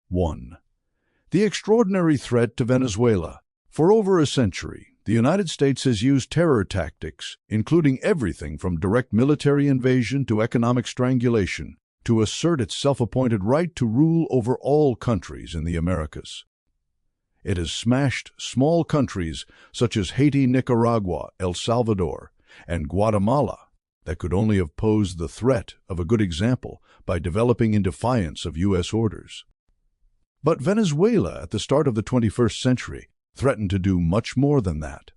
1. The extraordinary threat to Venezuela. For over a century, the United States has used terror tactics, including everything from direct military invasion to economic strangulation, to assert its self-appointed right to rule over all countries in the Americas. It has smashed small countries such as Haiti, Nicaragua, El Salvador, and Guatemala that could only have posed the threat of a good example by developing in defiance of U.S. orders. But Venezuela, at the start of the 21st century, threatened to do much more than that.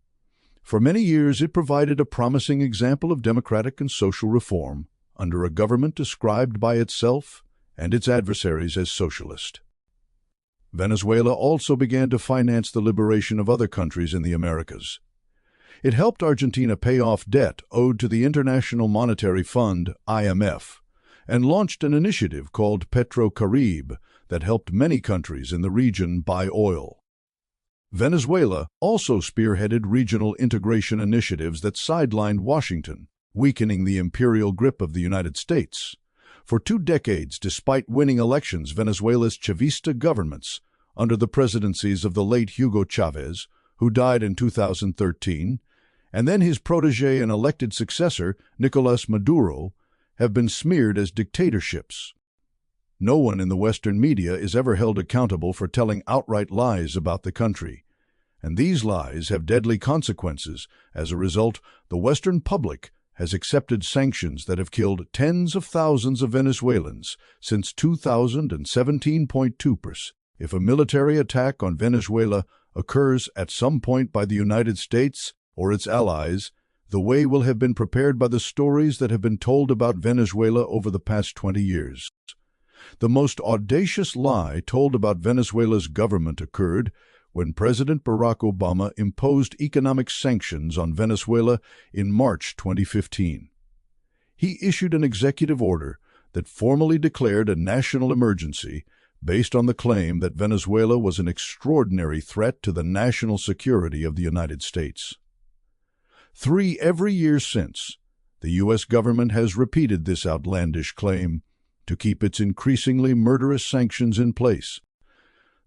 For many years, it provided a promising example of democratic and social reform under a government described by itself and its adversaries as socialist. Venezuela also began to finance the liberation of other countries in the Americas. It helped Argentina pay off debt owed to the International Monetary Fund, IMF, and launched an initiative called Petro-Caribe that helped many countries in the region buy oil. Venezuela also spearheaded regional integration initiatives that sidelined Washington, weakening the imperial grip of the United States. For 2 decades, despite winning elections, Venezuela's Chavista governments, under the presidencies of the late Hugo Chávez, who died in 2013, and then his protege and elected successor, Nicolás Maduro, have been smeared as dictatorships. No one in the Western media is ever held accountable for telling outright lies about the country, and these lies have deadly consequences. As a result, the Western public has accepted sanctions that have killed tens of thousands of Venezuelans since 2017.2%. If a military attack on Venezuela occurs at some point by the United States or its allies, the way will have been prepared by the stories that have been told about Venezuela over the past 20 years. The most audacious lie told about Venezuela's government occurred when President Barack Obama imposed economic sanctions on Venezuela in March 2015. He issued an executive order that formally declared a national emergency based on the claim that Venezuela was an extraordinary threat to the national security of the United States. Every year since, the U.S. government has repeated this outlandish claim to keep its increasingly murderous sanctions in place.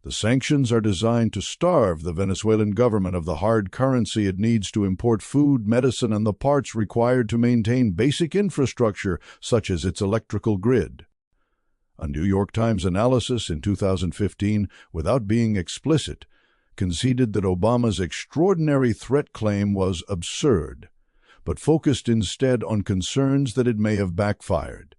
The sanctions are designed to starve the Venezuelan government of the hard currency it needs to import food, medicine, and the parts required to maintain basic infrastructure such as its electrical grid. A New York Times analysis in 2015, without being explicit, conceded that Obama's extraordinary threat claim was absurd, but focused instead on concerns that it may have backfired.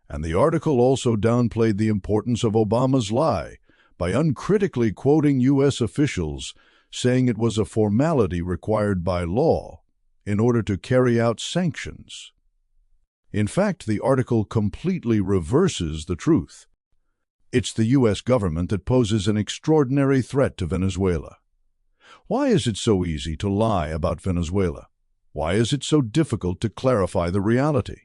And the article also downplayed the importance of Obama's lie by uncritically quoting U.S. officials, saying it was a formality required by law in order to carry out sanctions. In fact, the article completely reverses the truth. It's the U.S. government that poses an extraordinary threat to Venezuela. Why is it so easy to lie about Venezuela? Why is it so difficult to clarify the reality?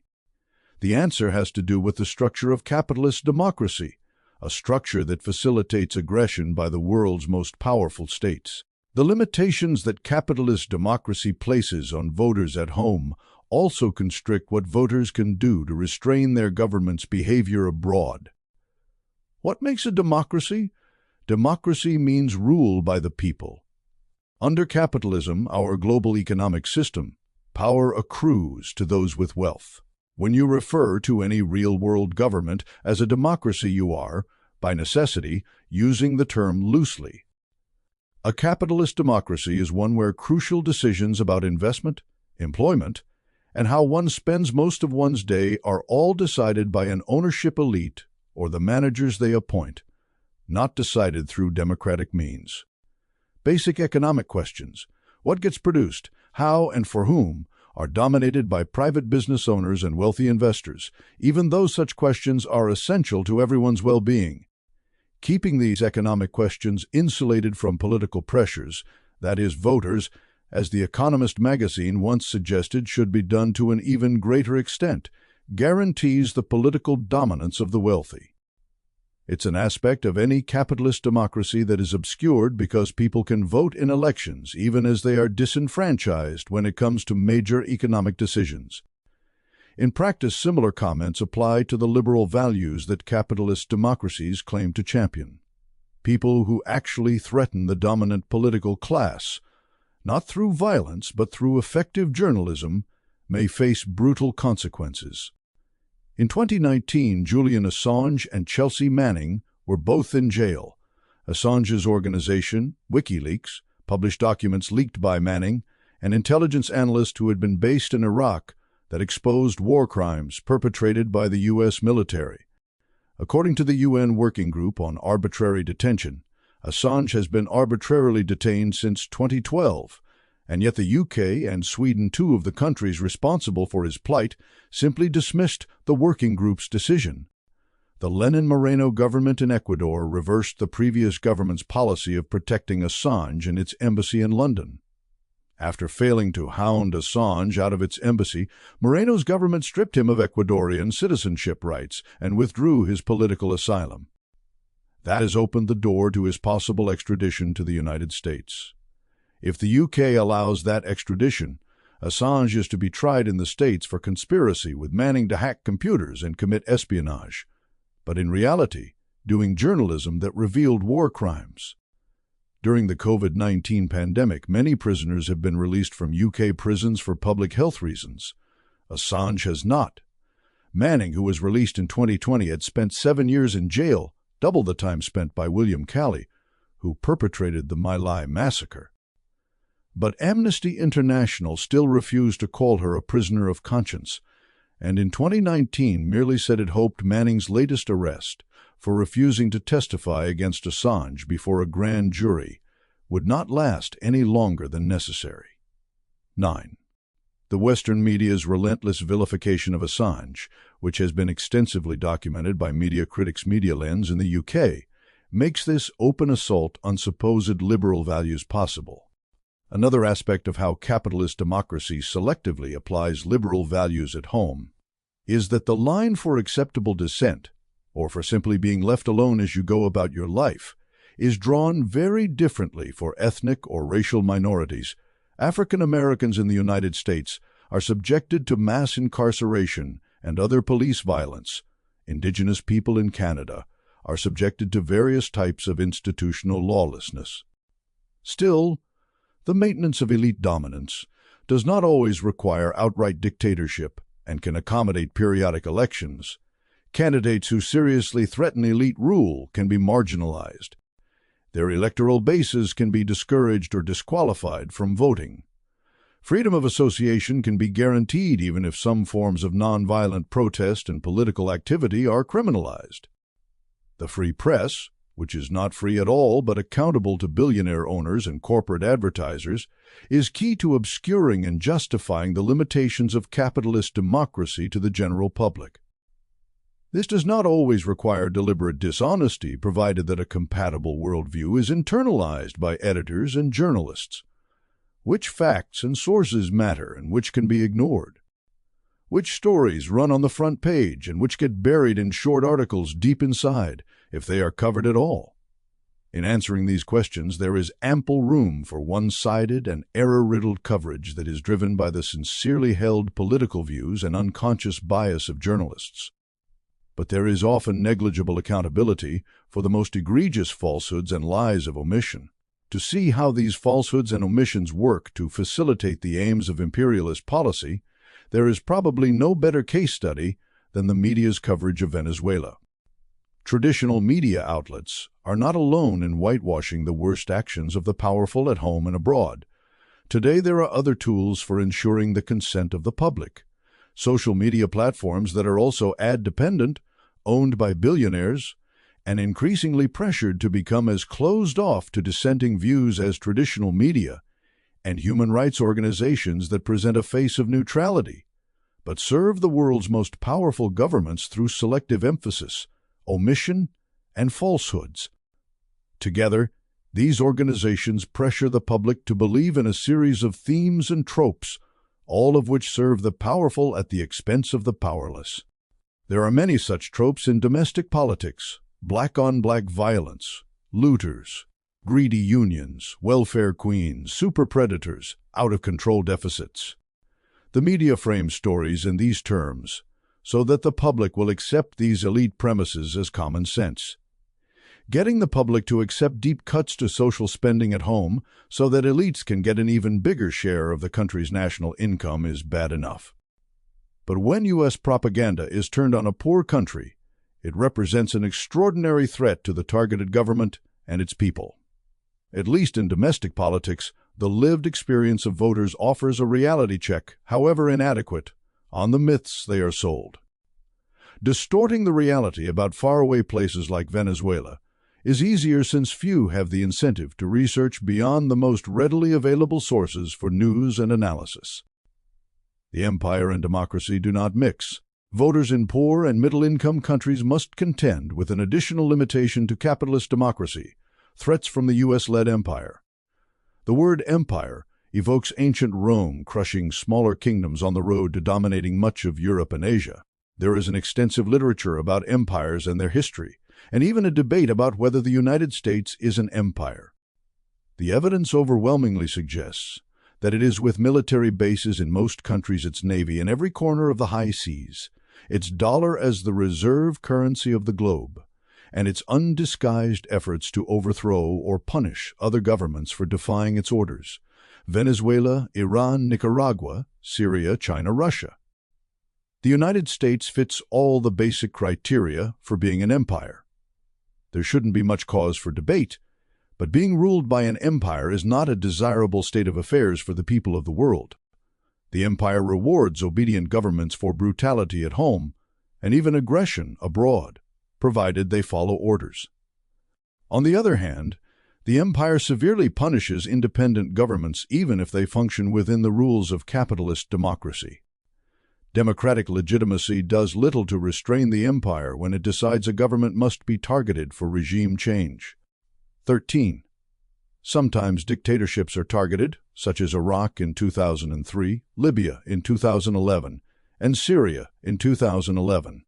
The answer has to do with the structure of capitalist democracy, a structure that facilitates aggression by the world's most powerful states. The limitations that capitalist democracy places on voters at home also constrict what voters can do to restrain their government's behavior abroad. What makes a democracy? Democracy means rule by the people. Under capitalism, our global economic system, power accrues to those with wealth. When you refer to any real-world government as a democracy, you are, by necessity, using the term loosely. A capitalist democracy is one where crucial decisions about investment, employment, and how one spends most of one's day are all decided by an ownership elite or the managers they appoint, not decided through democratic means. Basic economic questions, what gets produced, how and for whom, are dominated by private business owners and wealthy investors, even though such questions are essential to everyone's well-being. Keeping these economic questions insulated from political pressures, that is, voters, as The Economist magazine once suggested should be done to an even greater extent, guarantees the political dominance of the wealthy. It's an aspect of any capitalist democracy that is obscured because people can vote in elections even as they are disenfranchised when it comes to major economic decisions. In practice, similar comments apply to the liberal values that capitalist democracies claim to champion. people who actually threaten the dominant political class, not through violence but through effective journalism, may face brutal consequences. In 2019, Julian Assange and Chelsea Manning were both in jail. Assange's organization, WikiLeaks, published documents leaked by Manning, an intelligence analyst who had been based in Iraq, that exposed war crimes perpetrated by the U.S. military. According to the UN Working Group on Arbitrary Detention, Assange has been arbitrarily detained since 2012, and yet the UK and Sweden, two of the countries responsible for his plight, simply dismissed the Working Group's decision. The Lenin Moreno government in Ecuador reversed the previous government's policy of protecting Assange in its embassy in London. After failing to hound Assange out of its embassy, Moreno's government stripped him of Ecuadorian citizenship rights and withdrew his political asylum. That has opened the door to his possible extradition to the United States. If the UK allows that extradition, Assange is to be tried in the States for conspiracy with Manning to hack computers and commit espionage, but in reality, doing journalism that revealed war crimes. During the COVID-19 pandemic, many prisoners have been released from UK prisons for public health reasons. Assange has not. Manning, who was released in 2020, had spent 7 years in jail, double the time spent by William Calley, who perpetrated the My Lai massacre. But Amnesty International still refused to call her a prisoner of conscience, and in 2019 merely said it hoped Manning's latest arrest, for refusing to testify against Assange before a grand jury, would not last any longer than necessary. 9. The Western media's relentless vilification of Assange, which has been extensively documented by media critics Media Lens in the UK, makes this open assault on supposed liberal values possible. Another aspect of how capitalist democracy selectively applies liberal values at home is that the line for acceptable dissent, or for simply being left alone as you go about your life, is drawn very differently for ethnic or racial minorities. African Americans in the United States are subjected to mass incarceration and other police violence. Indigenous people in Canada are subjected to various types of institutional lawlessness. Still, the maintenance of elite dominance does not always require outright dictatorship and can accommodate periodic elections. Candidates who seriously threaten elite rule can be marginalized. Their electoral bases can be discouraged or disqualified from voting. Freedom of association can be guaranteed even if some forms of nonviolent protest and political activity are criminalized. The free press, which is not free at all but accountable to billionaire owners and corporate advertisers, is key to obscuring and justifying the limitations of capitalist democracy to the general public. This does not always require deliberate dishonesty, provided that a compatible worldview is internalized by editors and journalists. Which facts and sources matter and which can be ignored? Which stories run on the front page and which get buried in short articles deep inside, if they are covered at all? In answering these questions, there is ample room for one-sided and error-riddled coverage that is driven by the sincerely held political views and unconscious bias of journalists. But there is often negligible accountability for the most egregious falsehoods and lies of omission. To see how these falsehoods and omissions work to facilitate the aims of imperialist policy, there is probably no better case study than the media's coverage of Venezuela. Traditional media outlets are not alone in whitewashing the worst actions of the powerful at home and abroad. Today there are other tools for ensuring the consent of the public. Social media platforms that are also ad-dependent, owned by billionaires, and increasingly pressured to become as closed off to dissenting views as traditional media, and human rights organizations that present a face of neutrality, but serve the world's most powerful governments through selective emphasis, omission, and falsehoods. Together, these organizations pressure the public to believe in a series of themes and tropes, all of which serve the powerful at the expense of the powerless. There are many such tropes in domestic politics: black-on-black violence, looters, greedy unions, welfare queens, super-predators, out-of-control deficits. The media frames stories in these terms so that the public will accept these elite premises as common sense. Getting the public to accept deep cuts to social spending at home so that elites can get an even bigger share of the country's national income is bad enough. But when U.S. propaganda is turned on a poor country, it represents an extraordinary threat to the targeted government and its people. At least in domestic politics, the lived experience of voters offers a reality check, however inadequate, on the myths they are sold. Distorting the reality about faraway places like Venezuela is easier since few have the incentive to research beyond the most readily available sources for news and analysis. The empire and democracy do not mix. Voters in poor and middle-income countries must contend with an additional limitation to capitalist democracy, threats from the U.S.-led empire. The word empire evokes ancient Rome crushing smaller kingdoms on the road to dominating much of Europe and Asia. There is an extensive literature about empires and their history, and even a debate about whether the United States is an empire. The evidence overwhelmingly suggests that it is with military bases in most countries, its navy in every corner of the high seas, its dollar as the reserve currency of the globe, and its undisguised efforts to overthrow or punish other governments for defying its orders: Venezuela, Iran, Nicaragua, Syria, China, Russia. The United States fits all the basic criteria for being an empire. There shouldn't be much cause for debate, but being ruled by an empire is not a desirable state of affairs for the people of the world. The empire rewards obedient governments for brutality at home and even aggression abroad, provided they follow orders. On the other hand, the empire severely punishes independent governments even if they function within the rules of capitalist democracy. Democratic legitimacy does little to restrain the empire when it decides a government must be targeted for regime change. 13. Sometimes dictatorships are targeted, such as Iraq in 2003, Libya in 2011, and Syria in 2011.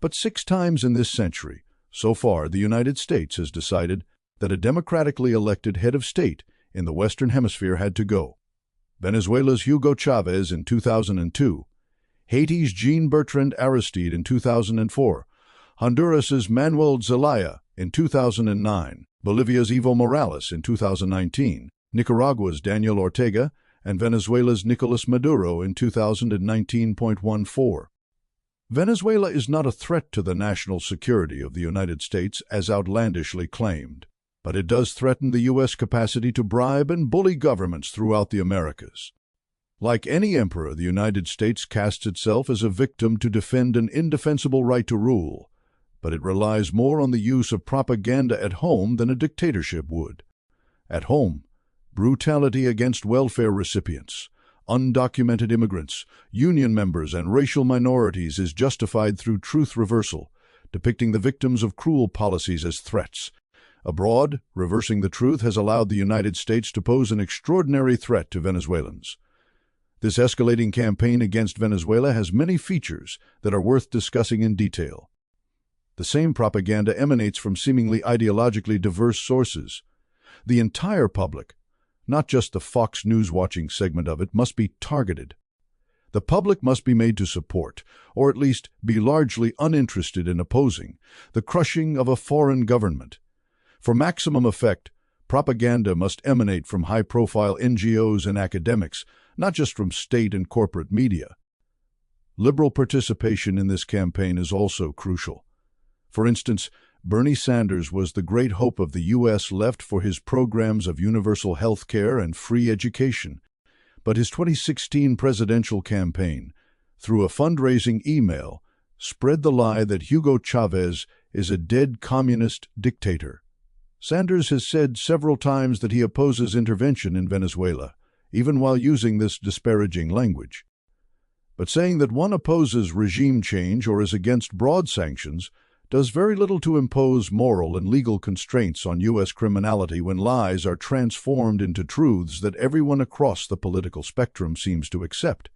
But 6 times in this century, so far, the United States has decided that a democratically elected head of state in the Western Hemisphere had to go. Venezuela's Hugo Chávez in 2002, Haiti's Jean-Bertrand Aristide in 2004, Honduras's Manuel Zelaya in 2009, Bolivia's Evo Morales in 2019, Nicaragua's Daniel Ortega, and Venezuela's Nicolás Maduro in 2019.14. Venezuela is not a threat to the national security of the United States as outlandishly claimed, but it does threaten the U.S. capacity to bribe and bully governments throughout the Americas. Like any emperor, the United States casts itself as a victim to defend an indefensible right to rule, but it relies more on the use of propaganda at home than a dictatorship would. At home, brutality against welfare recipients, undocumented immigrants, union members, and racial minorities is justified through truth reversal, depicting the victims of cruel policies as threats. Abroad, reversing the truth has allowed the United States to pose an extraordinary threat to Venezuelans. This escalating campaign against Venezuela has many features that are worth discussing in detail. The same propaganda emanates from seemingly ideologically diverse sources. The entire public, not just the Fox News watching segment of it, must be targeted. The public must be made to support, or at least be largely uninterested in opposing, the crushing of a foreign government. For maximum effect, propaganda must emanate from high-profile NGOs and academics, not just from state and corporate media. Liberal participation in this campaign is also crucial. For instance, Bernie Sanders was the great hope of the U.S. left for his programs of universal health care and free education. But his 2016 presidential campaign, through a fundraising email, spread the lie that Hugo Chávez is a dead communist dictator. Sanders has said several times that he opposes intervention in Venezuela, even while using this disparaging language. But saying that one opposes regime change or is against broad sanctions does very little to impose moral and legal constraints on U.S. criminality when lies are transformed into truths that everyone across the political spectrum seems to accept.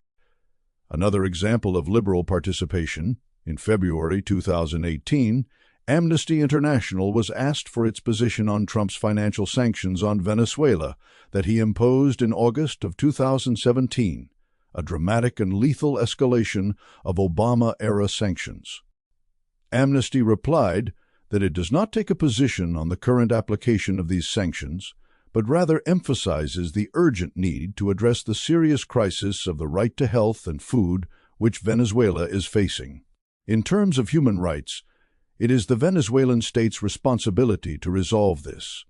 Another example of liberal participation, in February 2018, Amnesty International was asked for its position on Trump's financial sanctions on Venezuela that he imposed in August of 2017, a dramatic and lethal escalation of Obama-era sanctions. Amnesty replied that it does not take a position on the current application of these sanctions, but rather emphasizes the urgent need to address the serious crisis of the right to health and food which Venezuela is facing. In terms of human rights, it is the Venezuelan state's responsibility to resolve this.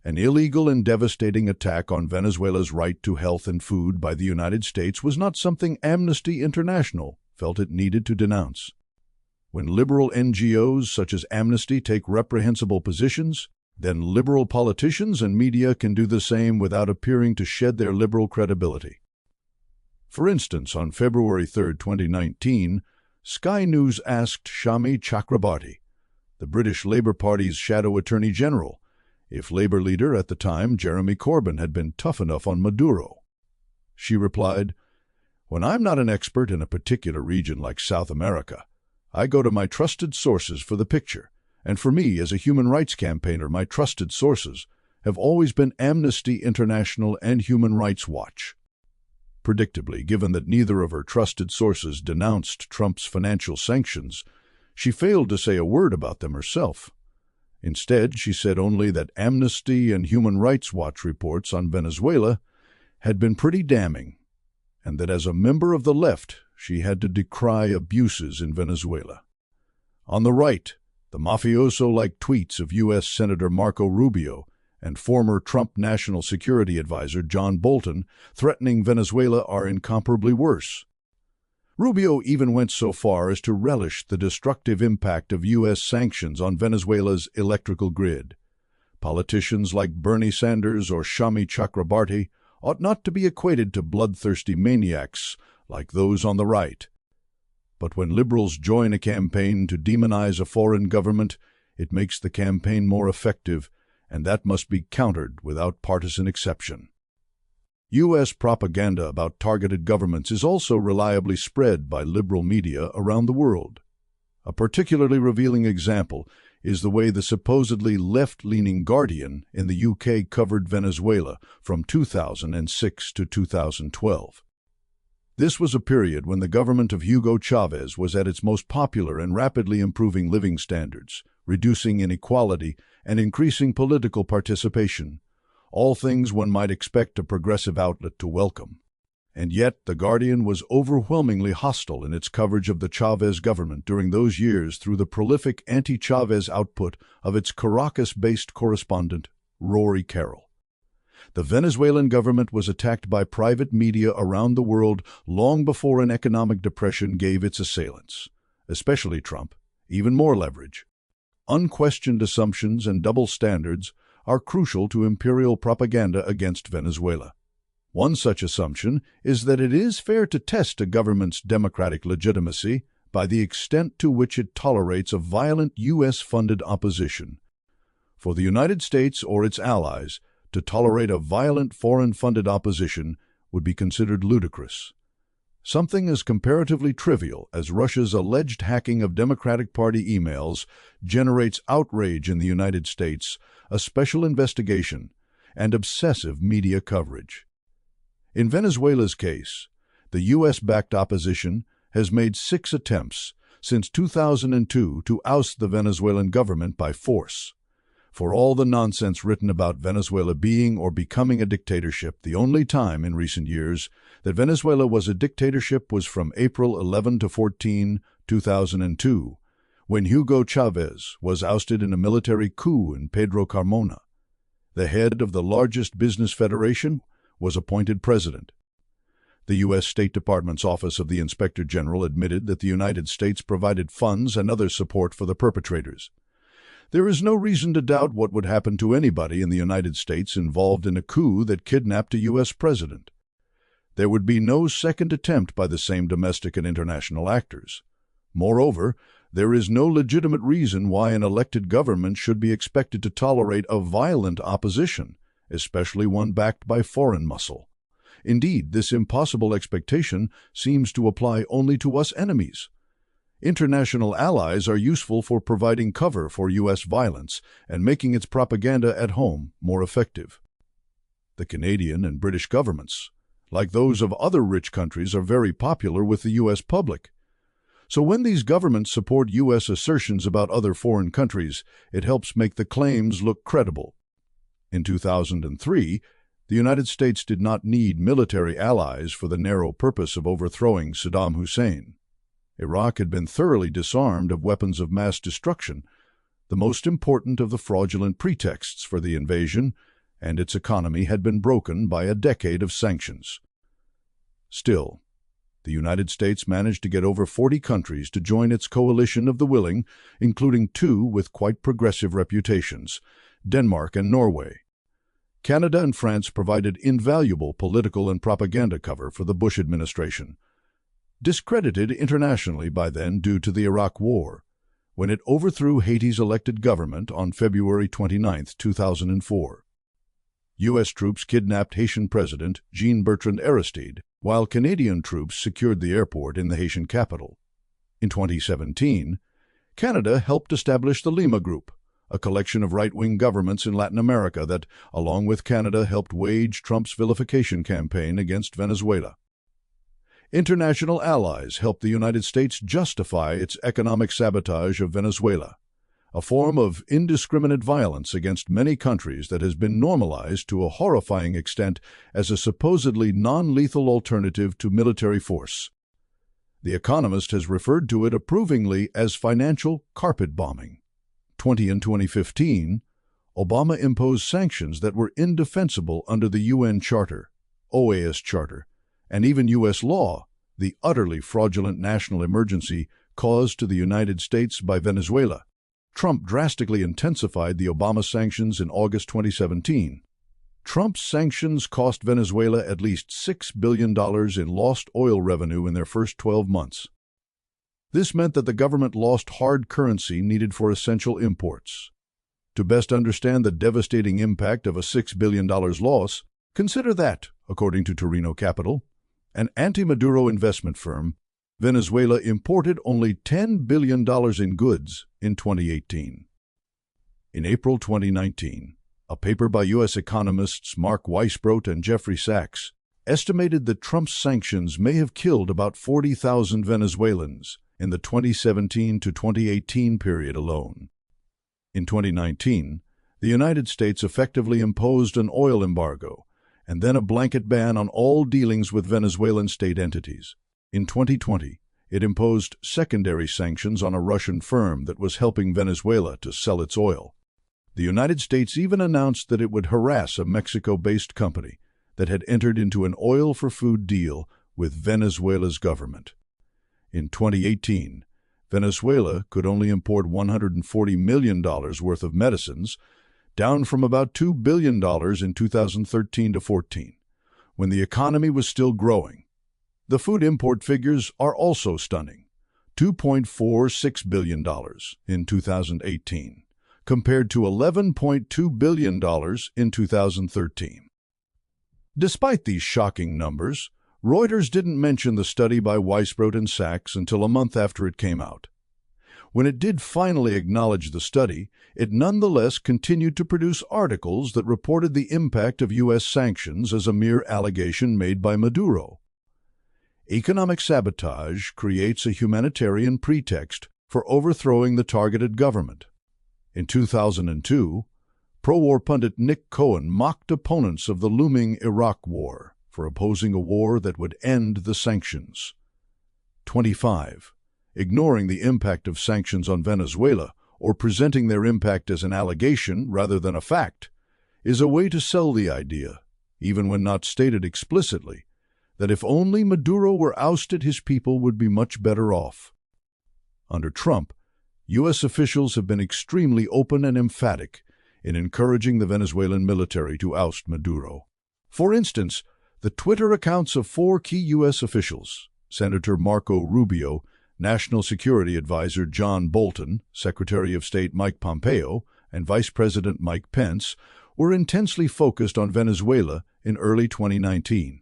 An illegal and devastating attack on Venezuela's right to health and food by the United States was not something Amnesty International felt it needed to denounce. When liberal NGOs such as Amnesty take reprehensible positions, then liberal politicians and media can do the same without appearing to shed their liberal credibility. For instance, on February 3, 2019, Sky News asked Shami Chakrabarti, the British Labour Party's shadow Attorney General, if Labour leader at the time, Jeremy Corbyn, had been tough enough on Maduro. She replied, "When I'm not an expert in a particular region like South America, I go to my trusted sources for the picture. And for me, as a human rights campaigner, my trusted sources have always been Amnesty International and Human Rights Watch." Predictably, given that neither of her trusted sources denounced Trump's financial sanctions, she failed to say a word about them herself. Instead, she said only that Amnesty and Human Rights Watch reports on Venezuela had been pretty damning, and that as a member of the left, she had to decry abuses in Venezuela. On the right, the mafioso-like tweets of U.S. Senator Marco Rubio and former Trump National Security Advisor John Bolton threatening Venezuela are incomparably worse. Rubio even went so far as to relish the destructive impact of U.S. sanctions on Venezuela's electrical grid. Politicians like Bernie Sanders or Shami Chakrabarti ought not to be equated to bloodthirsty maniacs like those on the right. But when liberals join a campaign to demonize a foreign government, it makes the campaign more effective, and that must be countered without partisan exception. U.S. propaganda about targeted governments is also reliably spread by liberal media around the world. A particularly revealing example is the way the supposedly left-leaning Guardian in the UK covered Venezuela from 2006 to 2012. This was a period when the government of Hugo Chávez was at its most popular and rapidly improving living standards, reducing inequality and increasing political participation, all things one might expect a progressive outlet to welcome. And yet, The Guardian was overwhelmingly hostile in its coverage of the Chávez government during those years through the prolific anti-Chávez output of its Caracas-based correspondent, Rory Carroll. The Venezuelan government was attacked by private media around the world long before an economic depression gave its assailants, especially Trump, even more leverage. Unquestioned assumptions and double standards are crucial to imperial propaganda against Venezuela. One such assumption is that it is fair to test a government's democratic legitimacy by the extent to which it tolerates a violent U.S.-funded opposition. For the United States or its allies to tolerate a violent foreign-funded opposition would be considered ludicrous. Something as comparatively trivial as Russia's alleged hacking of Democratic Party emails generates outrage in the United States, a special investigation, and obsessive media coverage. In Venezuela's case, the U.S.-backed opposition has made 6 attempts since 2002 to oust the Venezuelan government by force. For all the nonsense written about Venezuela being or becoming a dictatorship, the only time in recent years that Venezuela was a dictatorship was from April 11 to 14, 2002, when Hugo Chávez was ousted in a military coup in Pedro Carmona. The head of the largest business federation was appointed president. The U.S. State Department's Office of the Inspector General admitted that the United States provided funds and other support for the perpetrators. There is no reason to doubt what would happen to anybody in the United States involved in a coup that kidnapped a U.S. president. There would be no second attempt by the same domestic and international actors. Moreover, there is no legitimate reason why an elected government should be expected to tolerate a violent opposition, especially one backed by foreign muscle. Indeed, this impossible expectation seems to apply only to us enemies. International allies are useful for providing cover for U.S. violence and making its propaganda at home more effective. The Canadian and British governments, like those of other rich countries, are very popular with the U.S. public. So when these governments support U.S. assertions about other foreign countries, it helps make the claims look credible. In 2003, the United States did not need military allies for the narrow purpose of overthrowing Saddam Hussein. Iraq had been thoroughly disarmed of weapons of mass destruction, the most important of the fraudulent pretexts for the invasion, and its economy had been broken by a decade of sanctions. Still, the United States managed to get over 40 countries to join its coalition of the willing, including 2 with quite progressive reputations, Denmark and Norway. Canada and France provided invaluable political and propaganda cover for the Bush administration, discredited internationally by then due to the Iraq War, when it overthrew Haiti's elected government on February 29, 2004. U.S. troops kidnapped Haitian President Jean-Bertrand Aristide, while Canadian troops secured the airport in the Haitian capital. In 2017, Canada helped establish the Lima Group, a collection of right-wing governments in Latin America that, along with Canada, helped wage Trump's vilification campaign against Venezuela. International allies helped the United States justify its economic sabotage of Venezuela, a form of indiscriminate violence against many countries that has been normalized to a horrifying extent as a supposedly non-lethal alternative to military force. The Economist has referred to it approvingly as financial carpet bombing. In 2015, Obama imposed sanctions that were indefensible under the UN Charter, OAS Charter, and even U.S. law, the utterly fraudulent national emergency caused to the United States by Venezuela. Trump drastically intensified the Obama sanctions in August 2017. Trump's sanctions cost Venezuela at least $6 billion in lost oil revenue in their first 12 months. This meant that the government lost hard currency needed for essential imports. To best understand the devastating impact of a $6 billion loss, consider that, according to Torino Capital, an anti-Maduro investment firm, Venezuela imported only $10 billion in goods in 2018. In April 2019, a paper by U.S. economists Mark Weisbrot and Jeffrey Sachs estimated that Trump's sanctions may have killed about 40,000 Venezuelans in the 2017 to 2018 period alone. In 2019, the United States effectively imposed an oil embargo and then a blanket ban on all dealings with Venezuelan state entities. In 2020, it imposed secondary sanctions on a Russian firm that was helping Venezuela to sell its oil. The United States even announced that it would harass a Mexico-based company that had entered into an oil-for-food deal with Venezuela's government. In 2018, Venezuela could only import $140 million worth of medicines, down from about $2 billion in 2013 to 14, when the economy was still growing. The food import figures are also stunning, $2.46 billion in 2018, compared to $11.2 billion in 2013. Despite these shocking numbers, Reuters didn't mention the study by Weisbrot and Sachs until a month after it came out. When it did finally acknowledge the study, it nonetheless continued to produce articles that reported the impact of U.S. sanctions as a mere allegation made by Maduro. Economic sabotage creates a humanitarian pretext for overthrowing the targeted government. In 2002, pro-war pundit Nick Cohen mocked opponents of the looming Iraq War for opposing a war that would end the sanctions. 25. Ignoring the impact of sanctions on Venezuela or presenting their impact as an allegation rather than a fact is a way to sell the idea, even when not stated explicitly, that if only Maduro were ousted, his people would be much better off. Under Trump, U.S. officials have been extremely open and emphatic in encouraging the Venezuelan military to oust Maduro. For instance, the Twitter accounts of 4 key U.S. officials, Senator Marco Rubio, National Security Advisor John Bolton, Secretary of State Mike Pompeo, and Vice President Mike Pence, were intensely focused on Venezuela in early 2019.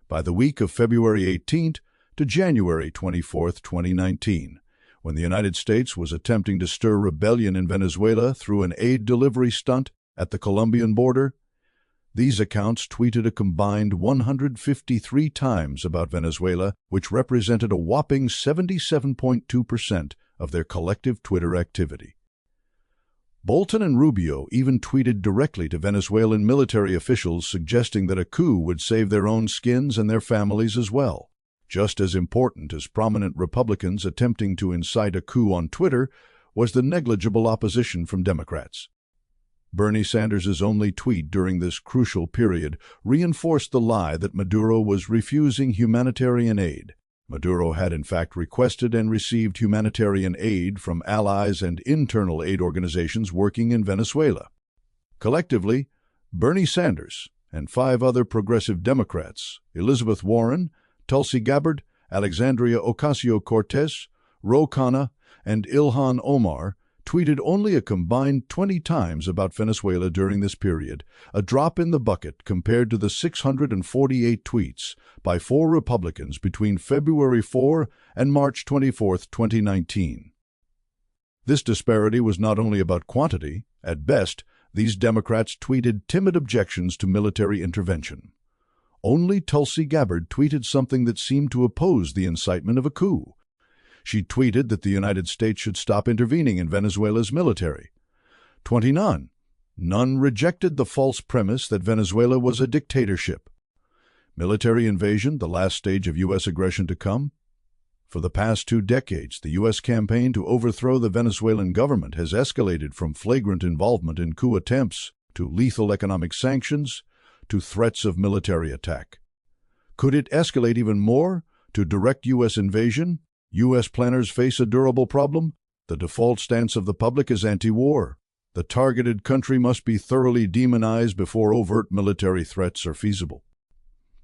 By the week of February 18 to January 24, 2019, when the United States was attempting to stir rebellion in Venezuela through an aid delivery stunt at the Colombian border, These accounts tweeted a combined 153 times about Venezuela, which represented a whopping 77.2% of their collective Twitter activity. Bolton and Rubio even tweeted directly to Venezuelan military officials suggesting that a coup would save their own skins and their families as well. Just as important as prominent Republicans attempting to incite a coup on Twitter was the negligible opposition from Democrats. Bernie Sanders' only tweet during this crucial period reinforced the lie that Maduro was refusing humanitarian aid. Maduro had in fact requested and received humanitarian aid from allies and internal aid organizations working in Venezuela. Collectively, Bernie Sanders and 5 other progressive Democrats, Elizabeth Warren, Tulsi Gabbard, Alexandria Ocasio-Cortez, Ro Khanna, and Ilhan Omar, tweeted only a combined 20 times about Venezuela during this period, a drop in the bucket compared to the 648 tweets by 4 Republicans between February 4 and March 24, 2019. This disparity was not only about quantity. At best, these Democrats tweeted timid objections to military intervention. Only Tulsi Gabbard tweeted something that seemed to oppose the incitement of a coup. She tweeted that the United States should stop intervening in Venezuela's military. 29. None rejected the false premise that Venezuela was a dictatorship. Military invasion, the last stage of U.S. aggression to come? For the past 2 decades, the U.S. campaign to overthrow the Venezuelan government has escalated from flagrant involvement in coup attempts to lethal economic sanctions to threats of military attack. Could it escalate even more to direct U.S. invasion? U.S. planners face a durable problem. The default stance of the public is anti-war. The targeted country must be thoroughly demonized before overt military threats are feasible.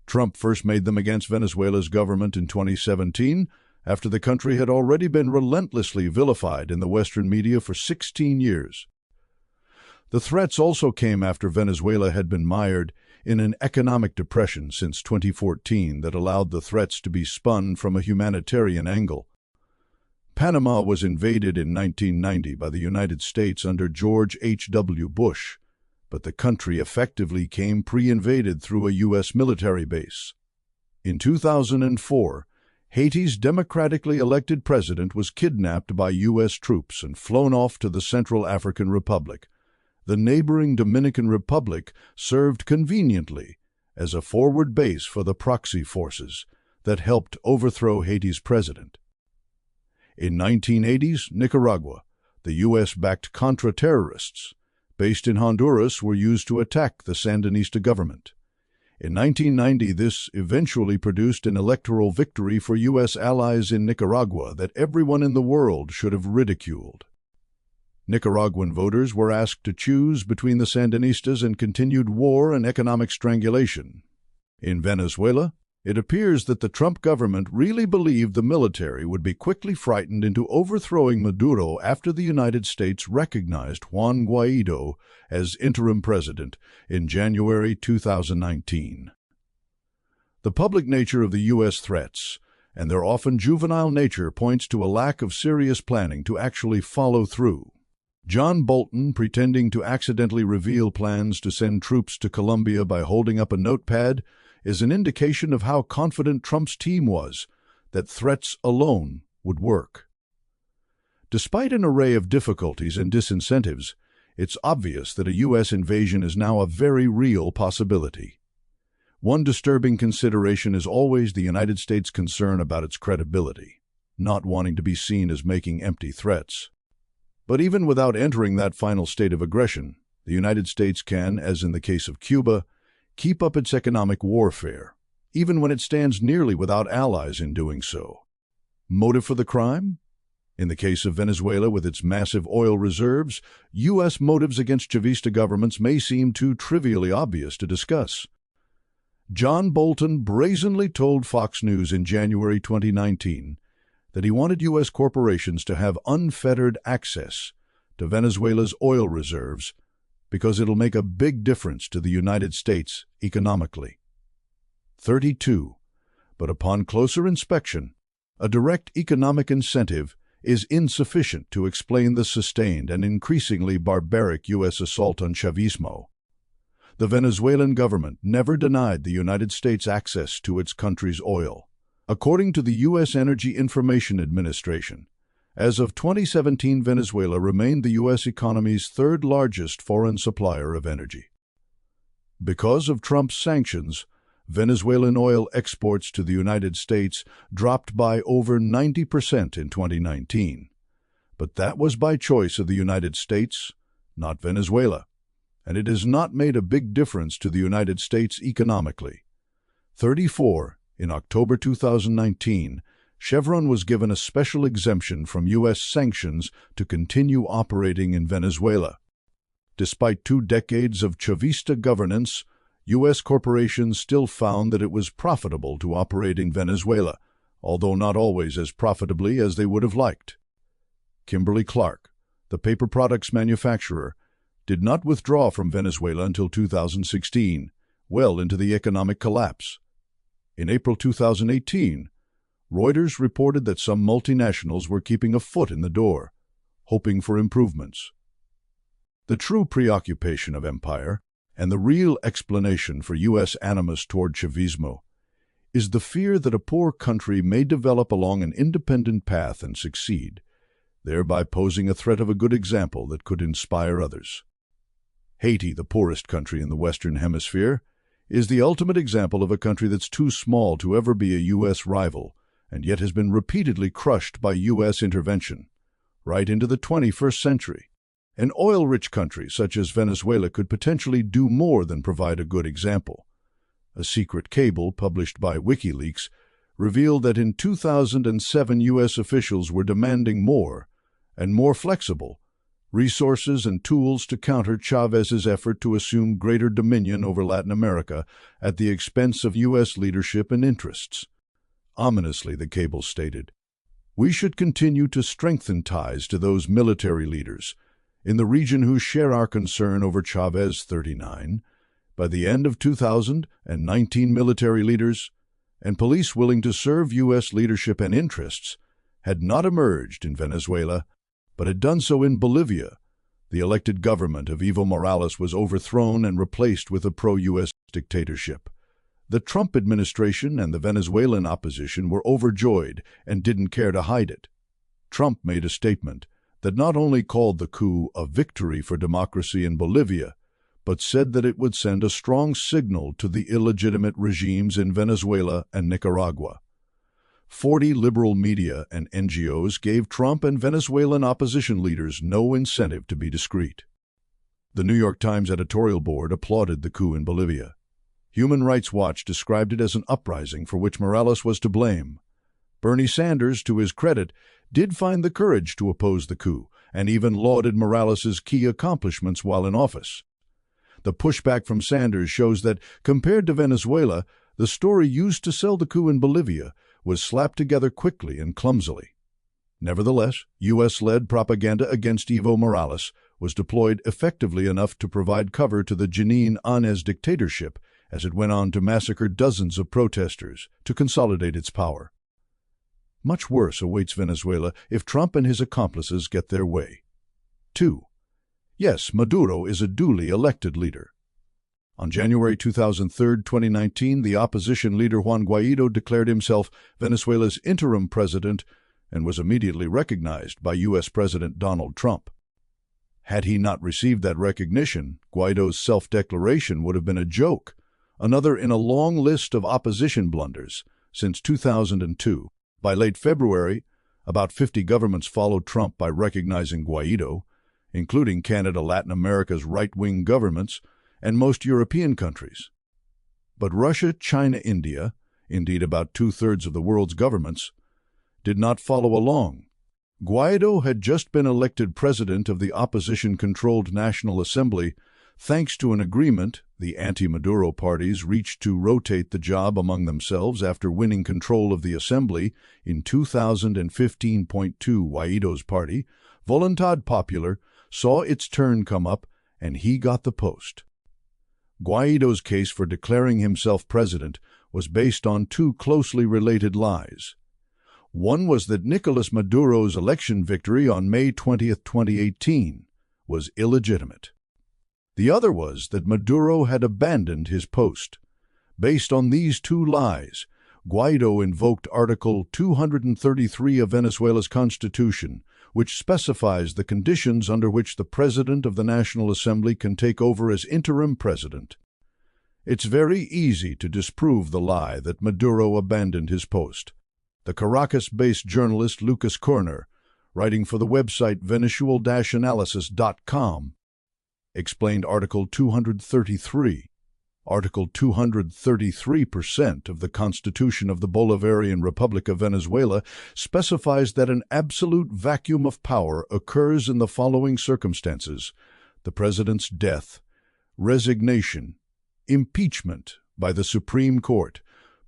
Trump first made them against Venezuela's government in 2017, after the country had already been relentlessly vilified in the Western media for 16 years. The threats also came after Venezuela had been mired in an economic depression since 2014 that allowed the threats to be spun from a humanitarian angle. Panama was invaded in 1990 by the United States under George H.W. Bush, but the country effectively came pre-invaded through a U.S. military base. In 2004, Haiti's democratically elected president was kidnapped by U.S. troops and flown off to the Central African Republic. The neighboring Dominican Republic served conveniently as a forward base for the proxy forces that helped overthrow Haiti's president. In 1980s Nicaragua, the U.S.-backed Contra-terrorists based in Honduras were used to attack the Sandinista government. In 1990, this eventually produced an electoral victory for U.S. allies in Nicaragua that everyone in the world should have ridiculed. Nicaraguan voters were asked to choose between the Sandinistas and continued war and economic strangulation. In Venezuela, it appears that the Trump government really believed the military would be quickly frightened into overthrowing Maduro after the United States recognized Juan Guaido as interim president in January 2019. The public nature of the U.S. threats and their often juvenile nature points to a lack of serious planning to actually follow through. John Bolton pretending to accidentally reveal plans to send troops to Colombia by holding up a notepad is an indication of how confident Trump's team was that threats alone would work. Despite an array of difficulties and disincentives, it's obvious that a U.S. invasion is now a very real possibility. One disturbing consideration is always the United States' concern about its credibility, not wanting to be seen as making empty threats. But even without entering that final state of aggression, the United States can, as in the case of Cuba, keep up its economic warfare, even when it stands nearly without allies in doing so. Motive for the crime? In the case of Venezuela with its massive oil reserves, U.S. motives against Chavista governments may seem too trivially obvious to discuss. John Bolton brazenly told Fox News in January 2019 that he wanted U.S. corporations to have unfettered access to Venezuela's oil reserves because it'll make a big difference to the United States economically. 32. But upon closer inspection, a direct economic incentive is insufficient to explain the sustained and increasingly barbaric U.S. assault on Chavismo. The Venezuelan government never denied the United States access to its country's oil. According to the U.S. Energy Information Administration, as of 2017, Venezuela remained the U.S. economy's third-largest foreign supplier of energy. Because of Trump's sanctions, Venezuelan oil exports to the United States dropped by over 90% in 2019. But that was by choice of the United States, not Venezuela, and it has not made a big difference to the United States economically. 34. In October 2019, Chevron was given a special exemption from U.S. sanctions to continue operating in Venezuela. Despite 2 decades of Chavista governance, U.S. corporations still found that it was profitable to operate in Venezuela, although not always as profitably as they would have liked. Kimberly-Clark, the paper products manufacturer, did not withdraw from Venezuela until 2016, well into the economic collapse. In April 2018, Reuters reported that some multinationals were keeping a foot in the door, hoping for improvements. The true preoccupation of empire, and the real explanation for U.S. animus toward Chavismo, is the fear that a poor country may develop along an independent path and succeed, thereby posing a threat of a good example that could inspire others. Haiti, the poorest country in the Western Hemisphere, is the ultimate example of a country that's too small to ever be a U.S. rival, and yet has been repeatedly crushed by U.S. intervention, right into the 21st century. An oil-rich country such as Venezuela could potentially do more than provide a good example. A secret cable published by WikiLeaks revealed that in 2007 U.S. officials were demanding more, and more flexible, resources and tools to counter Chávez's effort to assume greater dominion over Latin America at the expense of U.S. leadership and interests. Ominously, the cable stated, "We should continue to strengthen ties to those military leaders in the region who share our concern over Chávez 39. By the end of 2019, military leaders and police willing to serve U.S. leadership and interests had not emerged in Venezuela, but had done so in Bolivia. The elected government of Evo Morales was overthrown and replaced with a pro-U.S. dictatorship. The Trump administration and the Venezuelan opposition were overjoyed and didn't care to hide it. Trump made a statement that not only called the coup a victory for democracy in Bolivia, but said that it would send a strong signal to the illegitimate regimes in Venezuela and Nicaragua. 40 liberal media and NGOs gave Trump and Venezuelan opposition leaders no incentive to be discreet. The New York Times editorial board applauded the coup in Bolivia. Human Rights Watch described it as an uprising for which Morales was to blame. Bernie Sanders, to his credit, did find the courage to oppose the coup and even lauded Morales's key accomplishments while in office. The pushback from Sanders shows that, compared to Venezuela, the story used to sell the coup in Bolivia was slapped together quickly and clumsily. Nevertheless, U.S.-led propaganda against Evo Morales was deployed effectively enough to provide cover to the Jeanine Áñez dictatorship as it went on to massacre dozens of protesters to consolidate its power. Much worse awaits Venezuela if Trump and his accomplices get their way. 2. Yes, Maduro is a duly elected leader. On January 2003, 2019, the opposition leader Juan Guaidó declared himself Venezuela's interim president and was immediately recognized by U.S. President Donald Trump. Had he not received that recognition, Guaidó's self-declaration would have been a joke, another in a long list of opposition blunders since 2002. By late February, about 50 governments followed Trump by recognizing Guaidó, including Canada, Latin America's right-wing governments, and most European countries. But Russia, China, India, indeed about 2/3 of the world's governments, did not follow along. Guaidó had just been elected president of the opposition-controlled National Assembly thanks to an agreement the anti-Maduro parties reached to rotate the job among themselves after winning control of the assembly in 2015. Guaidó's party, Voluntad Popular, saw its turn come up, and he got the post. Guaidó's case for declaring himself president was based on 2 closely related lies. One was that Nicolás Maduro's election victory on May 20, 2018, was illegitimate. The other was that Maduro had abandoned his post. Based on these two lies, Guaido invoked Article 233 of Venezuela's constitution, which specifies the conditions under which the President of the National Assembly can take over as interim president. It's very easy to disprove the lie that Maduro abandoned his post. The Caracas-based journalist Lucas Corner, writing for the website venezuel-analysis.com, explained Article 233. Article 233% of the Constitution of the Bolivarian Republic of Venezuela specifies that an absolute vacuum of power occurs in the following circumstances: the president's death, resignation, impeachment by the Supreme Court,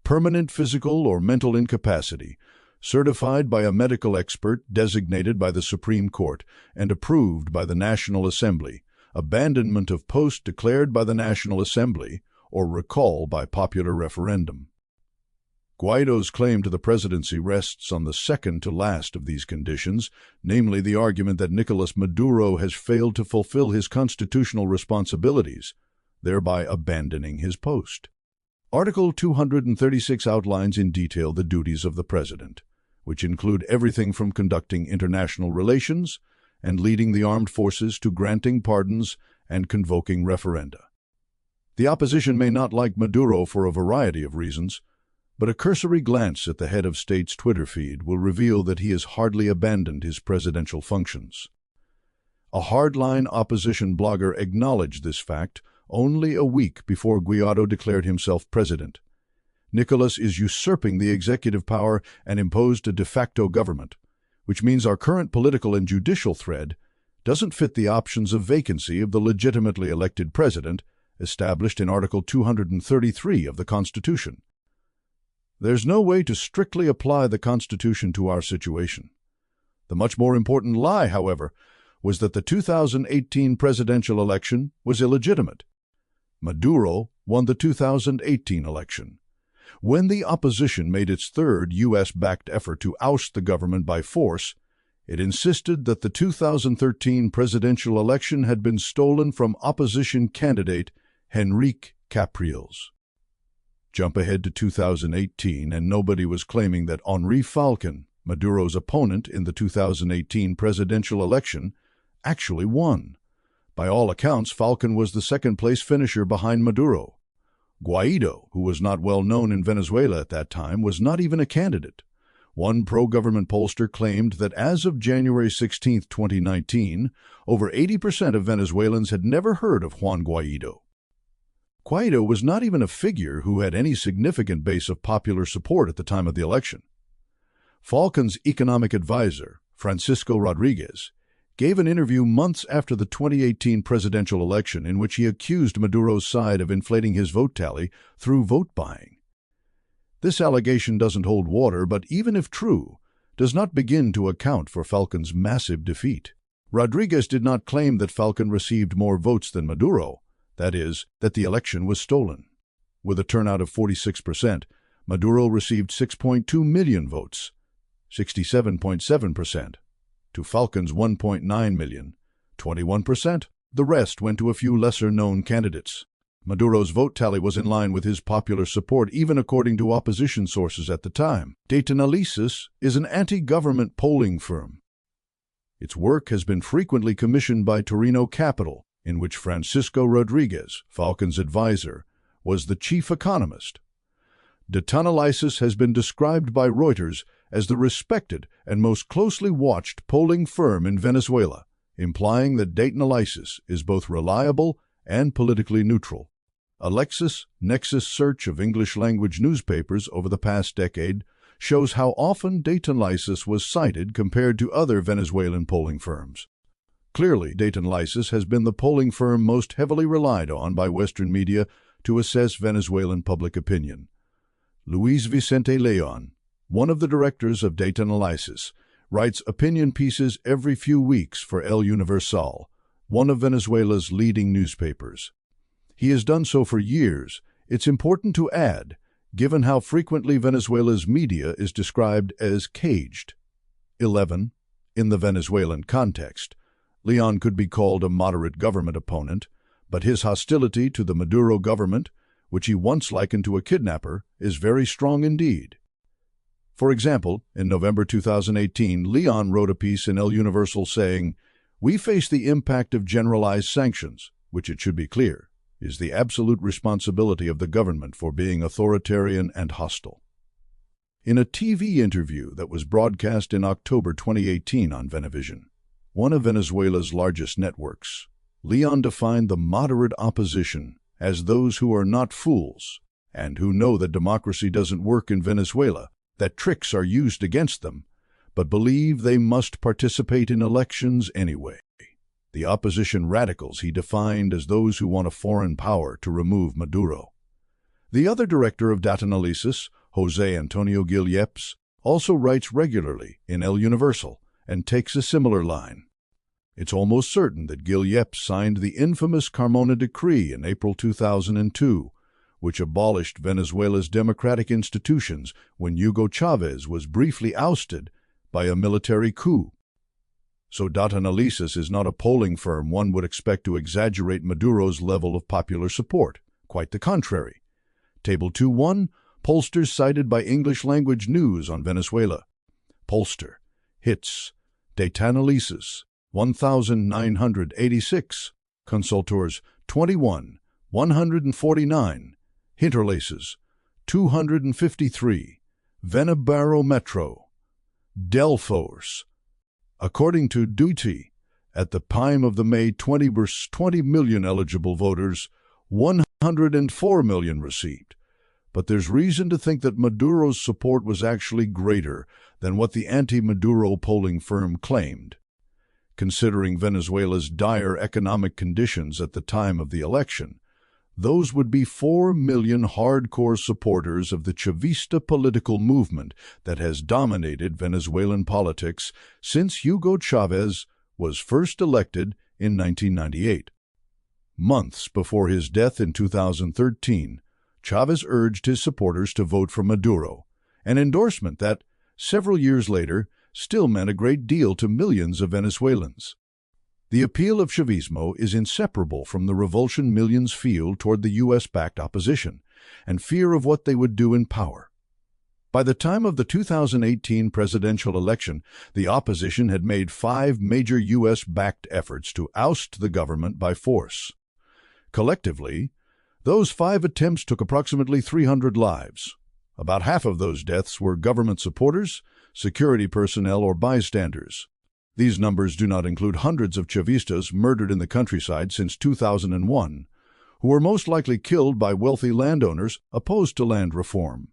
permanent physical or mental incapacity, certified by a medical expert designated by the Supreme Court and approved by the National Assembly, abandonment of post declared by the National Assembly, or recall by popular referendum. Guaido's claim to the presidency rests on the second to last of these conditions, namely the argument that Nicolás Maduro has failed to fulfill his constitutional responsibilities, thereby abandoning his post. Article 236 outlines in detail the duties of the president, which include everything from conducting international relations and leading the armed forces to granting pardons and convoking referenda. The opposition may not like Maduro for a variety of reasons, but a cursory glance at the head of state's Twitter feed will reveal that he has hardly abandoned his presidential functions. A hardline opposition blogger acknowledged this fact only a week before Guaido declared himself president. Nicolás is usurping the executive power and imposed a de facto government, which means our current political and judicial thread doesn't fit the options of vacancy of the legitimately elected president established in Article 233 of the Constitution. There's no way to strictly apply the Constitution to our situation. The much more important lie, however, was that the 2018 presidential election was illegitimate. Maduro won the 2018 election. When the opposition made its third U.S.-backed effort to oust the government by force, it insisted that the 2013 presidential election had been stolen from opposition candidate Henrique Capriles. Jump ahead to 2018, and nobody was claiming that Henri Falcon, Maduro's opponent in the 2018 presidential election, actually won. By all accounts, Falcon was the second-place finisher behind Maduro. Guaido, who was not well known in Venezuela at that time, was not even a candidate. One pro-government pollster claimed that as of January 16, 2019, over 80% of Venezuelans had never heard of Juan Guaido. Guaido was not even a figure who had any significant base of popular support at the time of the election. Falcon's economic advisor, Francisco Rodriguez, gave an interview months after the 2018 presidential election in which he accused Maduro's side of inflating his vote tally through vote buying. This allegation doesn't hold water, but even if true, does not begin to account for Falcon's massive defeat. Rodriguez did not claim that Falcon received more votes than Maduro, that is, that the election was stolen. With a turnout of 46%, Maduro received 6.2 million votes, 67.7%, to Falcon's 1.9 million, 21%. The rest went to a few lesser-known candidates. Maduro's vote tally was in line with his popular support, even according to opposition sources at the time. Dataanalysis is an anti-government polling firm. Its work has been frequently commissioned by Torino Capital, in which Francisco Rodriguez, Falcon's advisor, was the chief economist. Dataanalysis has been described by Reuters as the respected and most closely watched polling firm in Venezuela, implying that Dataanalysis is both reliable and politically neutral. A LexisNexis search of English-language newspapers over the past decade shows how often Dataanalysis was cited compared to other Venezuelan polling firms. Clearly, Dataanalysis has been the polling firm most heavily relied on by Western media to assess Venezuelan public opinion. Luis Vicente Leon, one of the directors of Dataanalysis, writes opinion pieces every few weeks for El Universal, one of Venezuela's leading newspapers. He has done so for years. It's important to add, given how frequently Venezuela's media is described as caged. 11. In the Venezuelan context, Leon could be called a moderate government opponent, but his hostility to the Maduro government, which he once likened to a kidnapper, is very strong indeed. For example, in November 2018, Leon wrote a piece in El Universal saying, "We face the impact of generalized sanctions, which, it should be clear, is the absolute responsibility of the government for being authoritarian and hostile." In a TV interview that was broadcast in October 2018 on Venevision, one of Venezuela's largest networks, Leon defined the moderate opposition as those who are not fools and who know that democracy doesn't work in Venezuela, that tricks are used against them, but believe they must participate in elections anyway. The opposition radicals he defined as those who want a foreign power to remove Maduro. The other director of data analysis, José Antonio Gil Yepes, also writes regularly in El Universal and takes a similar line. It's almost certain that Gil Yepes signed the infamous Carmona Decree in April 2002, which abolished Venezuela's democratic institutions when Hugo Chávez was briefly ousted by a military coup. So Data Analysis is not a polling firm one would expect to exaggerate Maduro's level of popular support. Quite the contrary. Table 2.1, pollsters cited by English-language news on Venezuela. Pollster, hits, Data Analysis, 1,986, consultors, 21, 149, Hinterlaces, 253, Venebarometro, Delphos. According to Duty, at the time of the May 20 million eligible voters, 104 million received. But there's reason to think that Maduro's support was actually greater than what the anti-Maduro polling firm claimed. Considering Venezuela's dire economic conditions at the time of the election, those would be 4 million hardcore supporters of the Chavista political movement that has dominated Venezuelan politics since Hugo Chávez was first elected in 1998. Months before his death in 2013, Chávez urged his supporters to vote for Maduro, an endorsement that, several years later, still meant a great deal to millions of Venezuelans. The appeal of Chavismo is inseparable from the revulsion millions feel toward the U.S.-backed opposition and fear of what they would do in power. By the time of the 2018 presidential election, the opposition had made 5 major U.S.-backed efforts to oust the government by force. Collectively, those 5 attempts took approximately 300 lives. About half of those deaths were government supporters, security personnel, or bystanders. These numbers do not include hundreds of Chavistas murdered in the countryside since 2001, who were most likely killed by wealthy landowners opposed to land reform.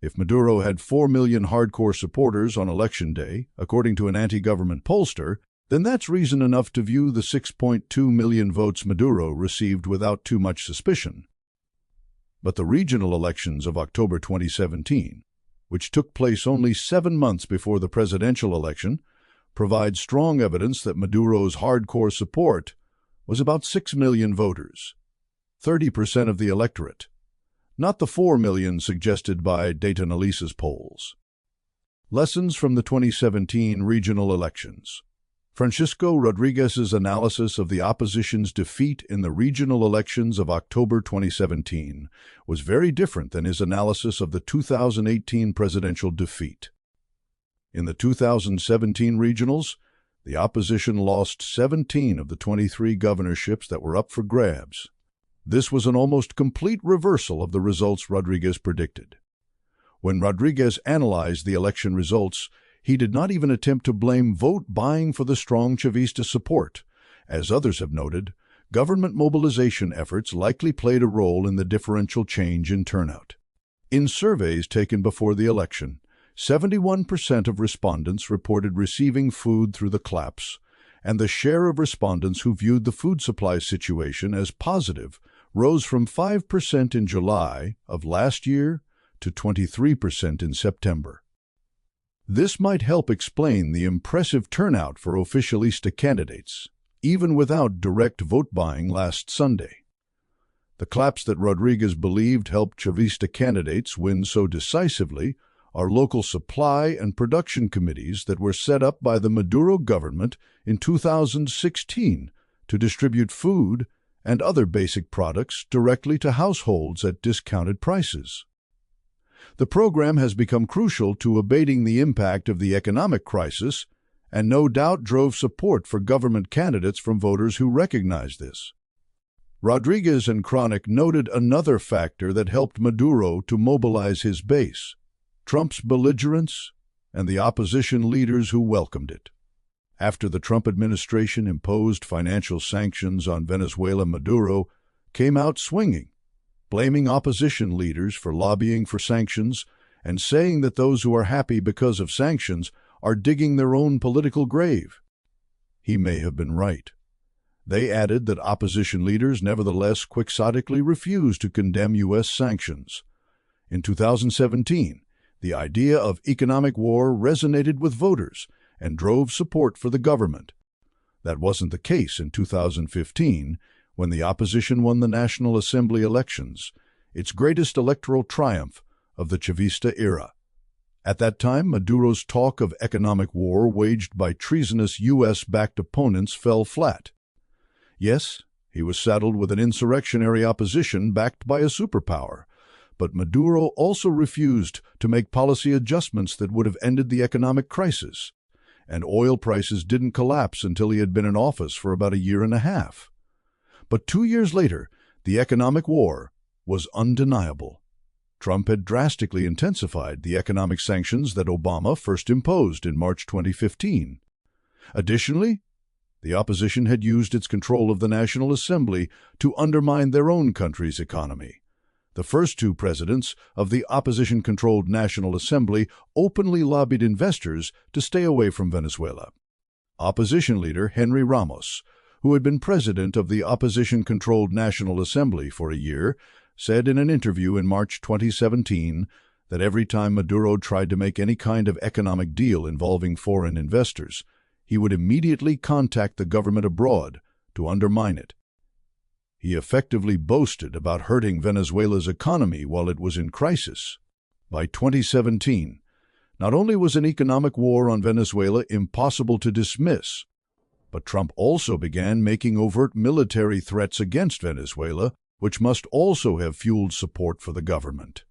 If Maduro had 4 million hardcore supporters on Election Day, according to an anti-government pollster, then that's reason enough to view the 6.2 million votes Maduro received without too much suspicion. But the regional elections of October 2017, which took place only 7 months before the presidential election, provide strong evidence that Maduro's hardcore support was about 6 million voters, 30% of the electorate, not the 4 million suggested by Data Analysis polls. Lessons from the 2017 regional elections. Francisco Rodriguez's analysis of the opposition's defeat in the regional elections of October 2017 was very different than his analysis of the 2018 presidential defeat. In the 2017 regionals, the opposition lost 17 of the 23 governorships that were up for grabs. This was an almost complete reversal of the results Rodriguez predicted. When Rodriguez analyzed the election results, he did not even attempt to blame vote buying for the strong Chavista support. As others have noted, government mobilization efforts likely played a role in the differential change in turnout. In surveys taken before the election, 71% of respondents reported receiving food through the claps, and the share of respondents who viewed the food supply situation as positive rose from 5% in July of last year to 23% in September. This might help explain the impressive turnout for oficialista candidates, even without direct vote buying last Sunday. The claps that Rodriguez believed helped Chavista candidates win so decisively are local supply and production committees that were set up by the Maduro government in 2016 to distribute food and other basic products directly to households at discounted prices. The program has become crucial to abating the impact of the economic crisis and no doubt drove support for government candidates from voters who recognize this. Rodriguez and Cronic noted another factor that helped Maduro to mobilize his base: Trump's belligerence and the opposition leaders who welcomed it. After the Trump administration imposed financial sanctions on Venezuela, Maduro came out swinging, blaming opposition leaders for lobbying for sanctions and saying that those who are happy because of sanctions are digging their own political grave. He may have been right. They added that opposition leaders nevertheless quixotically refused to condemn U.S. sanctions. In 2017, the idea of economic war resonated with voters and drove support for the government. That wasn't the case in 2015, when the opposition won the National Assembly elections, its greatest electoral triumph of the Chavista era. At that time, Maduro's talk of economic war waged by treasonous U.S.-backed opponents fell flat. Yes, he was saddled with an insurrectionary opposition backed by a superpower, but Maduro also refused to make policy adjustments that would have ended the economic crisis, and oil prices didn't collapse until he had been in office for about a year and a half. But 2 years later, the economic war was undeniable. Trump had drastically intensified the economic sanctions that Obama first imposed in March 2015. Additionally, the opposition had used its control of the National Assembly to undermine their own country's economy. The first two presidents of the opposition-controlled National Assembly openly lobbied investors to stay away from Venezuela. Opposition leader Henry Ramos, who had been president of the opposition-controlled National Assembly for a year, said in an interview in March 2017 that every time Maduro tried to make any kind of economic deal involving foreign investors, he would immediately contact the government abroad to undermine it. He effectively boasted about hurting Venezuela's economy while it was in crisis. By 2017, not only was an economic war on Venezuela impossible to dismiss, but Trump also began making overt military threats against Venezuela, which must also have fueled support for the government.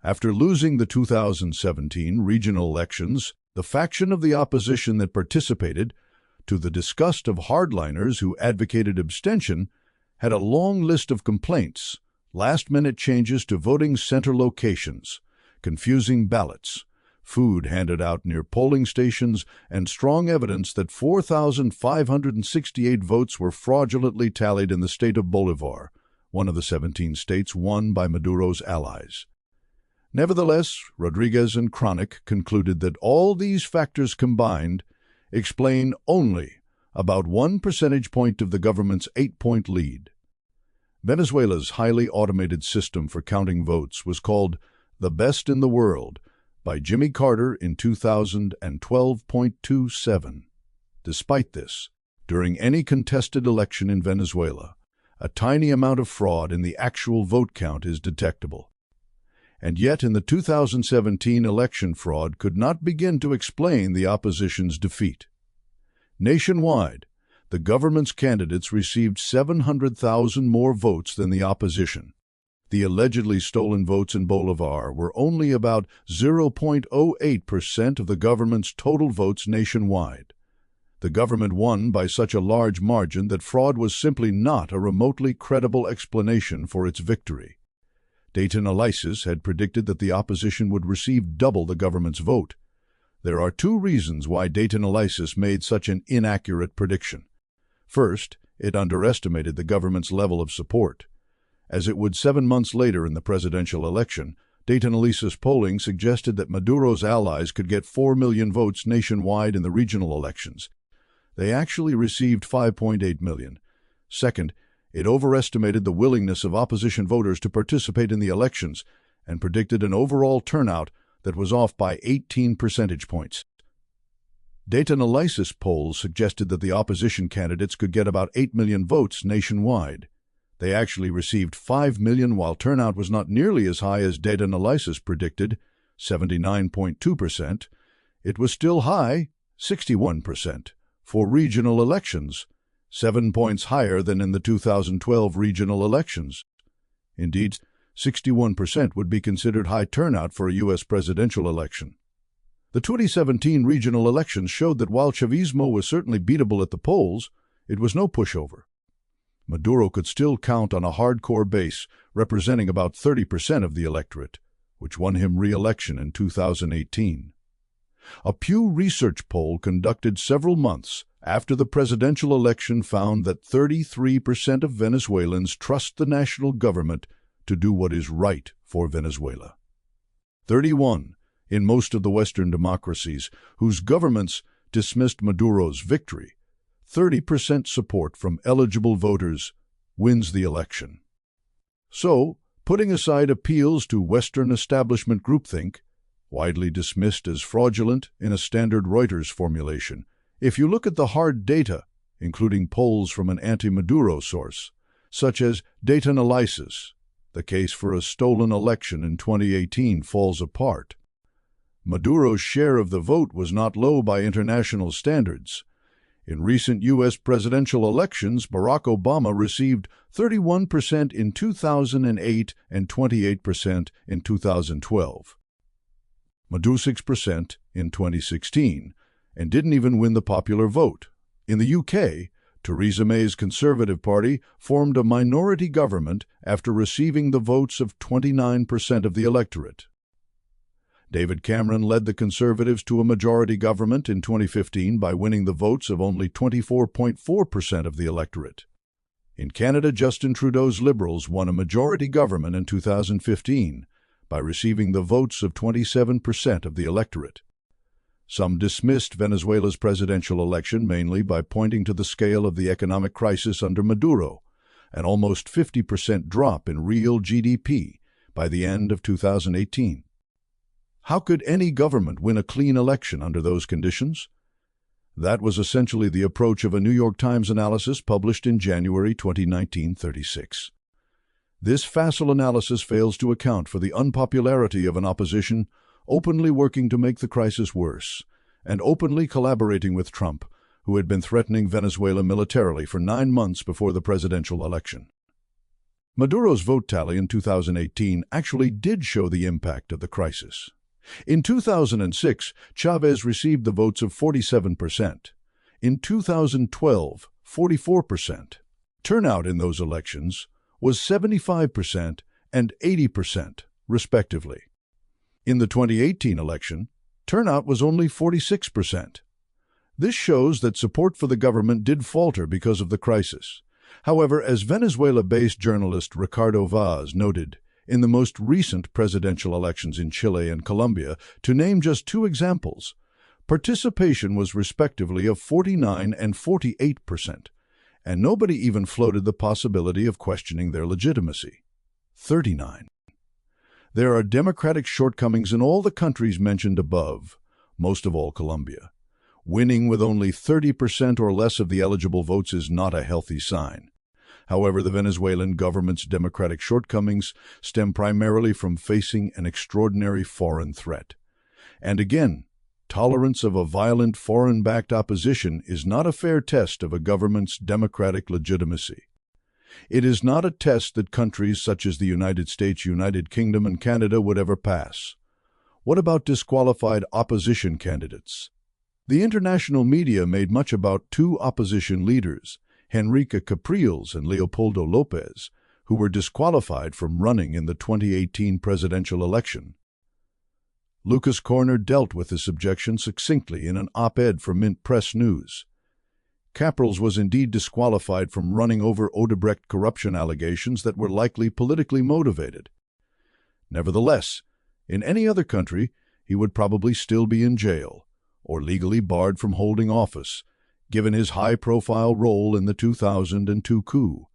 After losing the 2017 regional elections, the faction of the opposition that participated, to the disgust of hardliners who advocated abstention, had a long list of complaints: last-minute changes to voting center locations, confusing ballots, food handed out near polling stations, and strong evidence that 4,568 votes were fraudulently tallied in the state of Bolivar, one of the 17 states won by Maduro's allies. Nevertheless, Rodriguez and Cronic concluded that all these factors combined explain only about 1 percentage point of the government's 8-point lead. Venezuela's highly automated system for counting votes was called the best in the world by Jimmy Carter in 2012.27. Despite this, during any contested election in Venezuela, a tiny amount of fraud in the actual vote count is detectable. And yet in the 2017 election, fraud could not begin to explain the opposition's defeat. Nationwide, the government's candidates received 700,000 more votes than the opposition. The allegedly stolen votes in Bolivar were only about 0.08% of the government's total votes nationwide. The government won by such a large margin that fraud was simply not a remotely credible explanation for its victory. Data analysis had predicted that the opposition would receive double the government's vote. There are two reasons why data analysis made such an inaccurate prediction. First, it underestimated the government's level of support. As it would 7 months later in the presidential election, data analysis polling suggested that Maduro's allies could get 4 million votes nationwide in the regional elections. They actually received 5.8 million. Second, it overestimated the willingness of opposition voters to participate in the elections and predicted an overall turnout that was off by 18 percentage points. Data analysis polls suggested that the opposition candidates could get about 8 million votes nationwide. They actually received 5 million, while turnout was not nearly as high as data analysis predicted, 79.2%. It was still high, 61%, for regional elections, 7 points higher than in the 2012 regional elections. Indeed, 61% would be considered high turnout for a U.S. presidential election. The 2017 regional elections showed that while Chavismo was certainly beatable at the polls, it was no pushover. Maduro could still count on a hardcore base representing about 30% of the electorate, which won him re-election in 2018. A Pew Research poll conducted several months after the presidential election found that 33% of Venezuelans trust the national government to do what is right for Venezuela. 31. In most of the Western democracies whose governments dismissed Maduro's victory, 30% support from eligible voters wins the election. So, putting aside appeals to Western establishment groupthink, widely dismissed as fraudulent in a standard Reuters formulation, if you look at the hard data, including polls from an anti-Maduro source, such as Dataanalysis, the case for a stolen election in 2018 falls apart. Maduro's share of the vote was not low by international standards. In recent U.S. presidential elections, Barack Obama received 31% in 2008 and 28% in 2012. Maduro 6% in 2016, and didn't even win the popular vote. In the UK, Theresa May's Conservative Party formed a minority government after receiving the votes of 29% of the electorate. David Cameron led the Conservatives to a majority government in 2015 by winning the votes of only 24.4% of the electorate. In Canada, Justin Trudeau's Liberals won a majority government in 2015 by receiving the votes of 27% of the electorate. Some dismissed Venezuela's presidential election mainly by pointing to the scale of the economic crisis under Maduro, an almost 50% drop in real GDP by the end of 2018. How could any government win a clean election under those conditions? That was essentially the approach of a New York Times analysis published in January 2019. 36. This facile analysis fails to account for the unpopularity of an opposition openly working to make the crisis worse, and openly collaborating with Trump, who had been threatening Venezuela militarily for 9 months before the presidential election. Maduro's vote tally in 2018 actually did show the impact of the crisis. In 2006, Chávez received the votes of 47%. In 2012, 44%. Turnout in those elections was 75% and 80%, respectively. In the 2018 election, turnout was only 46%. This shows that support for the government did falter because of the crisis. However, as Venezuela-based journalist Ricardo Vaz noted, in the most recent presidential elections in Chile and Colombia, to name just 2 examples, participation was respectively of 49% and 48%, and nobody even floated the possibility of questioning their legitimacy. 39. There are democratic shortcomings in all the countries mentioned above, most of all Colombia. Winning with only 30% or less of the eligible votes is not a healthy sign. However, the Venezuelan government's democratic shortcomings stem primarily from facing an extraordinary foreign threat. And again, tolerance of a violent foreign-backed opposition is not a fair test of a government's democratic legitimacy. It is not a test that countries such as the United States, United Kingdom, and Canada would ever pass. What about disqualified opposition candidates? The international media made much about 2 opposition leaders, Henrique Capriles and Leopoldo Lopez, who were disqualified from running in the 2018 presidential election. Lucas Corner dealt with this objection succinctly in an op-ed for Mint Press News. Capriles was indeed disqualified from running over Odebrecht corruption allegations that were likely politically motivated. Nevertheless, in any other country, he would probably still be in jail or legally barred from holding office, given his high-profile role in the 2002 coup,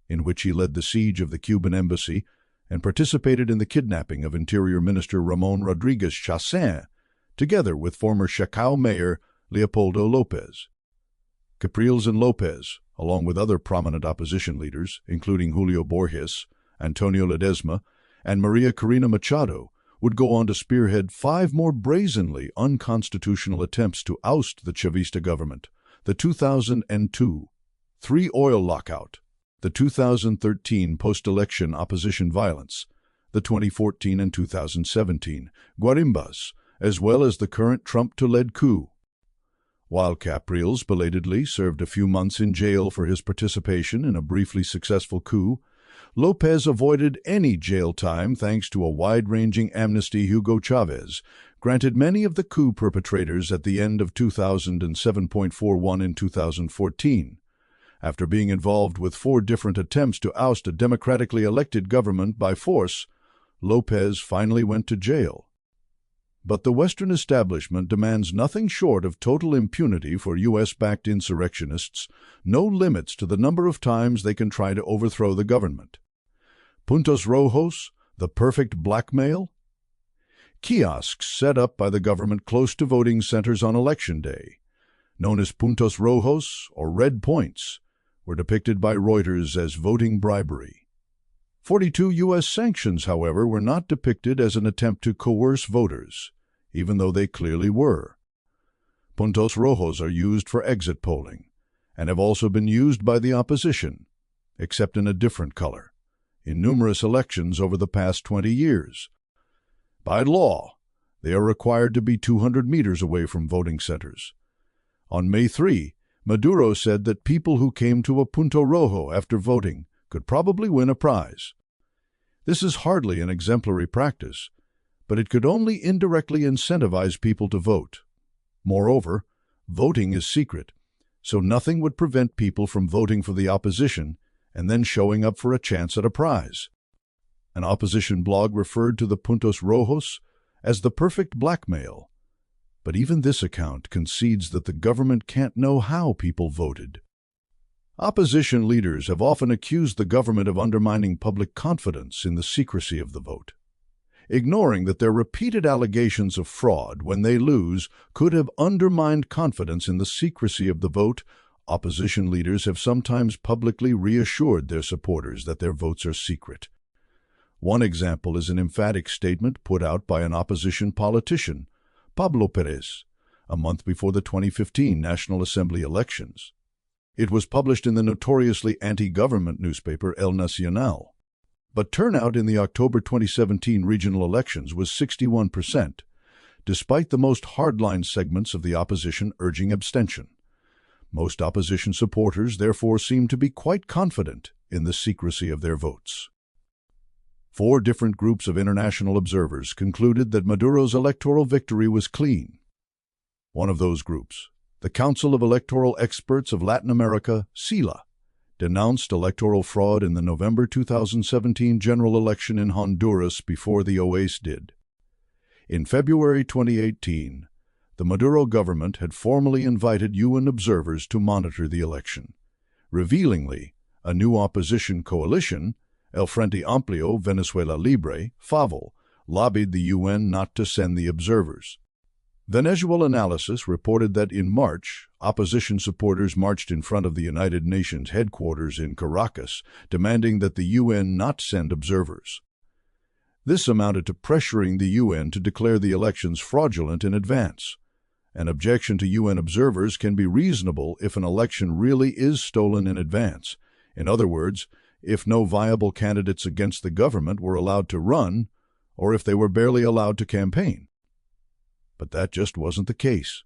in which he led the siege of the Cuban embassy and participated in the kidnapping of Interior Minister Ramon Rodriguez Chacín, together with former Chacao mayor Leopoldo Lopez. Capriles and Lopez, along with other prominent opposition leaders, including Julio Borges, Antonio Ledesma, and Maria Corina Machado, would go on to spearhead 5 more brazenly unconstitutional attempts to oust the Chavista government: the 2002, 3 oil lockout, the 2013 post-election opposition violence, the 2014 and 2017 guarimbas, as well as the current Trump-led coup. While Capriles belatedly served a few months in jail for his participation in a briefly successful coup, Lopez avoided any jail time thanks to a wide-ranging amnesty Hugo Chávez granted many of the coup perpetrators at the end of 2007.41 in 2014. After being involved with 4 different attempts to oust a democratically elected government by force, Lopez finally went to jail. But the Western establishment demands nothing short of total impunity for U.S.-backed insurrectionists, no limits to the number of times they can try to overthrow the government. Puntos Rojos, the perfect blackmail? Kiosks set up by the government close to voting centers on Election Day, known as Puntos Rojos or Red Points, were depicted by Reuters as voting bribery. 42 U.S. sanctions, however, were not depicted as an attempt to coerce voters, even though they clearly were. Puntos Rojos are used for exit polling, and have also been used by the opposition, except in a different color, in numerous elections over the past 20 years. By law, they are required to be 200 meters away from voting centers. On May 3, Maduro said that people who came to a Punto Rojo after voting could probably win a prize. This is hardly an exemplary practice, but it could only indirectly incentivize people to vote. Moreover, voting is secret, so nothing would prevent people from voting for the opposition and then showing up for a chance at a prize. An opposition blog referred to the Puntos Rojos as the perfect blackmail, but even this account concedes that the government can't know how people voted. Opposition leaders have often accused the government of undermining public confidence in the secrecy of the vote. Ignoring that their repeated allegations of fraud when they lose could have undermined confidence in the secrecy of the vote, opposition leaders have sometimes publicly reassured their supporters that their votes are secret. One example is an emphatic statement put out by an opposition politician, Pablo Pérez, a month before the 2015 National Assembly elections. It was published in the notoriously anti-government newspaper El Nacional. But turnout in the October 2017 regional elections was 61%, despite the most hardline segments of the opposition urging abstention. Most opposition supporters therefore seemed to be quite confident in the secrecy of their votes. 4 different groups of international observers concluded that Maduro's electoral victory was clean. One of those groups, the Council of Electoral Experts of Latin America, CELA, denounced electoral fraud in the November 2017 general election in Honduras before the OAS did. In February 2018, the Maduro government had formally invited UN observers to monitor the election. Revealingly, a new opposition coalition, El Frente Amplio Venezuela Libre, FAVEL, lobbied the UN not to send the observers. Venezuela Analysis reported that in March, opposition supporters marched in front of the United Nations headquarters in Caracas, demanding that the UN not send observers. This amounted to pressuring the UN to declare the elections fraudulent in advance. An objection to UN observers can be reasonable if an election really is stolen in advance. In other words, if no viable candidates against the government were allowed to run, or if they were barely allowed to campaign. But that just wasn't the case.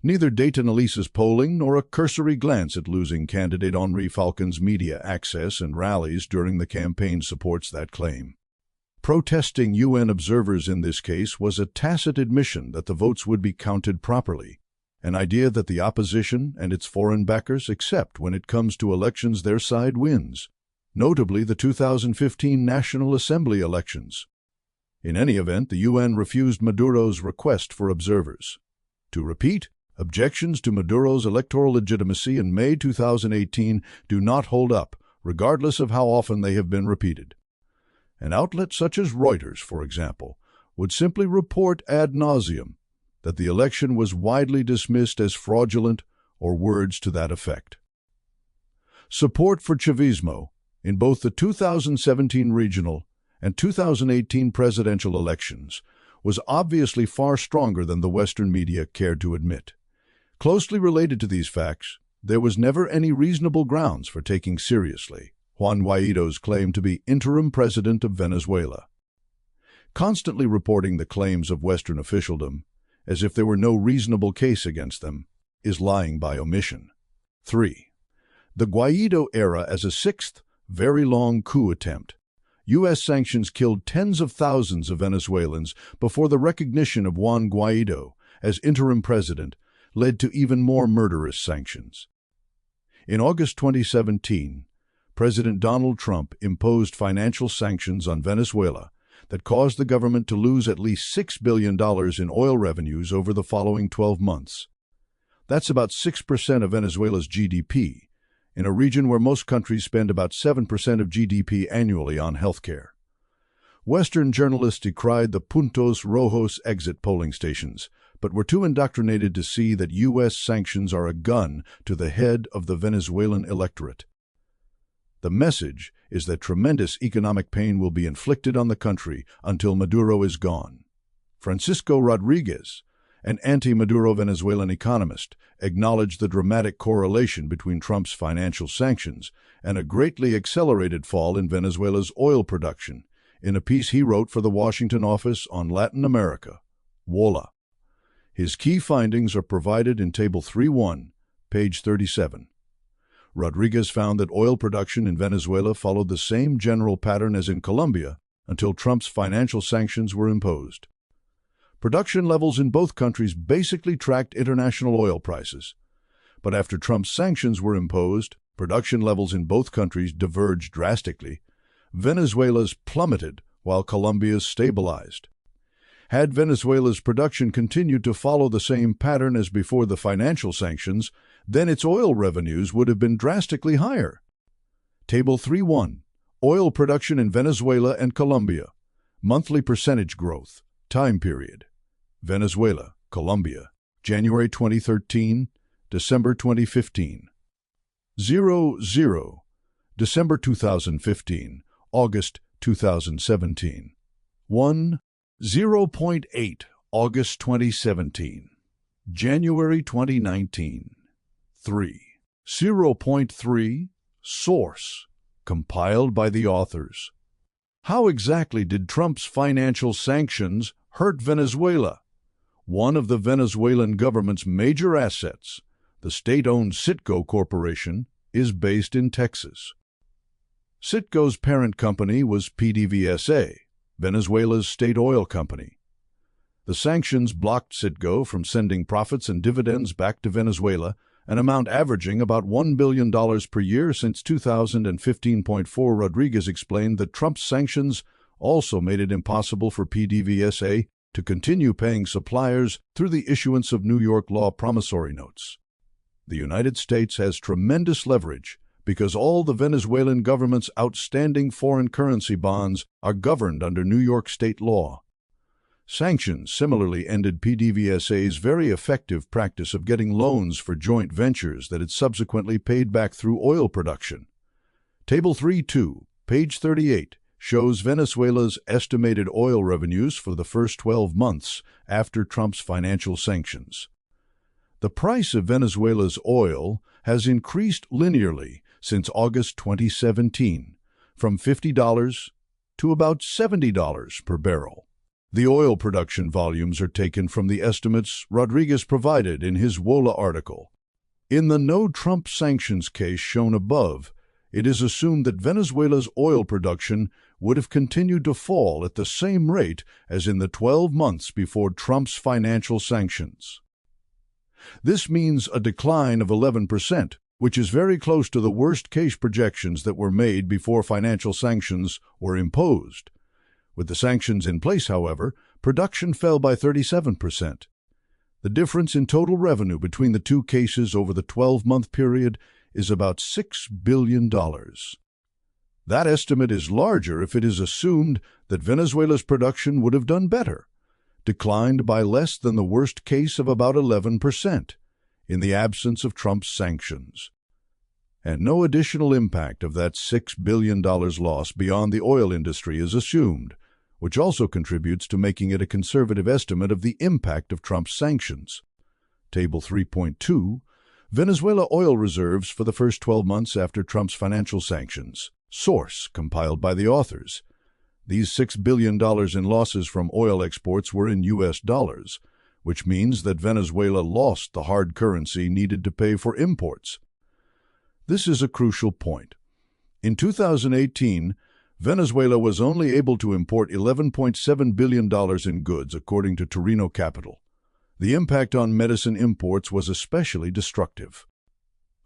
Neither Dayton-Elisa's polling nor a cursory glance at losing candidate Henri Falcon's media access and rallies during the campaign supports that claim. Protesting UN observers in this case was a tacit admission that the votes would be counted properly, an idea that the opposition and its foreign backers accept when it comes to elections their side wins, notably the 2015 National Assembly elections. In any event, the UN refused Maduro's request for observers. To repeat, objections to Maduro's electoral legitimacy in May 2018 do not hold up, regardless of how often they have been repeated. An outlet such as Reuters, for example, would simply report ad nauseum that the election was widely dismissed as fraudulent or words to that effect. Support for Chavismo in both the 2017 regional and 2018 presidential elections was obviously far stronger than the Western media cared to admit. Closely related to these facts, there was never any reasonable grounds for taking seriously Juan Guaido's claim to be interim president of Venezuela. Constantly reporting the claims of Western officialdom, as if there were no reasonable case against them, is lying by omission. 3. The Guaido era as a sixth, very long coup attempt. U.S. sanctions killed tens of thousands of Venezuelans before the recognition of Juan Guaido as interim president led to even more murderous sanctions. In August 2017, President Donald Trump imposed financial sanctions on Venezuela that caused the government to lose at least $6 billion in oil revenues over the following 12 months. That's about 6% of Venezuela's GDP, in a region where most countries spend about 7% of GDP annually on healthcare. Western journalists decried the Puntos Rojos exit polling stations, but were too indoctrinated to see that U.S. sanctions are a gun to the head of the Venezuelan electorate. The message is that tremendous economic pain will be inflicted on the country until Maduro is gone. Francisco Rodriguez, an anti-Maduro Venezuelan economist, acknowledged the dramatic correlation between Trump's financial sanctions and a greatly accelerated fall in Venezuela's oil production in a piece he wrote for the Washington office on Latin America, WOLA. His key findings are provided in Table 3.1, page 37. Rodriguez found that oil production in Venezuela followed the same general pattern as in Colombia until Trump's financial sanctions were imposed. Production levels in both countries basically tracked international oil prices. But after Trump's sanctions were imposed, production levels in both countries diverged drastically. Venezuela's plummeted while Colombia's stabilized. Had Venezuela's production continued to follow the same pattern as before the financial sanctions, then its oil revenues would have been drastically higher. Table 3.1. Oil production in Venezuela and Colombia. Monthly percentage growth. Time period. Venezuela, Colombia, January 2013, December 2015. 0, December 2015, August 2017. 1, 0.8, August 2017, January 2019. 3, 0.3, source, compiled by the authors. How exactly did Trump's financial sanctions hurt Venezuela? One of the Venezuelan government's major assets, the state-owned Citgo Corporation, is based in Texas. Citgo's parent company was PDVSA, Venezuela's state oil company. The sanctions blocked Citgo from sending profits and dividends back to Venezuela, an amount averaging about $1 billion per year since 2015.4. Rodriguez explained that Trump's sanctions also made it impossible for PDVSA to continue paying suppliers through the issuance of New York law promissory notes. The United States has tremendous leverage because all the Venezuelan government's outstanding foreign currency bonds are governed under New York state law. Sanctions similarly ended PDVSA's very effective practice of getting loans for joint ventures that it subsequently paid back through oil production. Table 3.2, page 38, shows Venezuela's estimated oil revenues for the first 12 months after Trump's financial sanctions. The price of Venezuela's oil has increased linearly since August 2017, from $50 to about $70 per barrel. The oil production volumes are taken from the estimates Rodriguez provided in his WOLA article. In the no-Trump sanctions case shown above, it is assumed that Venezuela's oil production would have continued to fall at the same rate as in the 12 months before Trump's financial sanctions. This means a decline of 11%, which is very close to the worst-case projections that were made before financial sanctions were imposed. With the sanctions in place, however, production fell by 37%. The difference in total revenue between the two cases over the 12-month period is about $6 billion. That estimate is larger if it is assumed that Venezuela's production would have done better, declined by less than the worst case of about 11%, in the absence of Trump's sanctions. And no additional impact of that $6 billion loss beyond the oil industry is assumed, which also contributes to making it a conservative estimate of the impact of Trump's sanctions. Table 3.2, Venezuela oil reserves for the first 12 months after Trump's financial sanctions. Source, compiled by the authors. These $6 billion in losses from oil exports were in U.S. dollars, which means that Venezuela lost the hard currency needed to pay for imports. This is a crucial point. In 2018, Venezuela was only able to import $11.7 billion in goods, according to Torino Capital. The impact on medicine imports was especially destructive.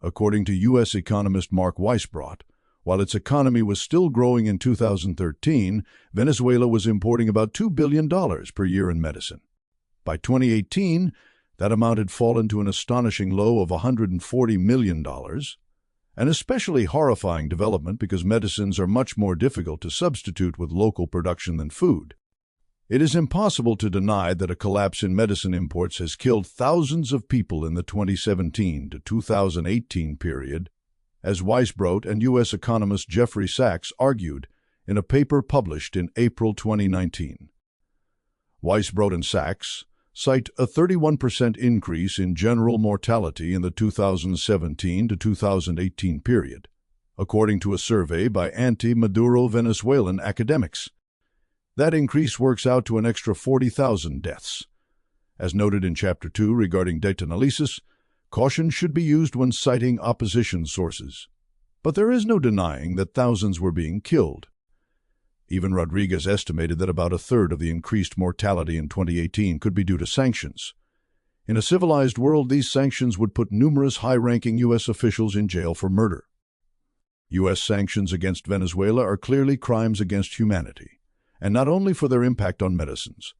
According to U.S. economist Mark Weisbrot, while its economy was still growing in 2013, Venezuela was importing about $2 billion per year in medicine. By 2018, that amount had fallen to an astonishing low of $140 million, an especially horrifying development because medicines are much more difficult to substitute with local production than food. It is impossible to deny that a collapse in medicine imports has killed thousands of people in the 2017 to 2018 period, as Weisbrot and U.S. economist Jeffrey Sachs argued in a paper published in April 2019. Weisbrot and Sachs cite a 31% increase in general mortality in the 2017 to 2018 period, according to a survey by anti-Maduro Venezuelan academics. That increase works out to an extra 40,000 deaths. As noted in Chapter 2 regarding data analysis, caution should be used when citing opposition sources. But there is no denying that thousands were being killed. Even Rodriguez estimated that about a third of the increased mortality in 2018 could be due to sanctions. In a civilized world, these sanctions would put numerous high-ranking U.S. officials in jail for murder. U.S. sanctions against Venezuela are clearly crimes against humanity, and not only for their impact on medicines.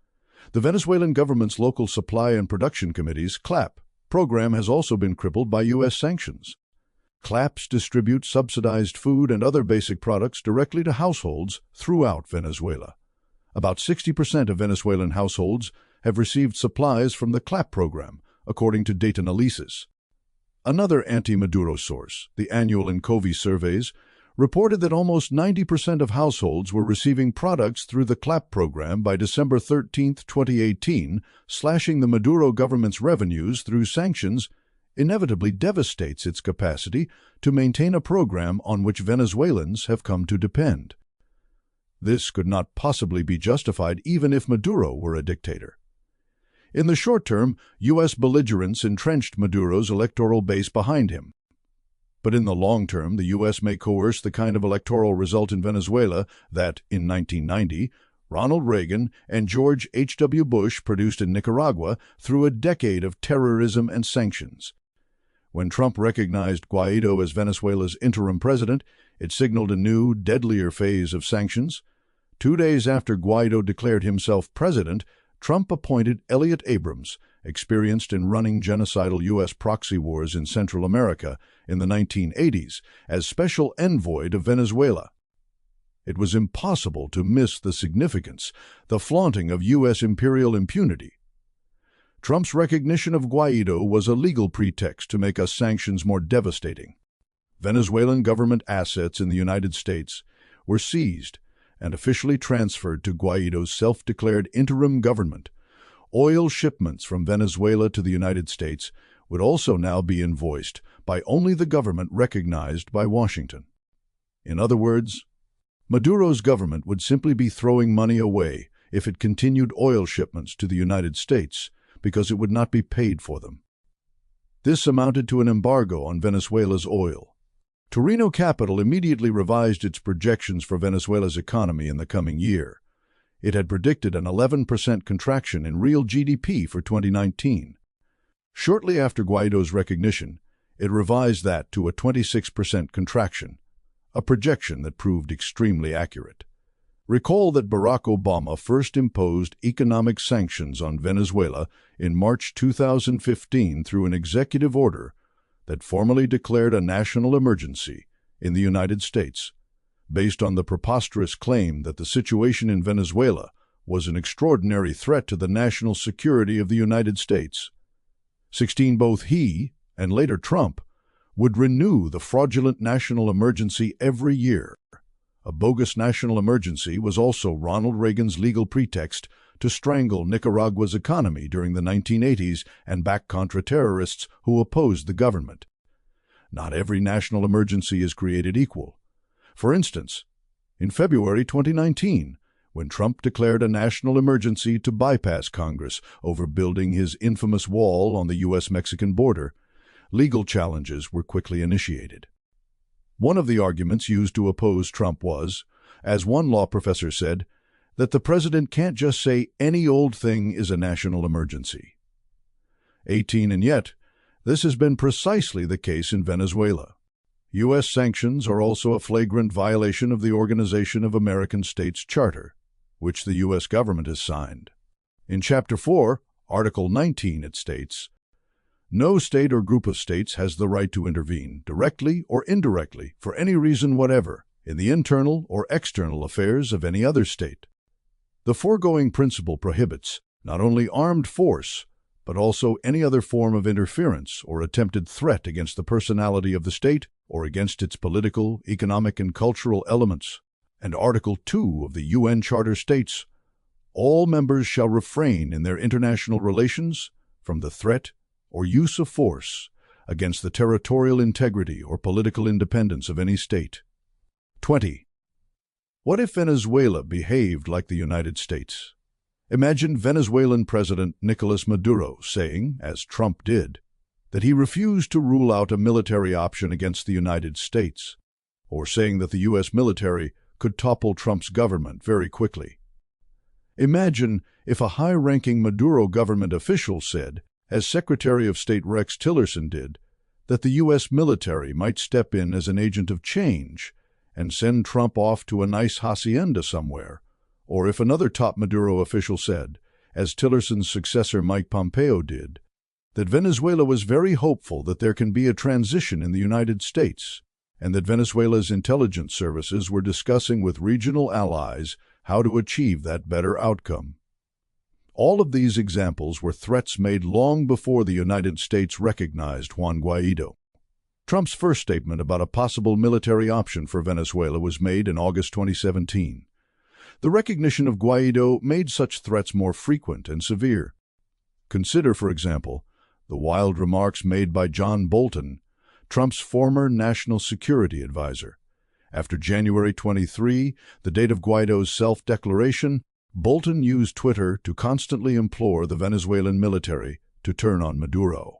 The Venezuelan government's Local Supply and Production Committee's CLAP program has also been crippled by U.S. sanctions. CLAPs distribute subsidized food and other basic products directly to households throughout Venezuela. About 60% of Venezuelan households have received supplies from the CLAP program, according to data analysis. Another anti-Maduro source, the annual Incovi surveys, reported that almost 90% of households were receiving products through the CLAP program by December 13, 2018, slashing the Maduro government's revenues through sanctions inevitably devastates its capacity to maintain a program on which Venezuelans have come to depend. This could not possibly be justified even if Maduro were a dictator. In the short term, U.S. belligerents entrenched Maduro's electoral base behind him. But in the long term, the U.S. may coerce the kind of electoral result in Venezuela that, in 1990, Ronald Reagan and George H.W. Bush produced in Nicaragua through a decade of terrorism and sanctions. When Trump recognized Guaido as Venezuela's interim president, it signaled a new, deadlier phase of sanctions. 2 days after Guaido declared himself president, Trump appointed Elliott Abrams, experienced in running genocidal U.S. proxy wars in Central America in the 1980s, as special envoy to Venezuela. It was impossible to miss the significance, the flaunting of U.S. imperial impunity. Trump's recognition of Guaido was a legal pretext to make us sanctions more devastating. Venezuelan government assets in the United States were seized and officially transferred to Guaido's self-declared interim government. Oil shipments from Venezuela to the United States would also now be invoiced by only the government recognized by Washington. In other words, Maduro's government would simply be throwing money away if it continued oil shipments to the United States because it would not be paid for them. This amounted to an embargo on Venezuela's oil. Torino Capital immediately revised its projections for Venezuela's economy in the coming year. It had predicted an 11% contraction in real GDP for 2019. Shortly after Guaido's recognition, it revised that to a 26% contraction, a projection that proved extremely accurate. Recall that Barack Obama first imposed economic sanctions on Venezuela in March 2015 through an executive order that formally declared a national emergency in the United States, based on the preposterous claim that the situation in Venezuela was an extraordinary threat to the national security of the United States. Both he and later Trump would renew the fraudulent national emergency every year. A bogus national emergency was also Ronald Reagan's legal pretext to strangle Nicaragua's economy during the 1980s and back contra-terrorists who opposed the government. Not every national emergency is created equal. For instance, in February 2019, when Trump declared a national emergency to bypass Congress over building his infamous wall on the U.S.-Mexican border, legal challenges were quickly initiated. One of the arguments used to oppose Trump was, as one law professor said, that the president can't just say any old thing is a national emergency. And yet, this has been precisely the case in Venezuela. U.S. sanctions are also a flagrant violation of the Organization of American States Charter, which the U.S. government has signed. In Chapter 4, Article 19, it states, "No state or group of states has the right to intervene, directly or indirectly, for any reason whatever, in the internal or external affairs of any other state." The foregoing principle prohibits not only armed force, but also any other form of interference or attempted threat against the personality of the state or against its political, economic, and cultural elements. And Article 2 of the UN Charter states, "All members shall refrain in their international relations from the threat or use of force against the territorial integrity or political independence of any state." 20. What if Venezuela behaved like the United States? Imagine Venezuelan President Nicolás Maduro saying, as Trump did, that he refused to rule out a military option against the United States, or saying that the U.S. military could topple Trump's government very quickly. Imagine if a high-ranking Maduro government official said, as Secretary of State Rex Tillerson did, that the U.S. military might step in as an agent of change and send Trump off to a nice hacienda somewhere, or if another top Maduro official said, as Tillerson's successor Mike Pompeo did, that Venezuela was very hopeful that there can be a transition in the United States, and that Venezuela's intelligence services were discussing with regional allies how to achieve that better outcome. All of these examples were threats made long before the United States recognized Juan Guaido. Trump's first statement about a possible military option for Venezuela was made in August 2017. The recognition of Guaido made such threats more frequent and severe. Consider, for example, the wild remarks made by John Bolton, Trump's former national security advisor. After January 23, the date of Guaido's self-declaration, Bolton used Twitter to constantly implore the Venezuelan military to turn on Maduro.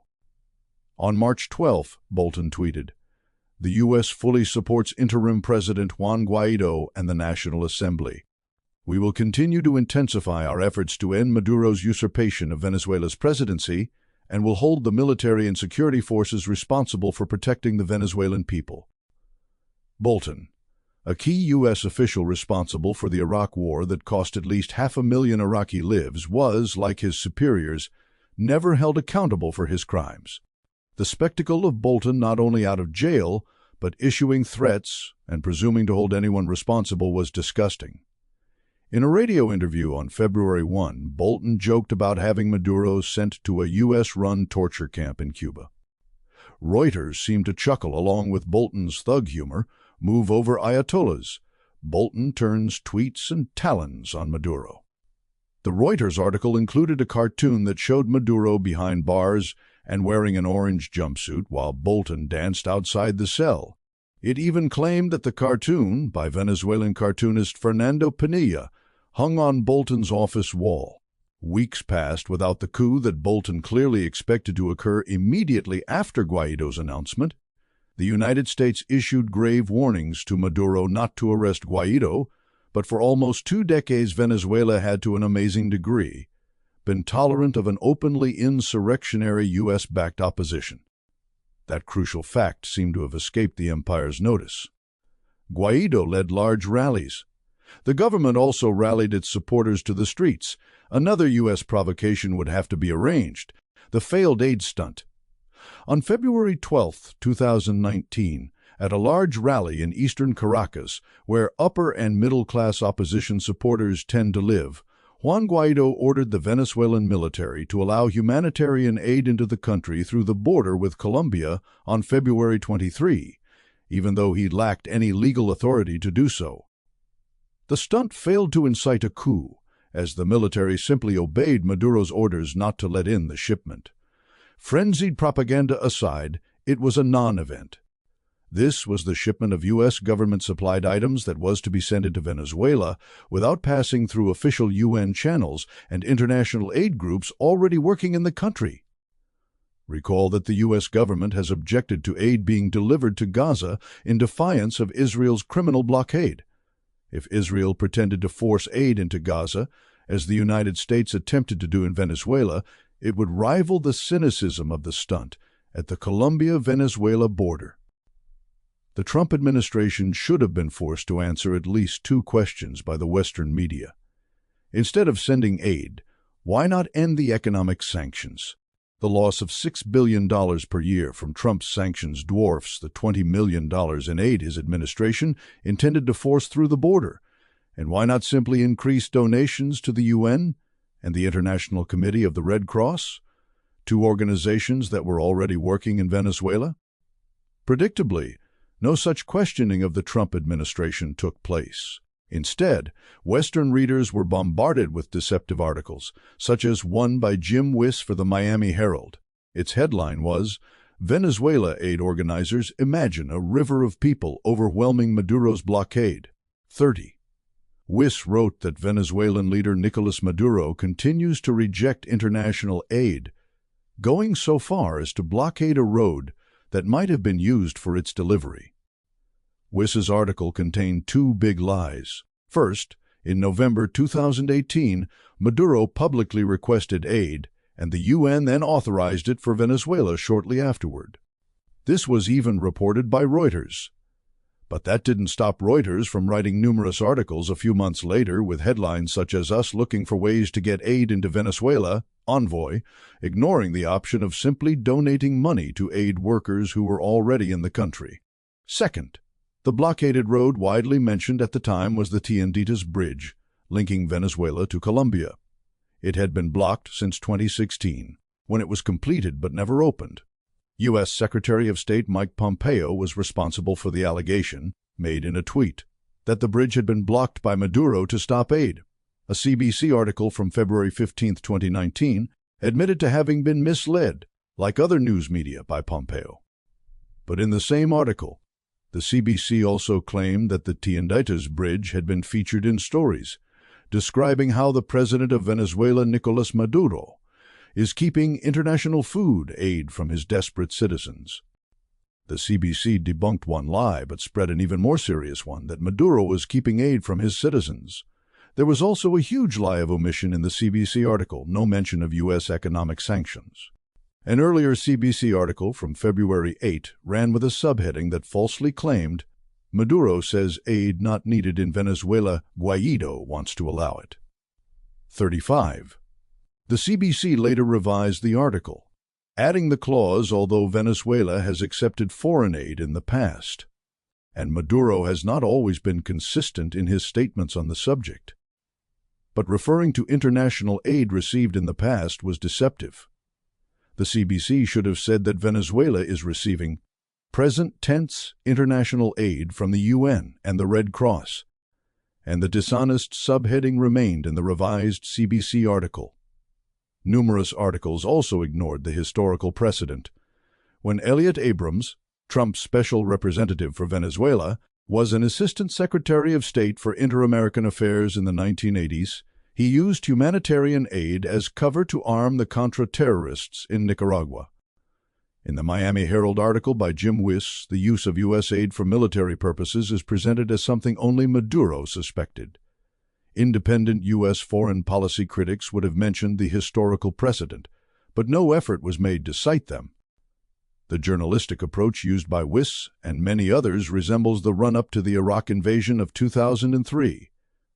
On March 12, Bolton tweeted, "The U.S. fully supports interim President Juan Guaido and the National Assembly. We will continue to intensify our efforts to end Maduro's usurpation of Venezuela's presidency and will hold the military and security forces responsible for protecting the Venezuelan people." Bolton, a key U.S. official responsible for the Iraq War that cost at least 500,000 Iraqi lives, was, like his superiors, never held accountable for his crimes. The spectacle of Bolton not only out of jail, but issuing threats and presuming to hold anyone responsible was disgusting. In a radio interview on February 1, Bolton joked about having Maduro sent to a U.S.-run torture camp in Cuba. Reuters seemed to chuckle along with Bolton's thug humor. Move over Ayatollahs. Bolton turns tweets and talons on Maduro. The Reuters article included a cartoon that showed Maduro behind bars and wearing an orange jumpsuit while Bolton danced outside the cell. It even claimed that the cartoon, by Venezuelan cartoonist Fernando Pinilla, hung on Bolton's office wall. Weeks passed without the coup that Bolton clearly expected to occur immediately after Guaido's announcement. The United States issued grave warnings to Maduro not to arrest Guaido, but for almost 2 decades Venezuela had, to an amazing degree, been tolerant of an openly insurrectionary U.S.-backed opposition. That crucial fact seemed to have escaped the empire's notice. Guaido led large rallies. The government also rallied its supporters to the streets. Another U.S. provocation would have to be arranged: the failed aid stunt. On February 12, 2019, at a large rally in eastern Caracas, where upper and middle-class opposition supporters tend to live, Juan Guaido ordered the Venezuelan military to allow humanitarian aid into the country through the border with Colombia on February 23, even though he lacked any legal authority to do so. The stunt failed to incite a coup, as the military simply obeyed Maduro's orders not to let in the shipment. Frenzied propaganda aside, it was a non-event. This was the shipment of U.S. government-supplied items that was to be sent into Venezuela without passing through official UN channels and international aid groups already working in the country. Recall that the U.S. government has objected to aid being delivered to Gaza in defiance of Israel's criminal blockade. If Israel pretended to force aid into Gaza, as the United States attempted to do in Venezuela, it would rival the cynicism of the stunt at the Colombia-Venezuela border. The Trump administration should have been forced to answer at least two questions by the Western media. Instead of sending aid, why not end the economic sanctions? The loss of $6 billion per year from Trump's sanctions dwarfs the $20 million in aid his administration intended to force through the border. And why not simply increase donations to the UN and the International Committee of the Red Cross, two organizations that were already working in Venezuela? Predictably, no such questioning of the Trump administration took place. Instead, Western readers were bombarded with deceptive articles, such as one by Jim Wiss for the Miami Herald. Its headline was, "Venezuela aid organizers imagine a river of people overwhelming Maduro's blockade." 30. Wiss wrote that Venezuelan leader Nicolás Maduro continues to reject international aid, going so far as to blockade a road that might have been used for its delivery. Wiss's article contained two big lies. First, in November 2018, Maduro publicly requested aid, and the UN then authorized it for Venezuela shortly afterward. This was even reported by Reuters. But that didn't stop Reuters from writing numerous articles a few months later with headlines such as "Us looking for ways to get aid into Venezuela," Envoy, ignoring the option of simply donating money to aid workers who were already in the country. Second, the blockaded road widely mentioned at the time was the Tienditas Bridge, linking Venezuela to Colombia. It had been blocked since 2016, when it was completed but never opened. U.S. Secretary of State Mike Pompeo was responsible for the allegation, made in a tweet, that the bridge had been blocked by Maduro to stop aid. A CBC article from February 15, 2019, admitted to having been misled, like other news media, by Pompeo. But in the same article, the CBC also claimed that the Tienditas Bridge had been featured in stories, describing how the president of Venezuela, Nicolás Maduro, is keeping international food aid from his desperate citizens. The CBC debunked one lie but spread an even more serious one, that Maduro was keeping aid from his citizens. There was also a huge lie of omission in the CBC article, no mention of U.S. economic sanctions. An earlier CBC article from February 8 ran with a subheading that falsely claimed, "Maduro says aid not needed in Venezuela, Guaido wants to allow it." 35. The CBC later revised the article, adding the clause, "although Venezuela has accepted foreign aid in the past," and Maduro has not always been consistent in his statements on the subject. But referring to international aid received in the past was deceptive. The CBC should have said that Venezuela is receiving present tense international aid from the UN and the Red Cross, and the dishonest subheading remained in the revised CBC article. Numerous articles also ignored the historical precedent. When Elliot Abrams, Trump's special representative for Venezuela, was an Assistant Secretary of State for Inter-American Affairs in the 1980s, he used humanitarian aid as cover to arm the Contra terrorists in Nicaragua. In the Miami Herald article by Jim Wiss, the use of U.S. aid for military purposes is presented as something only Maduro suspected. Independent U.S. foreign policy critics would have mentioned the historical precedent, but no effort was made to cite them. The journalistic approach used by Wiss and many others resembles the run-up to the Iraq invasion of 2003,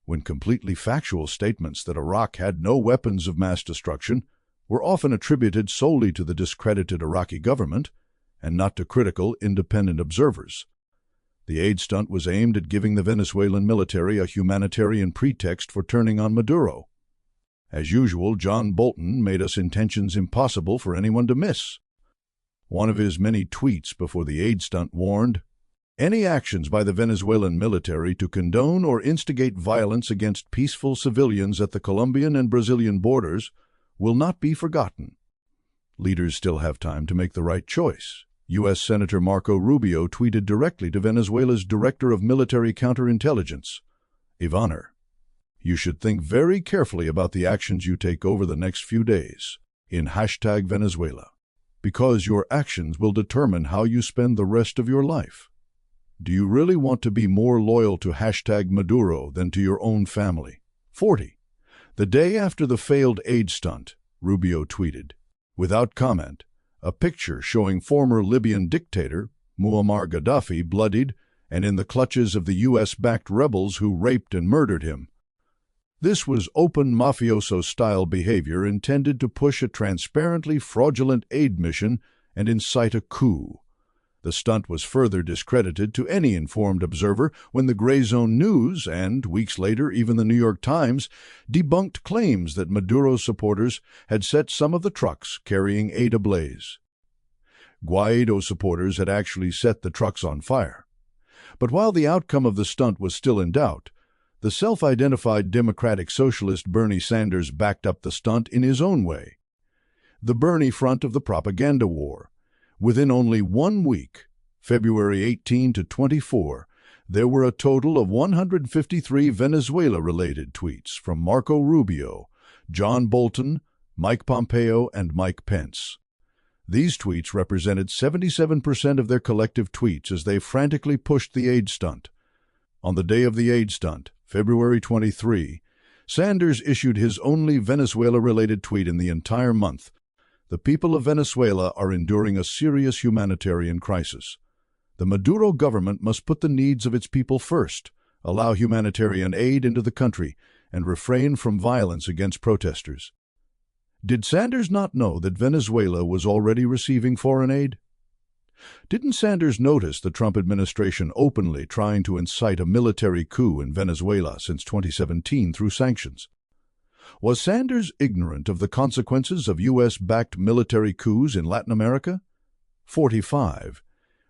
when completely factual statements that Iraq had no weapons of mass destruction were often attributed solely to the discredited Iraqi government and not to critical, independent observers. The aid stunt was aimed at giving the Venezuelan military a humanitarian pretext for turning on Maduro. As usual, John Bolton made us intentions impossible for anyone to miss. One of his many tweets before the aid stunt warned, Any actions by the Venezuelan military to condone or instigate violence against peaceful civilians at the Colombian and Brazilian borders will not be forgotten. Leaders still have time to make the right choice. U.S. Senator Marco Rubio tweeted directly to Venezuela's Director of Military Counterintelligence, Ivánir. You should think very carefully about the actions you take over the next few days in #Venezuela, because your actions will determine how you spend the rest of your life. Do you really want to be more loyal to #Maduro than to your own family? 40. The day after the failed aid stunt, Rubio tweeted, without comment, a picture showing former Libyan dictator Muammar Gaddafi bloodied and in the clutches of the U.S.-backed rebels who raped and murdered him. This was open mafioso-style behavior intended to push a transparently fraudulent aid mission and incite a coup. The stunt was further discredited to any informed observer when the Gray Zone News and, weeks later, even the New York Times debunked claims that Maduro supporters had set some of the trucks carrying aid ablaze. Guaido supporters had actually set the trucks on fire. But while the outcome of the stunt was still in doubt, the self-identified Democratic Socialist Bernie Sanders backed up the stunt in his own way. The Bernie front of the propaganda war. Within only 1 week, February 18 to 24, there were a total of 153 Venezuela-related tweets from Marco Rubio, John Bolton, Mike Pompeo, and Mike Pence. These tweets represented 77% of their collective tweets as they frantically pushed the aid stunt. On the day of the aid stunt, February 23, Sanders issued his only Venezuela-related tweet in the entire month. The people of Venezuela are enduring a serious humanitarian crisis. The Maduro government must put the needs of its people first, allow humanitarian aid into the country, and refrain from violence against protesters. Did Sanders not know that Venezuela was already receiving foreign aid? Didn't Sanders notice the Trump administration openly trying to incite a military coup in Venezuela since 2017 through sanctions? Was Sanders ignorant of the consequences of U.S.-backed military coups in Latin America? 45.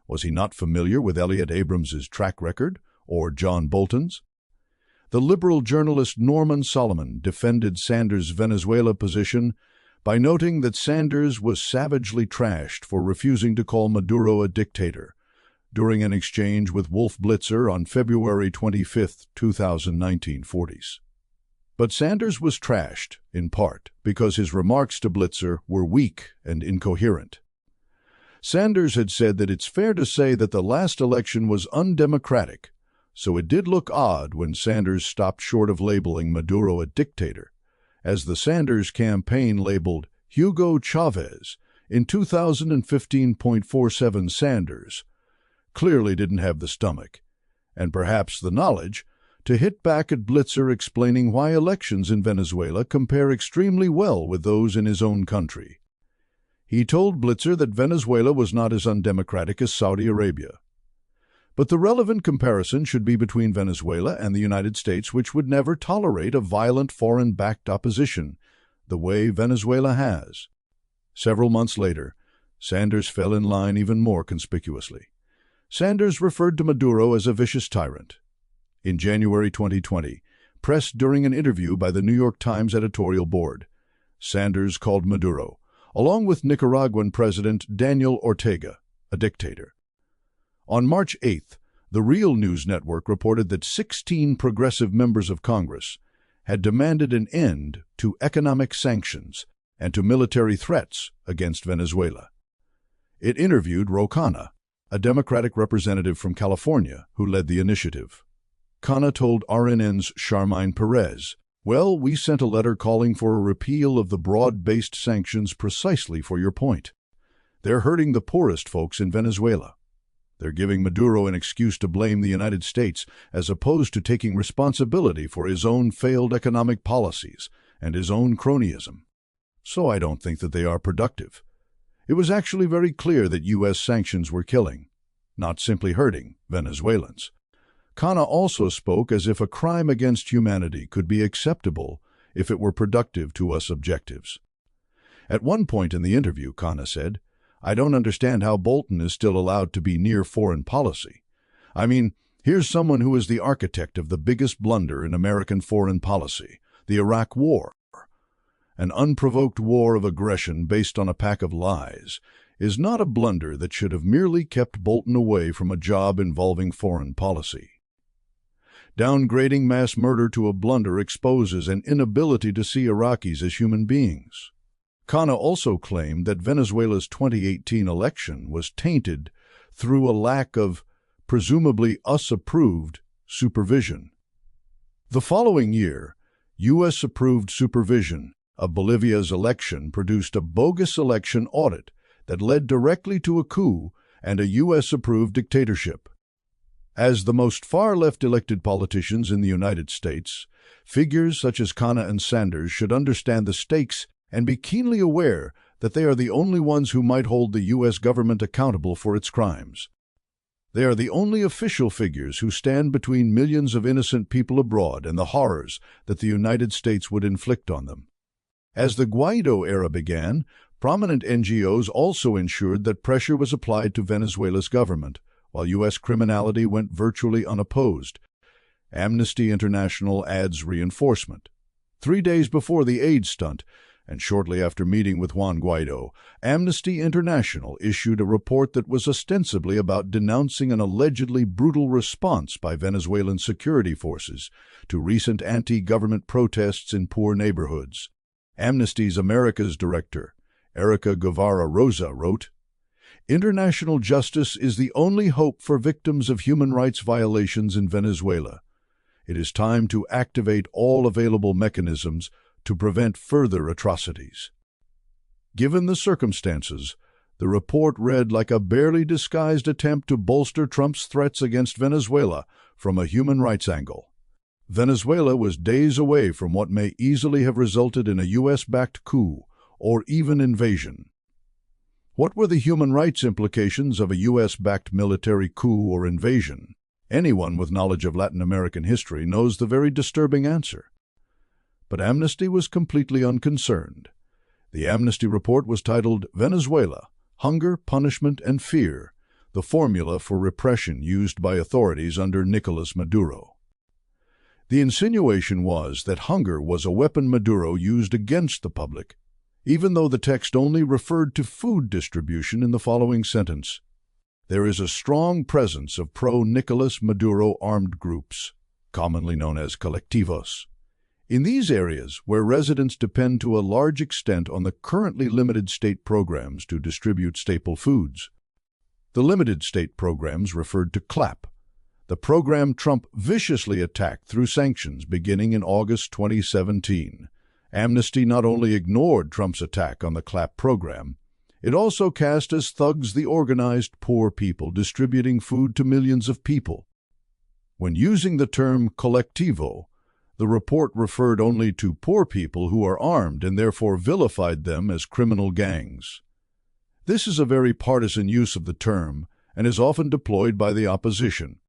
Was he not familiar with Elliott Abrams's track record, or John Bolton's? The liberal journalist Norman Solomon defended Sanders' Venezuela position by noting that Sanders was savagely trashed for refusing to call Maduro a dictator during an exchange with Wolf Blitzer on February 25, 2019. 40s. But Sanders was trashed, in part, because his remarks to Blitzer were weak and incoherent. Sanders had said that it's fair to say that the last election was undemocratic, so it did look odd when Sanders stopped short of labeling Maduro a dictator, as the Sanders campaign labeled Hugo Chávez in 2015.47. Sanders clearly didn't have the stomach, and perhaps the knowledge, to hit back at Blitzer explaining why elections in Venezuela compare extremely well with those in his own country. He told Blitzer that Venezuela was not as undemocratic as Saudi Arabia. But the relevant comparison should be between Venezuela and the United States, which would never tolerate a violent foreign-backed opposition, the way Venezuela has. Several months later, Sanders fell in line even more conspicuously. Sanders referred to Maduro as a vicious tyrant. In January 2020, pressed during an interview by the New York Times editorial board, Sanders called Maduro, along with Nicaraguan President Daniel Ortega, a dictator. On March 8th, the Real News Network reported that 16 progressive members of Congress had demanded an end to economic sanctions and to military threats against Venezuela. It interviewed Ro Khanna, a Democratic representative from California who led the initiative. Khanna told RNN's Charmaine Perez, "Well, we sent a letter calling for a repeal of the broad-based sanctions precisely for your point. They're hurting the poorest folks in Venezuela. They're giving Maduro an excuse to blame the United States as opposed to taking responsibility for his own failed economic policies and his own cronyism. So I don't think that they are productive. It was actually very clear that U.S. sanctions were killing, not simply hurting, Venezuelans." Khanna also spoke as if a crime against humanity could be acceptable if it were productive to us objectives. At one point in the interview, Khanna said, "I don't understand how Bolton is still allowed to be near foreign policy. I mean, here's someone who is the architect of the biggest blunder in American foreign policy, the Iraq War. An unprovoked war of aggression based on a pack of lies is not a blunder that should have merely kept Bolton away from a job involving foreign policy. Downgrading mass murder to a blunder exposes an inability to see Iraqis as human beings. Khanna also claimed that Venezuela's 2018 election was tainted through a lack of, presumably US-approved, supervision. The following year, US-approved supervision of Bolivia's election produced a bogus election audit that led directly to a coup and a US-approved dictatorship. As the most far-left elected politicians in the United States, figures such as Khanna and Sanders should understand the stakes and be keenly aware that they are the only ones who might hold the U.S. government accountable for its crimes. They are the only official figures who stand between millions of innocent people abroad and the horrors that the United States would inflict on them. As the Guaido era began, prominent NGOs also ensured that pressure was applied to Venezuela's government, while U.S. criminality went virtually unopposed. Amnesty International adds reinforcement. 3 days before the aid stunt, and shortly after meeting with Juan Guaido, Amnesty International issued a report that was ostensibly about denouncing an allegedly brutal response by Venezuelan security forces to recent anti-government protests in poor neighborhoods. Amnesty's Americas director, Erica Guevara Rosa, wrote, "International justice is the only hope for victims of human rights violations in Venezuela. It is time to activate all available mechanisms to prevent further atrocities." Given the circumstances, the report read like a barely disguised attempt to bolster Trump's threats against Venezuela from a human rights angle. Venezuela was days away from what may easily have resulted in a U.S.-backed coup or even invasion. What were the human rights implications of a U.S.-backed military coup or invasion? Anyone with knowledge of Latin American history knows the very disturbing answer. But Amnesty was completely unconcerned. The Amnesty report was titled Venezuela, Hunger, Punishment, and Fear, the Formula for Repression Used by Authorities under Nicolás Maduro. The insinuation was that hunger was a weapon Maduro used against the public, even though the text only referred to food distribution in the following sentence. There is a strong presence of pro-Nicolás Maduro armed groups, commonly known as colectivos, in these areas where residents depend to a large extent on the currently limited state programs to distribute staple foods. The limited state programs referred to CLAP, the program Trump viciously attacked through sanctions beginning in August 2017. Amnesty not only ignored Trump's attack on the CLAP program, it also cast as thugs the organized poor people distributing food to millions of people. When using the term colectivo, the report referred only to poor people who are armed and therefore vilified them as criminal gangs. This is a very partisan use of the term and is often deployed by the opposition.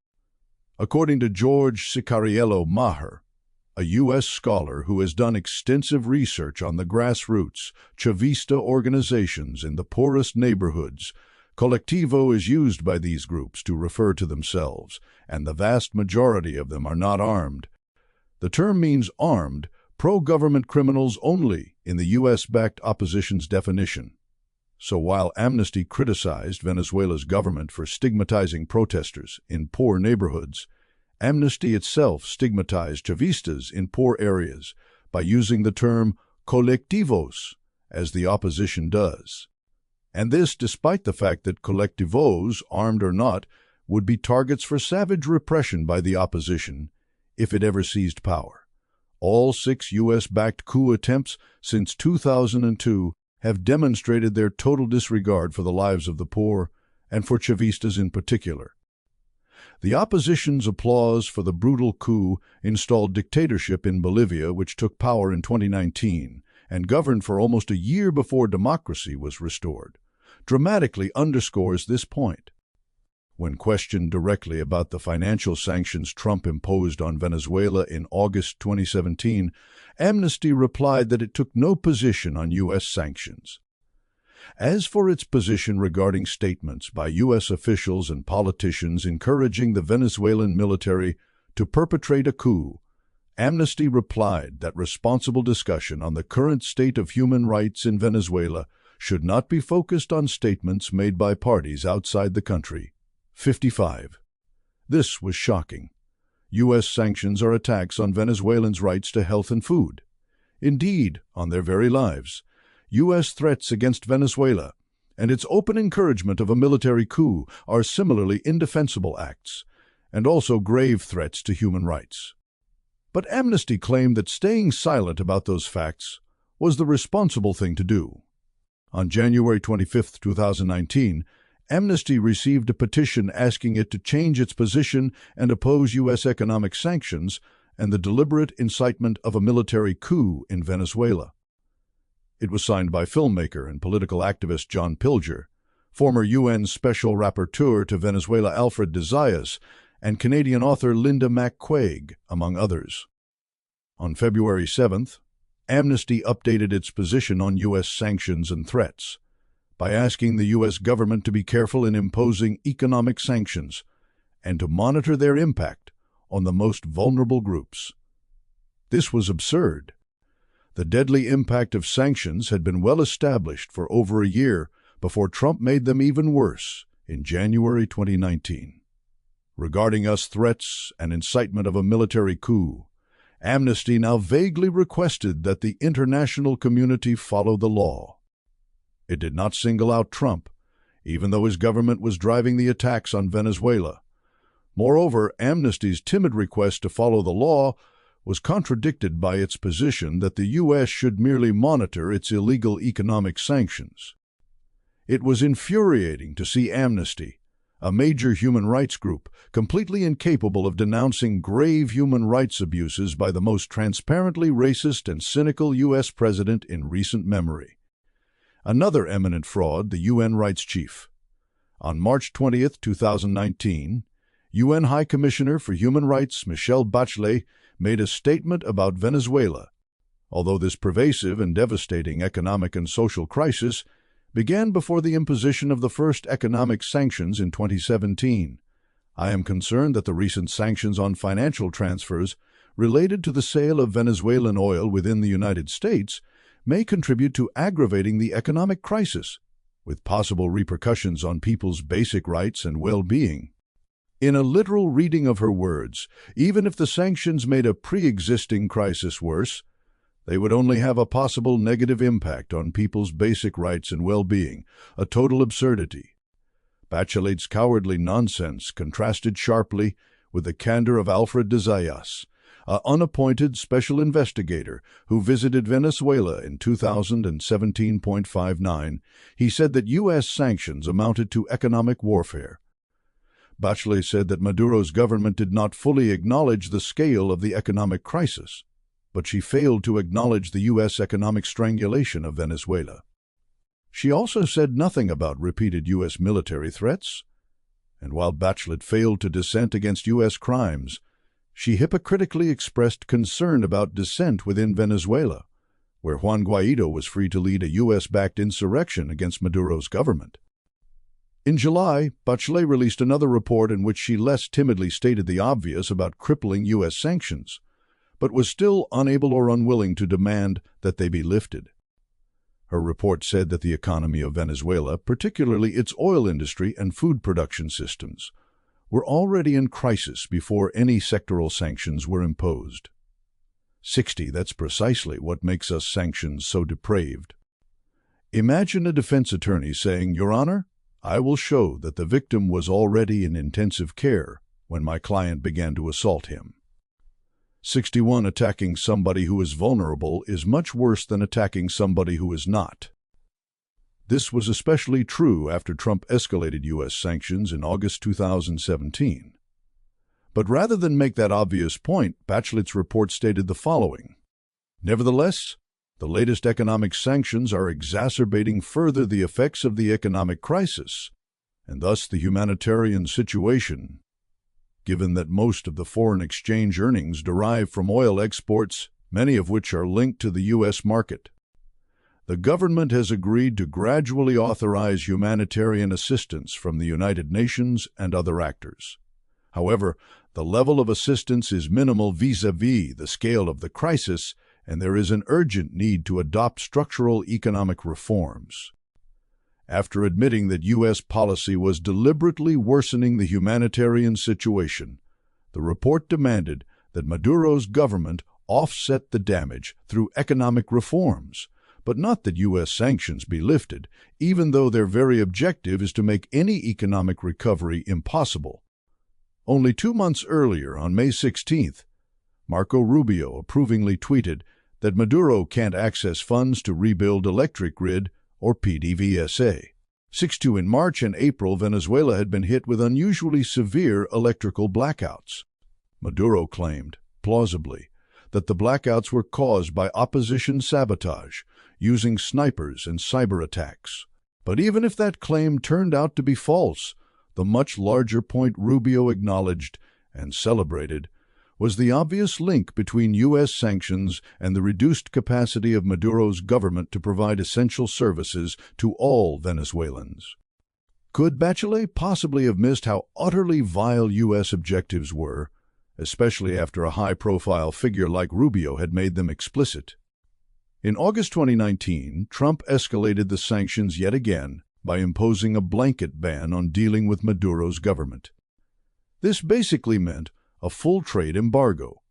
According to George Sicariello Maher, a U.S. scholar who has done extensive research on the grassroots Chavista organizations in the poorest neighborhoods, colectivo is used by these groups to refer to themselves, and the vast majority of them are not armed. The term means armed, pro-government criminals only in the U.S.-backed opposition's definition. So while Amnesty criticized Venezuela's government for stigmatizing protesters in poor neighborhoods, Amnesty itself stigmatized Chavistas in poor areas by using the term colectivos, as the opposition does. And this despite the fact that colectivos, armed or not, would be targets for savage repression by the opposition if it ever seized power. All 6 U.S.-backed coup attempts since 2002 have demonstrated their total disregard for the lives of the poor and for Chavistas in particular. The opposition's applause for the brutal coup installed dictatorship in Bolivia, which took power in 2019 and governed for almost a year before democracy was restored, dramatically underscores this point. When questioned directly about the financial sanctions Trump imposed on Venezuela in August 2017, Amnesty replied that it took no position on U.S. sanctions. As for its position regarding statements by U.S. officials and politicians encouraging the Venezuelan military to perpetrate a coup, Amnesty replied that responsible discussion on the current state of human rights in Venezuela should not be focused on statements made by parties outside the country. 55. This was shocking. U.S. sanctions are attacks on Venezuelans' rights to health and food. Indeed, on their very lives. U.S. threats against Venezuela and its open encouragement of a military coup are similarly indefensible acts, and also grave threats to human rights. But Amnesty claimed that staying silent about those facts was the responsible thing to do. On January 25, 2019, Amnesty received a petition asking it to change its position and oppose U.S. economic sanctions and the deliberate incitement of a military coup in Venezuela. It was signed by filmmaker and political activist John Pilger, former UN Special Rapporteur to Venezuela Alfred de Zayas, and Canadian author Linda McQuaig, among others. On February 7th, Amnesty updated its position on U.S. sanctions and threats by asking the U.S. government to be careful in imposing economic sanctions and to monitor their impact on the most vulnerable groups. This was absurd. The deadly impact of sanctions had been well established for over a year before Trump made them even worse in January 2019. Regarding U.S. threats and incitement of a military coup, Amnesty now vaguely requested that the international community follow the law. It did not single out Trump, even though his government was driving the attacks on Venezuela. Moreover, Amnesty's timid request to follow the law was contradicted by its position that the U.S. should merely monitor its illegal economic sanctions. It was infuriating to see Amnesty, a major human rights group, completely incapable of denouncing grave human rights abuses by the most transparently racist and cynical U.S. president in recent memory. Another eminent fraud, the UN rights chief. On March 20, 2019, UN High Commissioner for Human Rights Michelle Bachelet made a statement about Venezuela. Although this pervasive and devastating economic and social crisis began before the imposition of the first economic sanctions in 2017, I am concerned that the recent sanctions on financial transfers related to the sale of Venezuelan oil within the United States may contribute to aggravating the economic crisis, with possible repercussions on people's basic rights and well-being. In a literal reading of her words, even if the sanctions made a pre-existing crisis worse, they would only have a possible negative impact on people's basic rights and well-being, a total absurdity. Bachelet's cowardly nonsense contrasted sharply with the candor of Alfred de Zayas, an unappointed special investigator who visited Venezuela in 2017.59. He said that U.S. sanctions amounted to economic warfare. Bachelet said that Maduro's government did not fully acknowledge the scale of the economic crisis, but she failed to acknowledge the U.S. economic strangulation of Venezuela. She also said nothing about repeated U.S. military threats. And while Bachelet failed to dissent against U.S. crimes, she hypocritically expressed concern about dissent within Venezuela, where Juan Guaido was free to lead a U.S.-backed insurrection against Maduro's government. In July, Bachelet released another report in which she less timidly stated the obvious about crippling U.S. sanctions, but was still unable or unwilling to demand that they be lifted. Her report said that the economy of Venezuela, particularly its oil industry and food production systems, were already in crisis before any sectoral sanctions were imposed. 60. That's precisely what makes us sanctions so depraved. Imagine a defense attorney saying, "Your Honor, I will show that the victim was already in intensive care when my client began to assault him." 61. Attacking somebody who is vulnerable is much worse than attacking somebody who is not. This was especially true after Trump escalated U.S. sanctions in August 2017. But rather than make that obvious point, Bachelet's report stated the following: nevertheless, the latest economic sanctions are exacerbating further the effects of the economic crisis, and thus the humanitarian situation, given that most of the foreign exchange earnings derive from oil exports, many of which are linked to the U.S. market. the government has agreed to gradually authorize humanitarian assistance from the United Nations and other actors. However, the level of assistance is minimal vis-à-vis the scale of the crisis, and there is an urgent need to adopt structural economic reforms. After admitting that U.S. policy was deliberately worsening the humanitarian situation, the report demanded that Maduro's government offset the damage through economic reforms, but not that U.S. sanctions be lifted, even though their very objective is to make any economic recovery impossible. Only 2 months earlier, on May 16th, Marco Rubio approvingly tweeted that Maduro can't access funds to rebuild electric grid or PDVSA. 6-2 in March and April, Venezuela had been hit with unusually severe electrical blackouts. Maduro claimed, plausibly, that the blackouts were caused by opposition sabotage, using snipers and cyber attacks. But even if that claim turned out to be false, the much larger point Rubio acknowledged and celebrated was the obvious link between U.S. sanctions and the reduced capacity of Maduro's government to provide essential services to all Venezuelans. Could Bachelet possibly have missed how utterly vile U.S. objectives were, especially after a high-profile figure like Rubio had made them explicit? In August 2019, Trump escalated the sanctions yet again by imposing a blanket ban on dealing with Maduro's government. This basically meant a full trade embargo.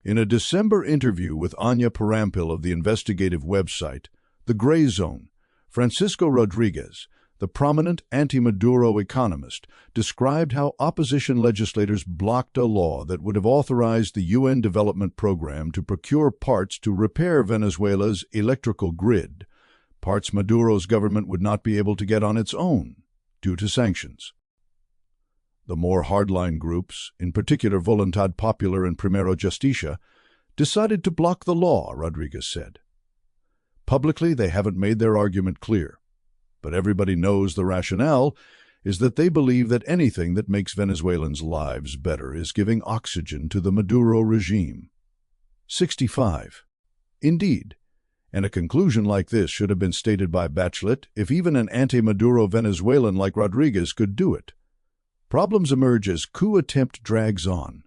In a December interview with Anya Parampil of the investigative website The Gray Zone, Francisco Rodriguez, the prominent anti-Maduro economist, described how opposition legislators blocked a law that would have authorized the UN Development Program to procure parts to repair Venezuela's electrical grid, parts Maduro's government would not be able to get on its own due to sanctions. The more hardline groups, in particular Voluntad Popular and Primero Justicia, decided to block the law, Rodriguez said. Publicly, they haven't made their argument clear, but everybody knows the rationale is that they believe that anything that makes Venezuelans' lives better is giving oxygen to the Maduro regime. 65. Indeed, and a conclusion like this should have been stated by Bachelet if even an anti-Maduro Venezuelan like Rodriguez could do it. Problems emerge as coup attempt drags on.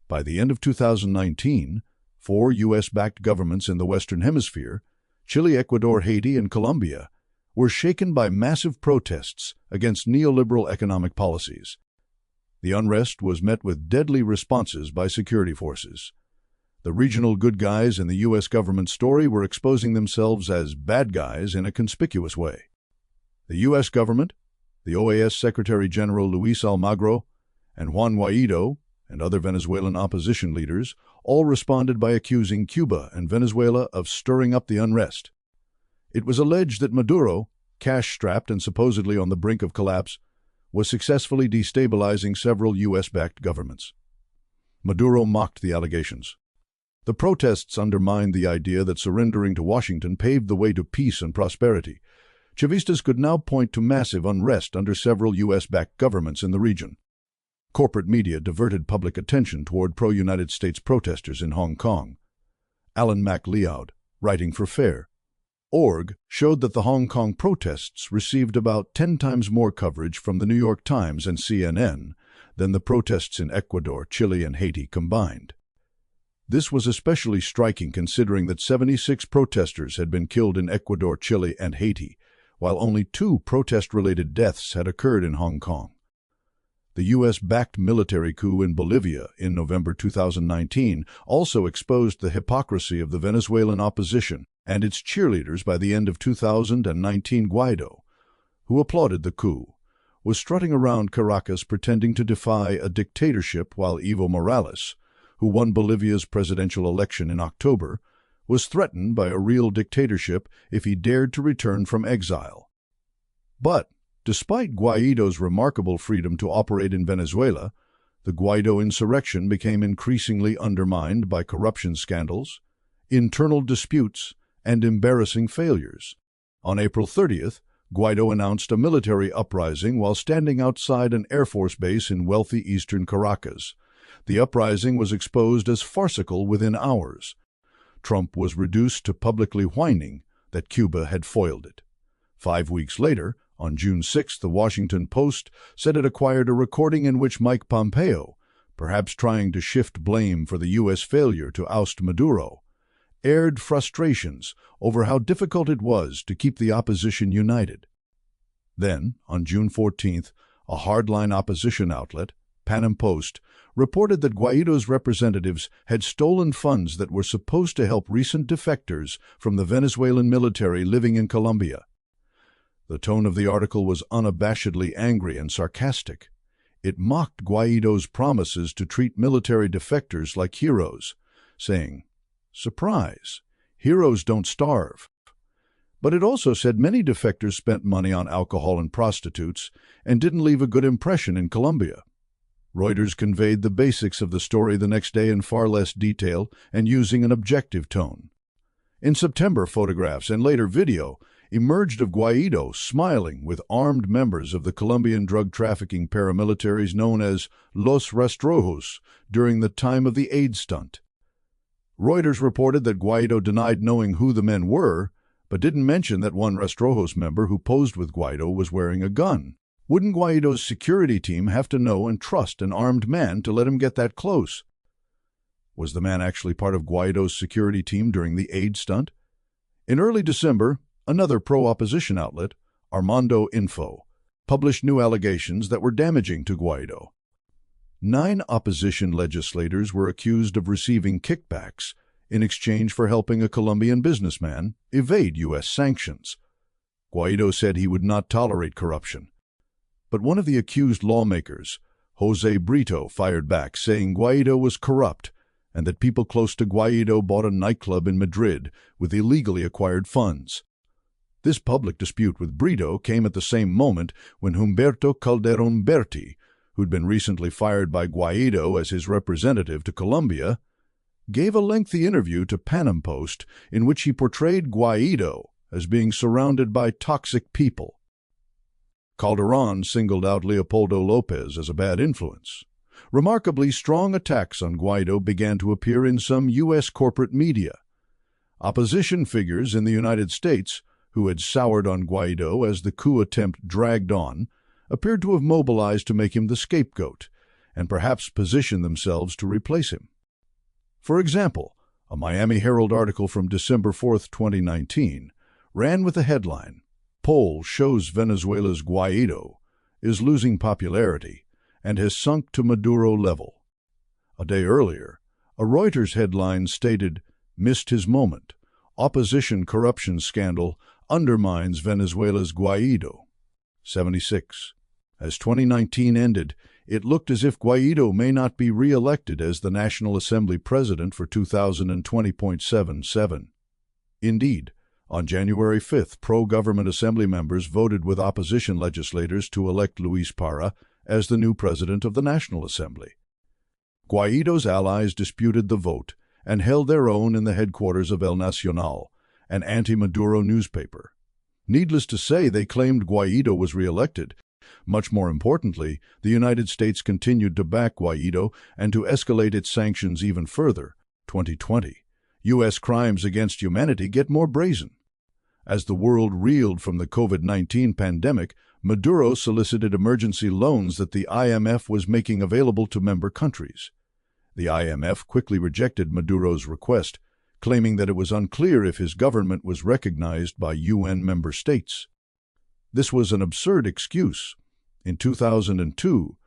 By the end of 2019, 4 U.S.-backed governments in the Western Hemisphere, Chile, Ecuador, Haiti, and Colombia, were shaken by massive protests against neoliberal economic policies. The unrest was met with deadly responses by security forces. The regional good guys in the U.S. government story were exposing themselves as bad guys in a conspicuous way. The U.S. government, the OAS Secretary General Luis Almagro, and Juan Guaido, and other Venezuelan opposition leaders, all responded by accusing Cuba and Venezuela of stirring up the unrest. It was alleged that Maduro, cash-strapped and supposedly on the brink of collapse, was successfully destabilizing several U.S.-backed governments. Maduro mocked the allegations. The protests undermined the idea that surrendering to Washington paved the way to peace and prosperity. Chavistas could now point to massive unrest under several U.S.-backed governments in the region. Corporate media diverted public attention toward pro-United States protesters in Hong Kong. Alan MacLeod, writing for Fair.org, showed that the Hong Kong protests received about 10 times more coverage from the New York Times and CNN than the protests in Ecuador, Chile, and Haiti combined. This was especially striking considering that 76 protesters had been killed in Ecuador, Chile, and Haiti, while only 2 protest-related deaths had occurred in Hong Kong. The U.S.-backed military coup in Bolivia in November 2019 also exposed the hypocrisy of the Venezuelan opposition and its cheerleaders. By the end of 2019, Guaido, who applauded the coup, was strutting around Caracas pretending to defy a dictatorship, while Evo Morales, who won Bolivia's presidential election in October, was threatened by a real dictatorship if he dared to return from exile. But, despite Guaido's remarkable freedom to operate in Venezuela, the Guaido insurrection became increasingly undermined by corruption scandals, internal disputes, and embarrassing failures. On April 30th, Guaido announced a military uprising while standing outside an Air Force base in wealthy eastern Caracas. The uprising was exposed as farcical within hours. Trump was reduced to publicly whining, that Cuba had foiled it. 5 weeks later, on June 6, the Washington Post said it acquired a recording in which Mike Pompeo, perhaps trying to shift blame for the U.S. failure to oust Maduro, aired frustrations over how difficult it was to keep the opposition united. Then, on June 14th, a hardline opposition outlet, Pan Post, reported that Guaido's representatives had stolen funds that were supposed to help recent defectors from the Venezuelan military living in Colombia. The tone of the article was unabashedly angry and sarcastic. It mocked Guaido's promises to treat military defectors like heroes, saying, "Surprise, heroes don't starve." But it also said many defectors spent money on alcohol and prostitutes and didn't leave a good impression in Colombia. Reuters conveyed the basics of the story the next day in far less detail and using an objective tone. In September, photographs and later video emerged of Guaido smiling with armed members of the Colombian drug trafficking paramilitaries known as Los Rastrojos during the time of the aid stunt. Reuters reported that Guaido denied knowing who the men were, but didn't mention that one Rastrojos member who posed with Guaido was wearing a gun. Wouldn't Guaido's security team have to know and trust an armed man to let him get that close? Was the man actually part of Guaido's security team during the aid stunt? In early December, another pro-opposition outlet, Armando Info, published new allegations that were damaging to Guaido. 9 opposition legislators were accused of receiving kickbacks in exchange for helping a Colombian businessman evade U.S. sanctions. Guaido said he would not tolerate corruption. But one of the accused lawmakers, Jose Brito, fired back, saying Guaido was corrupt and that people close to Guaido bought a nightclub in Madrid with illegally acquired funds. This public dispute with Brito came at the same moment when Humberto Calderón Berti, who'd been recently fired by Guaido as his representative to Colombia, gave a lengthy interview to Pan Post in which he portrayed Guaido as being surrounded by toxic people. Calderón singled out Leopoldo López as a bad influence. Remarkably, strong attacks on Guaido began to appear in some U.S. corporate media. Opposition figures in the United States, who had soured on Guaido as the coup attempt dragged on, appeared to have mobilized to make him the scapegoat, and perhaps position themselves to replace him. For example, a Miami Herald article from December 4, 2019, ran with the headline, "Poll shows Venezuela's Guaido is losing popularity and has sunk to Maduro level." A day earlier, a Reuters headline stated, "Missed his moment. Opposition corruption scandal undermines Venezuela's Guaido." 76. As 2019 ended, it looked as if Guaido may not be re-elected as the National Assembly president for 2020.77. Indeed, on January 5th, pro-government assembly members voted with opposition legislators to elect Luis Parra as the new president of the National Assembly. Guaido's allies disputed the vote and held their own in the headquarters of El Nacional, an anti-Maduro newspaper. Needless to say, they claimed Guaido was re-elected. Much more importantly, the United States continued to back Guaido and to escalate its sanctions even further. 2020. U.S. crimes against humanity get more brazen. As the world reeled from the COVID-19 pandemic, Maduro solicited emergency loans that the IMF was making available to member countries. The IMF quickly rejected Maduro's request, claiming that it was unclear if his government was recognized by UN member states. This was an absurd excuse. In 2002,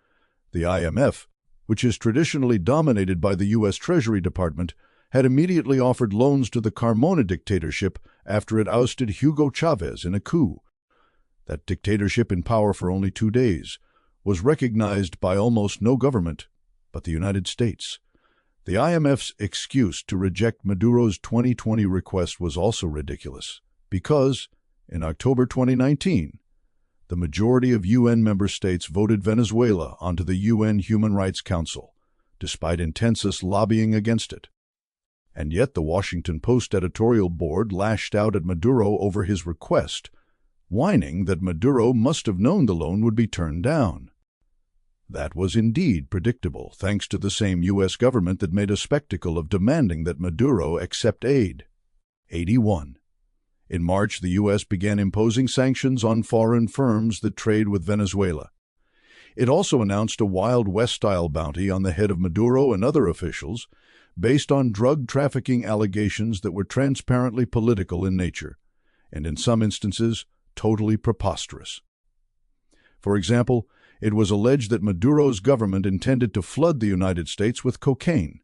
the IMF, which is traditionally dominated by the U.S. Treasury Department, had immediately offered loans to the Carmona dictatorship after it ousted Hugo Chávez in a coup. That dictatorship, in power for only 2 days, was recognized by almost no government but the United States. The IMF's excuse to reject Maduro's 2020 request was also ridiculous, because, in October 2019, the majority of UN member states voted Venezuela onto the UN Human Rights Council, despite intensest lobbying against it. And yet the Washington Post editorial board lashed out at Maduro over his request, whining that Maduro must have known the loan would be turned down. That was indeed predictable, thanks to the same U.S. government that made a spectacle of demanding that Maduro accept aid. 81. In March, the U.S. began imposing sanctions on foreign firms that trade with Venezuela. It also announced a Wild West-style bounty on the head of Maduro and other officials based on drug trafficking allegations that were transparently political in nature, and in some instances, totally preposterous. For example, it was alleged that Maduro's government intended to flood the United States with cocaine.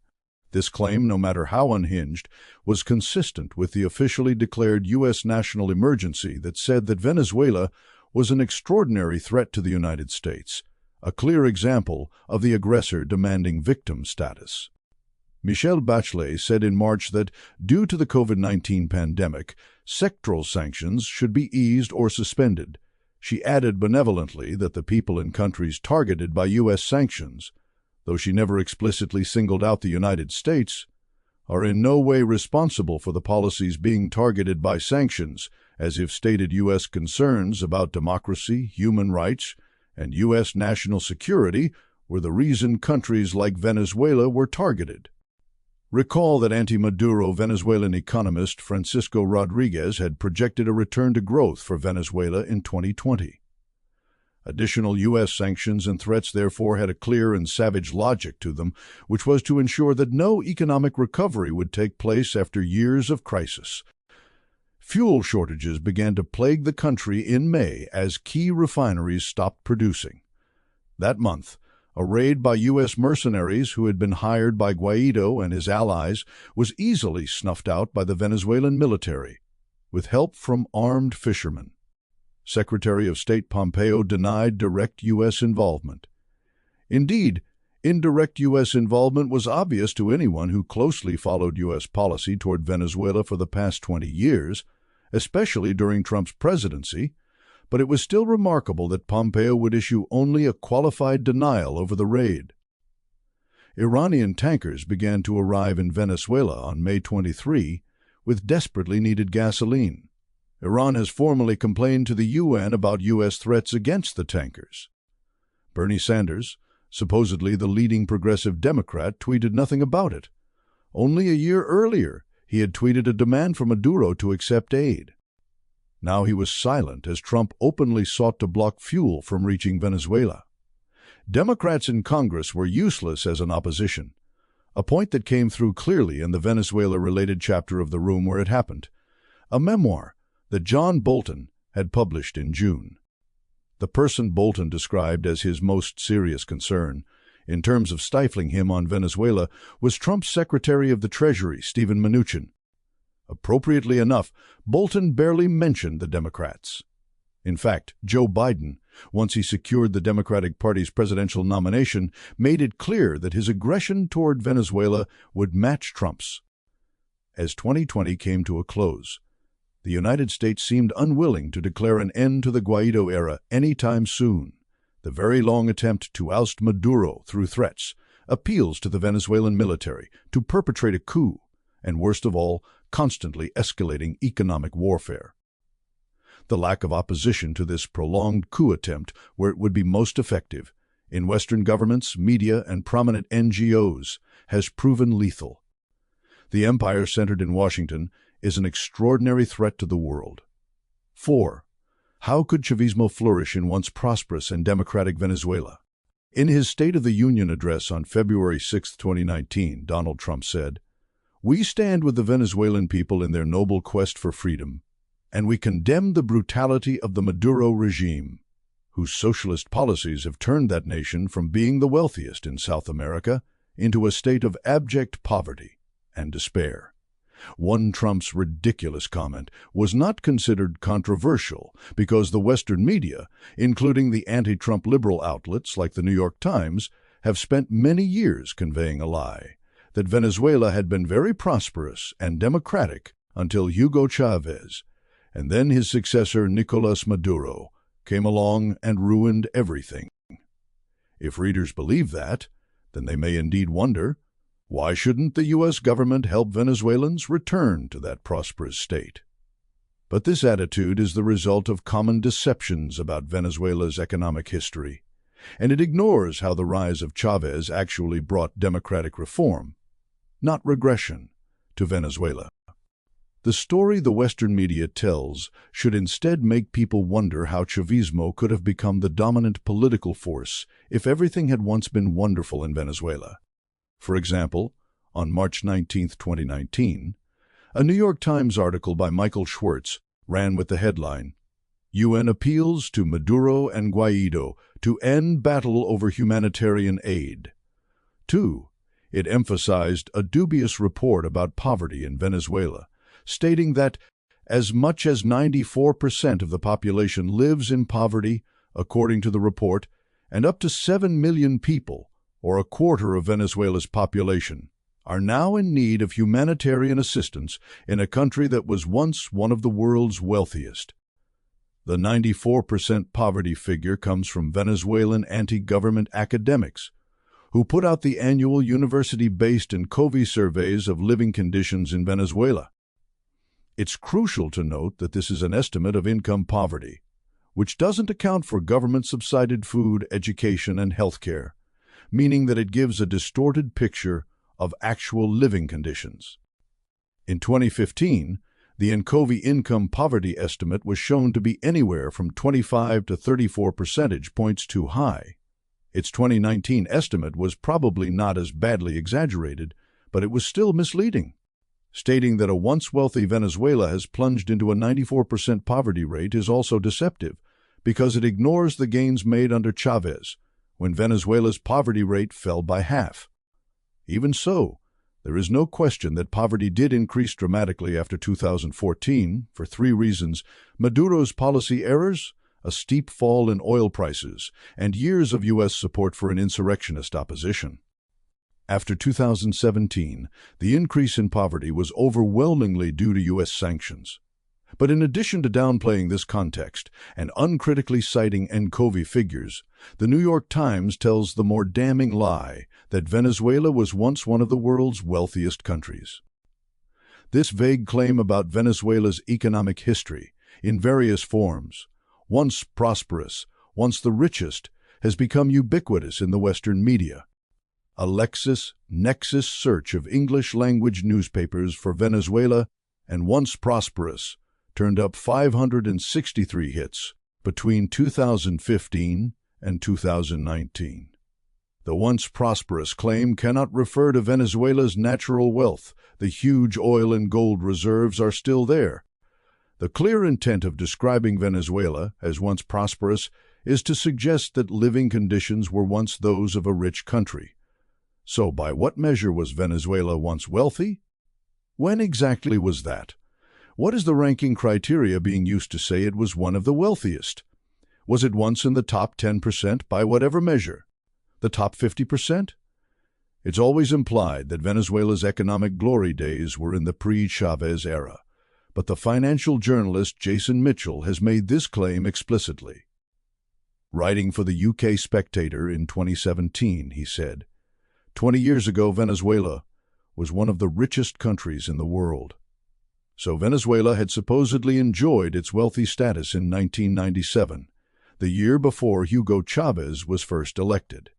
This claim, no matter how unhinged, was consistent with the officially declared U.S. national emergency that said that Venezuela was an extraordinary threat to the United States, a clear example of the aggressor demanding victim status. Michelle Bachelet said in March that, due to the COVID-19 pandemic, sectoral sanctions should be eased or suspended. She added benevolently that the people in countries targeted by U.S. sanctions, though she never explicitly singled out the United States, are in no way responsible for the policies being targeted by sanctions, as if stated U.S. concerns about democracy, human rights, and U.S. national security were the reason countries like Venezuela were targeted. Recall that anti-Maduro Venezuelan economist Francisco Rodriguez had projected a return to growth for Venezuela in 2020. Additional U.S. sanctions and threats therefore had a clear and savage logic to them, which was to ensure that no economic recovery would take place after years of crisis. Fuel shortages began to plague the country in May as key refineries stopped producing. That month, a raid by U.S. mercenaries who had been hired by Guaido and his allies was easily snuffed out by the Venezuelan military, with help from armed fishermen. Secretary of State Pompeo denied direct U.S. involvement. Indeed, indirect U.S. involvement was obvious to anyone who closely followed U.S. policy toward Venezuela for the past 20 years, especially during Trump's presidency, but it was still remarkable that Pompeo would issue only a qualified denial over the raid. Iranian tankers began to arrive in Venezuela on May 23 with desperately needed gasoline. Iran has formally complained to the UN about U.S. threats against the tankers. Bernie Sanders, supposedly the leading progressive Democrat, tweeted nothing about it. Only a year earlier, he had tweeted a demand for Maduro to accept aid. Now he was silent as Trump openly sought to block fuel from reaching Venezuela. Democrats in Congress were useless as an opposition, a point that came through clearly in the Venezuela-related chapter of The Room Where It Happened, a memoir that John Bolton had published in June. The person Bolton described as his most serious concern, in terms of stifling him on Venezuela, was Trump's Secretary of the Treasury, Steven Mnuchin. Appropriately enough, Bolton barely mentioned the Democrats. In fact, Joe Biden, once he secured the Democratic Party's presidential nomination, made it clear that his aggression toward Venezuela would match Trump's. As 2020 came to a close, the United States seemed unwilling to declare an end to the Guaido era anytime soon. The very long attempt to oust Maduro through threats, appeals to the Venezuelan military to perpetrate a coup, and worst of all, constantly escalating economic warfare. The lack of opposition to this prolonged coup attempt where it would be most effective, in Western governments, media, and prominent NGOs, has proven lethal. The empire centered in Washington is an extraordinary threat to the world. 4. How could Chavismo flourish in once prosperous and democratic Venezuela? In his State of the Union address on February 6, 2019, Donald Trump said, "We stand with the Venezuelan people in their noble quest for freedom, and we condemn the brutality of the Maduro regime, whose socialist policies have turned that nation from being the wealthiest in South America into a state of abject poverty and despair." One Trump's ridiculous comment was not considered controversial because the Western media, including the anti-Trump liberal outlets like the New York Times, have spent many years conveying a lie, that Venezuela had been very prosperous and democratic until Hugo Chávez, and then his successor Nicolás Maduro, came along and ruined everything. If readers believe that, then they may indeed wonder, why shouldn't the U.S. government help Venezuelans return to that prosperous state? But this attitude is the result of common deceptions about Venezuela's economic history, and it ignores how the rise of Chávez actually brought democratic reform, not regression, to Venezuela. The story the Western media tells should instead make people wonder how Chavismo could have become the dominant political force if everything had once been wonderful in Venezuela. For example, on March 19, 2019, a New York Times article by Michael Schwartz ran with the headline, UN appeals to Maduro and Guaido to end battle over humanitarian aid. 2. It emphasized a dubious report about poverty in Venezuela, stating that as much as 94% of the population lives in poverty, according to the report, and up to 7 million people, or a quarter of Venezuela's population, are now in need of humanitarian assistance in a country that was once one of the world's wealthiest. The 94% poverty figure comes from Venezuelan anti-government academics, who put out the annual university-based and Coup surveys of living conditions in Venezuela. It's crucial to note that this is an estimate of income poverty, which doesn't account for government-subsidized food, education, and healthcare, meaning that it gives a distorted picture of actual living conditions. In 2015, the Encovi income poverty estimate was shown to be anywhere from 25 to 34 percentage points too high. Its 2019 estimate was probably not as badly exaggerated, but it was still misleading. Stating that a once wealthy Venezuela has plunged into a 94% poverty rate is also deceptive, because it ignores the gains made under Chávez, when Venezuela's poverty rate fell by half. Even so, there is no question that poverty did increase dramatically after 2014 for 3 reasons: Maduro's policy errors, a steep fall in oil prices, and years of U.S. support for an insurrectionist opposition. After 2017, the increase in poverty was overwhelmingly due to U.S. sanctions. But in addition to downplaying this context and uncritically citing Encovi figures, the New York Times tells the more damning lie that Venezuela was once one of the world's wealthiest countries. This vague claim about Venezuela's economic history, in various forms, once prosperous, once the richest, has become ubiquitous in the Western media. A LexisNexis search of English-language newspapers for Venezuela and once prosperous turned up 563 hits between 2015 and 2019. The once prosperous claim cannot refer to Venezuela's natural wealth. The huge oil and gold reserves are still there. The clear intent of describing Venezuela as once prosperous is to suggest that living conditions were once those of a rich country. So by what measure was Venezuela once wealthy? When exactly was that? What is the ranking criteria being used to say it was one of the wealthiest? Was it once in the top 10% by whatever measure? The top 50%? It's always implied that Venezuela's economic glory days were in the pre-Chávez era, but the financial journalist Jason Mitchell has made this claim explicitly. Writing for the UK Spectator in 2017, he said, 20 years ago, Venezuela was one of the richest countries in the world. So Venezuela had supposedly enjoyed its wealthy status in 1997, the year before Hugo Chávez was first elected.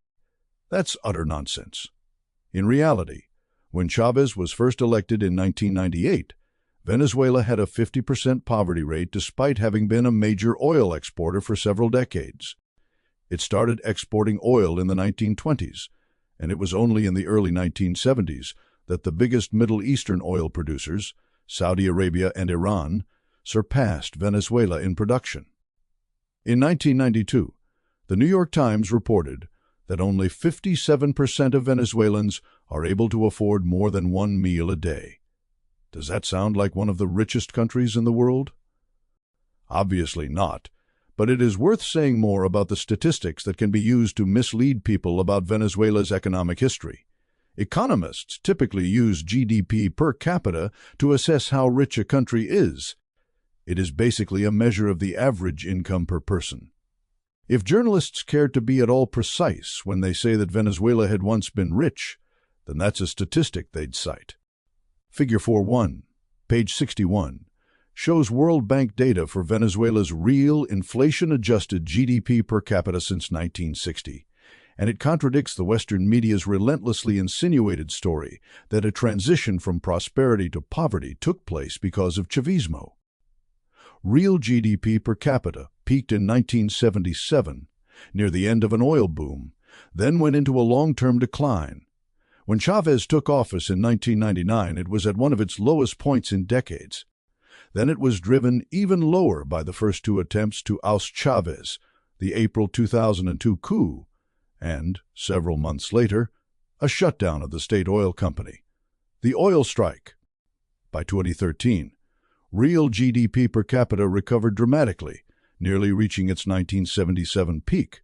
That's utter nonsense. In reality, when Chávez was first elected in 1998, Venezuela had a 50% poverty rate despite having been a major oil exporter for several decades. It started exporting oil in the 1920s, and it was only in the early 1970s that the biggest Middle Eastern oil producers, Saudi Arabia and Iran, surpassed Venezuela in production. In 1992, the New York Times reported that only 57% of Venezuelans are able to afford more than one meal a day. Does that sound like one of the richest countries in the world? Obviously not, but it is worth saying more about the statistics that can be used to mislead people about Venezuela's economic history. Economists typically use GDP per capita to assess how rich a country is. It is basically a measure of the average income per person. If journalists cared to be at all precise when they say that Venezuela had once been rich, then that's a statistic they'd cite. Figure 4.1, page 61, shows World Bank data for Venezuela's real inflation-adjusted GDP per capita since 1960, and it contradicts the Western media's relentlessly insinuated story that a transition from prosperity to poverty took place because of Chavismo. Real GDP per capita peaked in 1977, near the end of an oil boom, then went into a long-term decline. When Chávez took office in 1999, it was at one of its lowest points in decades. Then it was driven even lower by the first two attempts to oust Chávez, the April 2002 coup, and, several months later, a shutdown of the state oil company, the oil strike. By 2013, real GDP per capita recovered dramatically, nearly reaching its 1977 peak.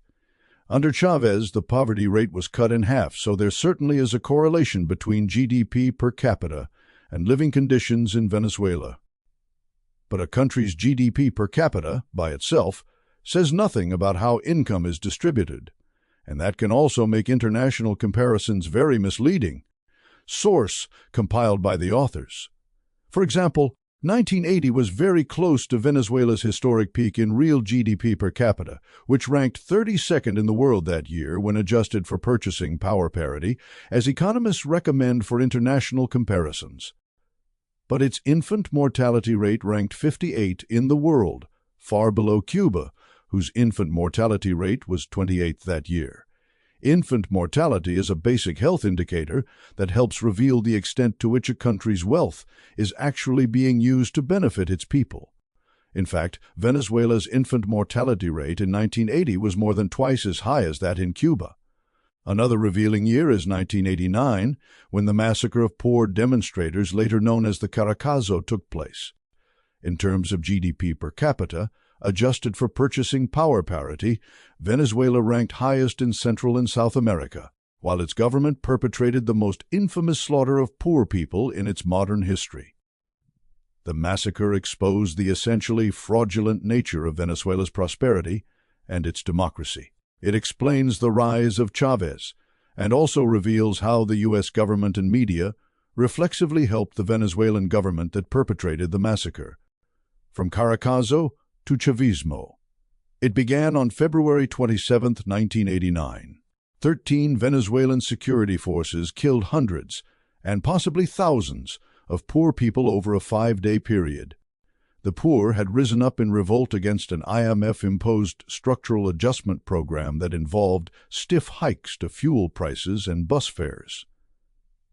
Under Chávez, the poverty rate was cut in half, so there certainly is a correlation between GDP per capita and living conditions in Venezuela. But a country's GDP per capita, by itself, says nothing about how income is distributed, and that can also make international comparisons very misleading. Source: compiled by the authors. For example, 1980 was very close to Venezuela's historic peak in real GDP per capita, which ranked 32nd in the world that year when adjusted for purchasing power parity, as economists recommend for international comparisons. But its infant mortality rate ranked 58 in the world, far below Cuba, whose infant mortality rate was 28th that year. Infant mortality is a basic health indicator that helps reveal the extent to which a country's wealth is actually being used to benefit its people. In fact, Venezuela's infant mortality rate in 1980 was more than twice as high as that in Cuba. Another revealing year is 1989, when the massacre of poor demonstrators, later known as the Caracazo, took place. In terms of GDP per capita, adjusted for purchasing power parity, Venezuela ranked highest in Central and South America, while its government perpetrated the most infamous slaughter of poor people in its modern history. The massacre exposed the essentially fraudulent nature of Venezuela's prosperity and its democracy. It explains the rise of Chávez, and also reveals how the U.S. government and media reflexively helped the Venezuelan government that perpetrated the massacre. From Caracazo to Chavismo. It began on February 27, 1989. 13 Venezuelan security forces killed hundreds, and possibly thousands, of poor people over a 5-day period. The poor had risen up in revolt against an IMF-imposed structural adjustment program that involved stiff hikes to fuel prices and bus fares.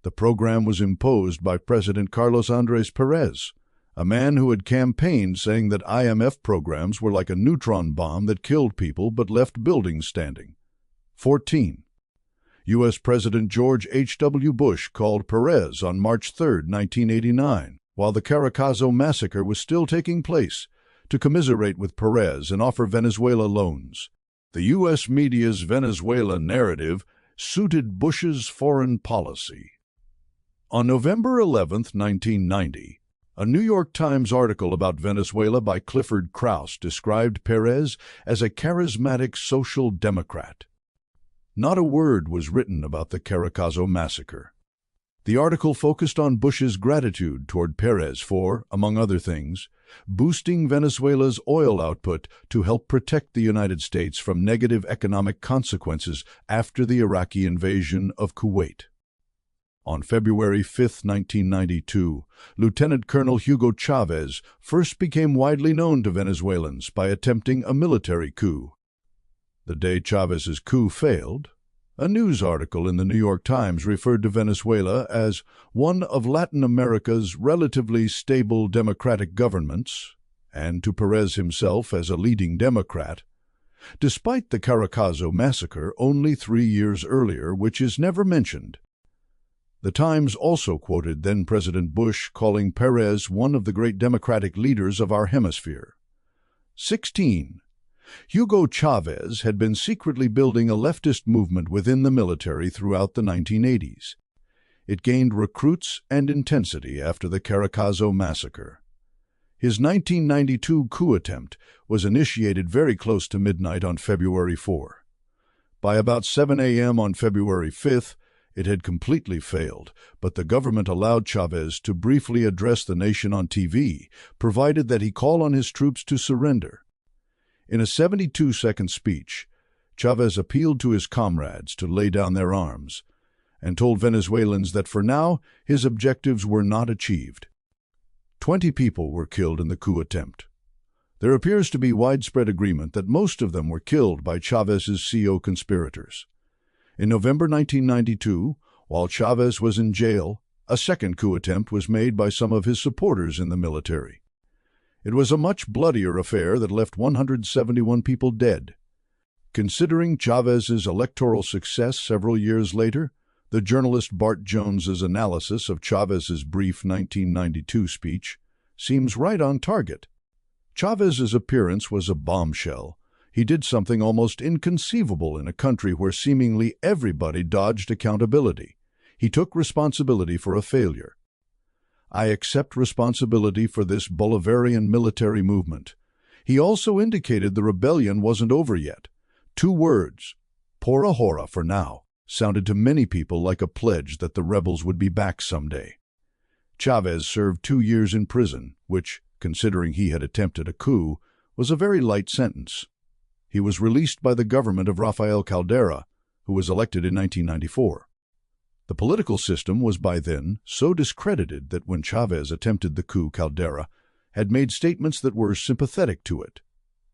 The program was imposed by President Carlos Andrés Pérez, a man who had campaigned saying that IMF programs were like a neutron bomb that killed people but left buildings standing. 14. U.S. President George H.W. Bush called Pérez on March 3, 1989, while the Caracazo massacre was still taking place, to commiserate with Pérez and offer Venezuela loans. The U.S. media's Venezuela narrative suited Bush's foreign policy. On November 11, 1990, a New York Times article about Venezuela by Clifford Krauss described Pérez as a charismatic social democrat. Not a word was written about the Caracazo massacre. The article focused on Bush's gratitude toward Pérez for, among other things, boosting Venezuela's oil output to help protect the United States from negative economic consequences after the Iraqi invasion of Kuwait. On February 5, 1992, Lieutenant Colonel Hugo Chávez first became widely known to Venezuelans by attempting a military coup. The day Chávez's coup failed, a news article in the New York Times referred to Venezuela as one of Latin America's relatively stable democratic governments, and to Pérez himself as a leading Democrat, despite the Caracazo massacre only 3 years earlier, which is never mentioned. The Times also quoted then-President Bush calling Pérez one of the great democratic leaders of our hemisphere. 16. Hugo Chávez had been secretly building a leftist movement within the military throughout the 1980s. It gained recruits and intensity after the Caracazo massacre. His 1992 coup attempt was initiated very close to midnight on February 4. By about 7 a.m. on February 5, it had completely failed, but the government allowed Chávez to briefly address the nation on TV, provided that he call on his troops to surrender. In a 72-second speech, Chávez appealed to his comrades to lay down their arms and told Venezuelans that for now his objectives were not achieved. 20 people were killed in the coup attempt. There appears to be widespread agreement that most of them were killed by Chávez's CO conspirators. In November 1992, while Chávez was in jail, a second coup attempt was made by some of his supporters in the military. It was a much bloodier affair that left 171 people dead. Considering Chávez's electoral success several years later, the journalist Bart Jones's analysis of Chávez's brief 1992 speech seems right on target. Chávez's appearance was a bombshell. He did something almost inconceivable in a country where seemingly everybody dodged accountability. He took responsibility for a failure. I accept responsibility for this Bolivarian military movement. He also indicated the rebellion wasn't over yet. 2 words, por ahora, for now, sounded to many people like a pledge that the rebels would be back someday. Chávez served 2 years in prison, which, considering he had attempted a coup, was a very light sentence. He was released by the government of Rafael Caldera, who was elected in 1994. The political system was by then so discredited that when Chávez attempted the coup, Caldera had made statements that were sympathetic to it.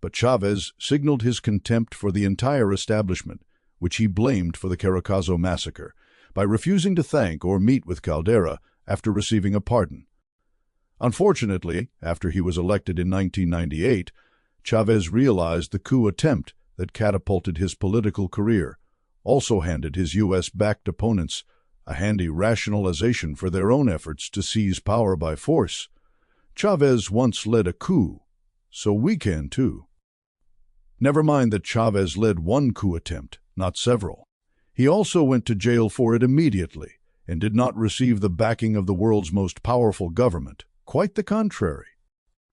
But Chávez signaled his contempt for the entire establishment, which he blamed for the Caracazo massacre, by refusing to thank or meet with Caldera after receiving a pardon. Unfortunately, after he was elected in 1998, Chávez realized the coup attempt that catapulted his political career also handed his U.S.-backed opponents a handy rationalization for their own efforts to seize power by force. Chávez once led a coup, so we can too. Never mind that Chávez led one coup attempt, not several. He also went to jail for it immediately and did not receive the backing of the world's most powerful government. Quite the contrary.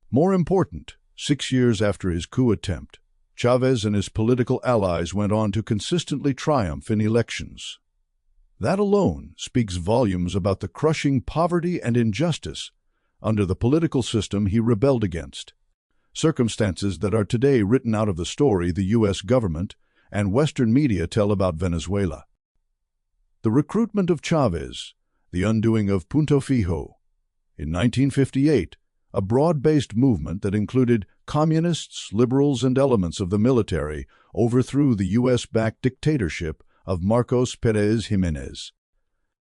More important, 6 years after his coup attempt, Chávez and his political allies went on to consistently triumph in elections. That alone speaks volumes about the crushing poverty and injustice under the political system he rebelled against, circumstances that are today written out of the story the U.S. government and Western media tell about Venezuela. The recruitment of Chávez, the undoing of Punto Fijo. In 1958, a broad-based movement that included communists, liberals, and elements of the military overthrew the U.S.-backed dictatorship of Marcos Pérez Jiménez.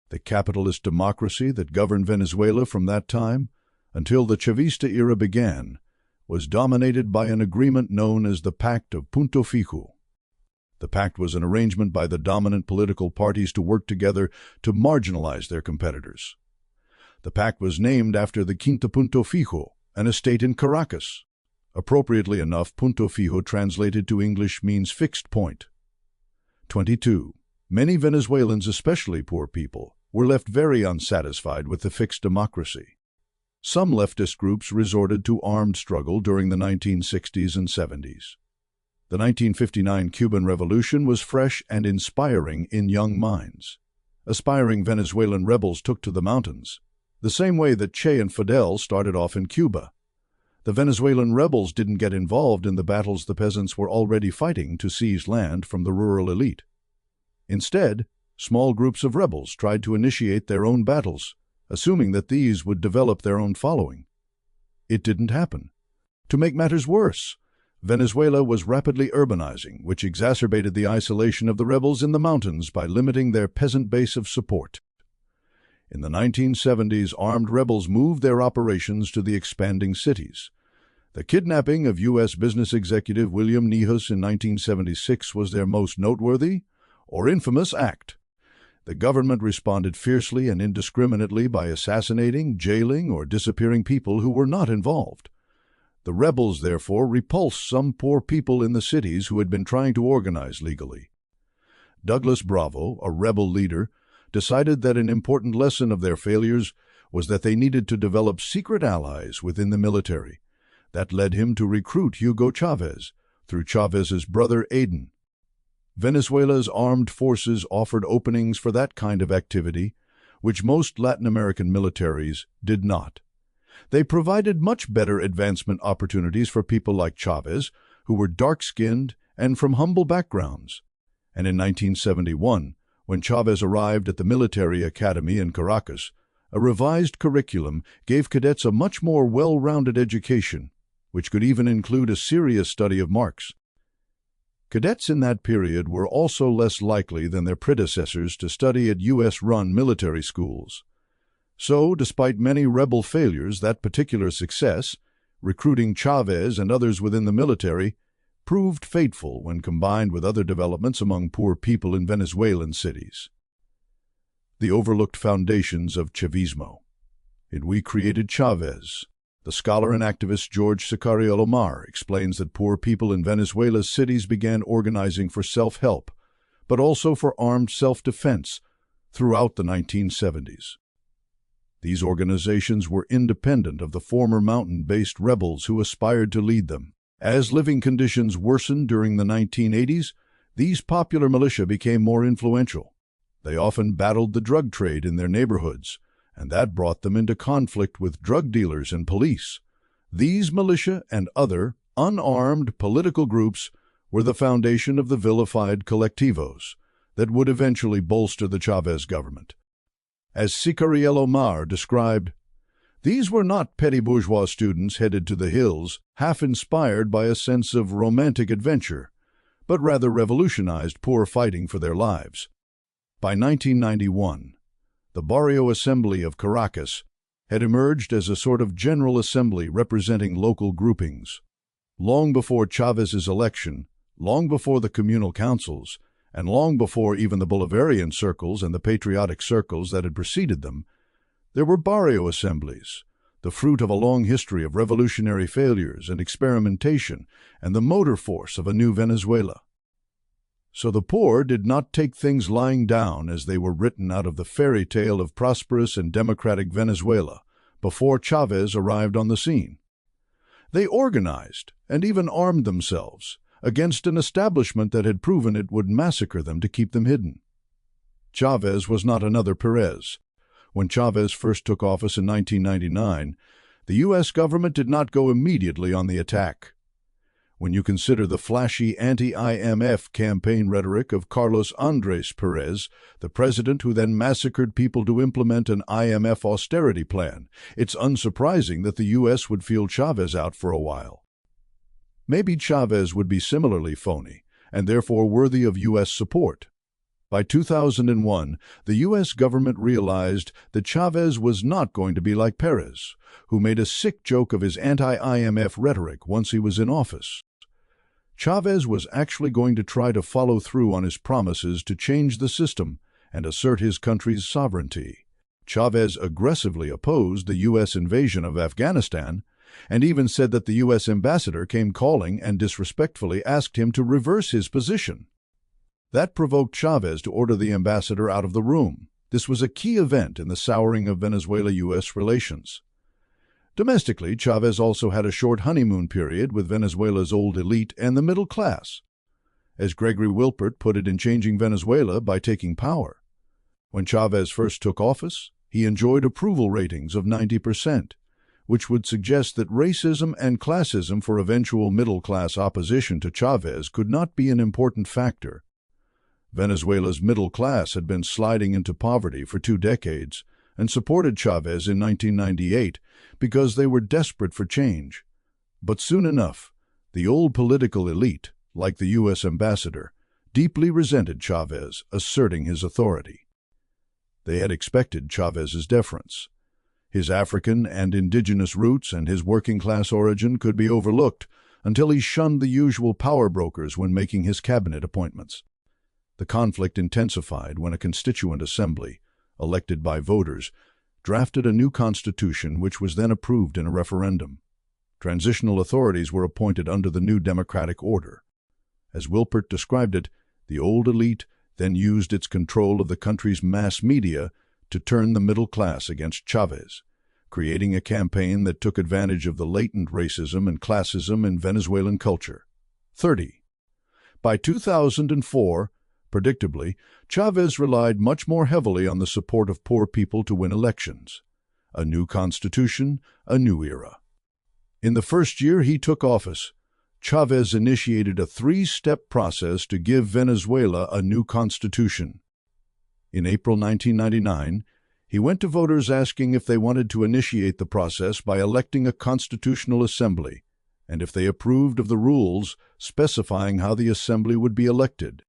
The capitalist democracy that governed Venezuela from that time until the Chavista era began was dominated by an agreement known as the Pact of Punto Fijo. The pact was an arrangement by the dominant political parties to work together to marginalize their competitors. The pact was named after the Quinta Punto Fijo, an estate in Caracas. Appropriately enough, Punto Fijo translated to English means fixed point. 22. Many Venezuelans, especially poor people, were left very unsatisfied with the fixed democracy. Some leftist groups resorted to armed struggle during the 1960s and 70s. The 1959 Cuban Revolution was fresh and inspiring in young minds. Aspiring Venezuelan rebels took to the mountains, the same way that Che and Fidel started off in Cuba. The Venezuelan rebels didn't get involved in the battles the peasants were already fighting to seize land from the rural elite. Instead, small groups of rebels tried to initiate their own battles, assuming that these would develop their own following. It didn't happen. To make matters worse, Venezuela was rapidly urbanizing, which exacerbated the isolation of the rebels in the mountains by limiting their peasant base of support. In the 1970s, armed rebels moved their operations to the expanding cities. The kidnapping of U.S. business executive William Nijos in 1976 was their most noteworthy or infamous act. The government responded fiercely and indiscriminately by assassinating, jailing, or disappearing people who were not involved. The rebels, therefore, repulsed some poor people in the cities who had been trying to organize legally. Douglas Bravo, a rebel leader, decided that an important lesson of their failures was that they needed to develop secret allies within the military. That led him to recruit Hugo Chávez through Chávez's brother Aiden. Venezuela's armed forces offered openings for that kind of activity, which most Latin American militaries did not. They provided much better advancement opportunities for people like Chávez, who were dark-skinned and from humble backgrounds. And in 1971, when Chávez arrived at the military academy in Caracas, a revised curriculum gave cadets a much more well-rounded education, which could even include a serious study of Marx. Cadets in that period were also less likely than their predecessors to study at U.S.-run military schools. So, despite many rebel failures, that particular success, recruiting Chávez and others within the military, proved fateful when combined with other developments among poor people in Venezuelan cities. The overlooked foundations of Chavismo. In We Created Chávez, the scholar and activist George Sicariel Omar explains that poor people in Venezuela's cities began organizing for self-help, but also for armed self-defense throughout the 1970s. These organizations were independent of the former mountain-based rebels who aspired to lead them. As living conditions worsened during the 1980s, these popular militia became more influential. They often battled the drug trade in their neighborhoods, and that brought them into conflict with drug dealers and police. These militia and other, unarmed political groups were the foundation of the vilified colectivos that would eventually bolster the Chávez government. As Sicariel Omar described, these were not petty bourgeois students headed to the hills, half inspired by a sense of romantic adventure, but rather revolutionized poor fighting for their lives. By 1991, the Barrio Assembly of Caracas had emerged as a sort of general assembly representing local groupings. Long before Chávez's election, long before the communal councils, and long before even the Bolivarian circles and the patriotic circles that had preceded them, there were barrio assemblies, the fruit of a long history of revolutionary failures and experimentation and the motor force of a new Venezuela. So the poor did not take things lying down as they were written out of the fairy tale of prosperous and democratic Venezuela before Chávez arrived on the scene. They organized and even armed themselves against an establishment that had proven it would massacre them to keep them hidden. Chávez was not another Pérez. When Chávez first took office in 1999, the U.S. government did not go immediately on the attack. When you consider the flashy anti-IMF campaign rhetoric of Carlos Andrés Pérez, the president who then massacred people to implement an IMF austerity plan, it's unsurprising that the U.S. would feel Chávez out for a while. Maybe Chávez would be similarly phony, and therefore worthy of U.S. support. By 2001, the U.S. government realized that Chávez was not going to be like Pérez, who made a sick joke of his anti-IMF rhetoric once he was in office. Chávez was actually going to try to follow through on his promises to change the system and assert his country's sovereignty. Chávez aggressively opposed the U.S. invasion of Afghanistan and even said that the U.S. ambassador came calling and disrespectfully asked him to reverse his position. That provoked Chávez to order the ambassador out of the room. This was a key event in the souring of Venezuela-U.S. relations. Domestically, Chávez also had a short honeymoon period with Venezuela's old elite and the middle class. As Gregory Wilpert put it in Changing Venezuela by Taking Power, when Chávez first took office, he enjoyed approval ratings of 90%, which would suggest that racism and classism for eventual middle-class opposition to Chávez could not be an important factor. Venezuela's middle class had been sliding into poverty for 2 decades and supported Chávez in 1998 because they were desperate for change. But soon enough, the old political elite, like the U.S. ambassador, deeply resented Chávez asserting his authority. They had expected Chávez's deference. His African and indigenous roots and his working-class origin could be overlooked until he shunned the usual power brokers when making his cabinet appointments. The conflict intensified when a constituent assembly, elected by voters, drafted a new constitution which was then approved in a referendum. Transitional authorities were appointed under the new democratic order. As Wilpert described it, the old elite then used its control of the country's mass media to turn the middle class against Chávez, creating a campaign that took advantage of the latent racism and classism in Venezuelan culture. 30. By 2004, predictably, Chávez relied much more heavily on the support of poor people to win elections. A new constitution, a new era. In the first year he took office, Chávez initiated a three-step process to give Venezuela a new constitution. In April 1999, he went to voters asking if they wanted to initiate the process by electing a constitutional assembly, and if they approved of the rules specifying how the assembly would be elected.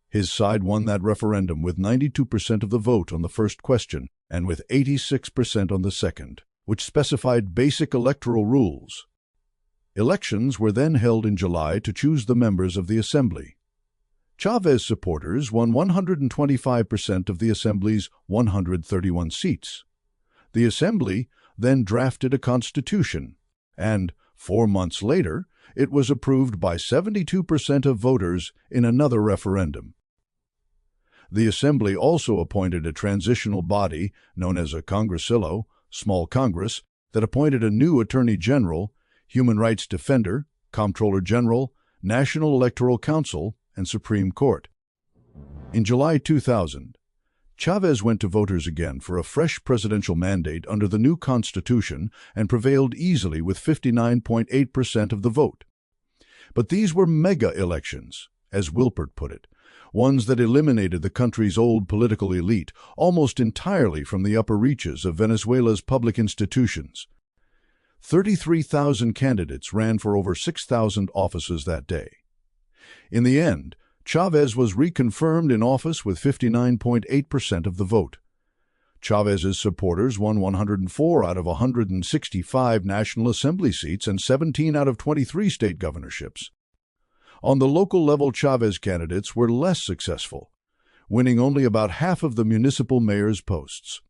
His side won that referendum with 92% of the vote on the first question and with 86% on the second, which specified basic electoral rules. Elections were then held in July to choose the members of the assembly. Chávez supporters won 125% of the assembly's 131 seats. The assembly then drafted a constitution, and 4 months later, it was approved by 72% of voters in another referendum. The assembly also appointed a transitional body known as a Congresillo, small Congress, that appointed a new Attorney General, Human Rights Defender, Comptroller General, National Electoral Council, and Supreme Court. In July 2000, Chávez went to voters again for a fresh presidential mandate under the new constitution and prevailed easily with 59.8% of the vote. But these were mega elections, as Wilpert put it, ones that eliminated the country's old political elite almost entirely from the upper reaches of Venezuela's public institutions. 33,000 candidates ran for over 6,000 offices that day. In the end, Chávez was reconfirmed in office with 59.8% of the vote. Chávez's supporters won 104 out of 165 National Assembly seats and 17 out of 23 state governorships. On the local level, Chávez candidates were less successful, winning only about half of the municipal mayor's posts.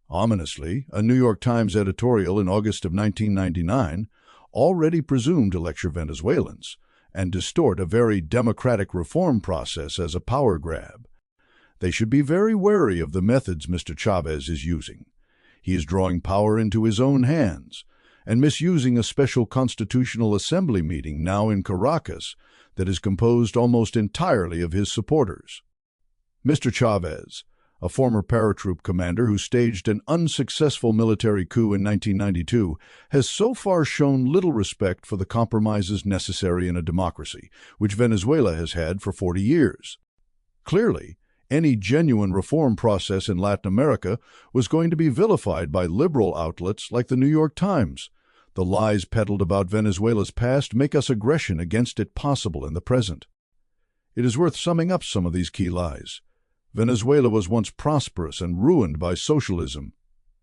Ominously, a New York Times editorial in August of 1999 already presumed to lecture Venezuelans and distort a very democratic reform process as a power grab. They should be very wary of the methods Mr. Chávez is using. He is drawing power into his own hands and misusing a special constitutional assembly meeting now in Caracas that is composed almost entirely of his supporters. Mr. Chávez, a former paratroop commander who staged an unsuccessful military coup in 1992, has so far shown little respect for the compromises necessary in a democracy, which Venezuela has had for 40 years. Clearly, any genuine reform process in Latin America was going to be vilified by liberal outlets like the New York Times. The lies peddled about Venezuela's past make us aggression against it possible in the present. It is worth summing up some of these key lies. Venezuela was once prosperous and ruined by socialism.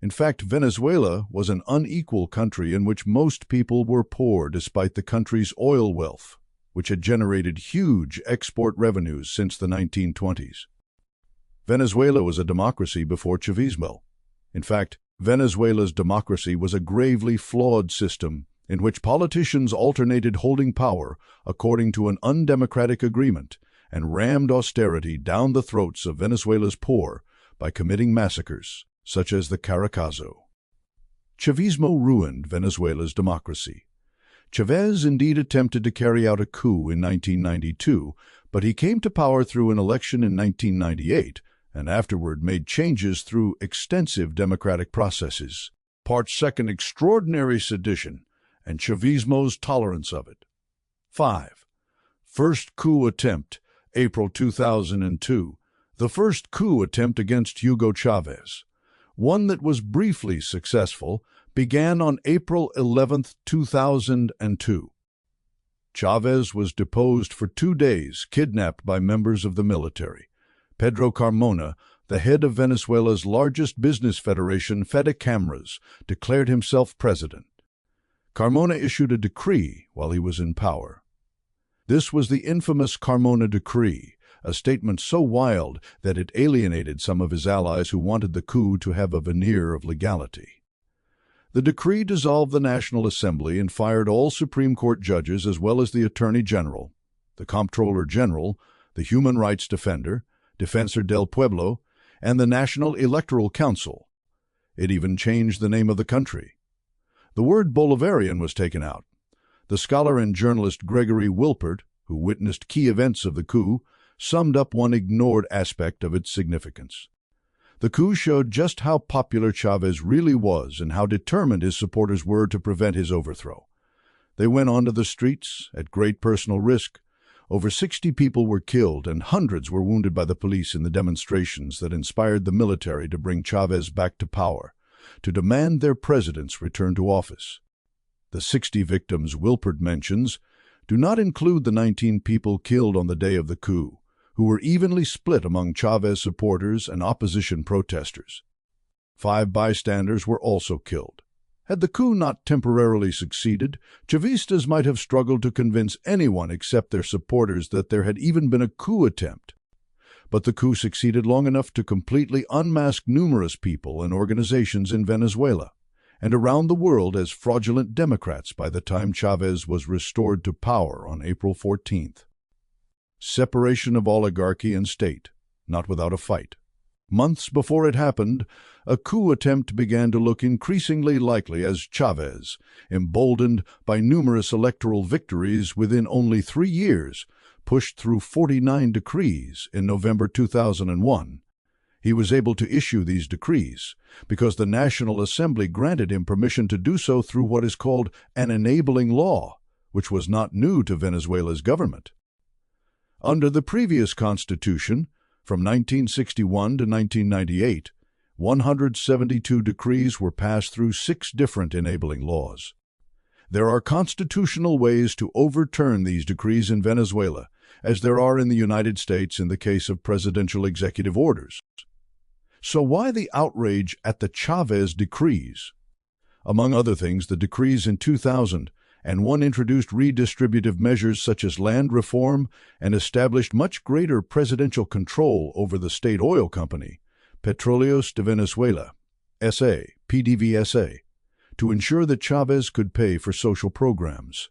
In fact, Venezuela was an unequal country in which most people were poor despite the country's oil wealth, which had generated huge export revenues since the 1920s. Venezuela was a democracy before Chavismo. In fact, Venezuela's democracy was a gravely flawed system in which politicians alternated holding power according to an undemocratic agreement and rammed austerity down the throats of Venezuela's poor by committing massacres, such as the Caracazo. Chavismo ruined Venezuela's democracy. Chávez indeed attempted to carry out a coup in 1992, but he came to power through an election in 1998 and afterward made changes through extensive democratic processes. Part 2: Extraordinary Sedition and Chavismo's Tolerance of it. 5. First coup attempt, April 2002. The first coup attempt against Hugo Chávez, one that was briefly successful, began on April 11, 2002. Chávez was deposed for 2 days, kidnapped by members of the military. Pedro Carmona, the head of Venezuela's largest business federation, Fedecámaras, declared himself president. Carmona issued a decree while he was in power. This was the infamous Carmona Decree, a statement so wild that it alienated some of his allies who wanted the coup to have a veneer of legality. The decree dissolved the National Assembly and fired all Supreme Court judges as well as the Attorney General, the Comptroller General, the Human Rights Defender, Defensor del Pueblo, and the National Electoral Council. It even changed the name of the country. The word Bolivarian was taken out. The scholar and journalist Gregory Wilpert, who witnessed key events of the coup, summed up one ignored aspect of its significance. The coup showed just how popular Chávez really was and how determined his supporters were to prevent his overthrow. They went onto the streets at great personal risk. Over 60 people were killed and hundreds were wounded by the police in the demonstrations that inspired the military to bring Chávez back to power, to demand their president's return to office. The 60 victims Wilpert mentions do not include the 19 people killed on the day of the coup, who were evenly split among Chávez supporters and opposition protesters. 5 bystanders were also killed. Had the coup not temporarily succeeded, Chavistas might have struggled to convince anyone except their supporters that there had even been a coup attempt. But the coup succeeded long enough to completely unmask numerous people and organizations in Venezuela and around the world as fraudulent Democrats by the time Chávez was restored to power on April 14th. Separation of oligarchy and state, not without a fight. Months before it happened, a coup attempt began to look increasingly likely as Chávez, emboldened by numerous electoral victories within only 3 years, pushed through 49 decrees in November 2001. He was able to issue these decrees because the National Assembly granted him permission to do so through what is called an enabling law, which was not new to Venezuela's government. Under the previous constitution, from 1961 to 1998, 172 decrees were passed through 6 different enabling laws. There are constitutional ways to overturn these decrees in Venezuela, as there are in the United States in the case of presidential executive orders. So why the outrage at the Chávez decrees? Among other things, the decrees in 2000 and one introduced redistributive measures such as land reform and established much greater presidential control over the state oil company, Portrayals de Venezuela, S.A., PDVSA, to ensure that Chávez could pay for social programs.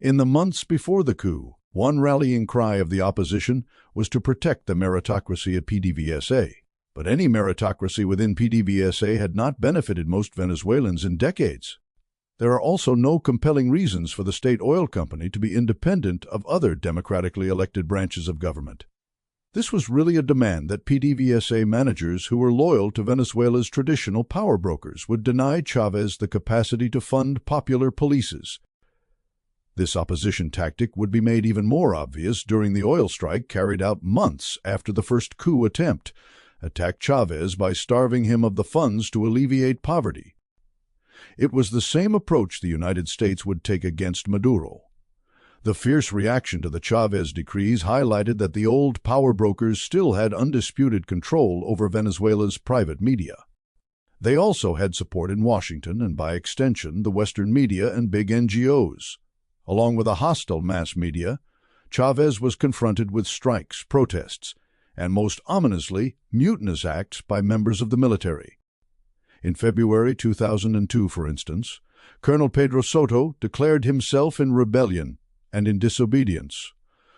In the months before the coup, one rallying cry of the opposition was to protect the meritocracy at PDVSA. But any meritocracy within PDVSA had not benefited most Venezuelans in decades. There are also no compelling reasons for the state oil company to be independent of other democratically elected branches of government. This was really a demand that PDVSA managers who were loyal to Venezuela's traditional power brokers would deny Chávez the capacity to fund popular polices. This opposition tactic would be made even more obvious during the oil strike carried out months after the first coup attempt attacked Chávez by starving him of the funds to alleviate poverty. It was the same approach the United States would take against Maduro. The fierce reaction to the Chávez decrees highlighted that the old power brokers still had undisputed control over Venezuela's private media. They also had support in Washington and, by extension, the Western media and big NGOs. Along with a hostile mass media, Chávez was confronted with strikes, protests, and most ominously, mutinous acts by members of the military. In February 2002, for instance, Colonel Pedro Soto declared himself in rebellion and in disobedience,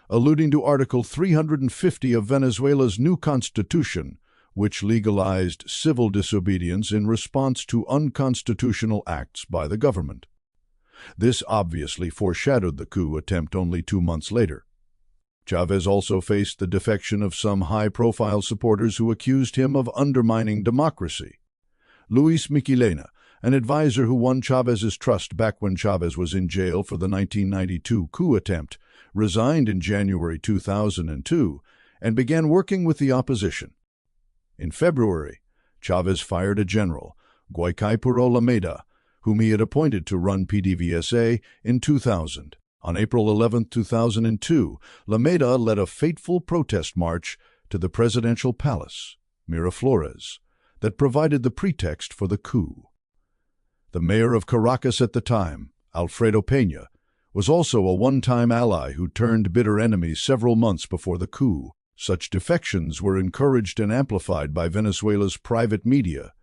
alluding to Article 350 of Venezuela's new constitution, which legalized civil disobedience in response to unconstitutional acts by the government. This obviously foreshadowed the coup attempt only 2 months later. Chávez also faced the defection of some high-profile supporters who accused him of undermining democracy. Luis Miquelena, an advisor who won Chávez's trust back when Chávez was in jail for the 1992 coup attempt, resigned in January 2002 and began working with the opposition. In February, Chávez fired a general, Guaicaipuro Lameda, whom he had appointed to run PDVSA in 2000. On April 11, 2002, Lameda led a fateful protest march to the presidential palace, Miraflores, that provided the pretext for the coup. The mayor of Caracas at the time, Alfredo Peña, was also a one-time ally who turned bitter enemy several months before the coup. Such defections were encouraged and amplified by Venezuela's private media,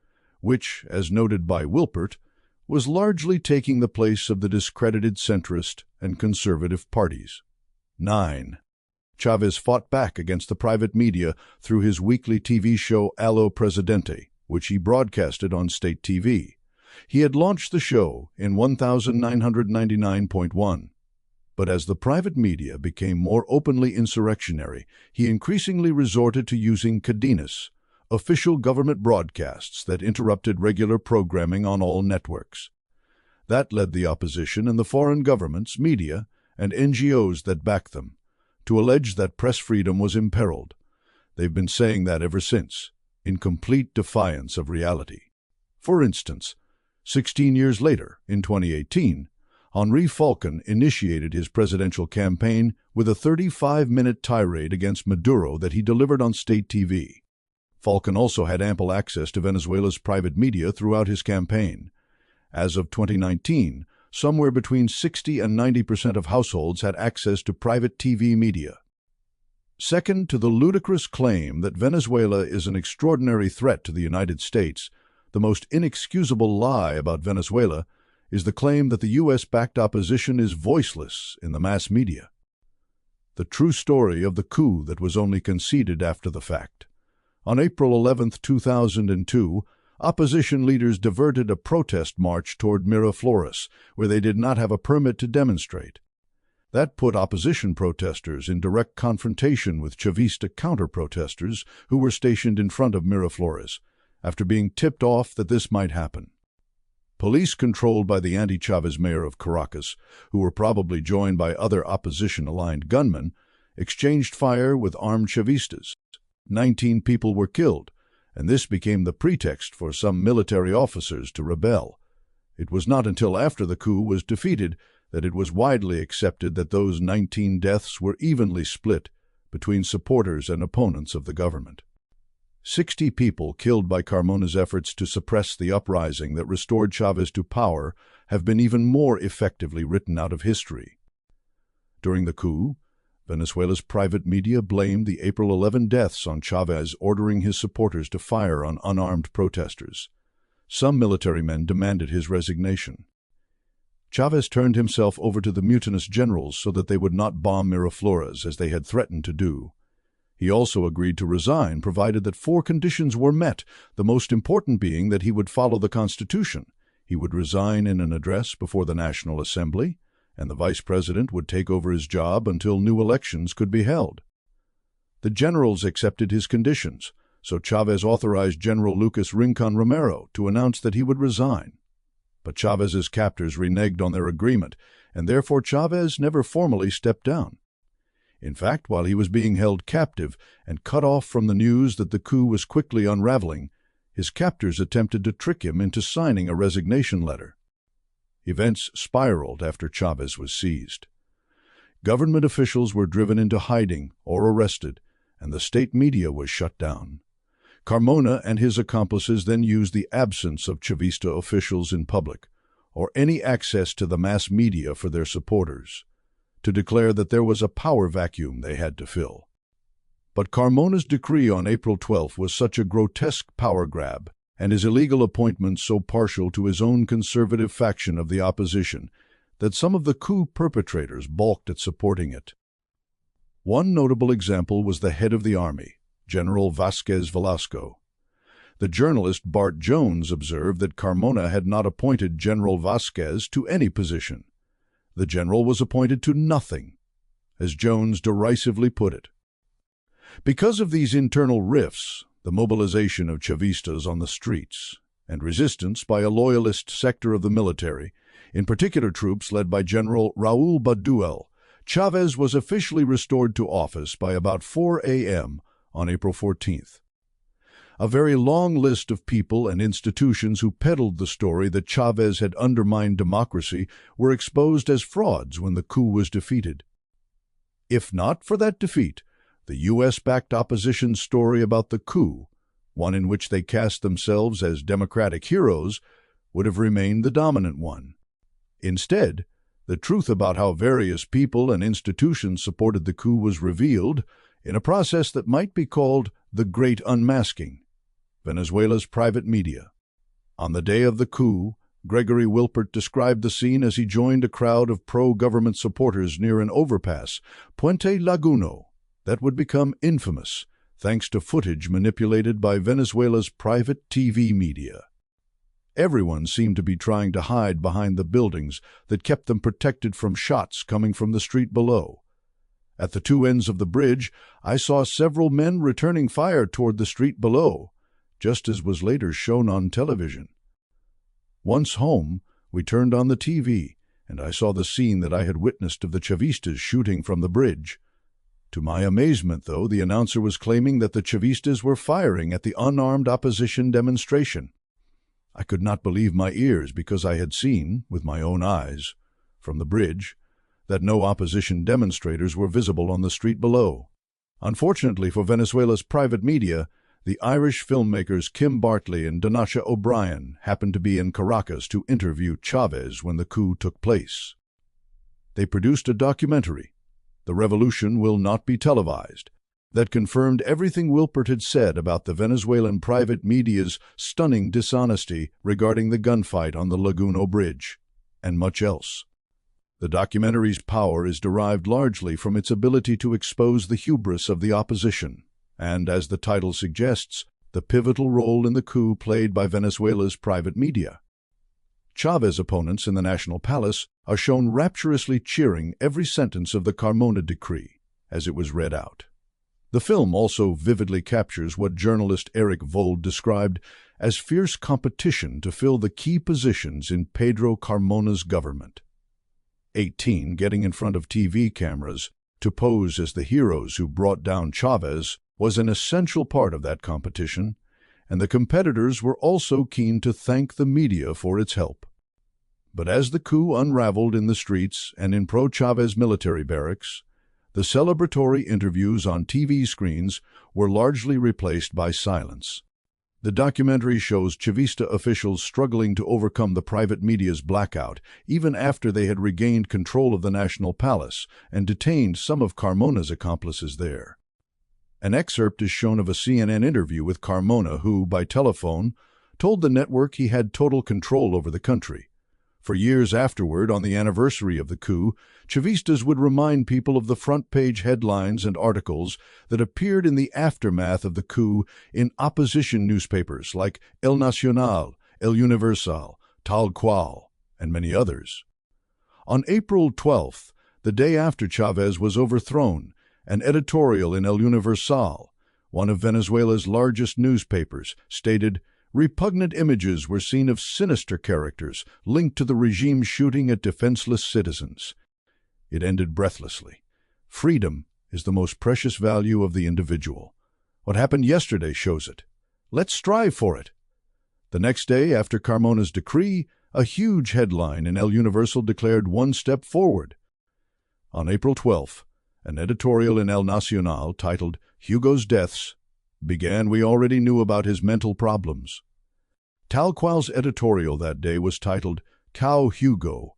which, as noted by Wilpert, was largely taking the place of the discredited centrist and conservative parties. 9. Chávez fought back against the private media through his weekly TV show Allo Presidente, which he broadcasted on state TV. He had launched the show in 1999.1. But as the private media became more openly insurrectionary, he increasingly resorted to using cadenas, official government broadcasts that interrupted regular programming on all networks. That led the opposition and the foreign governments, media, and NGOs that backed them to allege that press freedom was imperiled. They've been saying that ever since, in complete defiance of reality. For instance, 16 years later, in 2018, Henri Falcon initiated his presidential campaign with a 35-minute tirade against Maduro that he delivered on state TV. Falcon also had ample access to Venezuela's private media throughout his campaign. As of 2019, somewhere between 60 and 90% of households had access to private TV media. Second to the ludicrous claim that Venezuela is an extraordinary threat to the United States, the most inexcusable lie about Venezuela is the claim that the U.S.-backed opposition is voiceless in the mass media. The true story of the coup that was only conceded after the fact. On April 11, 2002, opposition leaders diverted a protest march toward Miraflores, where they did not have a permit to demonstrate. That put opposition protesters in direct confrontation with Chavista counter-protesters who were stationed in front of Miraflores, after being tipped off that this might happen. Police controlled by the anti-Chávez mayor of Caracas, who were probably joined by other opposition-aligned gunmen, exchanged fire with armed Chavistas. 19 people were killed, and this became the pretext for some military officers to rebel. It was not until after the coup was defeated that it was widely accepted that those 19 deaths were evenly split between supporters and opponents of the government. 60 people killed by Carmona's efforts to suppress the uprising that restored Chávez to power have been even more effectively written out of history. During the coup, Venezuela's private media blamed the April 11 deaths on Chávez ordering his supporters to fire on unarmed protesters. Some military men demanded his resignation. Chávez turned himself over to the mutinous generals so that they would not bomb Miraflores as they had threatened to do. He also agreed to resign provided that 4 conditions were met, the most important being that he would follow the Constitution. He would resign in an address before the National Assembly, and the vice president would take over his job until new elections could be held. The generals accepted his conditions, so Chávez authorized General Lucas Rincon Romero to announce that he would resign. But Chávez's captors reneged on their agreement, and therefore Chávez never formally stepped down. In fact, while he was being held captive and cut off from the news that the coup was quickly unraveling, his captors attempted to trick him into signing a resignation letter. Events spiraled after Chávez was seized. Government officials were driven into hiding or arrested, and the state media was shut down. Carmona and his accomplices then used the absence of Chavista officials in public, or any access to the mass media for their supporters, to declare that there was a power vacuum they had to fill. But Carmona's decree on April 12 was such a grotesque power grab, and his illegal appointment so partial to his own conservative faction of the opposition, that some of the coup perpetrators balked at supporting it. One notable example was the head of the army, General Vázquez Velasco. The journalist Bart Jones observed that Carmona had not appointed General Vázquez to any position. The general was appointed to nothing, as Jones derisively put it. Because of these internal rifts, the mobilization of Chavistas on the streets, and resistance by a loyalist sector of the military, in particular troops led by General Raúl Baduel, Chávez was officially restored to office by about 4 a.m. on April 14th. A very long list of people and institutions who peddled the story that Chávez had undermined democracy were exposed as frauds when the coup was defeated. If not for that defeat, the U.S.-backed opposition's story about the coup, one in which they cast themselves as democratic heroes, would have remained the dominant one. Instead, the truth about how various people and institutions supported the coup was revealed in a process that might be called the Great Unmasking. Venezuela's private media. On the day of the coup, Gregory Wilpert described the scene as he joined a crowd of pro-government supporters near an overpass, Puente Laguno, that would become infamous thanks to footage manipulated by Venezuela's private TV media. Everyone seemed to be trying to hide behind the buildings that kept them protected from shots coming from the street below. At the 2 ends of the bridge, I saw several men returning fire toward the street below, just as was later shown on television. Once home, We turned on the TV, and I saw the scene that I had witnessed of the Chavistas shooting from the bridge. To my amazement, though, the announcer was claiming that the Chavistas were firing at the unarmed opposition demonstration. I could not believe my ears because I had seen, with my own eyes, from the bridge, that no opposition demonstrators were visible on the street below. Unfortunately for Venezuela's private media, the Irish filmmakers Kim Bartley and Donasha O'Brien happened to be in Caracas to interview Chávez when the coup took place. They produced a documentary, "The Revolution Will Not Be Televised," that confirmed everything Wilpert had said about the Venezuelan private media's stunning dishonesty regarding the gunfight on the Laguno Bridge, and much else. The documentary's power is derived largely from its ability to expose the hubris of the opposition, and, as the title suggests, the pivotal role in the coup played by Venezuela's private media. Chávez opponents in the National Palace are shown rapturously cheering every sentence of the Carmona decree as it was read out. The film also vividly captures what journalist Eric Vold described as fierce competition to fill the key positions in Pedro Carmona's government. 18 getting in front of TV cameras to pose as the heroes who brought down Chávez was an essential part of that competition, and the competitors were also keen to thank the media for its help. But as the coup unraveled in the streets and in pro-Chávez military barracks, the celebratory interviews on TV screens were largely replaced by silence. The documentary shows Chavista officials struggling to overcome the private media's blackout, even after they had regained control of the National Palace and detained some of Carmona's accomplices there. An excerpt is shown of a CNN interview with Carmona who, by telephone, told the network he had total control over the country. For years afterward, on the anniversary of the coup, Chavistas would remind people of the front-page headlines and articles that appeared in the aftermath of the coup in opposition newspapers like El Nacional, El Universal, Tal Cual, and many others. On April 12th, the day after Chávez was overthrown, an editorial in El Universal, one of Venezuela's largest newspapers, stated, "Repugnant images were seen of sinister characters linked to the regime shooting at defenseless citizens." It ended breathlessly. "Freedom is the most precious value of the individual. What happened yesterday shows it. Let's strive for it." The next day, after Carmona's decree, a huge headline in El Universal declared one step forward. On April 12th, an editorial in El Nacional titled "Hugo's Deaths" began. We already knew about his mental problems. Tal Cual's editorial that day was titled "Cow Hugo."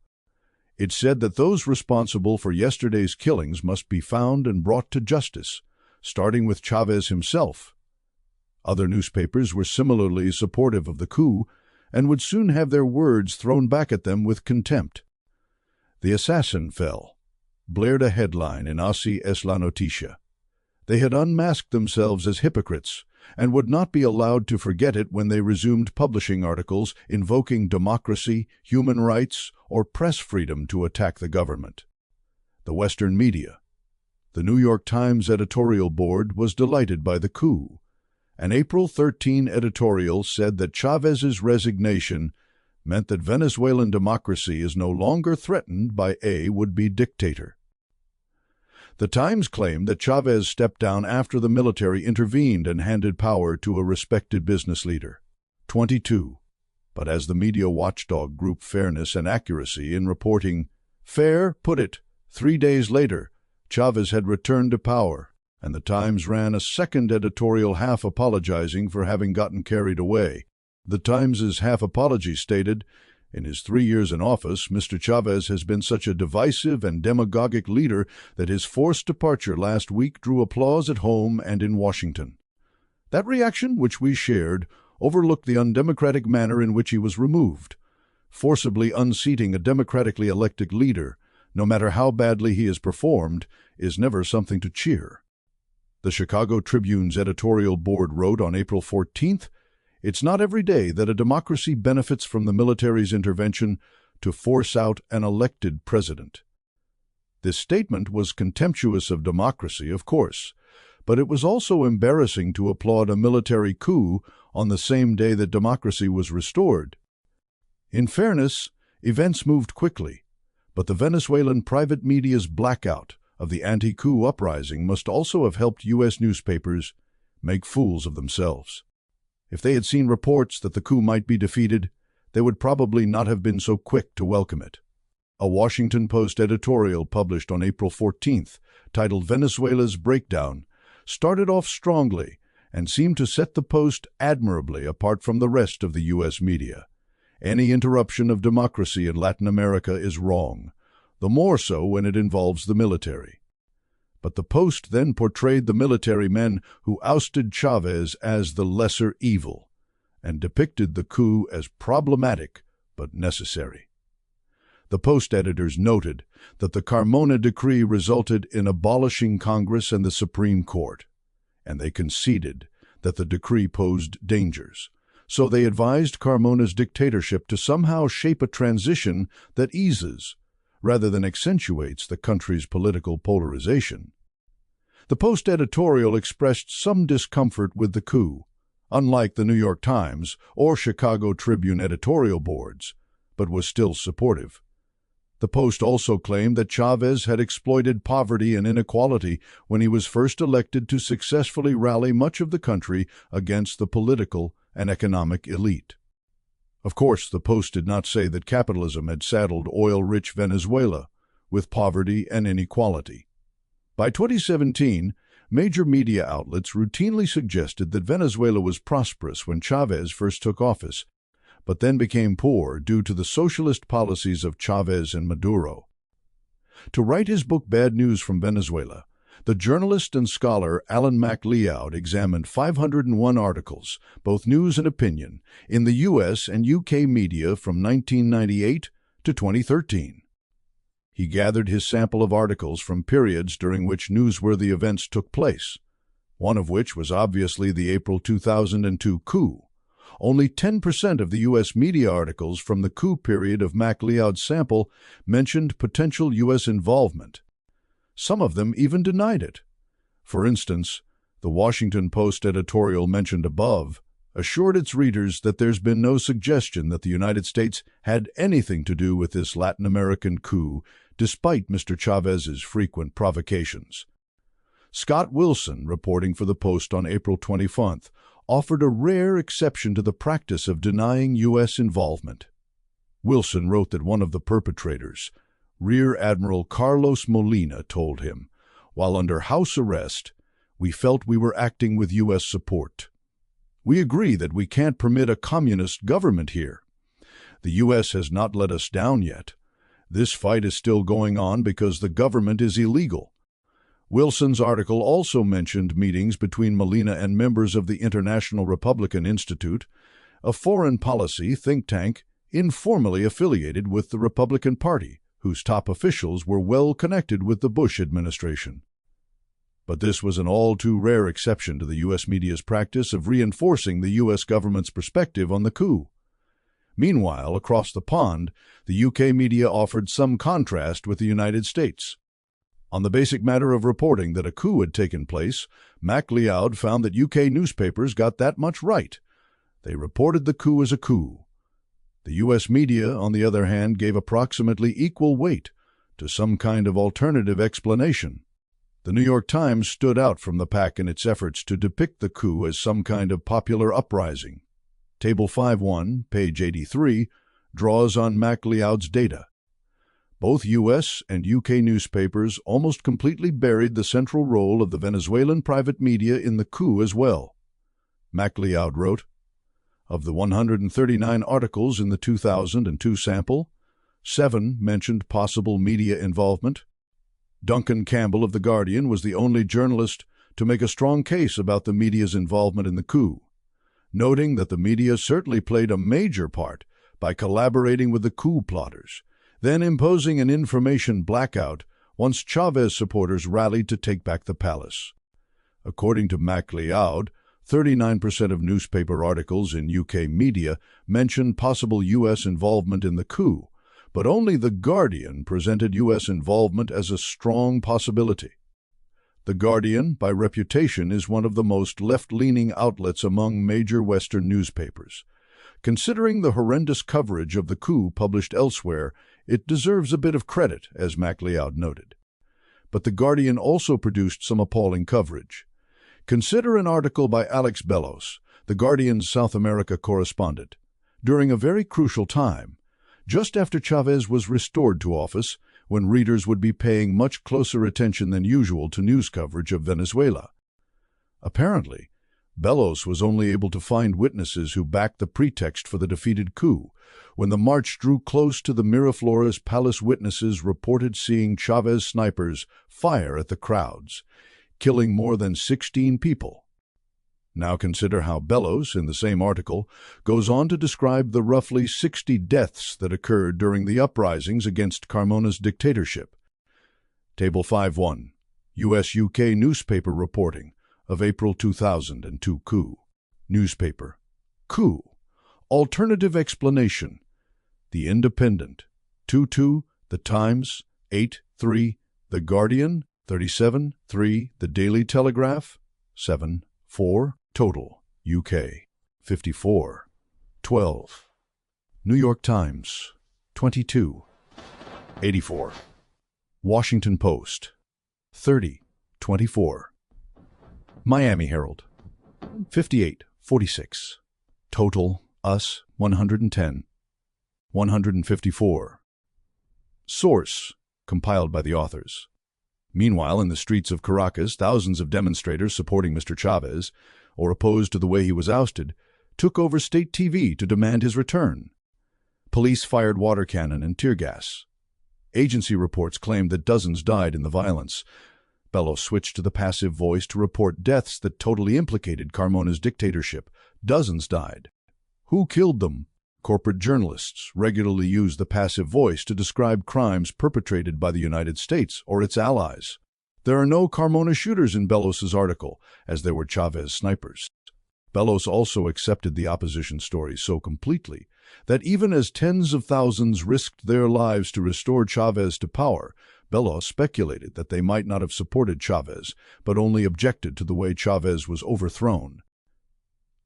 It said that those responsible for yesterday's killings must be found and brought to justice, starting with Chávez himself. Other newspapers were similarly supportive of the coup and would soon have their words thrown back at them with contempt. "The assassin fell," blared a headline in Así es la noticia. They had unmasked themselves as hypocrites and would not be allowed to forget it when they resumed publishing articles invoking democracy, human rights, or press freedom to attack the government. The Western media. The New York Times editorial board was delighted by the coup. An April 13 editorial said that Chávez's resignation meant that Venezuelan democracy is no longer threatened by a would-be dictator. The Times claimed that Chávez stepped down after the military intervened and handed power to a respected business leader. 22. But as the media watchdog group Fairness and Accuracy in reporting, "Fair put it, 3 days later, Chávez had returned to power," and the Times ran a second editorial half apologizing for having gotten carried away. The Times's half apology stated, "In his 3 years in office, Mr. Chávez has been such a divisive and demagogic leader that his forced departure last week drew applause at home and in Washington." That reaction, which we shared, overlooked the undemocratic manner in which he was removed. Forcibly unseating a democratically elected leader, no matter how badly he has performed, is never something to cheer. The Chicago Tribune's editorial board wrote on April 14th, "It's not every day that a democracy benefits from the military's intervention to force out an elected president." This statement was contemptuous of democracy, of course, but it was also embarrassing to applaud a military coup on the same day that democracy was restored. In fairness, Events moved quickly, but the Venezuelan private media's blackout of the anti-coup uprising must also have helped U.S. newspapers make fools of themselves. If they had seen reports that the coup might be defeated, they would probably not have been so quick to welcome it. A Washington Post editorial published on April 14th, titled Venezuela's Breakdown, started off strongly and seemed to set the Post admirably apart from the rest of the U.S. media. Any interruption of democracy in Latin America is wrong, the more so when it involves the military. But the Post then portrayed the military men who ousted Chávez as the lesser evil and depicted the coup as problematic but necessary. The Post editors noted that the Carmona decree resulted in abolishing Congress and the Supreme Court, and they conceded that the decree posed dangers. So they advised Carmona's dictatorship to somehow shape a transition that eases, rather than accentuates, the country's political polarization. The Post editorial expressed some discomfort with the coup, unlike the New York Times or Chicago Tribune editorial boards, but was still supportive. The Post also claimed that Chávez had exploited poverty and inequality when he was first elected to successfully rally much of the country against the political and economic elite. Of course, the Post did not say that capitalism had saddled oil-rich Venezuela with poverty and inequality. By 2017, major media outlets routinely suggested that Venezuela was prosperous when Chávez first took office, but then became poor due to the socialist policies of Chávez and Maduro. To write his book Bad News from Venezuela, the journalist and scholar Alan MacLeod examined 501 articles, both news and opinion, in the U.S. and U.K. media from 1998 to 2013. He gathered his sample of articles from periods during which newsworthy events took place, one of which was obviously the April 2002 coup. Only 10% of the U.S. media articles from the coup period of MacLeod's sample mentioned potential U.S. involvement. Some of them even denied it. For instance, the Washington Post editorial mentioned above assured its readers that there's been no suggestion that the United States had anything to do with this Latin American coup, despite Mr. Chávez's frequent provocations. Scott Wilson, reporting for the Post on April 24th, offered a rare exception to the practice of denying U.S. involvement. Wilson wrote that one of the perpetrators, Rear Admiral Carlos Molina, told him, "While under house arrest, we felt we were acting with U.S. support. We agree that we can't permit a communist government here. The U.S. has not let us down yet. This fight is still going on because the government is illegal." Wilson's article also mentioned meetings between Molina and members of the International Republican Institute, a foreign policy think tank informally affiliated with the Republican Party, whose top officials were well connected with the Bush administration. But this was an all-too-rare exception to the U.S. media's practice of reinforcing the U.S. government's perspective on the coup. Meanwhile, across the pond, the U.K. media offered some contrast with the United States. On the basic matter of reporting that a coup had taken place, MacLeod found that UK newspapers got that much right. They reported the coup as a coup. The U.S. media, on the other hand, gave approximately equal weight to some kind of alternative explanation. The New York Times stood out from the pack in its efforts to depict the coup as some kind of popular uprising. Table 5.1, page 83, draws on MacLeod's data. Both U.S. and U.K. newspapers almost completely buried the central role of the Venezuelan private media in the coup as well. MacLeod wrote, "Of the 139 articles in the 2002 sample, 7 mentioned possible media involvement. Duncan Campbell of The Guardian was the only journalist to make a strong case about the media's involvement in the coup, noting that the media certainly played a major part by collaborating with the coup plotters, then imposing an information blackout once Chávez supporters rallied to take back the palace." According to MacLeod, 39% of newspaper articles in UK media mentioned possible U.S. involvement in the coup, but only The Guardian presented U.S. involvement as a strong possibility. The Guardian, by reputation, is one of the most left-leaning outlets among major Western newspapers. Considering the horrendous coverage of the coup published elsewhere, it deserves a bit of credit, as MacLeod noted. But The Guardian also produced some appalling coverage. Consider an article by Alex Bellos, The Guardian's South America correspondent. During a very crucial time, just after Chávez was restored to office, when readers would be paying much closer attention than usual to news coverage of Venezuela. Apparently, Bellos was only able to find witnesses who backed the pretext for the defeated coup. When the march drew close to the Miraflores Palace, witnesses reported seeing Chávez snipers fire at the crowds, killing more than 16 people. Now consider how Bellos, in the same article, goes on to describe the roughly 60 deaths that occurred during the uprisings against Carmona's dictatorship. Table 5.1. U.S.-UK newspaper reporting of April 2002 coup. Newspaper. Coup. Alternative explanation. The Independent. 2.2. The Times. 8.3. The Guardian. 37.3. The Daily Telegraph. 7.4. Total. UK. 54. 12. New York Times. 22. 84. Washington Post. 30. 24. Miami Herald. 58. 46. Total. US. 110. 154. Source. Compiled by the authors. Meanwhile, in the streets of Caracas, thousands of demonstrators supporting Mr. Chávez, or opposed to the way he was ousted, took over state TV to demand his return. Police fired water cannon and tear gas. Agency reports claimed that dozens died in the violence. Bellos switched to the passive voice to report deaths that totally implicated Carmona's dictatorship. Dozens died. Who killed them? Corporate journalists regularly use the passive voice to describe crimes perpetrated by the United States or its allies. There are no Carmona shooters in Bellos's article, as there were Chávez snipers. Bellos also accepted the opposition stories so completely that even as tens of thousands risked their lives to restore Chávez to power, Bellos speculated that they might not have supported Chávez, but only objected to the way Chávez was overthrown.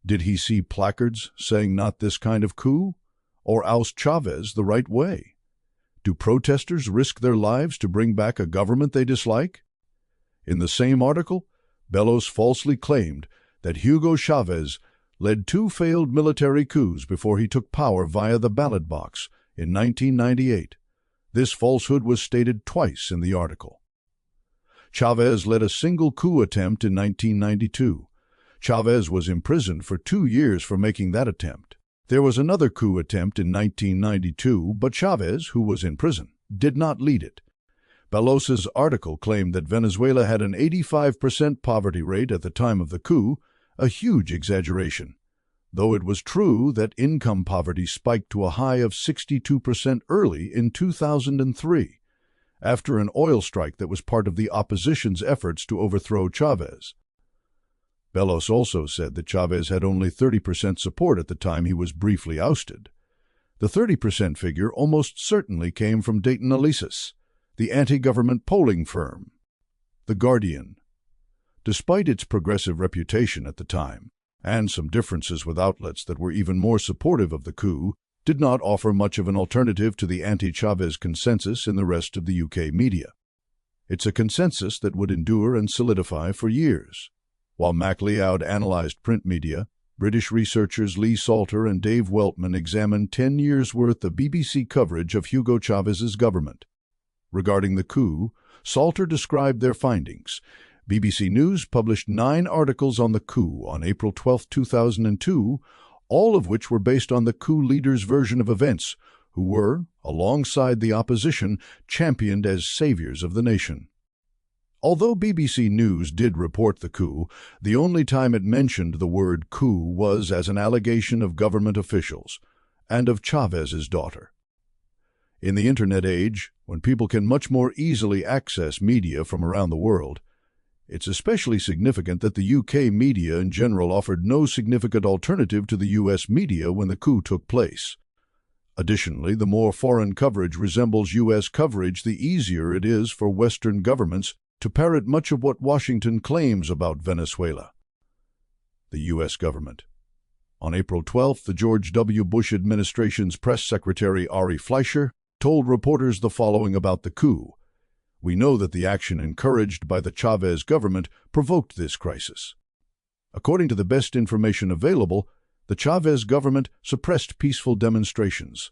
Did he see placards saying "not this kind of coup" or "oust Chávez the right way"? Do protesters risk their lives to bring back a government they dislike? In the same article, Bellos falsely claimed that Hugo Chávez led 2 failed military coups before he took power via the ballot box in 1998. This falsehood was stated twice in the article. Chávez led a single coup attempt in 1992. Chávez was imprisoned for 2 years for making that attempt. There was another coup attempt in 1992, but Chávez, who was in prison, did not lead it. Bellos's article claimed that Venezuela had an 85% poverty rate at the time of the coup, a huge exaggeration, though it was true that income poverty spiked to a high of 62% early in 2003, after an oil strike that was part of the opposition's efforts to overthrow Chávez. Bellos also said that Chávez had only 30% support at the time he was briefly ousted. The 30% figure almost certainly came from Dayton Analysis, the anti-government polling firm. The Guardian. Despite its progressive reputation at the time, and some differences with outlets that were even more supportive of the coup, did not offer much of an alternative to the anti-Chávez consensus in the rest of the UK media. It's a consensus that would endure and solidify for years. While MacLeod analyzed print media, British researchers Lee Salter and Dave Weltman examined 10 years' worth of BBC coverage of Hugo Chávez's government. Regarding the coup, Salter described their findings. BBC News published 9 articles on the coup on April 12, 2002, all of which were based on the coup leader's version of events, who were, alongside the opposition, championed as saviors of the nation. Although BBC News did report the coup, the only time it mentioned the word coup was as an allegation of government officials and of Chávez's daughter. In the Internet age, when people can much more easily access media from around the world, it's especially significant that the UK media in general offered no significant alternative to the US media when the coup took place. Additionally, the more foreign coverage resembles US coverage, the easier it is for Western governments to parrot much of what Washington claims about Venezuela. The U.S. government. On April 12, the George W. Bush administration's press secretary Ari Fleischer told reporters the following about the coup. "We know that the action encouraged by the Chávez government provoked this crisis. According to the best information available, the Chávez government suppressed peaceful demonstrations.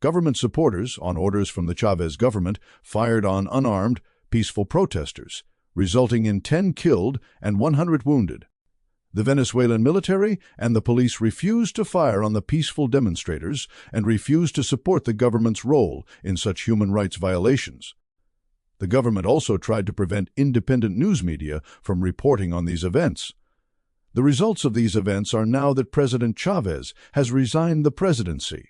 Government supporters, on orders from the Chávez government, fired on unarmed, peaceful protesters, resulting in 10 killed and 100 wounded. The Venezuelan military and the police refused to fire on the peaceful demonstrators and refused to support the government's role in such human rights violations. The government also tried to prevent independent news media from reporting on these events. The results of these events are now that President Chávez has resigned the presidency.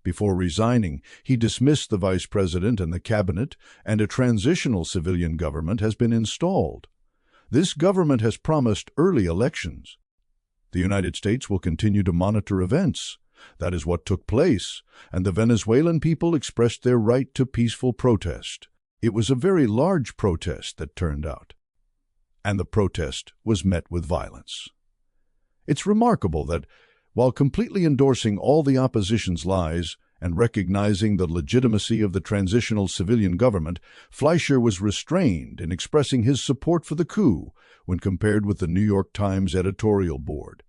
Before resigning, he dismissed the vice president and the cabinet, and a transitional civilian government has been installed. This government has promised early elections. The United States will continue to monitor events. That is what took place, and the Venezuelan people expressed their right to peaceful protest. It was a very large protest that turned out, and the protest was met with violence. It's remarkable that, while completely endorsing all the opposition's lies and recognizing the legitimacy of the transitional civilian government, Fleischer was restrained in expressing his support for the coup when compared with the New York Times editorial board.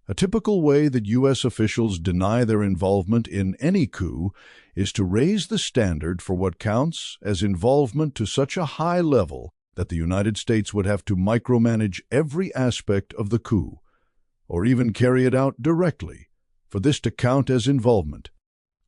A typical way that U.S. officials deny their involvement in any coup is to raise the standard for what counts as involvement to such a high level that the United States would have to micromanage every aspect of the coup, or even carry it out directly, for this to count as involvement.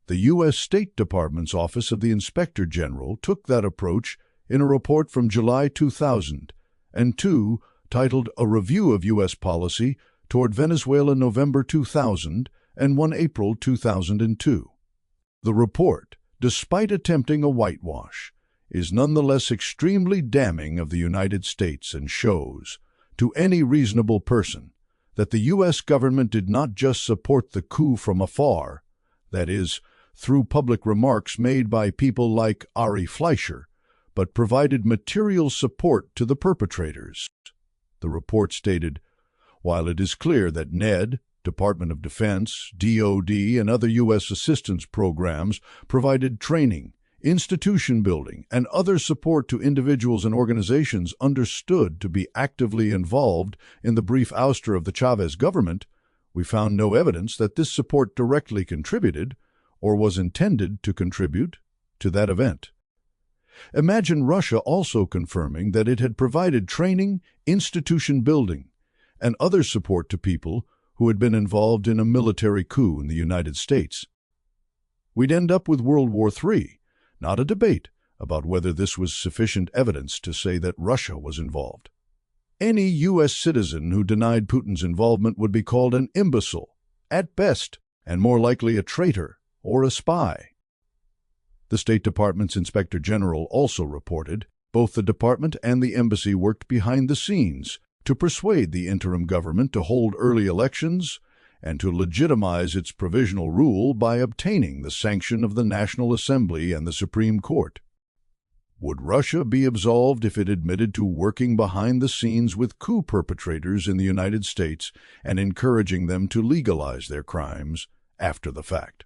The U.S. State Department's Office of the Inspector General took that approach in a report from July 2002 titled A Review of U.S. Policy Toward Venezuela November 2000 and 1 April 2002. The report, despite attempting a whitewash, is nonetheless extremely damning of the United States and shows, to any reasonable person, that the U.S. government did not just support the coup from afar, that is, through public remarks made by people like Ari Fleischer, but provided material support to the perpetrators. The report stated, "While it is clear that NED, Department of Defense, DoD, and other U.S. assistance programs provided training, institution building, and other support to individuals and organizations understood to be actively involved in the brief ouster of the Chávez government, we found no evidence that this support directly contributed or was intended to contribute to that event." Imagine Russia also confirming that it had provided training, institution building, and other support to people who had been involved in a military coup in the United States. We'd end up with World War III, not a debate about whether this was sufficient evidence to say that Russia was involved. Any U.S. citizen who denied Putin's involvement would be called an imbecile, at best, and more likely a traitor or a spy. The State Department's Inspector General also reported both the department and the embassy worked behind the scenes to persuade the interim government to hold early elections and to legitimize its provisional rule by obtaining the sanction of the National Assembly and the Supreme Court. Would Russia be absolved if it admitted to working behind the scenes with coup perpetrators in the United States and encouraging them to legalize their crimes after the fact?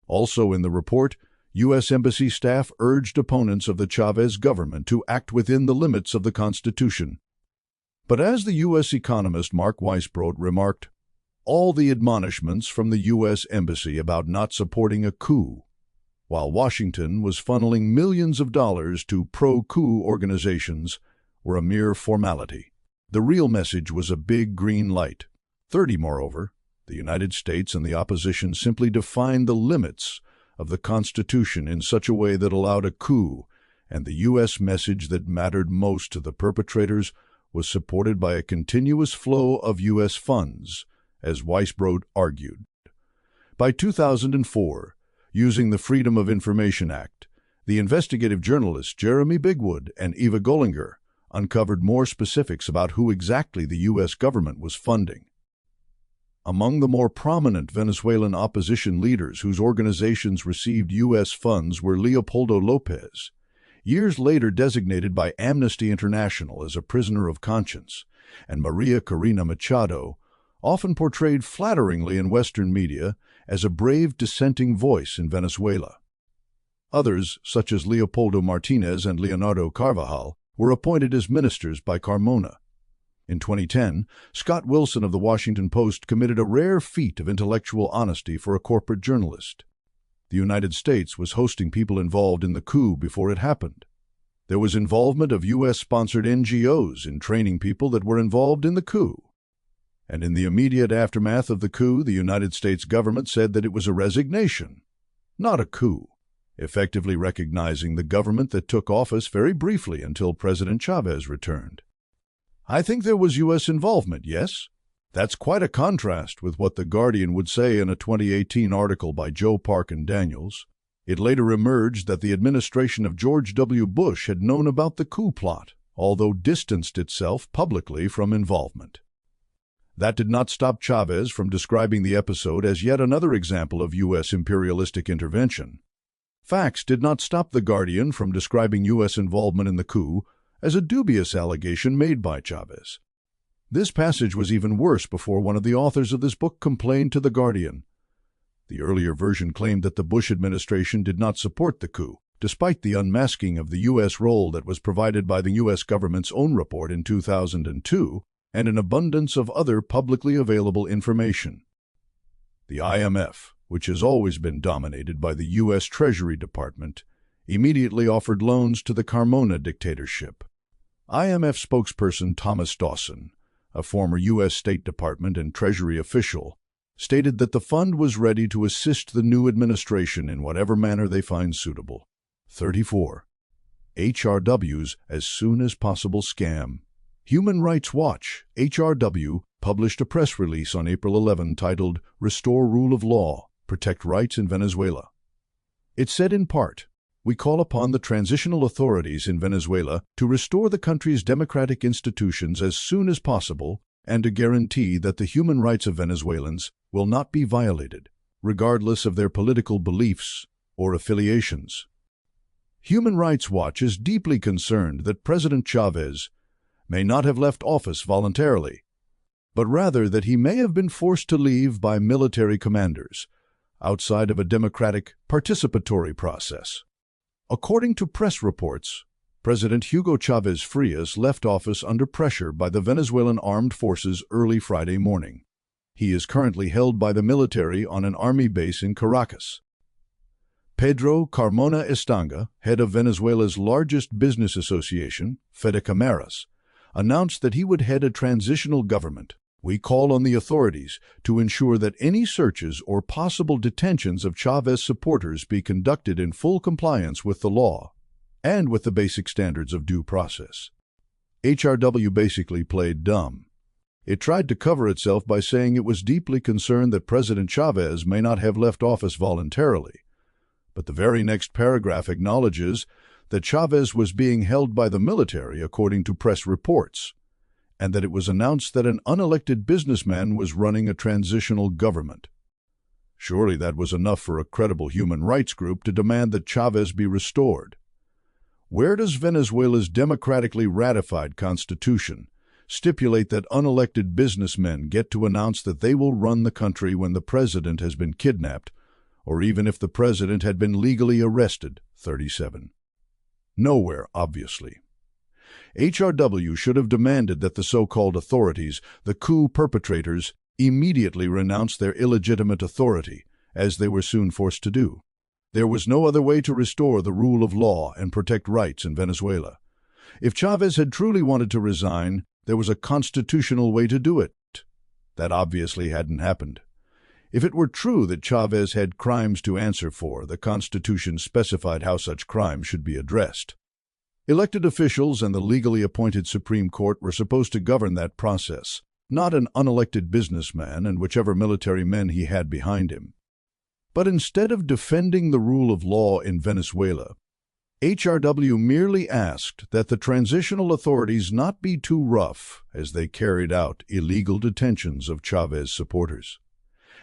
Also in the report, U.S. Embassy staff urged opponents of the Chávez government to act within the limits of the Constitution. But as the U.S. economist Mark Weisbrod remarked, all the admonishments from the U.S. Embassy about not supporting a coup, while Washington was funneling millions of dollars to pro-coup organizations, were a mere formality. The real message was a big green light. 30, moreover, the United States and the opposition simply defined the limits of the Constitution in such a way that allowed a coup, and the U.S. message that mattered most to the perpetrators was supported by a continuous flow of U.S. funds, as Weisbrod argued. By 2004, using the Freedom of Information Act, the investigative journalists Jeremy Bigwood and Eva Gollinger uncovered more specifics about who exactly the U.S. government was funding. Among the more prominent Venezuelan opposition leaders whose organizations received U.S. funds were Leopoldo López, years later designated by Amnesty International as a prisoner of conscience, and Maria Corina Machado, often portrayed flatteringly in Western media as a brave dissenting voice in Venezuela. Others, such as Leopoldo Martinez and Leonardo Carvajal, were appointed as ministers by Carmona. In 2010, Scott Wilson of The Washington Post committed a rare feat of intellectual honesty for a corporate journalist. The United States was hosting people involved in the coup before it happened. There was involvement of U.S.-sponsored NGOs in training people that were involved in the coup. And in the immediate aftermath of the coup, the United States government said that it was a resignation, not a coup, effectively recognizing the government that took office very briefly until President Chávez returned. I think there was U.S. involvement, yes? That's quite a contrast with what The Guardian would say in a 2018 article by Joe Park and Daniels. It later emerged that the administration of George W. Bush had known about the coup plot, although distanced itself publicly from involvement. That did not stop Chávez from describing the episode as yet another example of U.S. imperialistic intervention. Facts did not stop The Guardian from describing U.S. involvement in the coup as a dubious allegation made by Chávez. This passage was even worse before one of the authors of this book complained to The Guardian. The earlier version claimed that the Bush administration did not support the coup, despite the unmasking of the U.S. role that was provided by the U.S. government's own report in 2002 and an abundance of other publicly available information. The IMF, which has always been dominated by the U.S. Treasury Department, immediately offered loans to the Carmona dictatorship. IMF spokesperson Thomas Dawson, a former U.S. State Department and Treasury official, stated that the fund was ready to assist the new administration in whatever manner they find suitable. 34. HRW's as soon as possible scam. Human Rights Watch, HRW, published a press release on April 11 titled Restore Rule of Law, Protect Rights in Venezuela. It said in part, "We call upon the transitional authorities in Venezuela to restore the country's democratic institutions as soon as possible and to guarantee that the human rights of Venezuelans will not be violated, regardless of their political beliefs or affiliations." Human Rights Watch is deeply concerned that President Chávez may not have left office voluntarily, but rather that he may have been forced to leave by military commanders outside of a democratic participatory process. According to press reports, President Hugo Chávez Frias left office under pressure by the Venezuelan armed forces early Friday morning. He is currently held by the military on an army base in Caracas. Pedro Carmona Estanga, head of Venezuela's largest business association, Fedecamaras, announced that he would head a transitional government. "We call on the authorities to ensure that any searches or possible detentions of Chávez supporters be conducted in full compliance with the law and with the basic standards of due process." HRW basically played dumb. It tried to cover itself by saying it was deeply concerned that President Chávez may not have left office voluntarily. But the very next paragraph acknowledges that Chávez was being held by the military according to press reports, and that it was announced that an unelected businessman was running a transitional government. Surely that was enough for a credible human rights group to demand that Chávez be restored. Where does Venezuela's democratically ratified constitution stipulate that unelected businessmen get to announce that they will run the country when the president has been kidnapped, or even if the president had been legally arrested? 37. Nowhere, obviously. HRW should have demanded that the so-called authorities, the coup perpetrators, immediately renounce their illegitimate authority, as they were soon forced to do. There was no other way to restore the rule of law and protect rights in Venezuela. If Chávez had truly wanted to resign, there was a constitutional way to do it. That obviously hadn't happened. If it were true that Chávez had crimes to answer for, the Constitution specified how such crimes should be addressed. Elected officials and the legally appointed Supreme Court were supposed to govern that process, not an unelected businessman and whichever military men he had behind him. But instead of defending the rule of law in Venezuela, HRW merely asked that the transitional authorities not be too rough as they carried out illegal detentions of Chávez supporters,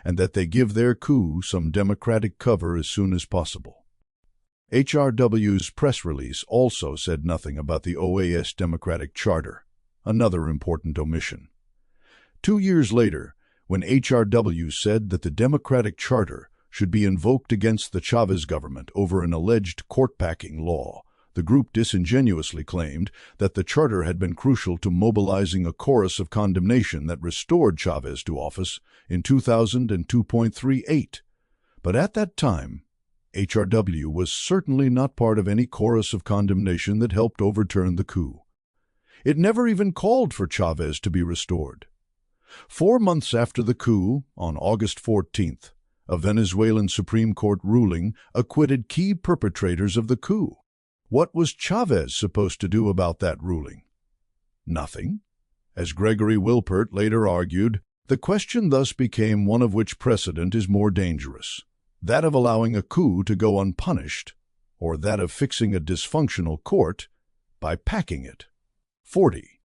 and that they give their coup some democratic cover as soon as possible. HRW's press release also said nothing about the OAS Democratic Charter, another important omission. 2 years later, when HRW said that the Democratic Charter should be invoked against the Chávez government over an alleged court-packing law. The group disingenuously claimed that the charter had been crucial to mobilizing a chorus of condemnation that restored Chávez to office in 2002.38. But at that time, HRW was certainly not part of any chorus of condemnation that helped overturn the coup. It never even called for Chávez to be restored. 4 months after the coup, on August 14th, a Venezuelan Supreme Court ruling acquitted key perpetrators of the coup. What was Chávez supposed to do about that ruling? Nothing. As Gregory Wilpert later argued, the question thus became one of which precedent is more dangerous, that of allowing a coup to go unpunished, or that of fixing a dysfunctional court by packing it. 40.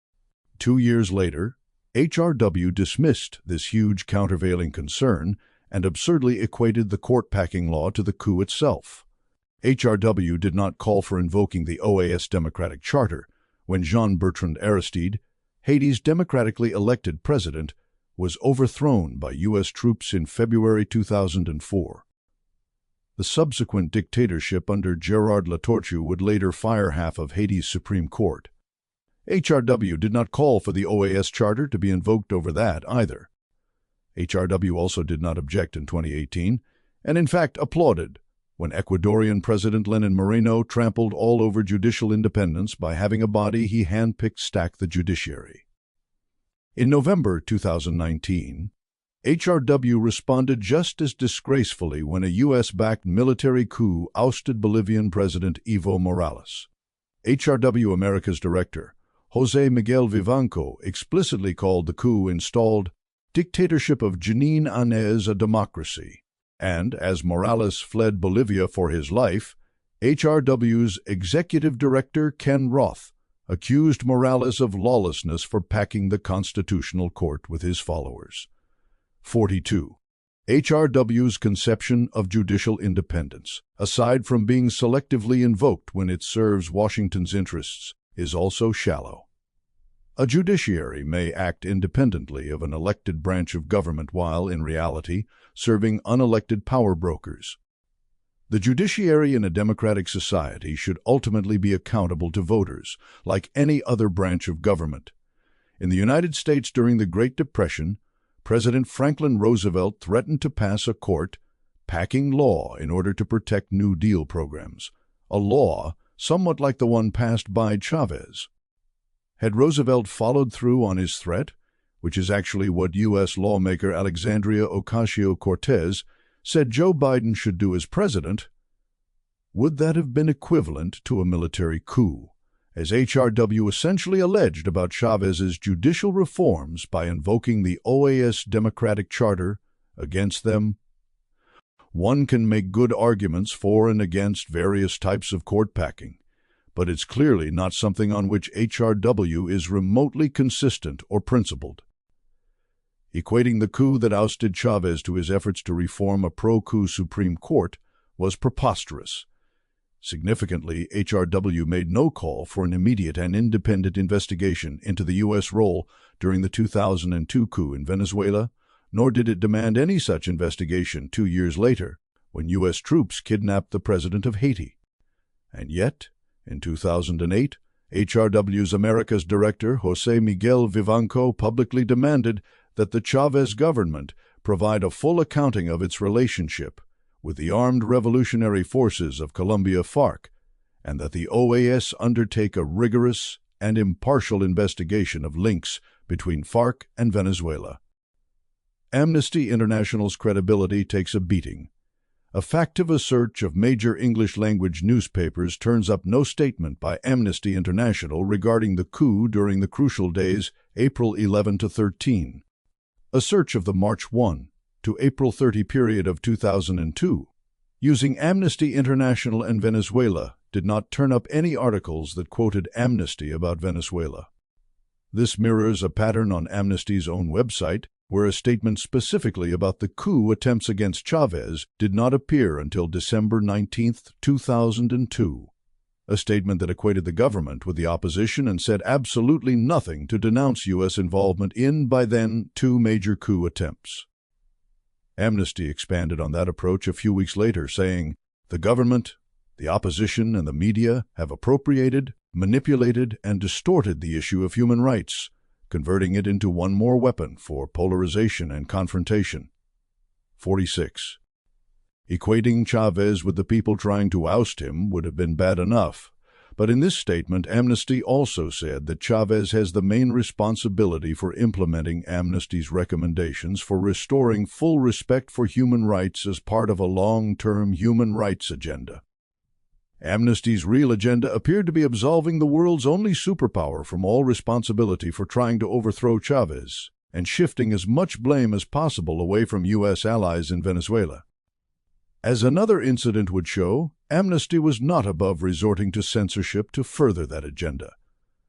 2 years later, HRW dismissed this huge countervailing concern and absurdly equated the court-packing law to the coup itself. HRW did not call for invoking the OAS Democratic Charter when Jean-Bertrand Aristide, Haiti's democratically elected president, was overthrown by U.S. troops in February 2004. The subsequent dictatorship under Gerard Latortue would later fire half of Haiti's Supreme Court. HRW did not call for the OAS Charter to be invoked over that either. HRW also did not object in 2018, and in fact applauded when Ecuadorian President Lenin Moreno trampled all over judicial independence by having a body he handpicked stack the judiciary. In November 2019, HRW responded just as disgracefully when a U.S.-backed military coup ousted Bolivian President Evo Morales. HRW America's director, José Miguel Vivanco, explicitly called the coup installed dictatorship of Jeanine Áñez a democracy. And as Morales fled Bolivia for his life, HRW's executive director, Ken Roth, accused Morales of lawlessness for packing the Constitutional Court with his followers. 42. HRW's conception of judicial independence, aside from being selectively invoked when it serves Washington's interests, is also shallow. A judiciary may act independently of an elected branch of government while, in reality, serving unelected power brokers. The judiciary in a democratic society should ultimately be accountable to voters, like any other branch of government. In the United States during the Great Depression, President Franklin Roosevelt threatened to pass a court-packing law in order to protect New Deal programs, a law somewhat like the one passed by Chávez. Had Roosevelt followed through on his threat, which is actually what U.S. lawmaker Alexandria Ocasio-Cortez said Joe Biden should do as president, would that have been equivalent to a military coup, as HRW essentially alleged about Chávez's judicial reforms by invoking the OAS Democratic Charter against them? One can make good arguments for and against various types of court-packing, but it's clearly not something on which HRW is remotely consistent or principled. Equating the coup that ousted Chávez to his efforts to reform a pro-coup Supreme Court was preposterous. Significantly, HRW made no call for an immediate and independent investigation into the U.S. role during the 2002 coup in Venezuela, nor did it demand any such investigation 2 years later when U.S. troops kidnapped the president of Haiti. And yet, in 2008, HRW's America's director, José Miguel Vivanco, publicly demanded that the Chávez government provide a full accounting of its relationship with the Armed Revolutionary Forces of Colombia FARC, and that the OAS undertake a rigorous and impartial investigation of links between FARC and Venezuela. Amnesty International's credibility takes a beating. A factiva search of major English-language newspapers turns up no statement by Amnesty International regarding the coup during the crucial days April 11 to 13. A search of the March 1 to April 30 period of 2002, using Amnesty International and Venezuela, did not turn up any articles that quoted Amnesty about Venezuela. This mirrors a pattern on Amnesty's own website, where a statement specifically about the coup attempts against Chávez did not appear until December 19, 2002. a statement that equated the government with the opposition and said absolutely nothing to denounce U.S. involvement in, by then, 2 major coup attempts. Amnesty expanded on that approach a few weeks later, saying, "The government, the opposition, and the media have appropriated, manipulated, and distorted the issue of human rights, converting it into one more weapon for polarization and confrontation." 46. Equating Chávez with the people trying to oust him would have been bad enough, but in this statement, Amnesty also said that Chávez has the main responsibility for implementing Amnesty's recommendations for restoring full respect for human rights as part of a long-term human rights agenda. Amnesty's real agenda appeared to be absolving the world's only superpower from all responsibility for trying to overthrow Chávez and shifting as much blame as possible away from U.S. allies in Venezuela. As another incident would show, Amnesty was not above resorting to censorship to further that agenda.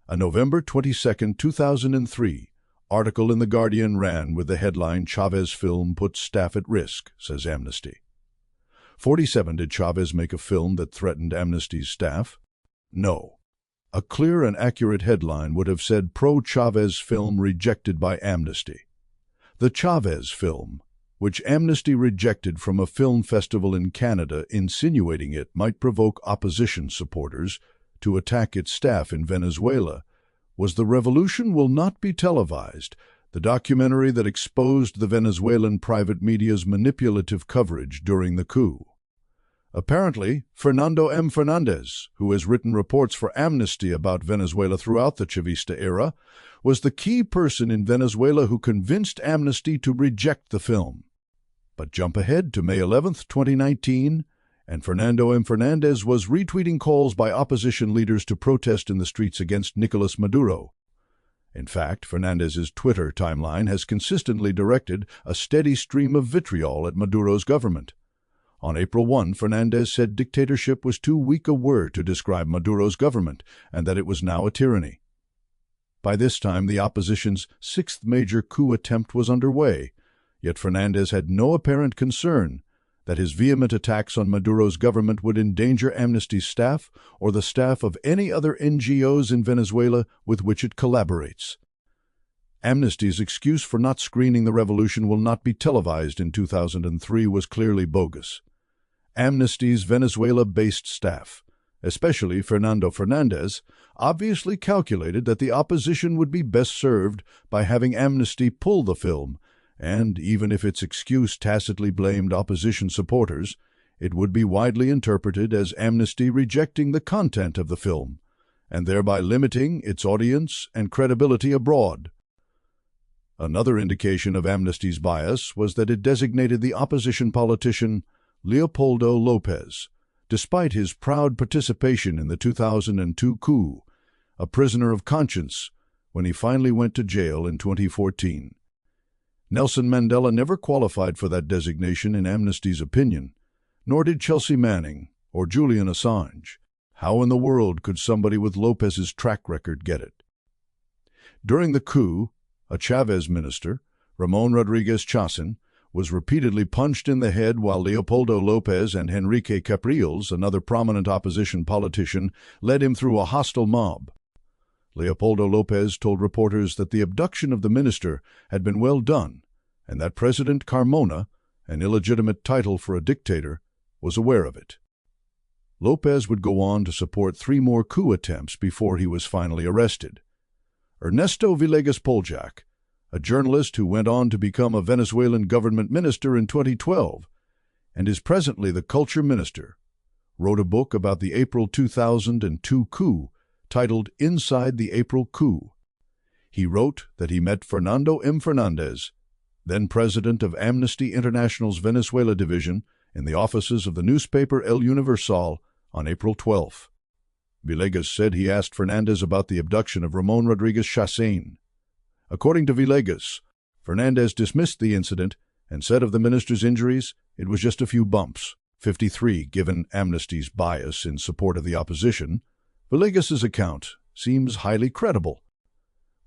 A November 22, 2003, article in The Guardian ran with the headline, "Chávez film puts staff at risk," says Amnesty. 47. Did Chávez make a film that threatened Amnesty's staff? No. A clear and accurate headline would have said pro-Chávez film rejected by Amnesty. The Chávez film, which Amnesty rejected from a film festival in Canada, insinuating it might provoke opposition supporters to attack its staff in Venezuela, was The Revolution Will Not Be Televised, the documentary that exposed the Venezuelan private media's manipulative coverage during the coup. Apparently, Fernando M. Fernandez, who has written reports for Amnesty about Venezuela throughout the Chavista era, was the key person in Venezuela who convinced Amnesty to reject the film. But jump ahead to May 11, 2019, and Fernando M. Fernandez was retweeting calls by opposition leaders to protest in the streets against Nicolás Maduro. In fact, Fernandez's Twitter timeline has consistently directed a steady stream of vitriol at Maduro's government. On April 1, Fernandez said dictatorship was too weak a word to describe Maduro's government and that it was now a tyranny. By this time, the opposition's 6th major coup attempt was underway, yet Fernandez had no apparent concern that his vehement attacks on Maduro's government would endanger Amnesty's staff or the staff of any other NGOs in Venezuela with which it collaborates. Amnesty's excuse for not screening The Revolution Will Not Be Televised in 2003 was clearly bogus. Amnesty's Venezuela-based staff, especially Fernando Fernandez, obviously calculated that the opposition would be best served by having Amnesty pull the film, and even if its excuse tacitly blamed opposition supporters, it would be widely interpreted as Amnesty rejecting the content of the film, and thereby limiting its audience and credibility abroad. Another indication of Amnesty's bias was that it designated the opposition politician Leopoldo López, despite his proud participation in the 2002 coup, a prisoner of conscience when he finally went to jail in 2014. Nelson Mandela never qualified for that designation in Amnesty's opinion, nor did Chelsea Manning or Julian Assange. How in the world could somebody with Lopez's track record get it? During the coup, a Chávez minister, Ramón Rodríguez Chacín, was repeatedly punched in the head while Leopoldo López and Henrique Capriles, another prominent opposition politician, led him through a hostile mob. Leopoldo López told reporters that the abduction of the minister had been well done and that President Carmona, an illegitimate title for a dictator, was aware of it. López would go on to support 3 more coup attempts before he was finally arrested. Ernesto Villegas Poljak, a journalist who went on to become a Venezuelan government minister in 2012 and is presently the culture minister, wrote a book about the April 2002 coup titled Inside the April Coup. He wrote that he met Fernando M. Fernandez, then president of Amnesty International's Venezuela division, in the offices of the newspaper El Universal on April 12. Villegas said he asked Fernandez about the abduction of Ramón Rodríguez Chacín. According to Villegas, Fernandez dismissed the incident and said of the minister's injuries, it was just a few bumps, 53 given Amnesty's bias in support of the opposition. Villegas's account seems highly credible.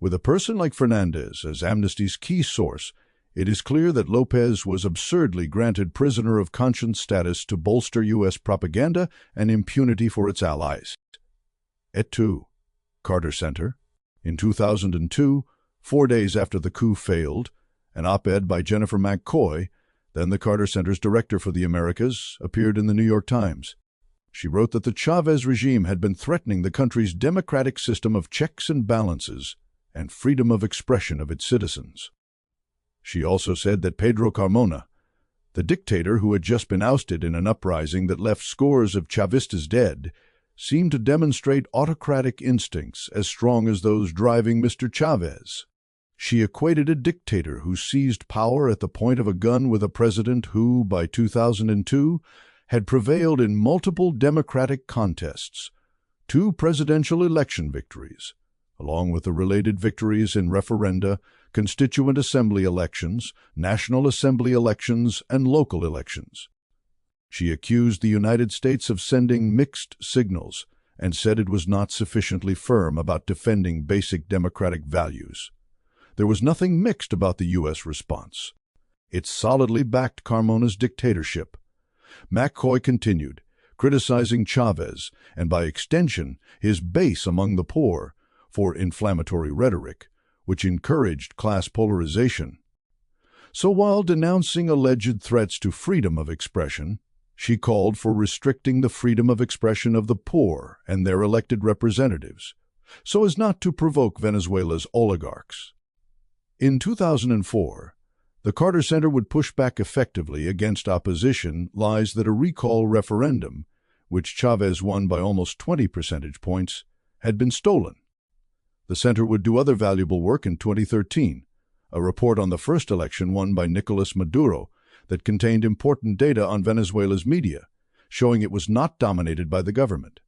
With a person like Fernandez as Amnesty's key source, it is clear that López was absurdly granted prisoner of conscience status to bolster U.S. propaganda and impunity for its allies. Et tu, Carter Center. In 2002, 4 days after the coup failed, an op-ed by Jennifer McCoy, then the Carter Center's director for the Americas, appeared in the New York Times. She wrote that the Chávez regime had been threatening the country's democratic system of checks and balances and freedom of expression of its citizens. She also said that Pedro Carmona, the dictator who had just been ousted in an uprising that left scores of Chavistas dead, seemed to demonstrate autocratic instincts as strong as those driving Mr. Chávez. She equated a dictator who seized power at the point of a gun with a president who, by 2002, had prevailed in multiple democratic contests, 2 presidential election victories, along with the related victories in referenda, constituent assembly elections, National Assembly elections, and local elections. She accused the United States of sending mixed signals and said it was not sufficiently firm about defending basic democratic values. There was nothing mixed about the U.S. response. It solidly backed Carmona's dictatorship. McCoy continued, criticizing Chávez and, by extension, his base among the poor, for inflammatory rhetoric, which encouraged class polarization. So while denouncing alleged threats to freedom of expression, she called for restricting the freedom of expression of the poor and their elected representatives, so as not to provoke Venezuela's oligarchs. In 2004, the Carter Center would push back effectively against opposition lies that a recall referendum, which Chávez won by almost 20 percentage points, had been stolen. The center would do other valuable work in 2013, a report on the first election won by Nicolás Maduro that contained important data on Venezuela's media, showing it was not dominated by the government.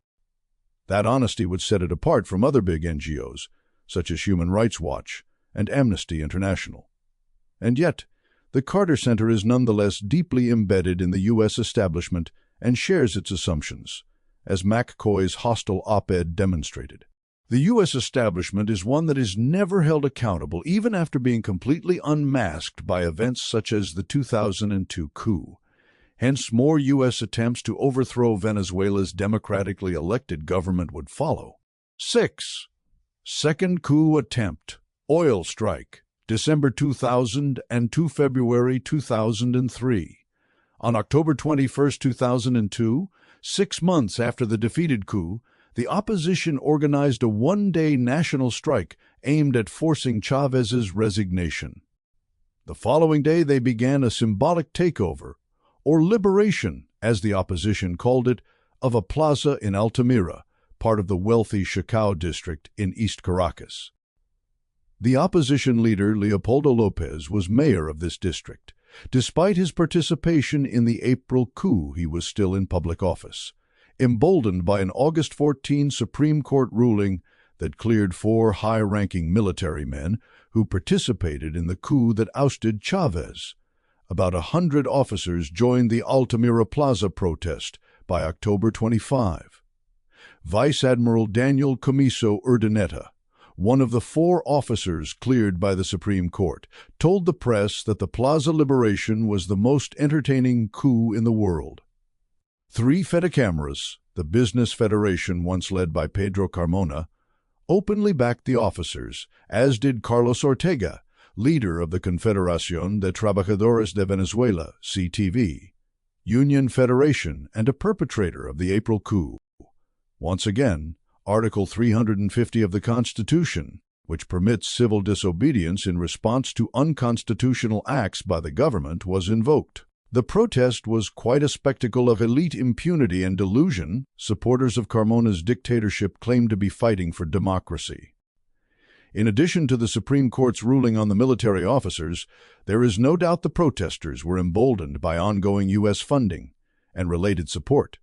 That honesty would set it apart from other big NGOs, such as Human Rights Watch and Amnesty International. And yet, the Carter Center is nonetheless deeply embedded in the U.S. establishment and shares its assumptions, as McCoy's hostile op-ed demonstrated. The U.S. establishment is one that is never held accountable, even after being completely unmasked by events such as the 2002 coup. Hence, more U.S. attempts to overthrow Venezuela's democratically elected government would follow. 6. Second coup attempt. Oil strike. December 2000 and 2 February 2003. On October 21, 2002, 6 months after the defeated coup, the opposition organized a one-day national strike aimed at forcing Chávez's resignation. The following day, they began a symbolic takeover, or liberation, as the opposition called it, of a plaza in Altamira, part of the wealthy Chacao district in East Caracas. The opposition leader, Leopoldo López, was mayor of this district. Despite his participation in the April coup, he was still in public office, emboldened by an August 14 Supreme Court ruling that cleared 4 high-ranking military men who participated in the coup that ousted Chávez. About 100 officers joined the Altamira Plaza protest by October 25. Vice Admiral Daniel Comiso Urdaneta, one of the 4 officers cleared by the Supreme Court, told the press that the Plaza liberation was the most entertaining coup in the world. 3 Fedicamaras, the business federation once led by Pedro Carmona, openly backed the officers, as did Carlos Ortega, leader of the Confederación de Trabajadores de Venezuela, CTV, Union Federation, and a perpetrator of the April coup. Once again, Article 350 of the Constitution, which permits civil disobedience in response to unconstitutional acts by the government, was invoked. The protest was quite a spectacle of elite impunity and delusion. Supporters of Carmona's dictatorship claimed to be fighting for democracy. In addition to the Supreme Court's ruling on the military officers, there is no doubt the protesters were emboldened by ongoing U.S. funding and related support.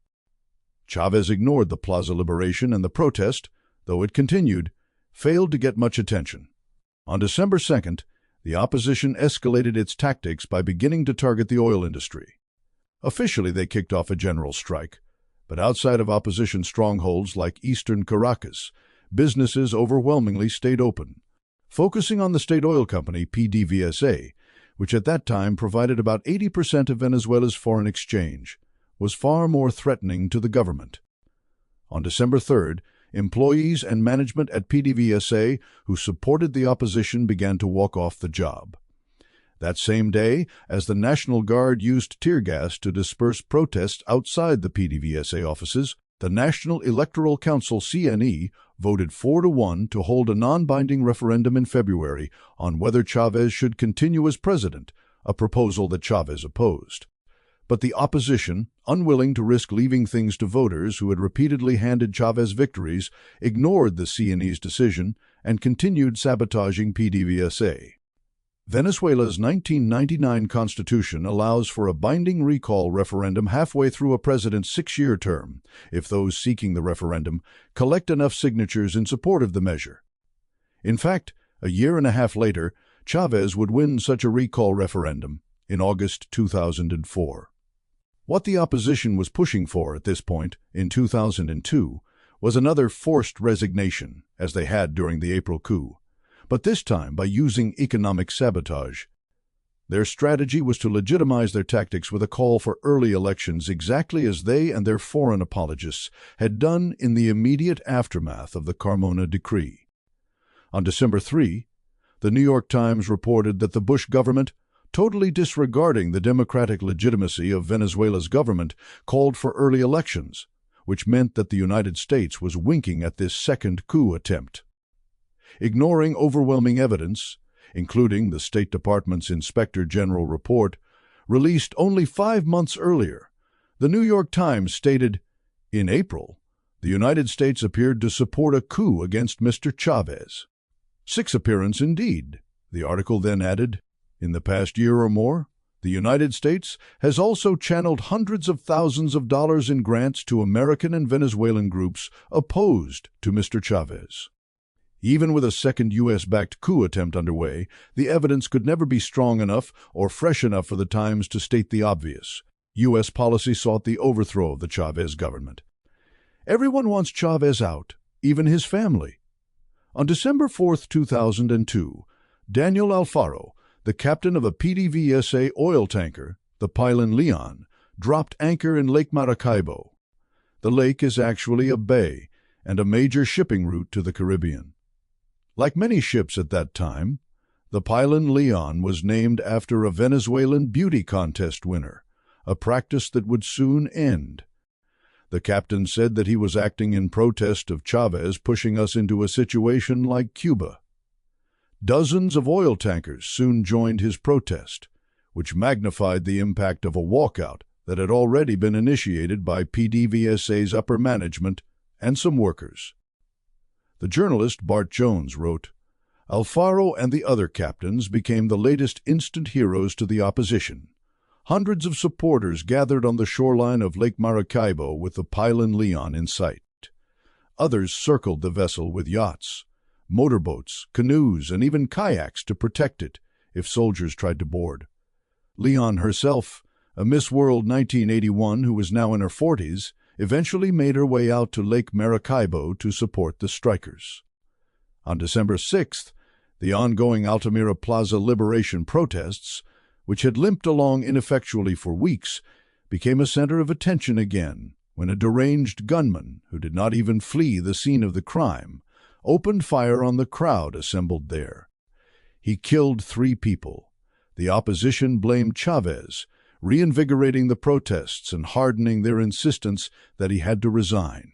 Chávez ignored the Plaza liberation, and the protest, though it continued, failed to get much attention. On December 2nd, the opposition escalated its tactics by beginning to target the oil industry. Officially, they kicked off a general strike, but outside of opposition strongholds like eastern Caracas, businesses overwhelmingly stayed open, focusing on the state oil company PDVSA, which at that time provided about 80% of Venezuela's foreign exchange, was far more threatening to the government. On December 3rd, employees and management at PDVSA who supported the opposition began to walk off the job. That same day, as the National Guard used tear gas to disperse protests outside the PDVSA offices, the National Electoral Council (CNE) voted 4-1 to hold a non-binding referendum in February on whether Chávez should continue as president, a proposal that Chávez opposed. But the opposition, unwilling to risk leaving things to voters who had repeatedly handed Chávez victories, ignored the CNE's decision and continued sabotaging PDVSA. Venezuela's 1999 constitution allows for a binding recall referendum halfway through a president's 6-year term, if those seeking the referendum collect enough signatures in support of the measure. In fact, a year and a half later, Chávez would win such a recall referendum in August 2004. What the opposition was pushing for at this point, in 2002, was another forced resignation, as they had during the April coup, but this time by using economic sabotage. Their strategy was to legitimize their tactics with a call for early elections exactly as they and their foreign apologists had done in the immediate aftermath of the Carmona Decree. On December 3, the New York Times reported that the Bush government, totally disregarding the democratic legitimacy of Venezuela's government, called for early elections, which meant that the United States was winking at this second coup attempt. Ignoring overwhelming evidence, including the State Department's Inspector General report, released only 5 months earlier, the New York Times stated, "In April, the United States appeared to support a coup against Mr. Chávez." 6 appearance indeed, the article then added. In the past year or more, the United States has also channeled hundreds of thousands of dollars in grants to American and Venezuelan groups opposed to Mr. Chávez. Even with a second U.S.-backed coup attempt underway, the evidence could never be strong enough or fresh enough for the Times to state the obvious. U.S. policy sought the overthrow of the Chávez government. Everyone wants Chávez out, even his family. On December 4, 2002, Daniel Alfaro, the captain of a PDVSA oil tanker, the Pilon Leon, dropped anchor in Lake Maracaibo. The lake is actually a bay and a major shipping route to the Caribbean. Like many ships at that time, the Pilon Leon was named after a Venezuelan beauty contest winner, a practice that would soon end. The captain said that he was acting in protest of Chávez pushing us into a situation like Cuba. Dozens of oil tankers soon joined his protest, which magnified the impact of a walkout that had already been initiated by PDVSA's upper management and some workers. The journalist Bart Jones wrote, "Alfaro and the other captains became the latest instant heroes to the opposition. Hundreds of supporters gathered on the shoreline of Lake Maracaibo with the Pilon Leon in sight. Others circled the vessel with yachts, motorboats, canoes, and even kayaks to protect it if soldiers tried to board. Leon herself, a Miss World 1981 who was now in her 40s, eventually made her way out to Lake Maracaibo to support the strikers. On December 6th, the ongoing Altamira Plaza liberation protests, which had limped along ineffectually for weeks, became a center of attention again when a deranged gunman, who did not even flee the scene of the crime, opened fire on the crowd assembled there. He killed 3 people. The opposition blamed Chávez, reinvigorating the protests and hardening their insistence that he had to resign.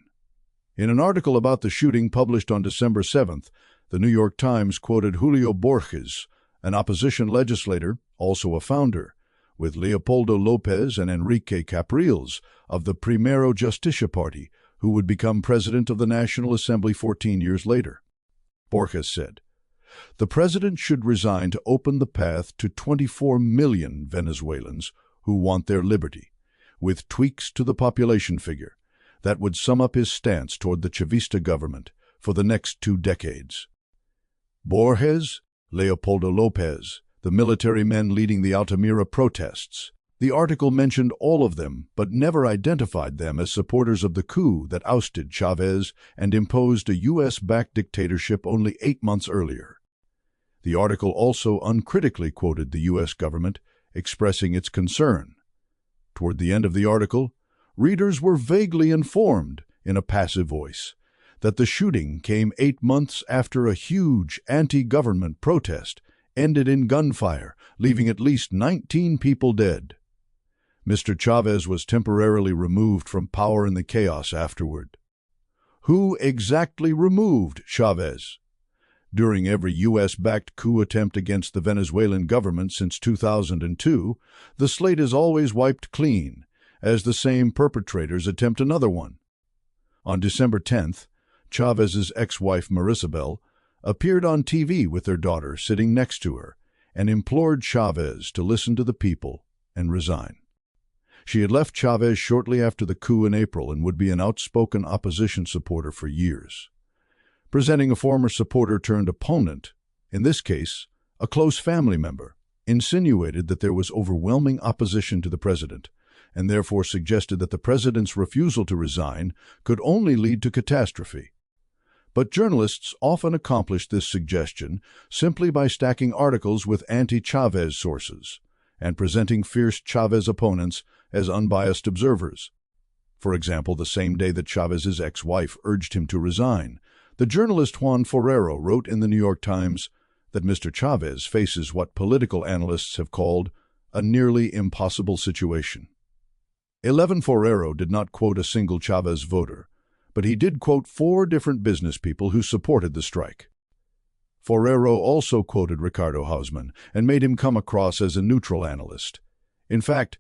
In an article about the shooting published on December 7th, the New York Times quoted Julio Borges, an opposition legislator, also a founder, with Leopoldo López and Enrique Capriles of the Primero Justicia Party, who would become president of the National Assembly 14 years later. Borges said, "The president should resign to open the path to 24 million Venezuelans who want their liberty, with tweaks to the population figure that would sum up his stance toward the Chavista government for the next 2 decades." Borges, Leopoldo López, the military men leading the Altamira protests. The article mentioned all of them, but never identified them as supporters of the coup that ousted Chávez and imposed a U.S.-backed dictatorship only 8 months earlier. The article also uncritically quoted the U.S. government, expressing its concern. Toward the end of the article, readers were vaguely informed, in a passive voice, that the shooting came 8 months after a huge anti-government protest ended in gunfire, leaving at least 19 people dead. Mr. Chávez was temporarily removed from power in the chaos afterward. Who exactly removed Chávez? During every U.S.-backed coup attempt against the Venezuelan government since 2002, the slate is always wiped clean, as the same perpetrators attempt another one. On December 10th, Chávez's ex-wife Marisabel appeared on TV with their daughter sitting next to her and implored Chávez to listen to the people and resign. She had left Chávez shortly after the coup in April and would be an outspoken opposition supporter for years. Presenting a former supporter turned opponent, in this case, a close family member, insinuated that there was overwhelming opposition to the president, and therefore suggested that the president's refusal to resign could only lead to catastrophe. But journalists often accomplish this suggestion simply by stacking articles with anti-Chávez sources and presenting fierce Chávez opponents as unbiased observers. For example, the same day that Chávez's ex-wife urged him to resign, the journalist Juan Forero wrote in the New York Times that Mr. Chávez faces what political analysts have called a nearly impossible situation. 11 Forero did not quote a single Chávez voter, but he did quote 4 different business people who supported the strike. Forero also quoted Ricardo Hausmann and made him come across as a neutral analyst. In fact,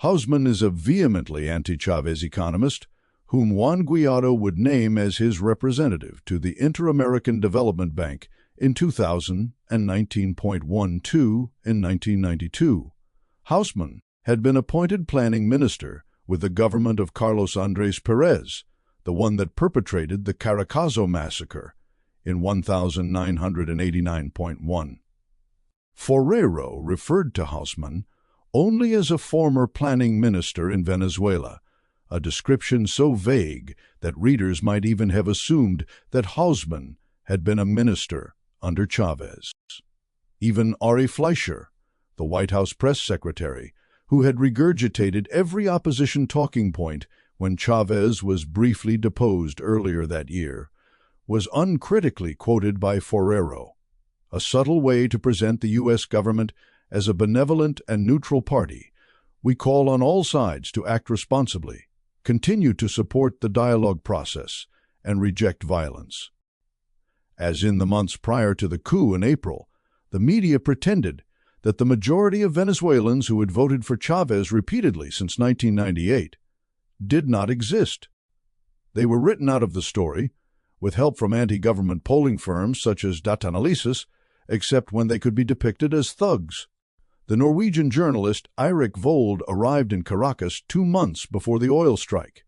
Hausmann is a vehemently anti-Chávez economist whom Juan Guaidó would name as his representative to the Inter-American Development Bank in 2000 and 19.12 in 1992. Hausmann had been appointed planning minister with the government of Carlos Andrés Pérez, the one that perpetrated the Caracazo massacre in 1989.1. Forero referred to Hausmann only as a former planning minister in Venezuela, a description so vague that readers might even have assumed that Hausmann had been a minister under Chávez. Even Ari Fleischer, the White House press secretary, who had regurgitated every opposition talking point when Chávez was briefly deposed earlier that year, was uncritically quoted by Forero, a subtle way to present the U.S. government as a benevolent and neutral party. We call on all sides to act responsibly, continue to support the dialogue process, and reject violence. As in the months prior to the coup in April, the media pretended that the majority of Venezuelans who had voted for Chávez repeatedly since 1998 did not exist. They were written out of the story, with help from anti-government polling firms such as Dataanalysis, except when they could be depicted as thugs. The Norwegian journalist Eirik Vold arrived in Caracas 2 months before the oil strike.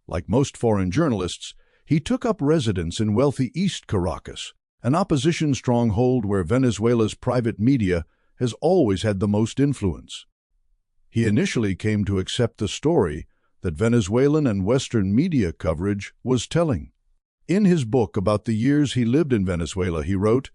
Like most foreign journalists, he took up residence in wealthy East Caracas, an opposition stronghold where Venezuela's private media has always had the most influence. He initially came to accept the story that Venezuelan and Western media coverage was telling. In his book about the years he lived in Venezuela, he wrote,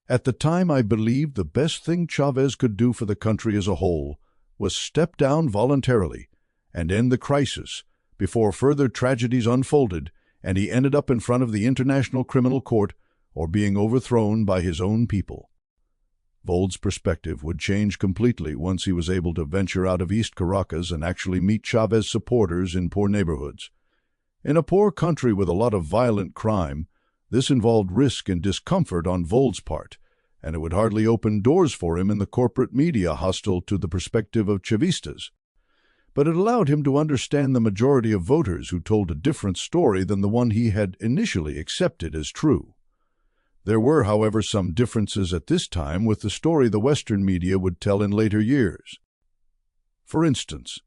"At the time, I believed the best thing Chávez could do for the country as a whole was step down voluntarily and end the crisis before further tragedies unfolded and he ended up in front of the International Criminal Court or being overthrown by his own people." Vold's perspective would change completely once he was able to venture out of East Caracas and actually meet Chávez supporters in poor neighborhoods. In a poor country with a lot of violent crime, this involved risk and discomfort on Vold's part, and it would hardly open doors for him in the corporate media hostile to the perspective of Chavistas. But it allowed him to understand the majority of voters who told a different story than the one he had initially accepted as true. There were, however, some differences at this time with the story the Western media would tell in later years. For instance,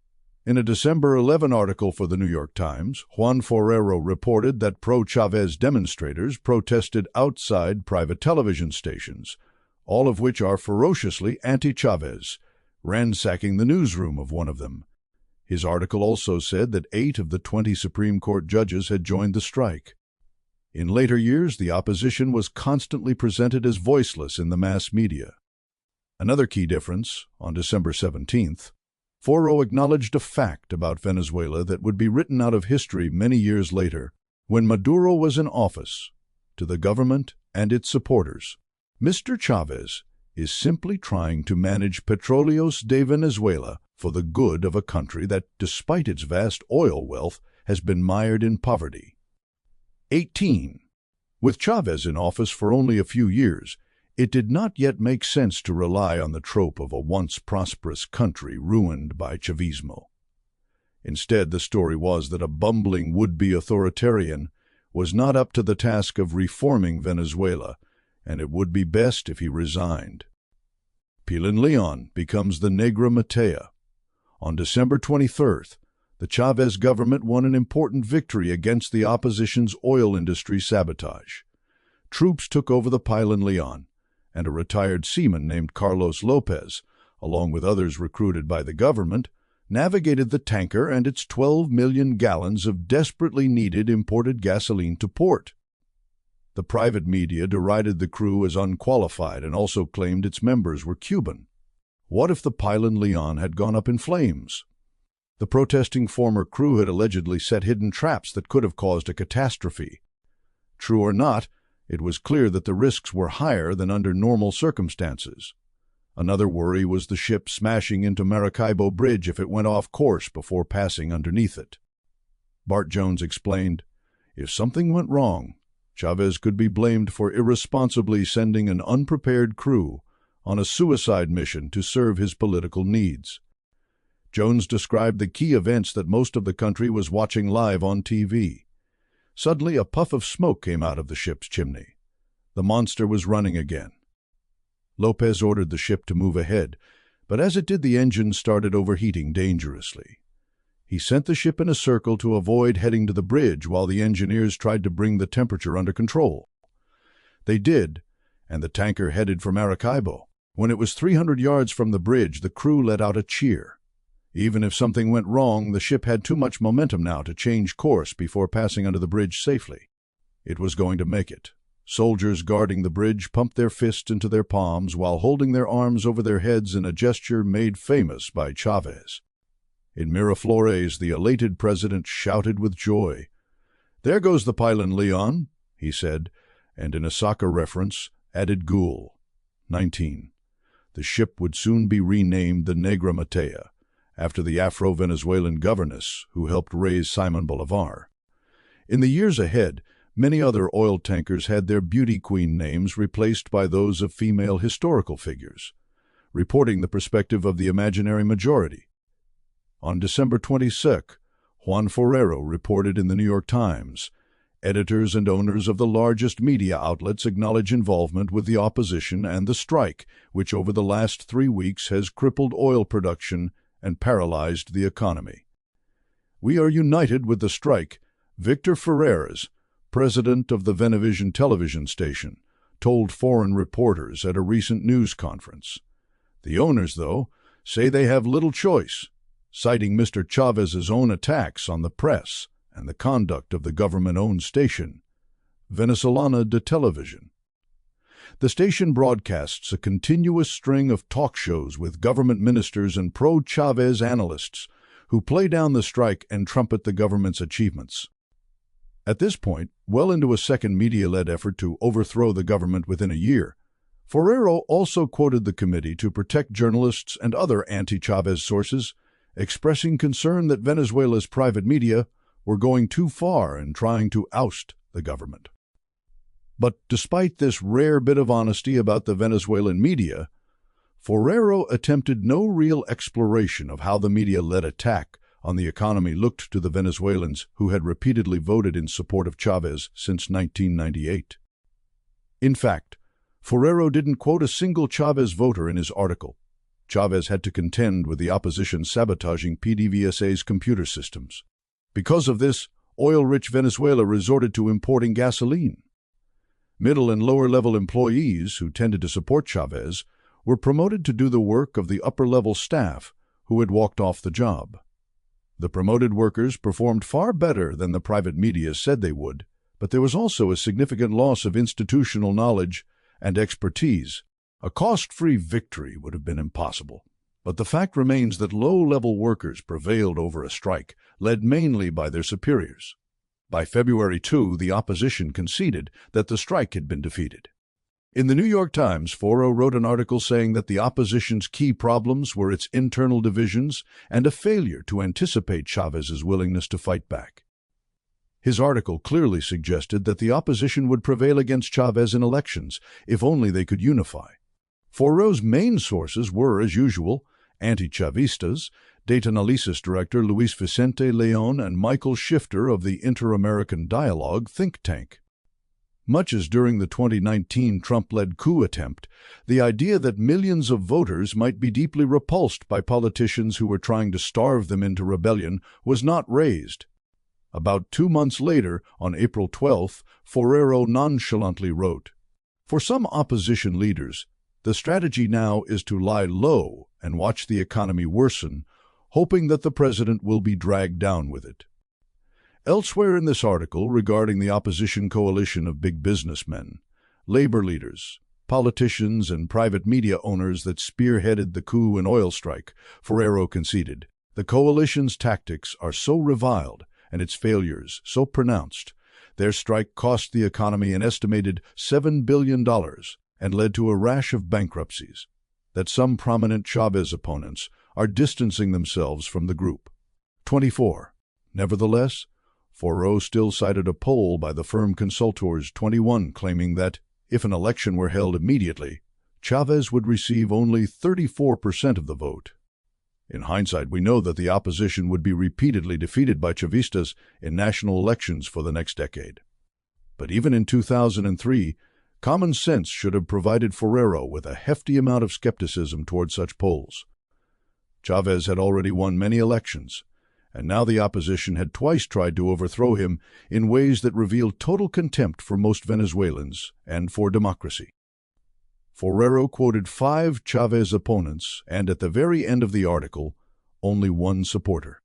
in a December 11 article for the New York Times, Juan Forero reported that pro-Chávez demonstrators protested outside private television stations, all of which are ferociously anti-Chávez, ransacking the newsroom of one of them. His article also said that 8 of the 20 Supreme Court judges had joined the strike. In later years, the opposition was constantly presented as voiceless in the mass media. Another key difference, on December 17th, Forero acknowledged a fact about Venezuela that would be written out of history many years later. When Maduro was in office, to the government and its supporters, Mr. Chávez is simply trying to manage Petróleos de Venezuela for the good of a country that, despite its vast oil wealth, has been mired in poverty. 18. With Chávez in office for only a few years, it did not yet make sense to rely on the trope of a once prosperous country ruined by Chavismo. Instead, the story was that a bumbling would-be authoritarian was not up to the task of reforming Venezuela, and it would be best if he resigned. Pilín León becomes the Negra Matea. On December 23rd, the Chávez government won an important victory against the opposition's oil industry sabotage. Troops took over the Pilín León, and a retired seaman named Carlos López, along with others recruited by the government, navigated the tanker and its 12 million gallons of desperately needed imported gasoline to port. The private media derided the crew as unqualified and also claimed its members were Cuban. What if the Pilín León had gone up in flames? The protesting former crew had allegedly set hidden traps that could have caused a catastrophe. True or not, it was clear that the risks were higher than under normal circumstances. Another worry was the ship smashing into Maracaibo Bridge if it went off course before passing underneath it. Bart Jones explained, "If something went wrong, Chávez could be blamed for irresponsibly sending an unprepared crew on a suicide mission to serve his political needs." Jones described the key events that most of the country was watching live on TV. Suddenly, a puff of smoke came out of the ship's chimney. The monster was running again. López ordered the ship to move ahead, but as it did, the engines started overheating dangerously. He sent the ship in a circle to avoid heading to the bridge while the engineers tried to bring the temperature under control. They did, and the tanker headed for Maracaibo. When it was 300 yards from the bridge, the crew let out a cheer. Even if something went wrong, the ship had too much momentum now to change course before passing under the bridge safely. It was going to make it. Soldiers guarding the bridge pumped their fists into their palms while holding their arms over their heads in a gesture made famous by Chávez. In Miraflores, the elated president shouted with joy. "There goes the Pilín León," he said, and in a soccer reference, added Ghoul. 19. The ship would soon be renamed the Negra Matea, after the Afro-Venezuelan governess who helped raise Simon Bolivar. In the years ahead, many other oil tankers had their beauty queen names replaced by those of female historical figures, reporting the perspective of the imaginary majority. On December 22, Juan Ferrero reported in the New York Times, "Editors and owners of the largest media outlets acknowledge involvement with the opposition and the strike, which over the last 3 weeks has crippled oil production and paralyzed the economy. We are united with the strike," Victor Ferreras, president of the Venevision television station, told foreign reporters at a recent news conference. The owners, though, say they have little choice, citing Mr. Chávez's own attacks on the press and the conduct of the government-owned station, Venezolana de Television. The station broadcasts a continuous string of talk shows with government ministers and pro-Chávez analysts who play down the strike and trumpet the government's achievements. At this point, well into a second media-led effort to overthrow the government within a year, Ferrero also quoted the Committee to Protect Journalists and other anti-Chávez sources, expressing concern that Venezuela's private media were going too far in trying to oust the government. But despite this rare bit of honesty about the Venezuelan media, Ferrero attempted no real exploration of how the media-led attack on the economy looked to the Venezuelans who had repeatedly voted in support of Chávez since 1998. In fact, Ferrero didn't quote a single Chávez voter in his article. Chávez had to contend with the opposition sabotaging PDVSA's computer systems. Because of this, oil-rich Venezuela resorted to importing gasoline. Middle and lower-level employees who tended to support Chávez were promoted to do the work of the upper-level staff who had walked off the job. The promoted workers performed far better than the private media said they would, but there was also a significant loss of institutional knowledge and expertise. A cost-free victory would have been impossible, but the fact remains that low-level workers prevailed over a strike, led mainly by their superiors. By February 2, the opposition conceded that the strike had been defeated. In the New York Times, Forero wrote an article saying that the opposition's key problems were its internal divisions and a failure to anticipate Chávez's willingness to fight back. His article clearly suggested that the opposition would prevail against Chávez in elections if only they could unify. Forero's main sources were, as usual, anti-Chavistas, data analysis director Luis Vicente Leon and Michael Shifter of the Inter-American Dialogue think tank. Much as during the 2019 Trump-led coup attempt, the idea that millions of voters might be deeply repulsed by politicians who were trying to starve them into rebellion was not raised. About 2 months later, on April 12, Forero nonchalantly wrote, "For some opposition leaders, the strategy now is to lie low and watch the economy worsen, hoping that the president will be dragged down with it." Elsewhere in this article regarding the opposition coalition of big businessmen, labor leaders, politicians, and private media owners that spearheaded the coup and oil strike, Forero conceded, the coalition's tactics are so reviled and its failures so pronounced, their strike cost the economy an estimated $7 billion and led to a rash of bankruptcies, that some prominent Chávez opponents are distancing themselves from the group. 24. Nevertheless, Forero still cited a poll by the firm Consultors 21 claiming that, if an election were held immediately, Chávez would receive only 34% of the vote. In hindsight, we know that the opposition would be repeatedly defeated by Chavistas in national elections for the next decade. But even in 2003, common sense should have provided Forero with a hefty amount of skepticism toward such polls. Chávez had already won many elections, and now the opposition had twice tried to overthrow him in ways that revealed total contempt for most Venezuelans and for democracy. Forero quoted 5 Chávez opponents and, at the very end of the article, only one supporter.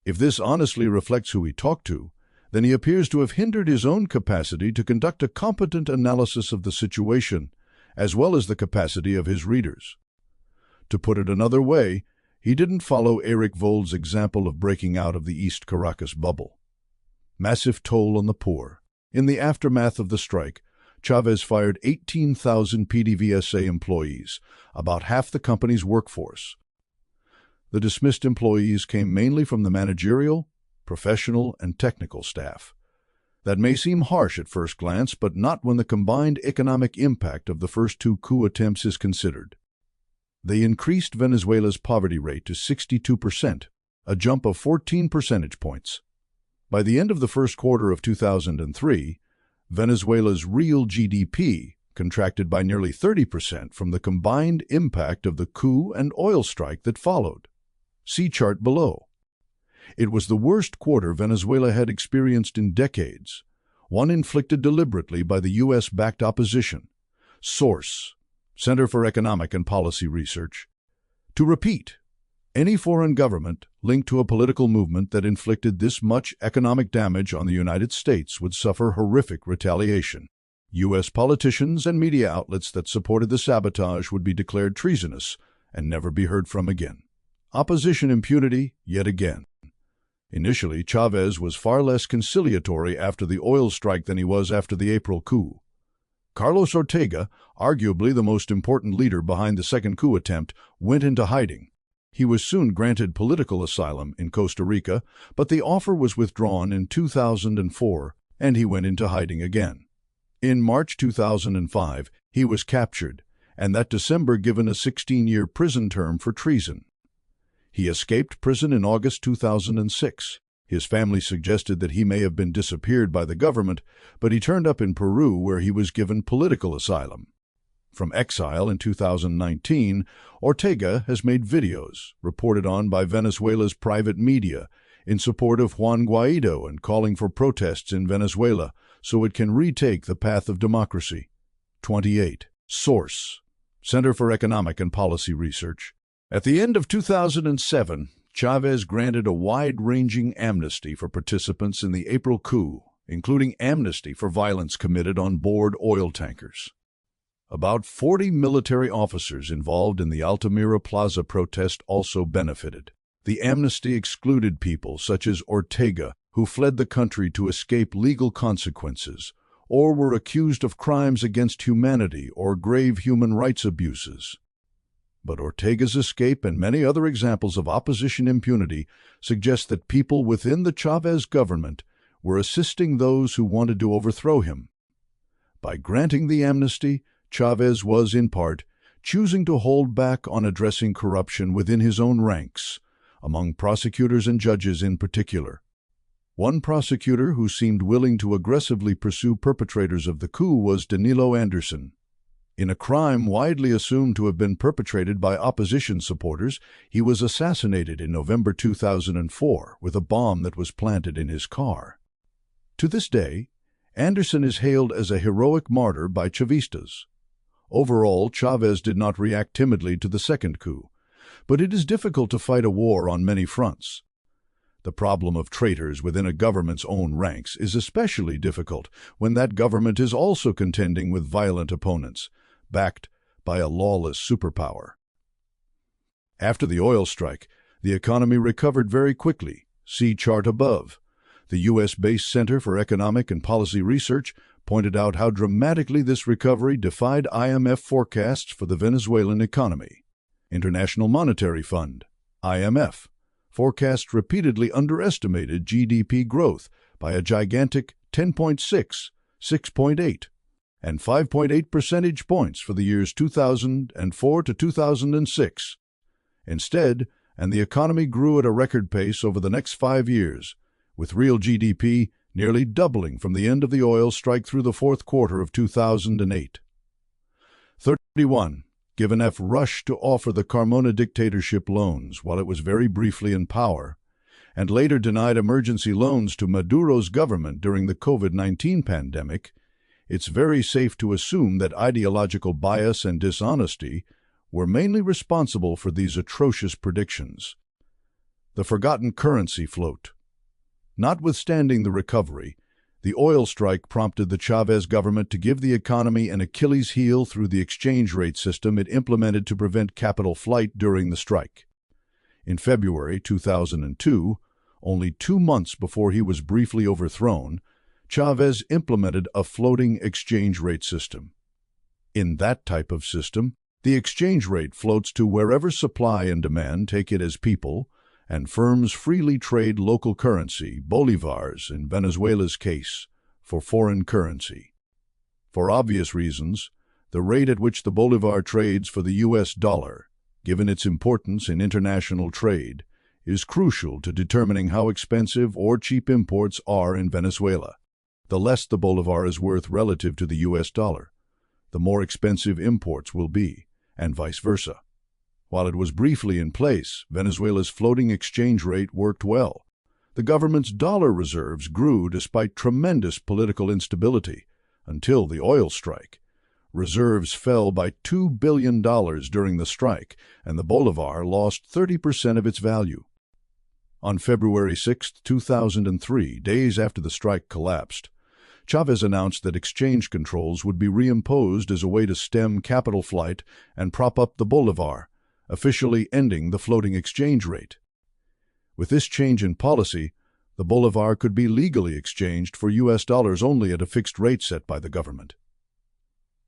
If this honestly reflects who he talked to, then he appears to have hindered his own capacity to conduct a competent analysis of the situation, as well as the capacity of his readers. To put it another way, he didn't follow Eric Vold's example of breaking out of the East Caracas bubble. Massive toll on the poor. In the aftermath of the strike, Chávez fired 18,000 PDVSA employees, about half the company's workforce. The dismissed employees came mainly from the managerial, professional, and technical staff. That may seem harsh at first glance, but not when the combined economic impact of the first 2 coup attempts is considered. They increased Venezuela's poverty rate to 62%, a jump of 14 percentage points. By the end of the first quarter of 2003, Venezuela's real GDP contracted by nearly 30% from the combined impact of the coup and oil strike that followed. See chart below. It was the worst quarter Venezuela had experienced in decades, one inflicted deliberately by the U.S.-backed opposition. Source: Center for Economic and Policy Research. To repeat, any foreign government linked to a political movement that inflicted this much economic damage on the United States would suffer horrific retaliation. U.S. politicians and media outlets that supported the sabotage would be declared treasonous and never be heard from again. Opposition impunity, yet again. Initially, Chávez was far less conciliatory after the oil strike than he was after the April coup. Carlos Ortega, arguably the most important leader behind the second coup attempt, went into hiding. He was soon granted political asylum in Costa Rica, but the offer was withdrawn in 2004, and he went into hiding again. In March 2005, he was captured, and that December given a 16-year prison term for treason. He escaped prison in August 2006. His family suggested that he may have been disappeared by the government, but he turned up in Peru where he was given political asylum. From exile in 2019, Ortega has made videos, reported on by Venezuela's private media, in support of Juan Guaido and calling for protests in Venezuela so it can retake the path of democracy. 28. Source: Center for Economic and Policy Research. At the end of 2007, Chávez granted a wide-ranging amnesty for participants in the April coup, including amnesty for violence committed on board oil tankers. About 40 military officers involved in the Altamira Plaza protest also benefited. The amnesty excluded people such as Ortega, who fled the country to escape legal consequences or were accused of crimes against humanity or grave human rights abuses. But Ortega's escape and many other examples of opposition impunity suggest that people within the Chávez government were assisting those who wanted to overthrow him. By granting the amnesty, Chávez was, in part, choosing to hold back on addressing corruption within his own ranks, among prosecutors and judges in particular. One prosecutor who seemed willing to aggressively pursue perpetrators of the coup was Danilo Anderson. In a crime widely assumed to have been perpetrated by opposition supporters, he was assassinated in November 2004 with a bomb that was planted in his car. To this day, Anderson is hailed as a heroic martyr by Chavistas. Overall, Chávez did not react timidly to the second coup, but it is difficult to fight a war on many fronts. The problem of traitors within a government's own ranks is especially difficult when that government is also contending with violent opponents, backed by a lawless superpower. After the oil strike, the economy recovered very quickly. See chart above. The U.S.-based Center for Economic and Policy Research pointed out how dramatically this recovery defied IMF forecasts for the Venezuelan economy. International Monetary Fund, IMF, forecast repeatedly underestimated GDP growth by a gigantic 10.6, 6.8, and 5.8 percentage points for the years 2004 to 2006. Instead, the economy grew at a record pace over the next 5 years, with real GDP nearly doubling from the end of the oil strike through the fourth quarter of 2008. 31. Given F. rushed to offer the Carmona dictatorship loans while it was very briefly in power, and later denied emergency loans to Maduro's government during the COVID-19 pandemic, it's very safe to assume that ideological bias and dishonesty were mainly responsible for these atrocious predictions. The forgotten currency float. Notwithstanding the recovery, the oil strike prompted the Chávez government to give the economy an Achilles heel through the exchange rate system it implemented to prevent capital flight during the strike. In February 2002, only 2 months before he was briefly overthrown, Chávez implemented a floating exchange rate system. In that type of system, the exchange rate floats to wherever supply and demand take it as people, and firms freely trade local currency, bolivars in Venezuela's case, for foreign currency. For obvious reasons, the rate at which the bolivar trades for the U.S. dollar, given its importance in international trade, is crucial to determining how expensive or cheap imports are in Venezuela. The less the bolivar is worth relative to the U.S. dollar, the more expensive imports will be, and vice versa. While it was briefly in place, Venezuela's floating exchange rate worked well. The government's dollar reserves grew despite tremendous political instability until the oil strike. Reserves fell by $2 billion during the strike, and the bolivar lost 30% of its value. On February 6, 2003, days after the strike collapsed, Chávez announced that exchange controls would be reimposed as a way to stem capital flight and prop up the bolivar, officially ending the floating exchange rate. With this change in policy, the bolivar could be legally exchanged for U.S. dollars only at a fixed rate set by the government.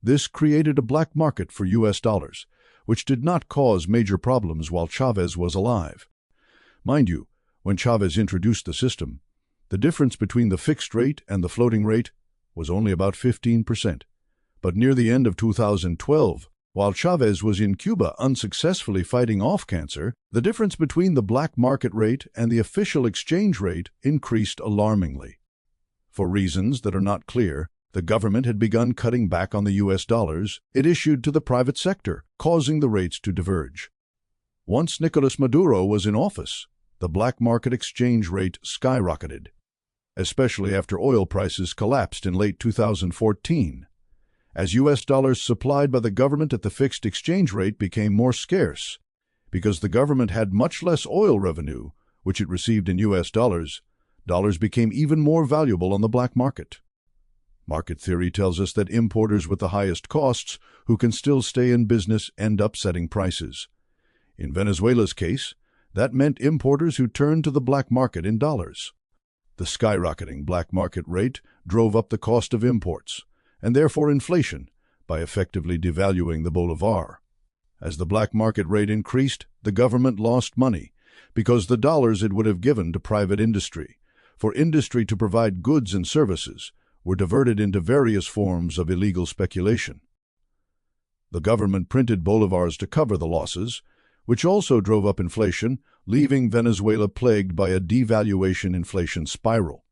This created a black market for U.S. dollars, which did not cause major problems while Chávez was alive. Mind you, when Chávez introduced the system, the difference between the fixed rate and the floating rate was only about 15%. But near the end of 2012, while Chávez was in Cuba unsuccessfully fighting off cancer, the difference between the black market rate and the official exchange rate increased alarmingly. For reasons that are not clear, the government had begun cutting back on the U.S. dollars it issued to the private sector, causing the rates to diverge. Once Nicolás Maduro was in office, the black market exchange rate skyrocketed, especially after oil prices collapsed in late 2014. As U.S. dollars supplied by the government at the fixed exchange rate became more scarce, because the government had much less oil revenue, which it received in U.S. dollars, dollars became even more valuable on the black market. Market theory tells us that importers with the highest costs, who can still stay in business, end up setting prices. In Venezuela's case, that meant importers who turned to the black market in dollars. The The skyrocketing black market rate drove up the cost of imports, and therefore inflation, by effectively devaluing the bolivar. As the black market rate increased, the government lost money, because the dollars it would have given to private industry, for industry to provide goods and services, were diverted into various forms of illegal speculation. The government printed bolivars to cover the losses, which also drove up inflation, leaving Venezuela plagued by a devaluation inflation spiral.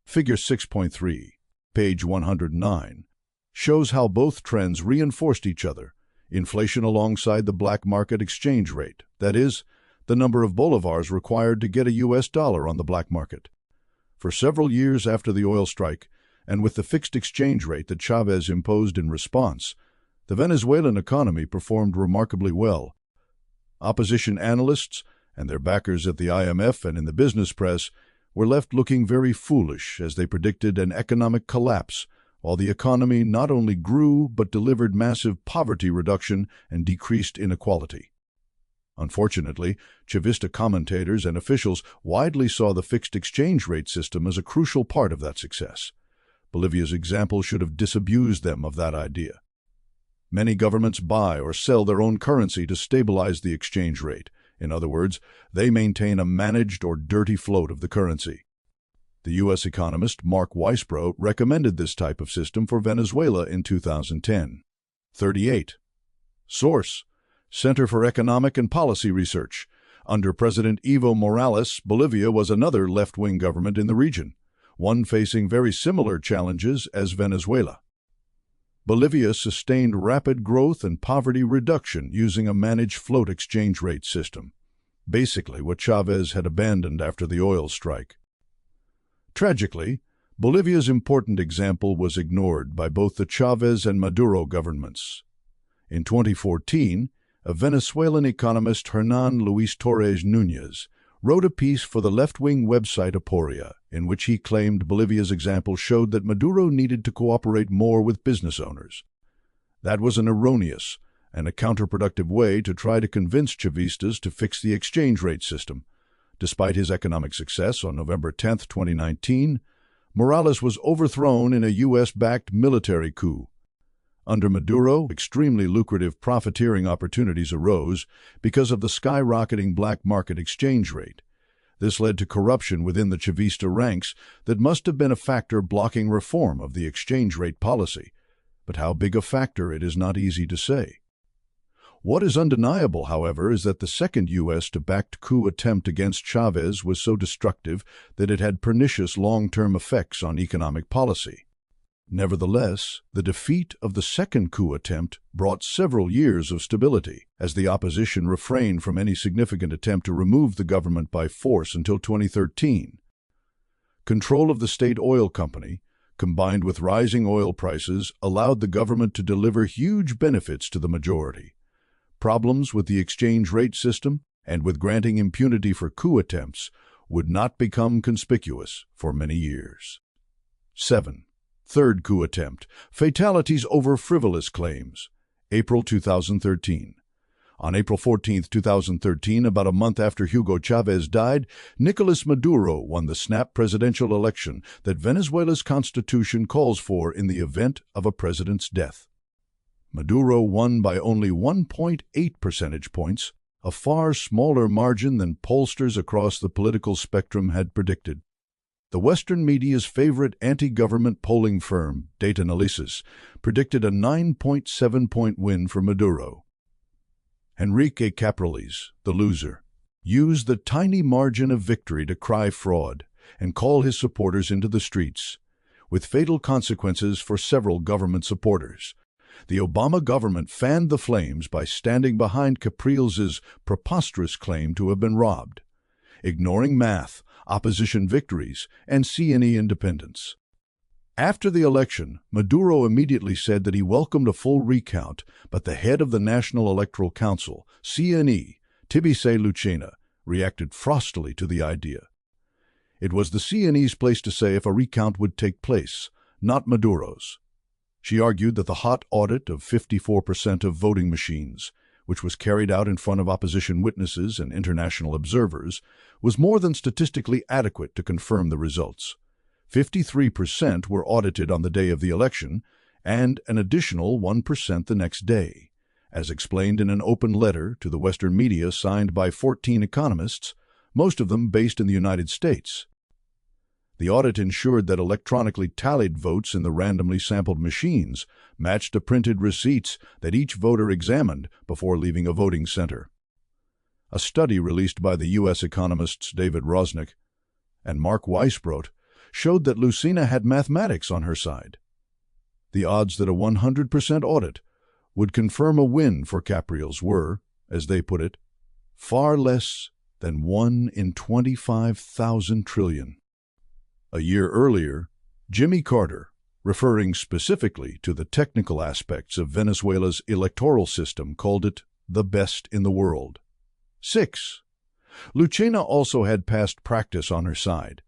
Figure 6.3, page 109, shows how both trends reinforced each other, inflation alongside the black market exchange rate, that is, the number of bolivars required to get a U.S. dollar on the black market. For several years after the oil strike, and with the fixed exchange rate that Chávez imposed in response, the Venezuelan economy performed remarkably well. Opposition analysts and their backers at the IMF and in the business press were left looking very foolish as they predicted an economic collapse, while the economy not only grew but delivered massive poverty reduction and decreased inequality. Unfortunately, Chavista commentators and officials widely saw the fixed exchange rate system as a crucial part of that success. Bolivia's example should have disabused them of that idea. Many governments buy or sell their own currency to stabilize the exchange rate. In other words, they maintain a managed or dirty float of the currency. The U.S. economist Mark Weisbrot recommended this type of system for Venezuela in 2010. 38. Source: Center for Economic and Policy Research. Under President Evo Morales, Bolivia was another left-wing government in the region, one facing very similar challenges as Venezuela. Bolivia sustained rapid growth and poverty reduction using a managed float exchange rate system, basically what Chávez had abandoned after the oil strike. Tragically, Bolivia's important example was ignored by both the Chávez and Maduro governments. In 2014, a Venezuelan economist, Hernán Luis Torres Núñez, wrote a piece for the left-wing website Aporia, in which he claimed Bolivia's example showed that Maduro needed to cooperate more with business owners. That was an erroneous and a counterproductive way to try to convince Chavistas to fix the exchange rate system. Despite his economic success on November 10, 2019, Morales was overthrown in a U.S.-backed military coup. Under Maduro, extremely lucrative profiteering opportunities arose because of the skyrocketing black market exchange rate. This led to corruption within the Chavista ranks that must have been a factor blocking reform of the exchange rate policy. But how big a factor, it is not easy to say. What is undeniable, however, is that the second U.S.-backed coup attempt against Chávez was so destructive that it had pernicious long-term effects on economic policy. Nevertheless, the defeat of the second coup attempt brought several years of stability, as the opposition refrained from any significant attempt to remove the government by force until 2013. Control of the state oil company, combined with rising oil prices, allowed the government to deliver huge benefits to the majority. Problems with the exchange rate system and with granting impunity for coup attempts would not become conspicuous for many years. 7. Third coup attempt. Fatalities over frivolous claims. April 2013. On April 14, 2013, about a month after Hugo Chávez died, Nicolás Maduro won the snap presidential election that Venezuela's constitution calls for in the event of a president's death. Maduro won by only 1.8 percentage points, a far smaller margin than pollsters across the political spectrum had predicted. The Western media's favorite anti-government polling firm, Data-Analysis, predicted a 9.7-point win for Maduro. Enrique Capriles, the loser, used the tiny margin of victory to cry fraud and call his supporters into the streets, with fatal consequences for several government supporters. The Obama government fanned the flames by standing behind Capriles's preposterous claim to have been robbed, ignoring math, opposition victories, and CNE independence. After the election, Maduro immediately said that he welcomed a full recount, but the head of the National Electoral Council, CNE, Tibisay Lucena, reacted frostily to the idea. It was the CNE's place to say if a recount would take place, not Maduro's. She argued that the hot audit of 54% of voting machines, which was carried out in front of opposition witnesses and international observers, was more than statistically adequate to confirm the results. 53% were audited on the day of the election, and an additional 1% the next day, as explained in an open letter to the Western media signed by 14 economists, most of them based in the United States. The audit ensured that electronically tallied votes in the randomly sampled machines matched the printed receipts that each voter examined before leaving a voting center. A study released by the U.S. economists David Rosnick and Mark Weisbrot showed that Lucina had mathematics on her side. The odds that a 100% audit would confirm a win for Capriles were, as they put it, far less than 1 in 25,000 trillion. A year earlier, Jimmy Carter, referring specifically to the technical aspects of Venezuela's electoral system, called it the best in the world. 6. Lucina also had past practice on her side.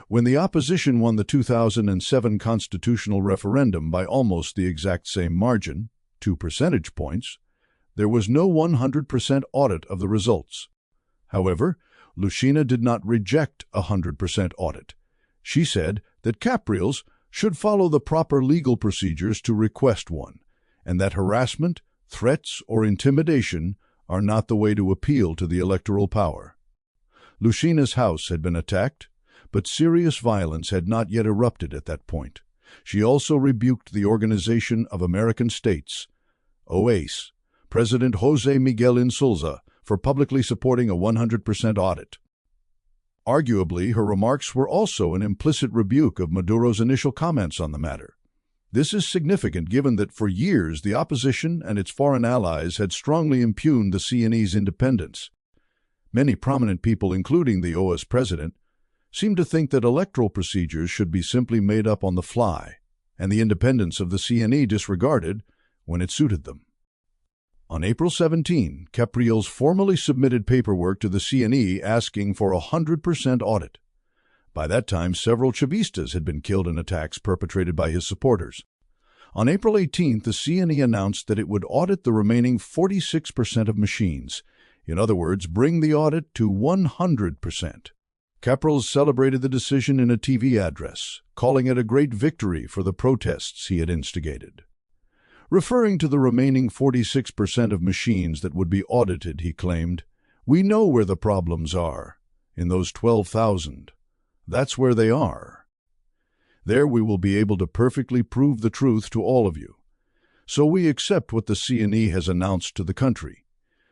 When the opposition won the 2007 constitutional referendum by almost the exact same margin, 2 percentage points, there was no 100% audit of the results. However, Lucina did not reject a 100% audit. She said that Capriles should follow the proper legal procedures to request one, and that harassment, threats, or intimidation are not the way to appeal to the electoral power. Lucina's house had been attacked, but serious violence had not yet erupted at that point. She also rebuked the Organization of American States, OAS, President José Miguel Insulza, for publicly supporting a 100% audit. Arguably, her remarks were also an implicit rebuke of Maduro's initial comments on the matter. This is significant given that for years the opposition and its foreign allies had strongly impugned the CNE's independence. Many prominent people, including the OAS president, seemed to think that electoral procedures should be simply made up on the fly, and the independence of the CNE disregarded when it suited them. On April 17, Capriles formally submitted paperwork to the CNE asking for a 100% audit. By that time, several Chavistas had been killed in attacks perpetrated by his supporters. On April 18, the CNE announced that it would audit the remaining 46% of machines, in other words, bring the audit to 100%. Capriles celebrated the decision in a TV address, calling it a great victory for the protests he had instigated. Referring to the remaining 46% of machines that would be audited, he claimed, "We know where the problems are, in those 12,000. That's where they are. There we will be able to perfectly prove the truth to all of you. So we accept what the CNE has announced to the country.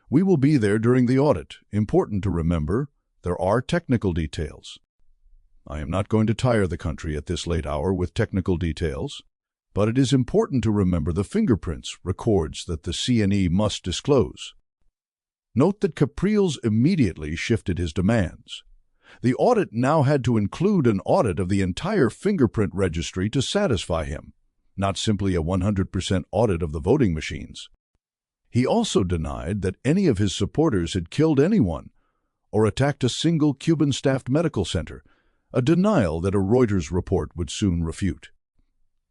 We will be there during the audit. Important to remember, there are technical details. I am not going to tire the country at this late hour with technical details, but it is important to remember the fingerprints records that the CNE must disclose." Note that Capriles immediately shifted his demands. The audit now had to include an audit of the entire fingerprint registry to satisfy him, not simply a 100% audit of the voting machines. He also denied that any of his supporters had killed anyone or attacked a single Cuban-staffed medical center, a denial that a Reuters report would soon refute.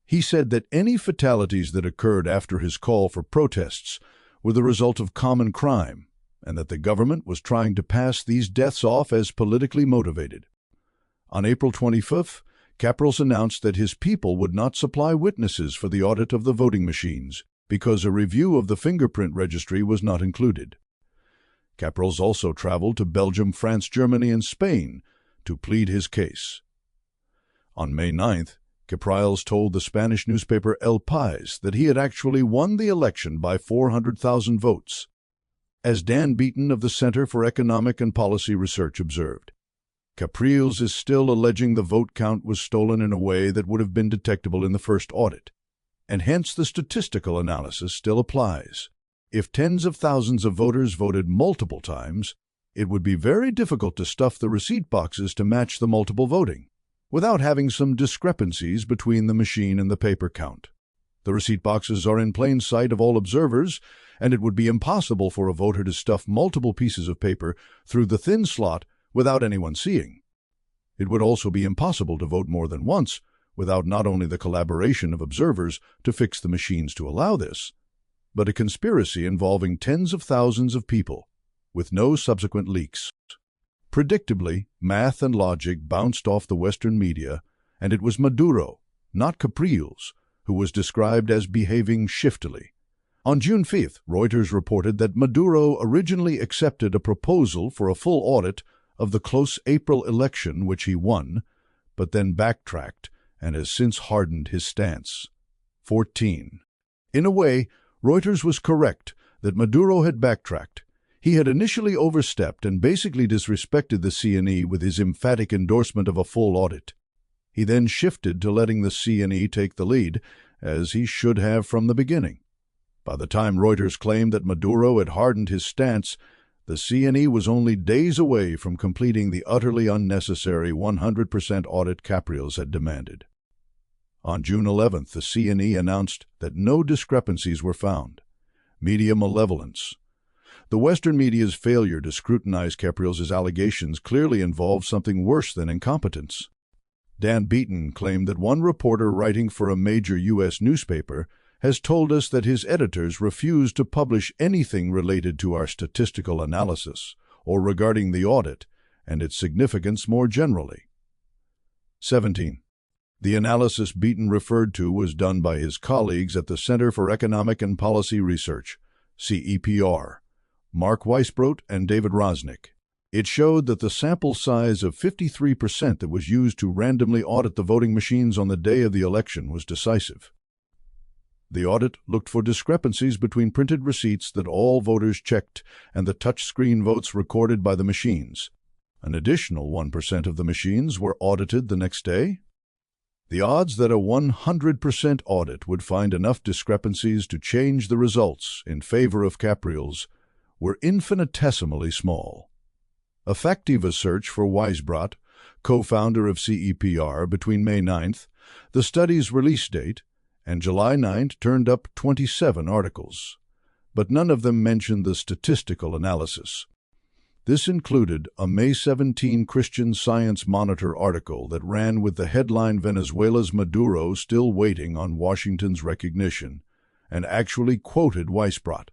He said that any fatalities that occurred after his call for protests were the result of common crime, and that the government was trying to pass these deaths off as politically motivated. On April 25th, Capriles announced that his people would not supply witnesses for the audit of the voting machines because a review of the fingerprint registry was not included. Capriles also traveled to Belgium, France, Germany, and Spain to plead his case. On May 9th, Capriles told the Spanish newspaper El País that he had actually won the election by 400,000 votes. As Dan Beaton of the Center for Economic and Policy Research observed, Capriles is still alleging the vote count was stolen in a way that would have been detectable in the first audit, and hence the statistical analysis still applies. If tens of thousands of voters voted multiple times, it would be very difficult to stuff the receipt boxes to match the multiple voting, without having some discrepancies between the machine and the paper count. The receipt boxes are in plain sight of all observers, and it would be impossible for a voter to stuff multiple pieces of paper through the thin slot without anyone seeing. It would also be impossible to vote more than once without not only the collaboration of observers to fix the machines to allow this, but a conspiracy involving tens of thousands of people, with no subsequent leaks. Predictably, math and logic bounced off the Western media, and it was Maduro, not Capriles, who was described as behaving shiftily. On June 5th, Reuters reported that Maduro originally accepted a proposal for a full audit of the close April election which he won, but then backtracked and has since hardened his stance. 14. In a way, Reuters was correct that Maduro had backtracked. He had initially overstepped and basically disrespected the CNE with his emphatic endorsement of a full audit. He then shifted to letting the CNE take the lead, as he should have from the beginning. By the time Reuters claimed that Maduro had hardened his stance, the CNE was only days away from completing the utterly unnecessary 100% audit Capriles had demanded. On June 11th, the CNE announced that no discrepancies were found. Media malevolence. The Western media's failure to scrutinize Capriles' allegations clearly involved something worse than incompetence. Dan Beaton claimed that one reporter writing for a major U.S. newspaper has told us that his editors refused to publish anything related to our statistical analysis or regarding the audit and its significance more generally. 17. The analysis Beaton referred to was done by his colleagues at the Center for Economic and Policy Research, CEPR, Mark Weisbrot and David Rosnick. It showed that the sample size of 53% that was used to randomly audit the voting machines on the day of the election was decisive. The audit looked for discrepancies between printed receipts that all voters checked and the touchscreen votes recorded by the machines. An additional 1% of the machines were audited the next day. The odds that a 100% audit would find enough discrepancies to change the results in favor of Capriles were infinitesimally small. A Factiva search for Weisbrot, co-founder of CEPR, between May 9th, the study's release date, and July 9th turned up 27 articles, but none of them mentioned the statistical analysis. This included a May 17 Christian Science Monitor article that ran with the headline "Venezuela's Maduro Still Waiting on Washington's Recognition," and actually quoted Weisbrot.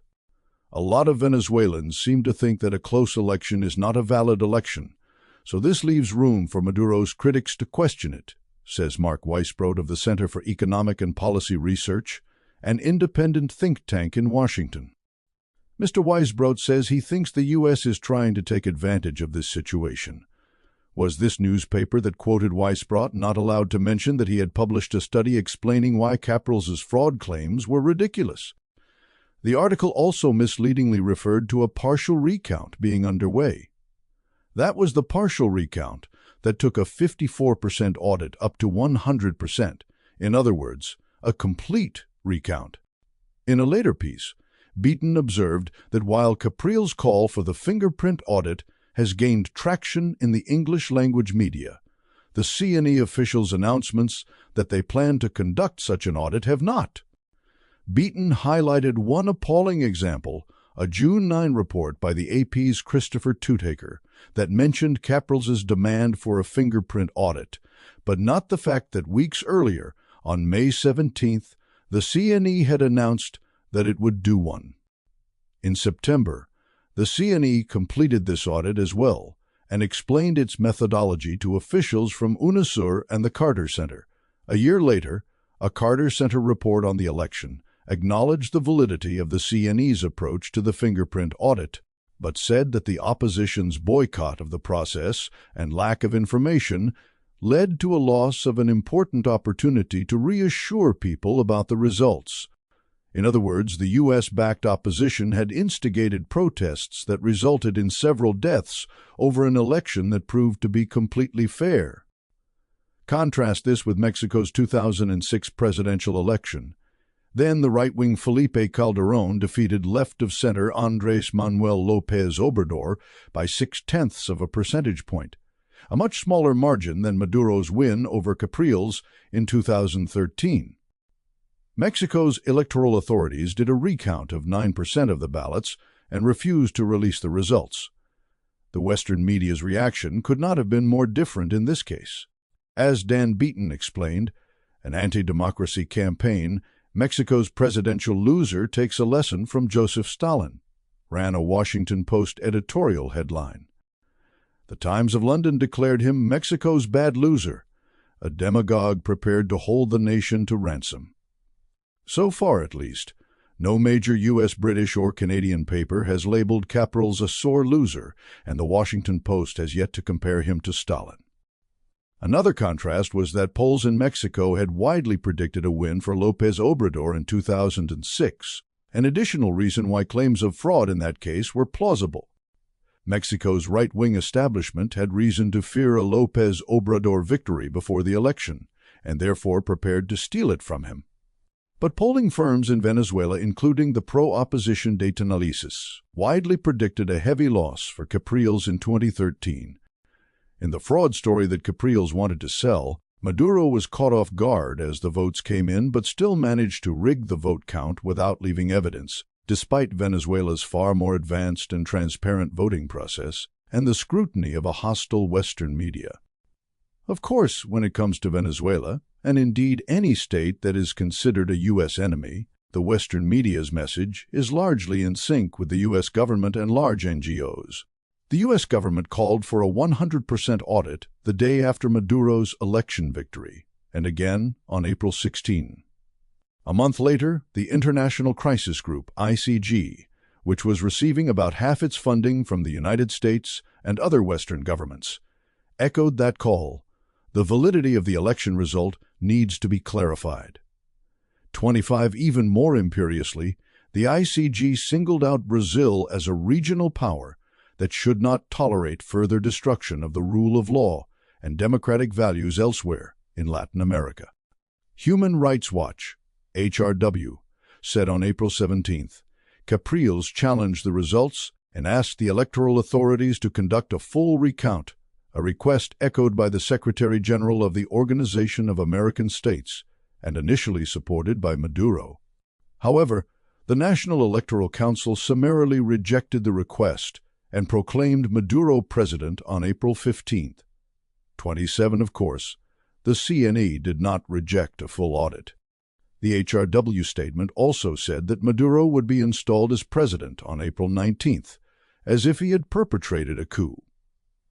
A lot of Venezuelans seem to think that a close election is not a valid election, so this leaves room for Maduro's critics to question it, says Mark Weisbrot of the Center for Economic and Policy Research, an independent think tank in Washington. Mr. Weisbrot says he thinks the U.S. is trying to take advantage of this situation. Was this newspaper that quoted Weisbrot not allowed to mention that he had published a study explaining why Capriles' fraud claims were ridiculous? The article also misleadingly referred to a partial recount being underway. That was the partial recount that took a 54% audit up to 100%, in other words, a complete recount. In a later piece, Beaton observed that while Capriles' call for the fingerprint audit has gained traction in the English-language media, the CNE officials' announcements that they plan to conduct such an audit have not. Beaton highlighted one appalling example, a June 9 report by the AP's Christopher Tootaker that mentioned Capriles' demand for a fingerprint audit, but not the fact that weeks earlier, on May 17th, the CNE had announced that it would do one. In September, the CNE completed this audit as well and explained its methodology to officials from UNASUR and the Carter Center. A year later, a Carter Center report on the election acknowledged the validity of the CNE's approach to the fingerprint audit, but said that the opposition's boycott of the process and lack of information led to a loss of an important opportunity to reassure people about the results. In other words, the U.S.-backed opposition had instigated protests that resulted in several deaths over an election that proved to be completely fair. Contrast this with Mexico's 2006 presidential election. Then the right-wing Felipe Calderón defeated left-of-center Andrés Manuel López Obrador by 0.6 of a percentage point, a much smaller margin than Maduro's win over Capriles in 2013. Mexico's electoral authorities did a recount of 9% of the ballots and refused to release the results. The Western media's reaction could not have been more different in this case. As Dan Beaton explained, an anti-democracy campaign Mexico's presidential loser takes a lesson from Joseph Stalin, ran a Washington Post editorial headline. The Times of London declared him Mexico's bad loser, a demagogue prepared to hold the nation to ransom. So far, at least, no major U.S., British, or Canadian paper has labeled Capriles a sore loser, and the Washington Post has yet to compare him to Stalin. Another contrast was that polls in Mexico had widely predicted a win for López Obrador in 2006, an additional reason why claims of fraud in that case were plausible. Mexico's right-wing establishment had reason to fear a López Obrador victory before the election, and therefore prepared to steal it from him. But polling firms in Venezuela, including the pro-opposition Daytonalisis, widely predicted a heavy loss for Capriles in 2013. In the fraud story that Capriles wanted to sell, Maduro was caught off guard as the votes came in but still managed to rig the vote count without leaving evidence, despite Venezuela's far more advanced and transparent voting process and the scrutiny of a hostile Western media. Of course, when it comes to Venezuela, and indeed any state that is considered a U.S. enemy, the Western media's message is largely in sync with the U.S. government and large NGOs. The U.S. government called for a 100% audit the day after Maduro's election victory, and again on April 16. A month later, the International Crisis Group, ICG, which was receiving about half its funding from the United States and other Western governments, echoed that call. The validity of the election result needs to be clarified. 25 even more imperiously, the ICG singled out Brazil as a regional power that should not tolerate further destruction of the rule of law and democratic values elsewhere in Latin America. Human Rights Watch, HRW, said on April 17, Capriles challenged the results and asked the electoral authorities to conduct a full recount, a request echoed by the Secretary General of the Organization of American States and initially supported by Maduro. However, the National Electoral Council summarily rejected the request and proclaimed Maduro president on April 15. 27, of course, the CNE did not reject a full audit. The HRW statement also said that Maduro would be installed as president on April 19, as if he had perpetrated a coup.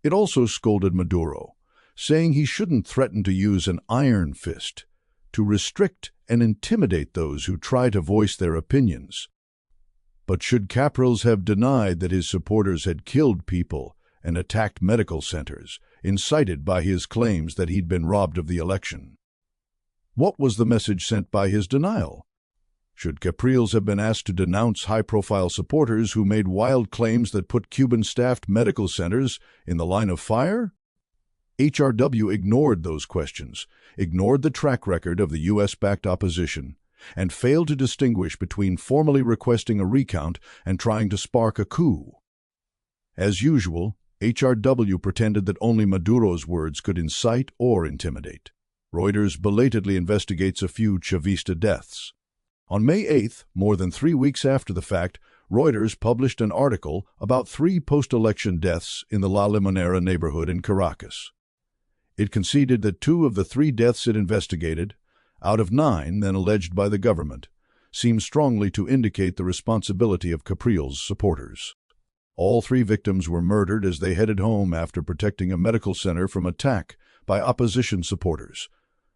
It also scolded Maduro, saying he shouldn't threaten to use an iron fist to restrict and intimidate those who try to voice their opinions. But should Capriles have denied that his supporters had killed people and attacked medical centers, incited by his claims that he'd been robbed of the election? What was the message sent by his denial? Should Capriles have been asked to denounce high-profile supporters who made wild claims that put Cuban-staffed medical centers in the line of fire? HRW ignored those questions, ignored the track record of the U.S.-backed opposition, and failed to distinguish between formally requesting a recount and trying to spark a coup. As usual, HRW pretended that only Maduro's words could incite or intimidate. Reuters belatedly investigates a few Chavista deaths. On May 8, more than 3 weeks after the fact, Reuters published an article about 3 post-election deaths in the La Limonera neighborhood in Caracas. It conceded that 2 of the 3 deaths it investigated, out of 9 then alleged by the government, seemed strongly to indicate the responsibility of Capriles' supporters. All 3 victims were murdered as they headed home after protecting a medical center from attack by opposition supporters.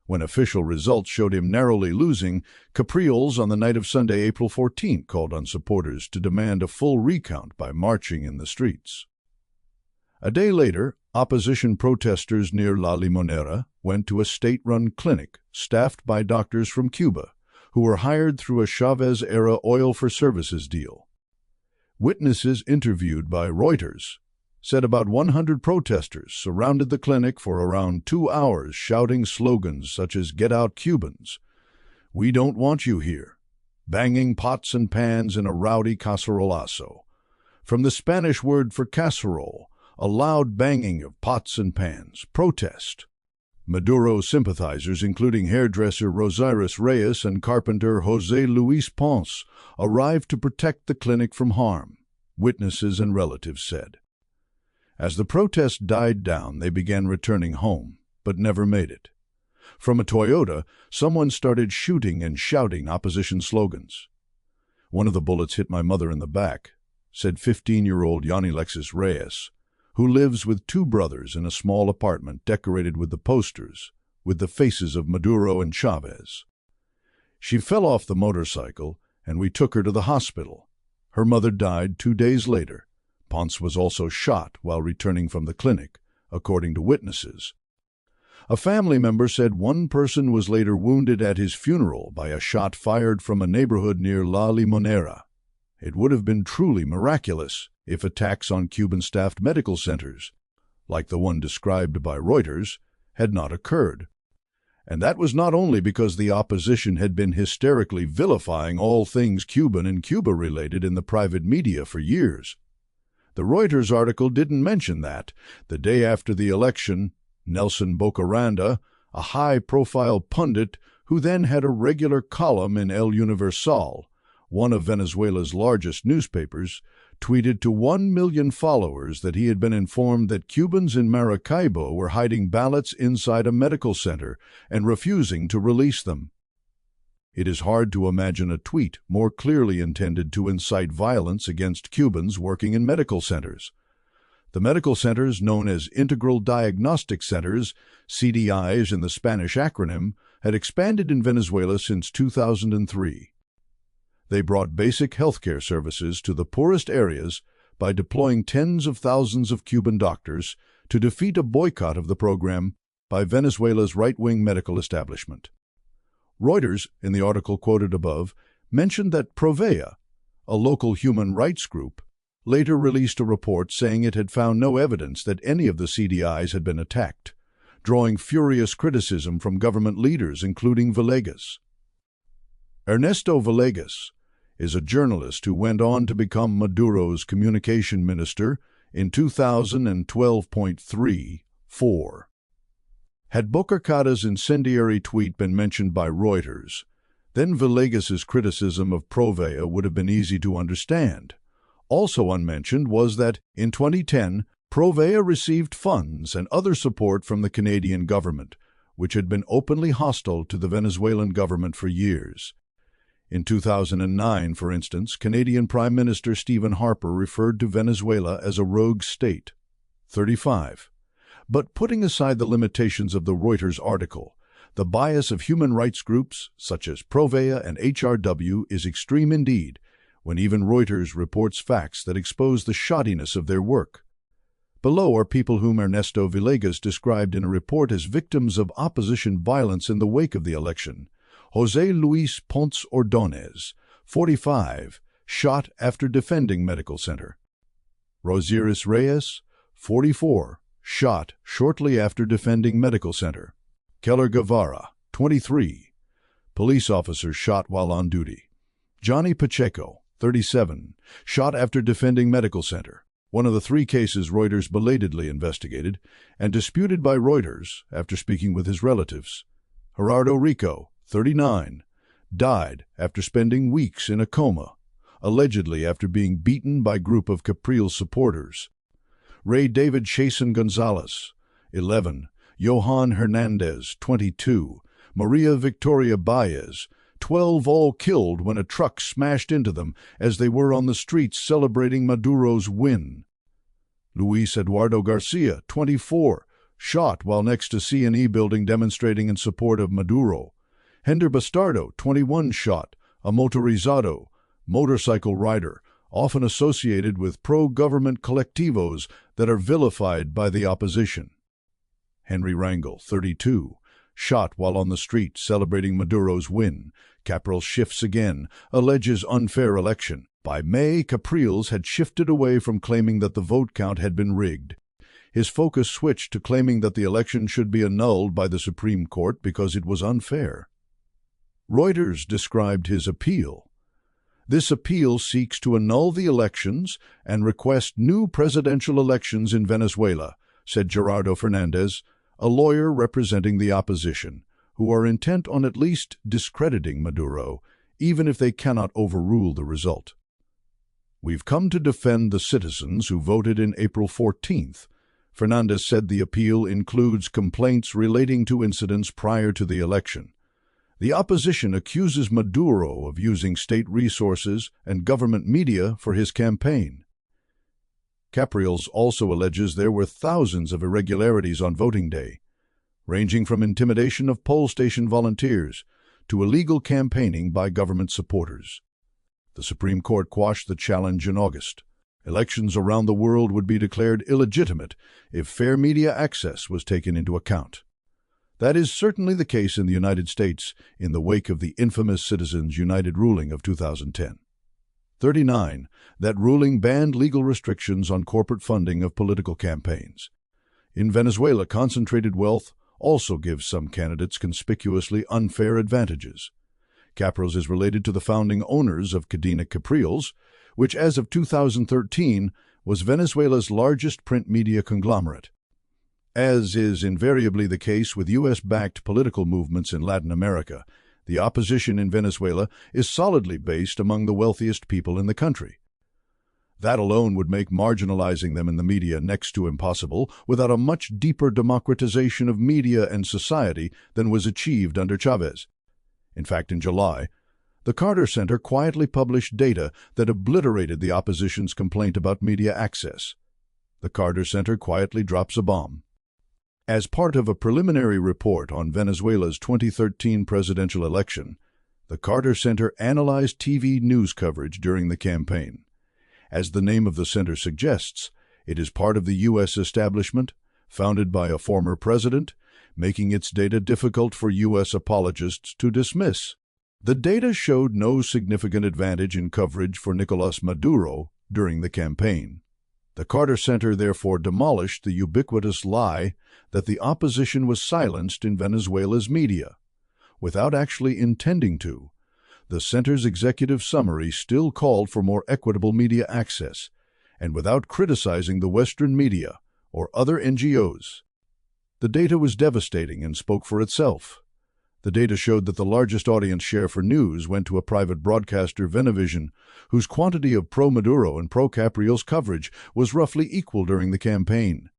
When official results showed him narrowly losing, Capriles on the night of Sunday, April 14, called on supporters to demand a full recount by marching in the streets. A day later, opposition protesters near La Limonera went to a state-run clinic staffed by doctors from Cuba, who were hired through a Chávez-era oil-for-services deal. Witnesses interviewed by Reuters said about 100 protesters surrounded the clinic for around 2 hours shouting slogans such as "Get out Cubans," "We don't want you here," banging pots and pans in a rowdy cacerolazo. From the Spanish word for casserole, a loud banging of pots and pans, protest. Maduro sympathizers, including hairdresser Rosairis Reyes and carpenter José Luis Ponce, arrived to protect the clinic from harm, witnesses and relatives said. As the protests died down, they began returning home, but never made it. From a Toyota, someone started shooting and shouting opposition slogans. "One of the bullets hit my mother in the back," said 15-year-old Yanilexis Reyes, who lives with two brothers in a small apartment decorated with the posters, with the faces of Maduro and Chávez. "She fell off the motorcycle, and we took her to the hospital. Her mother died 2 days later. Ponce was also shot while returning from the clinic, according to witnesses." A family member said one person was later wounded at his funeral by a shot fired from a neighborhood near La Limonera. It would have been truly miraculous if attacks on Cuban-staffed medical centers, like the one described by Reuters, had not occurred. And that was not only because the opposition had been hysterically vilifying all things Cuban and Cuba-related in the private media for years. The Reuters article didn't mention that, the day after the election, Nelson Bocaranda, a high-profile pundit who then had a regular column in El Universal, one of Venezuela's largest newspapers, tweeted to 1 million followers that he had been informed that Cubans in Maracaibo were hiding ballots inside a medical center and refusing to release them. It is hard to imagine a tweet more clearly intended to incite violence against Cubans working in medical centers. The medical centers, known as Integral Diagnostic Centers, CDIs in the Spanish acronym, had expanded in Venezuela since 2003. They brought basic healthcare services to the poorest areas by deploying tens of thousands of Cuban doctors to defeat a boycott of the program by Venezuela's right-wing medical establishment. Reuters, in the article quoted above, mentioned that Provea, a local human rights group, later released a report saying it had found no evidence that any of the CDIs had been attacked, drawing furious criticism from government leaders, including Villegas. Ernesto Villegas is a journalist who went on to become Maduro's communication minister in 2012.34. Had Bocarada's incendiary tweet been mentioned by Reuters, then Villegas's criticism of Provea would have been easy to understand. Also unmentioned was that, in 2010, Provea received funds and other support from the Canadian government, which had been openly hostile to the Venezuelan government for years. In 2009, for instance, Canadian Prime Minister Stephen Harper referred to Venezuela as a rogue state. 35. But putting aside the limitations of the Reuters article, the bias of human rights groups, such as Provea and HRW, is extreme indeed, when even Reuters reports facts that expose the shoddiness of their work. Below are people whom Ernesto Villegas described in a report as victims of opposition violence in the wake of the election. José Luis Ponce Ordóñez, 45, shot after defending medical center. Rosieres Reyes, 44, shot shortly after defending medical center. Keller Guevara, 23, police officer shot while on duty. Johnny Pacheco, 37, shot after defending medical center, one of the 3 cases Reuters belatedly investigated and disputed by Reuters after speaking with his relatives. Gerardo Rico, 39, died after spending weeks in a coma, allegedly after being beaten by a group of Capriles supporters. Ray David Chasen Gonzalez, 11, Johan Hernandez, 22, Maria Victoria Baez, 12, all killed when a truck smashed into them as they were on the streets celebrating Maduro's win. Luis Eduardo Garcia, 24, shot while next to C&E building demonstrating in support of Maduro. Hender Bastardo, 21, shot, a motorizado, motorcycle rider, often associated with pro-government collectivos that are vilified by the opposition. Henry Rangel, 32, shot while on the street celebrating Maduro's win. Capriles shifts again, alleges unfair election. By May, Capriles had shifted away from claiming that the vote count had been rigged. His focus switched to claiming that the election should be annulled by the Supreme Court because it was unfair. Reuters described his appeal. This appeal seeks to annul the elections and request new presidential elections in Venezuela, said Gerardo Fernandez, a lawyer representing the opposition, who are intent on at least discrediting Maduro, even if they cannot overrule the result. "We've come to defend the citizens who voted in April 14th, Fernandez said the appeal includes complaints relating to incidents prior to the election. The opposition accuses Maduro of using state resources and government media for his campaign. Portrayals also alleges there were thousands of irregularities on voting day, ranging from intimidation of poll station volunteers to illegal campaigning by government supporters. The Supreme Court quashed the challenge in August. Elections around the world would be declared illegitimate if fair media access was taken into account. That is certainly the case in the United States in the wake of the infamous Citizens United ruling of 2010. 39. That ruling banned legal restrictions on corporate funding of political campaigns. In Venezuela, concentrated wealth also gives some candidates conspicuously unfair advantages. Portrayals is related to the founding owners of Cadena Portrayals, which as of 2013 was Venezuela's largest print media conglomerate. As is invariably the case with U.S.-backed political movements in Latin America, the opposition in Venezuela is solidly based among the wealthiest people in the country. That alone would make marginalizing them in the media next to impossible without a much deeper democratization of media and society than was achieved under Chávez. In fact, in July, the Carter Center quietly published data that obliterated the opposition's complaint about media access. The Carter Center quietly drops a bomb. As part of a preliminary report on Venezuela's 2013 presidential election, the Carter Center analyzed TV news coverage during the campaign. As the name of the center suggests, it is part of the U.S. establishment, founded by a former president, making its data difficult for U.S. apologists to dismiss. The data showed no significant advantage in coverage for Nicolás Maduro during the campaign. The Carter Center therefore demolished the ubiquitous lie that the opposition was silenced in Venezuela's media. Without actually intending to, the center's executive summary still called for more equitable media access, and without criticizing the Western media or other NGOs. The data was devastating and spoke for itself. The data showed that the largest audience share for news went to a private broadcaster, Venevision, whose quantity of pro-Maduro and pro-Portrayals coverage was roughly equal during the campaign.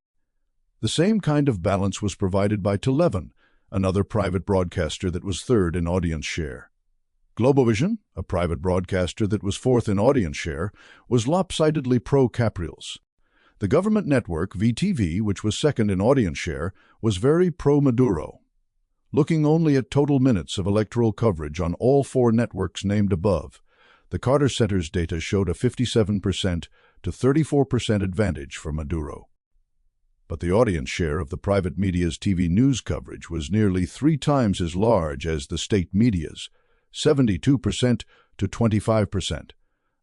The same kind of balance was provided by Televen, another private broadcaster that was third in audience share. Globovision, a private broadcaster that was fourth in audience share, was lopsidedly pro-Portrayals. The government network, VTV, which was second in audience share, was very pro-Maduro. Looking only at total minutes of electoral coverage on all four networks named above, the Carter Center's data showed a 57% to 34% advantage for Maduro. But the audience share of the private media's TV news coverage was nearly 3 times as large as the state media's, 72% to 25%.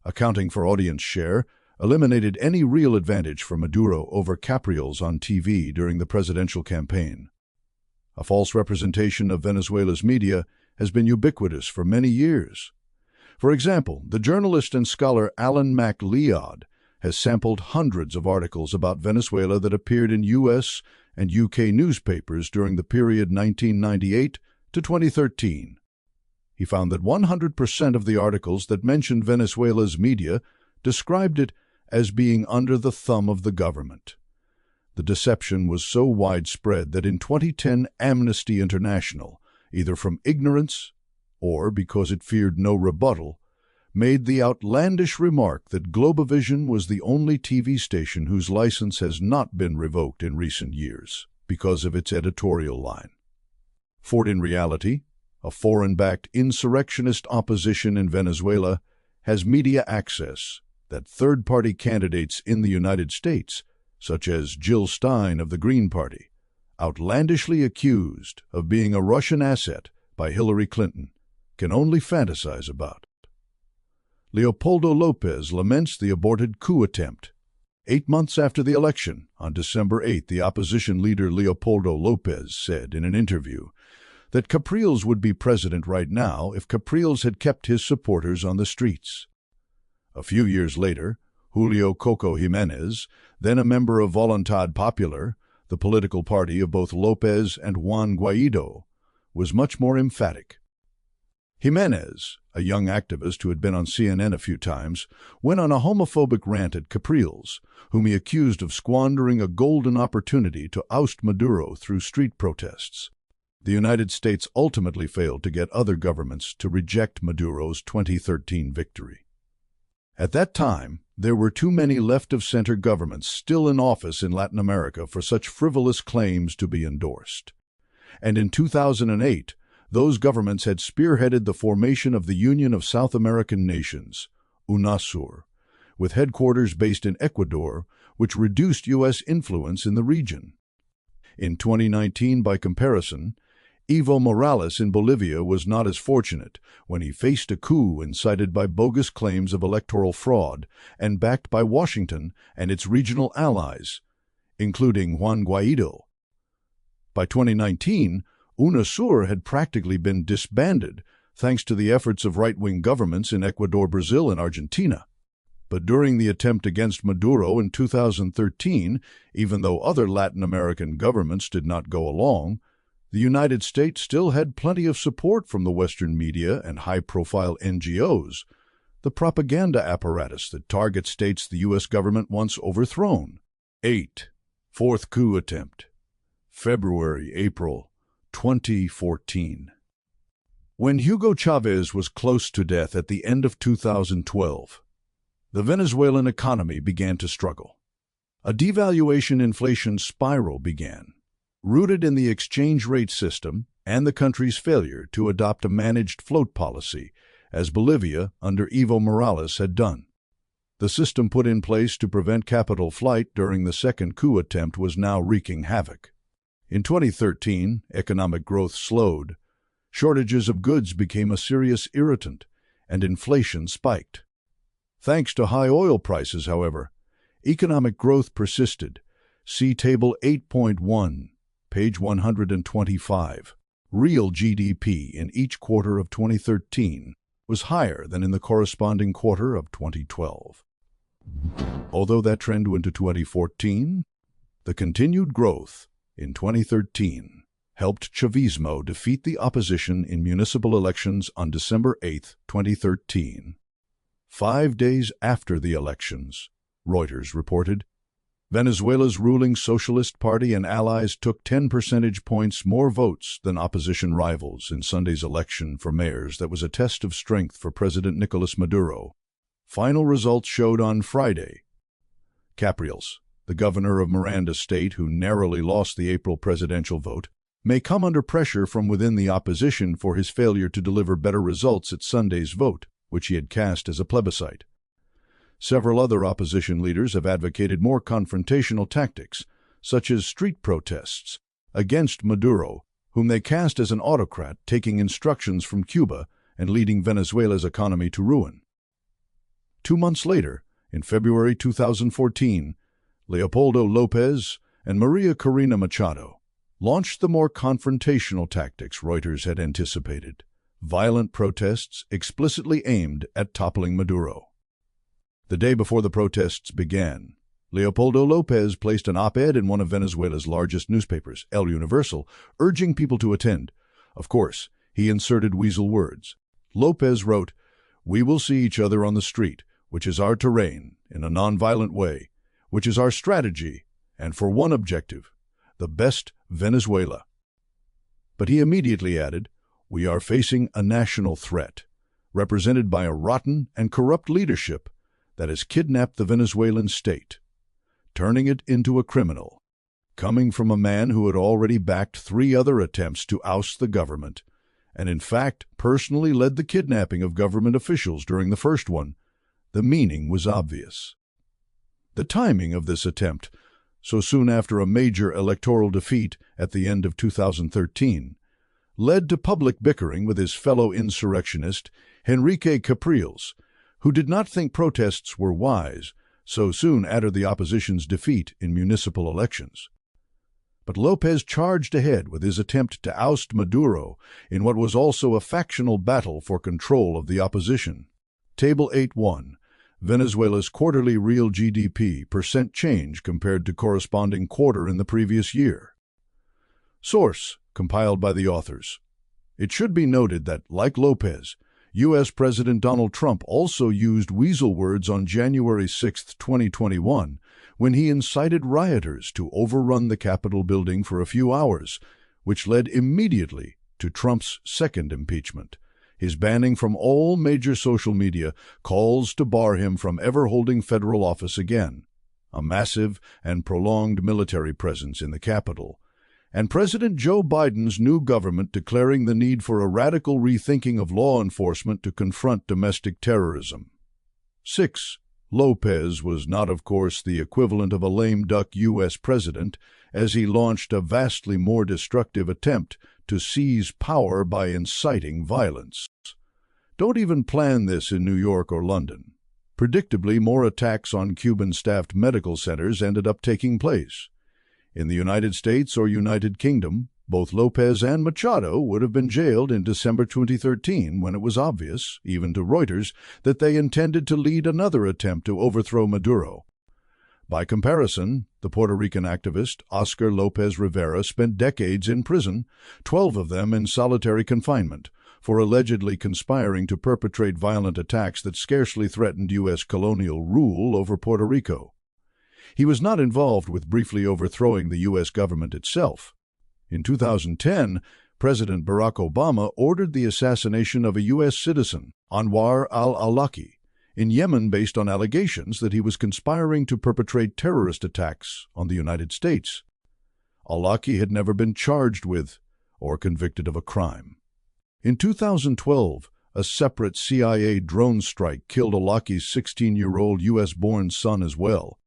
Accounting for audience share eliminated any real advantage for Maduro over Portrayals on TV during the presidential campaign. A false representation of Venezuela's media has been ubiquitous for many years. For example, the journalist and scholar Alan MacLeod has sampled hundreds of articles about Venezuela that appeared in U.S. and U.K. newspapers during the period 1998 to 2013. He found that 100% of the articles that mentioned Venezuela's media described it as being under the thumb of the government. The deception was so widespread that in 2010 Amnesty International, either from ignorance or because it feared no rebuttal, made the outlandish remark that Globovision was the only TV station whose license has not been revoked in recent years because of its editorial line. For in reality, a foreign-backed insurrectionist opposition in Venezuela has media access that third-party candidates in the United States, such as Jill Stein of the Green Party, outlandishly accused of being a Russian asset by Hillary Clinton, can only fantasize about. Leopoldo López laments the aborted coup attempt. 8 months after the election, on December 8, the opposition leader Leopoldo López said in an interview that Portrayals would be president right now if Portrayals had kept his supporters on the streets. A few years later, Julio Coco Jiménez, then a member of Voluntad Popular, the political party of both López and Juan Guaidó, was much more emphatic. Jimenez, a young activist who had been on CNN a few times, went on a homophobic rant at Capriles, whom he accused of squandering a golden opportunity to oust Maduro through street protests. The United States ultimately failed to get other governments to reject Maduro's 2013 victory. At that time, there were too many left-of-center governments still in office in Latin America for such frivolous claims to be endorsed. And in 2008, those governments had spearheaded the formation of the Union of South American Nations, UNASUR, with headquarters based in Ecuador, which reduced U.S. influence in the region. In 2019, by comparison, Evo Morales in Bolivia was not as fortunate when he faced a coup incited by bogus claims of electoral fraud and backed by Washington and its regional allies, including Juan Guaido. By 2019, UNASUR had practically been disbanded thanks to the efforts of right-wing governments in Ecuador, Brazil, and Argentina. But during the attempt against Maduro in 2013, even though other Latin American governments did not go along, the United States still had plenty of support from the Western media and high-profile NGOs, the propaganda apparatus that targets states the U.S. government wants overthrown. 8. Fourth coup attempt. February-April 2014. When Hugo Chávez was close to death at the end of 2012, the Venezuelan economy began to struggle. A devaluation-inflation spiral began, rooted in the exchange rate system and the country's failure to adopt a managed float policy, as Bolivia, under Evo Morales, had done. The system put in place to prevent capital flight during the second coup attempt was now wreaking havoc. In 2013, economic growth slowed, shortages of goods became a serious irritant, and inflation spiked. Thanks to high oil prices, however, economic growth persisted. See Table 8.1, page 125. Real GDP in each quarter of 2013 was higher than in the corresponding quarter of 2012. Although that trend went to 2014, the continued growth in 2013 helped Chavismo defeat the opposition in municipal elections on December 8, 2013. 5 days after the elections, Reuters reported, Venezuela's ruling Socialist Party and allies took 10 percentage points more votes than opposition rivals in Sunday's election for mayors that was a test of strength for President Nicolás Maduro. Final results showed on Friday. Capriles, the governor of Miranda State who narrowly lost the April presidential vote, may come under pressure from within the opposition for his failure to deliver better results at Sunday's vote, which he had cast as a plebiscite. Several other opposition leaders have advocated more confrontational tactics, such as street protests, against Maduro, whom they cast as an autocrat taking instructions from Cuba and leading Venezuela's economy to ruin. 2 months later, in February 2014, Leopoldo López and Maria Corina Machado launched the more confrontational tactics Reuters had anticipated, violent protests explicitly aimed at toppling Maduro. The day before the protests began, Leopoldo López placed an op-ed in one of Venezuela's largest newspapers, El Universal, urging people to attend. Of course, he inserted weasel words. López wrote, "We will see each other on the street, which is our terrain, in a nonviolent way, which is our strategy, and for one objective, the best Venezuela." But he immediately added, "We are facing a national threat, represented by a rotten and corrupt leadership that has kidnapped the Venezuelan state, turning it into a criminal, coming from a man who had already backed 3 other attempts to oust the government, and in fact personally led the kidnapping of government officials during the first one." The meaning was obvious. The timing of this attempt, so soon after a major electoral defeat at the end of 2013, led to public bickering with his fellow insurrectionist, Enrique Capriles, who did not think protests were wise so soon after the opposition's defeat in municipal elections. But López charged ahead with his attempt to oust Maduro in what was also a factional battle for control of the opposition. Table 8.1. Venezuela's quarterly real GDP percent change compared to corresponding quarter in the previous year. Source, compiled by the authors. It should be noted that, like Lopez, U.S. President Donald Trump also used weasel words on January 6, 2021, when he incited rioters to overrun the Capitol building for a few hours, which led immediately to Trump's second impeachment, his banning from all major social media, calls to bar him from ever holding federal office again, a massive and prolonged military presence in the Capitol, and President Joe Biden's new government declaring the need for a radical rethinking of law enforcement to confront domestic terrorism. 6. Lopez was not, of course, the equivalent of a lame duck U.S. president, as he launched a vastly more destructive attempt to seize power by inciting violence. Don't even plan this in New York or London. Predictably, more attacks on Cuban-staffed medical centers ended up taking place. In the United States or United Kingdom, both Lopez and Machado would have been jailed in December 2013 when it was obvious, even to Reuters, that they intended to lead another attempt to overthrow Maduro. By comparison, the Puerto Rican activist Oscar Lopez Rivera spent decades in prison, 12 of them in solitary confinement, for allegedly conspiring to perpetrate violent attacks that scarcely threatened U.S. colonial rule over Puerto Rico. He was not involved with briefly overthrowing the U.S. government itself. In 2010, President Barack Obama ordered the assassination of a U.S. citizen, Anwar al-Awlaki, in Yemen based on allegations that he was conspiring to perpetrate terrorist attacks on the United States. Awlaki had never been charged with or convicted of a crime. In 2012, a separate CIA drone strike killed Awlaki's 16-year-old U.S.-born son as well.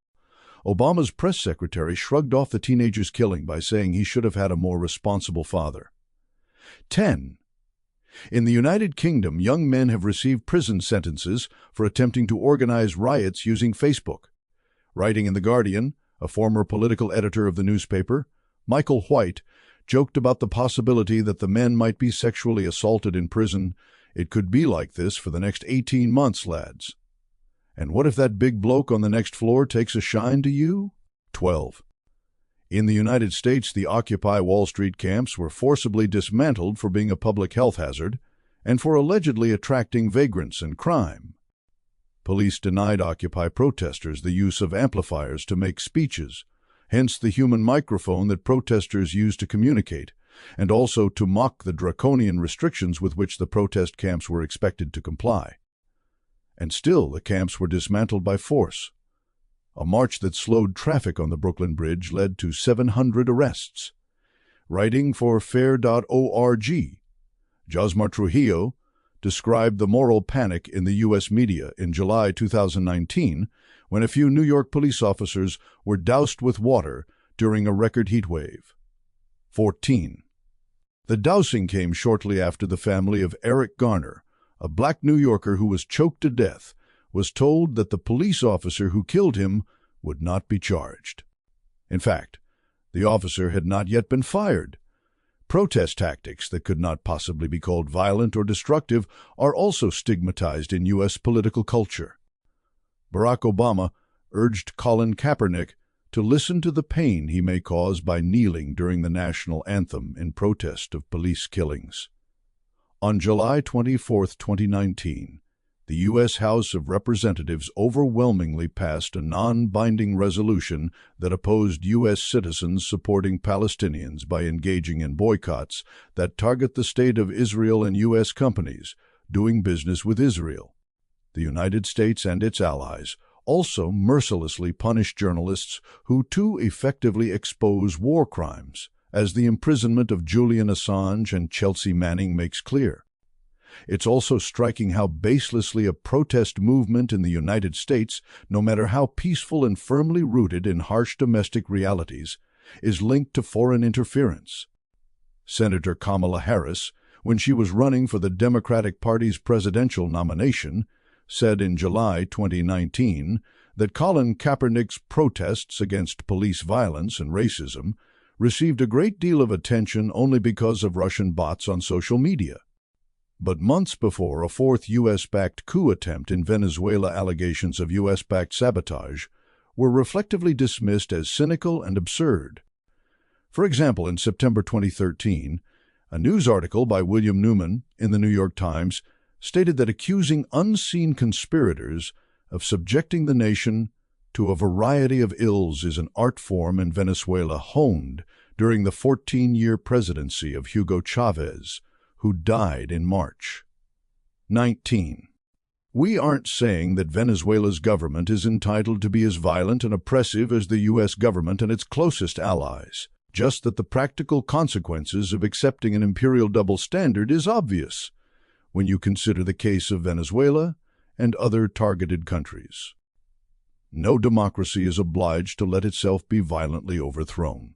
Obama's press secretary shrugged off the teenager's killing by saying he should have had a more responsible father. 10. In the United Kingdom, young men have received prison sentences for attempting to organize riots using Facebook. Writing in The Guardian, a former political editor of the newspaper, Michael White, joked about the possibility that the men might be sexually assaulted in prison. It could be like this for the next 18 months, lads. And what if that big bloke on the next floor takes a shine to you? 12. In the United States, the Occupy Wall Street camps were forcibly dismantled for being a public health hazard and for allegedly attracting vagrants and crime. Police denied Occupy protesters the use of amplifiers to make speeches, hence the human microphone that protesters used to communicate, and also to mock the draconian restrictions with which the protest camps were expected to comply. And still the camps were dismantled by force. A march that slowed traffic on the Brooklyn Bridge led to 700 arrests. Writing for Fair.org, Josmar Trujillo described the moral panic in the U.S. media in July 2019 when a few New York police officers were doused with water during a record heat wave. 14. The dousing came shortly after the family of Eric Garner, a black New Yorker who was choked to death, was told that the police officer who killed him would not be charged. In fact, the officer had not yet been fired. Protest tactics that could not possibly be called violent or destructive are also stigmatized in U.S. political culture. Barack Obama urged Colin Kaepernick to listen to the pain he may cause by kneeling during the national anthem in protest of police killings. On July 24, 2019, the U.S. House of Representatives overwhelmingly passed a non-binding resolution that opposed U.S. citizens supporting Palestinians by engaging in boycotts that target the State of Israel and U.S. companies doing business with Israel. The United States and its allies also mercilessly punish journalists who too effectively expose war crimes, as the imprisonment of Julian Assange and Chelsea Manning makes clear. It's also striking how baselessly a protest movement in the United States, no matter how peaceful and firmly rooted in harsh domestic realities, is linked to foreign interference. Senator Kamala Harris, when she was running for the Democratic Party's presidential nomination, said in July 2019 that Colin Kaepernick's protests against police violence and racism received a great deal of attention only because of Russian bots on social media. But months before, a fourth U.S.-backed coup attempt in Venezuela, allegations of U.S.-backed sabotage were reflectively dismissed as cynical and absurd. For example, in September 2013, A news article by William Newman in the New York Times stated that accusing unseen conspirators of subjecting the nation to a variety of ills is an art form in Venezuela honed during the 14-year presidency of Hugo Chávez, who died in March. 19. We aren't saying that Venezuela's government is entitled to be as violent and oppressive as the U.S. government and its closest allies, just that the practical consequences of accepting an imperial double standard is obvious when you consider the case of Venezuela and other targeted countries. No democracy is obliged to let itself be violently overthrown.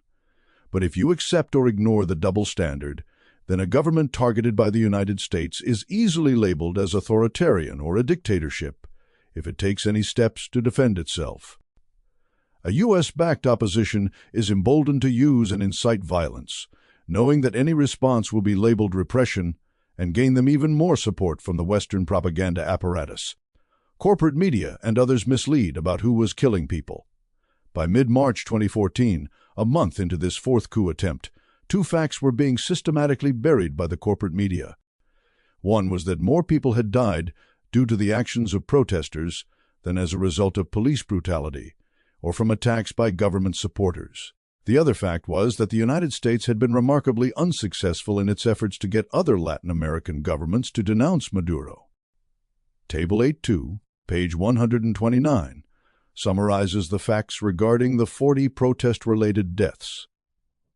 But if you accept or ignore the double standard, then a government targeted by the United States is easily labeled as authoritarian or a dictatorship if it takes any steps to defend itself. A U.S.-backed opposition is emboldened to use and incite violence, knowing that any response will be labeled repression and gain them even more support from the Western propaganda apparatus. Corporate media and others mislead about who was killing people. By mid-March 2014, a month into this fourth coup attempt, two facts were being systematically buried by the corporate media. One was that more people had died due to the actions of protesters than as a result of police brutality or from attacks by government supporters. The other fact was that the United States had been remarkably unsuccessful in its efforts to get other Latin American governments to denounce Maduro. Table 8.2, page 129, summarizes the facts regarding the 40 protest-related deaths.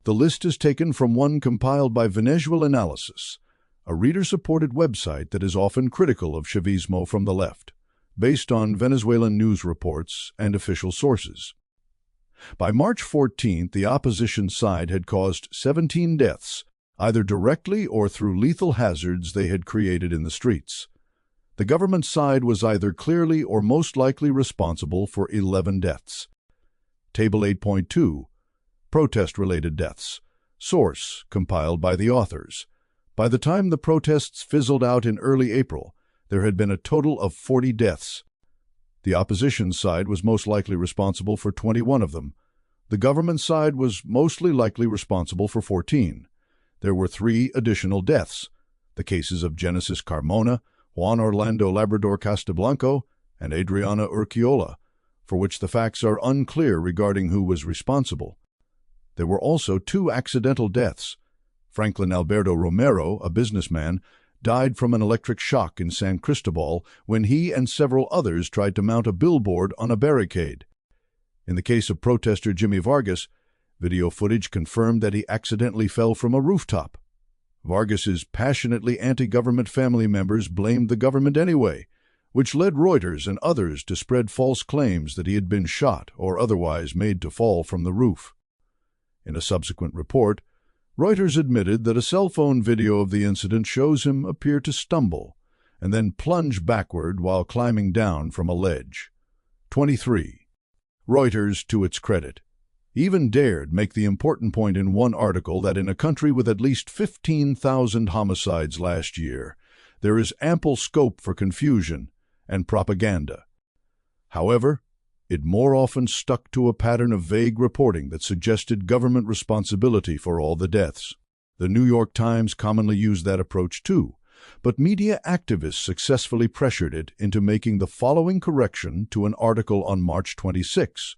The list is taken from one compiled by Venezuela Analysis, a reader-supported website that is often critical of Chavismo from the left, based on Venezuelan news reports and official sources. By March 14th, the opposition side had caused 17 deaths, either directly or through lethal hazards they had created in the streets. The government side was either clearly or most likely responsible for 11 deaths. Table 8.2, Protest-related deaths. Source, compiled by the authors. By the time the protests fizzled out in early April, there had been a total of 40 deaths. The opposition side was most likely responsible for 21 of them. The government side was mostly likely responsible for 14. There were 3 additional deaths: the cases of Genesis Carmona, Juan Orlando Labrador Castablanco, and Adriana Urquiola, for which the facts are unclear regarding who was responsible. There were also 2 accidental deaths. Franklin Alberto Romero, a businessman, died from an electric shock in San Cristobal when he and several others tried to mount a billboard on a barricade. In the case of protester Jimmy Vargas, video footage confirmed that he accidentally fell from a rooftop. Vargas's passionately anti-government family members blamed the government anyway, which led Reuters and others to spread false claims that he had been shot or otherwise made to fall from the roof. In a subsequent report, Reuters admitted that a cell phone video of the incident shows him appear to stumble and then plunge backward while climbing down from a ledge. 23. Reuters, to its credit, even dared make the important point in one article that in a country with at least 15,000 homicides last year, there is ample scope for confusion and propaganda. However, it more often stuck to a pattern of vague reporting that suggested government responsibility for all the deaths. The New York Times commonly used that approach too, but media activists successfully pressured it into making the following correction to an article on March 26.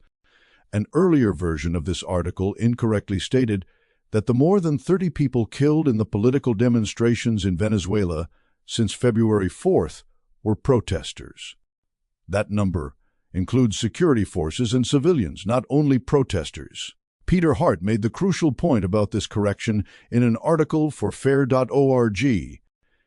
An earlier version of this article incorrectly stated that the more than 30 people killed in the political demonstrations in Venezuela since February 4th were protesters. That number includes security forces and civilians, not only protesters. Peter Hart made the crucial point about this correction in an article for fair.org.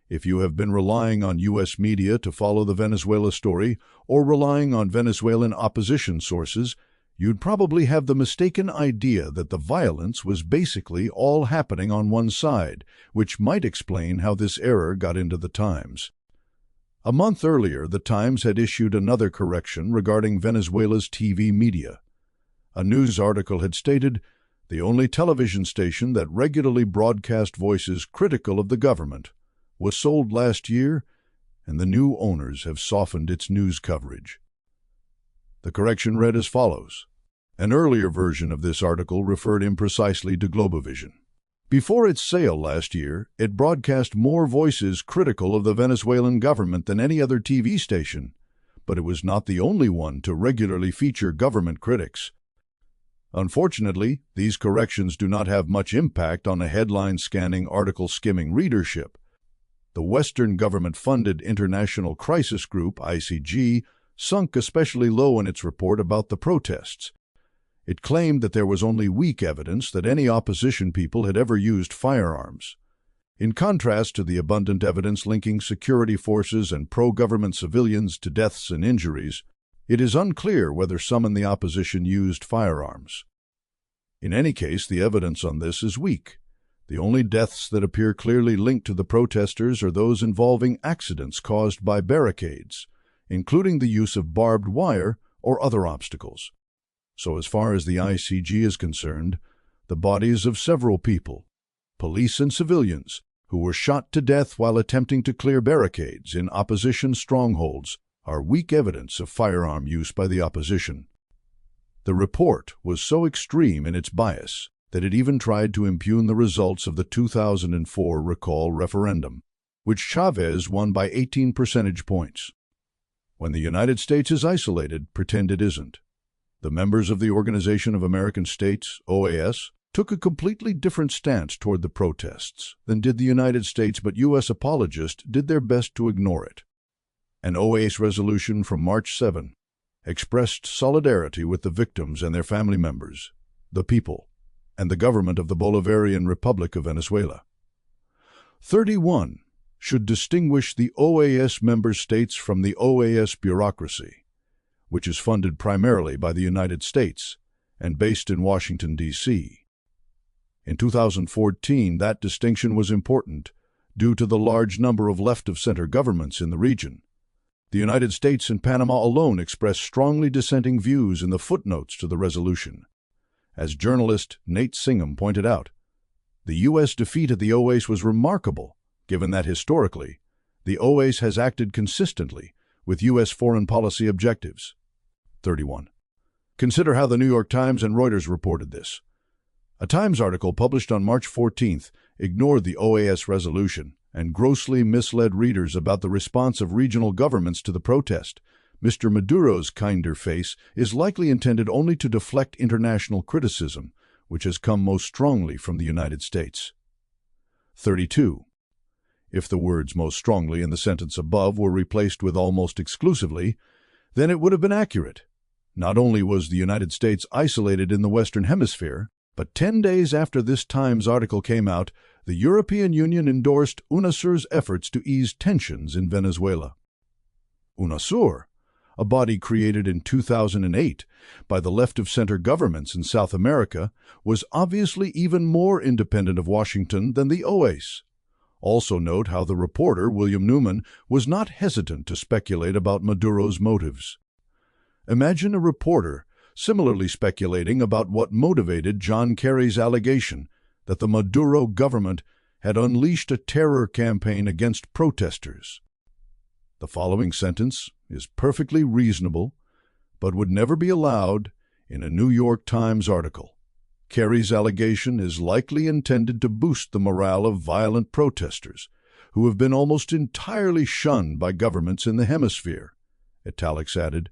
If you have been relying on U.S. media to follow the Venezuela story or relying on Venezuelan opposition sources, you'd probably have the mistaken idea that the violence was basically all happening on one side, which might explain how this error got into the Times. A month earlier, the Times had issued another correction regarding Venezuela's TV media. A news article had stated, "The only television station that regularly broadcast voices critical of the government was sold last year, and the new owners have softened its news coverage." The correction read as follows. An earlier version of this article referred imprecisely to Globovision. Before its sale last year, it broadcast more voices critical of the Venezuelan government than any other TV station, but it was not the only one to regularly feature government critics. Unfortunately, these corrections do not have much impact on a headline-scanning, article-skimming readership. The Western government-funded International Crisis Group, ICG, sunk especially low in its report about the protests. It claimed that there was only weak evidence that any opposition people had ever used firearms. In contrast to the abundant evidence linking security forces and pro-government civilians to deaths and injuries, it is unclear whether some in the opposition used firearms. In any case, the evidence on this is weak. The only deaths that appear clearly linked to the protesters are those involving accidents caused by barricades, including the use of barbed wire or other obstacles. So as far as the ICG is concerned, the bodies of several people, police and civilians, who were shot to death while attempting to clear barricades in opposition strongholds, are weak evidence of firearm use by the opposition. The report was so extreme in its bias that it even tried to impugn the results of the 2004 recall referendum, which Chávez won by 18 percentage points. When the United States is isolated, pretend it isn't. The members of the Organization of American States, OAS, took a completely different stance toward the protests than did the United States, but U.S. apologists did their best to ignore it. An OAS resolution from March 7 expressed solidarity with the victims and their family members, the people, and the government of the Bolivarian Republic of Venezuela. 31 should distinguish the OAS member states from the OAS bureaucracy, which is funded primarily by the United States and based in Washington, D.C. In 2014, that distinction was important due to the large number of left-of-center governments in the region. The United States and Panama alone expressed strongly dissenting views in the footnotes to the resolution. As journalist Nate Singham pointed out, the U.S. defeat at the OAS was remarkable, given that historically, the OAS has acted consistently with U.S. foreign policy objectives. 31. Consider how the New York Times and Reuters reported this. A Times article published on March 14th ignored the OAS resolution and grossly misled readers about the response of regional governments to the protest. Mr. Maduro's kinder face is likely intended only to deflect international criticism, which has come most strongly from the United States. 32. If the words "most strongly" in the sentence above were replaced with "almost exclusively," then it would have been accurate. Not only was the United States isolated in the Western Hemisphere, but 10 days after this Times article came out, the European Union endorsed UNASUR's efforts to ease tensions in Venezuela. UNASUR, a body created in 2008 by the left-of-center governments in South America, was obviously even more independent of Washington than the OAS. Also note how the reporter, William Newman, was not hesitant to speculate about Maduro's motives. Imagine a reporter similarly speculating about what motivated John Kerry's allegation that the Maduro government had unleashed a terror campaign against protesters. The following sentence is perfectly reasonable, but would never be allowed in a New York Times article. Kerry's allegation is likely intended to boost the morale of violent protesters, who have been almost entirely shunned by governments in the hemisphere. Italics added.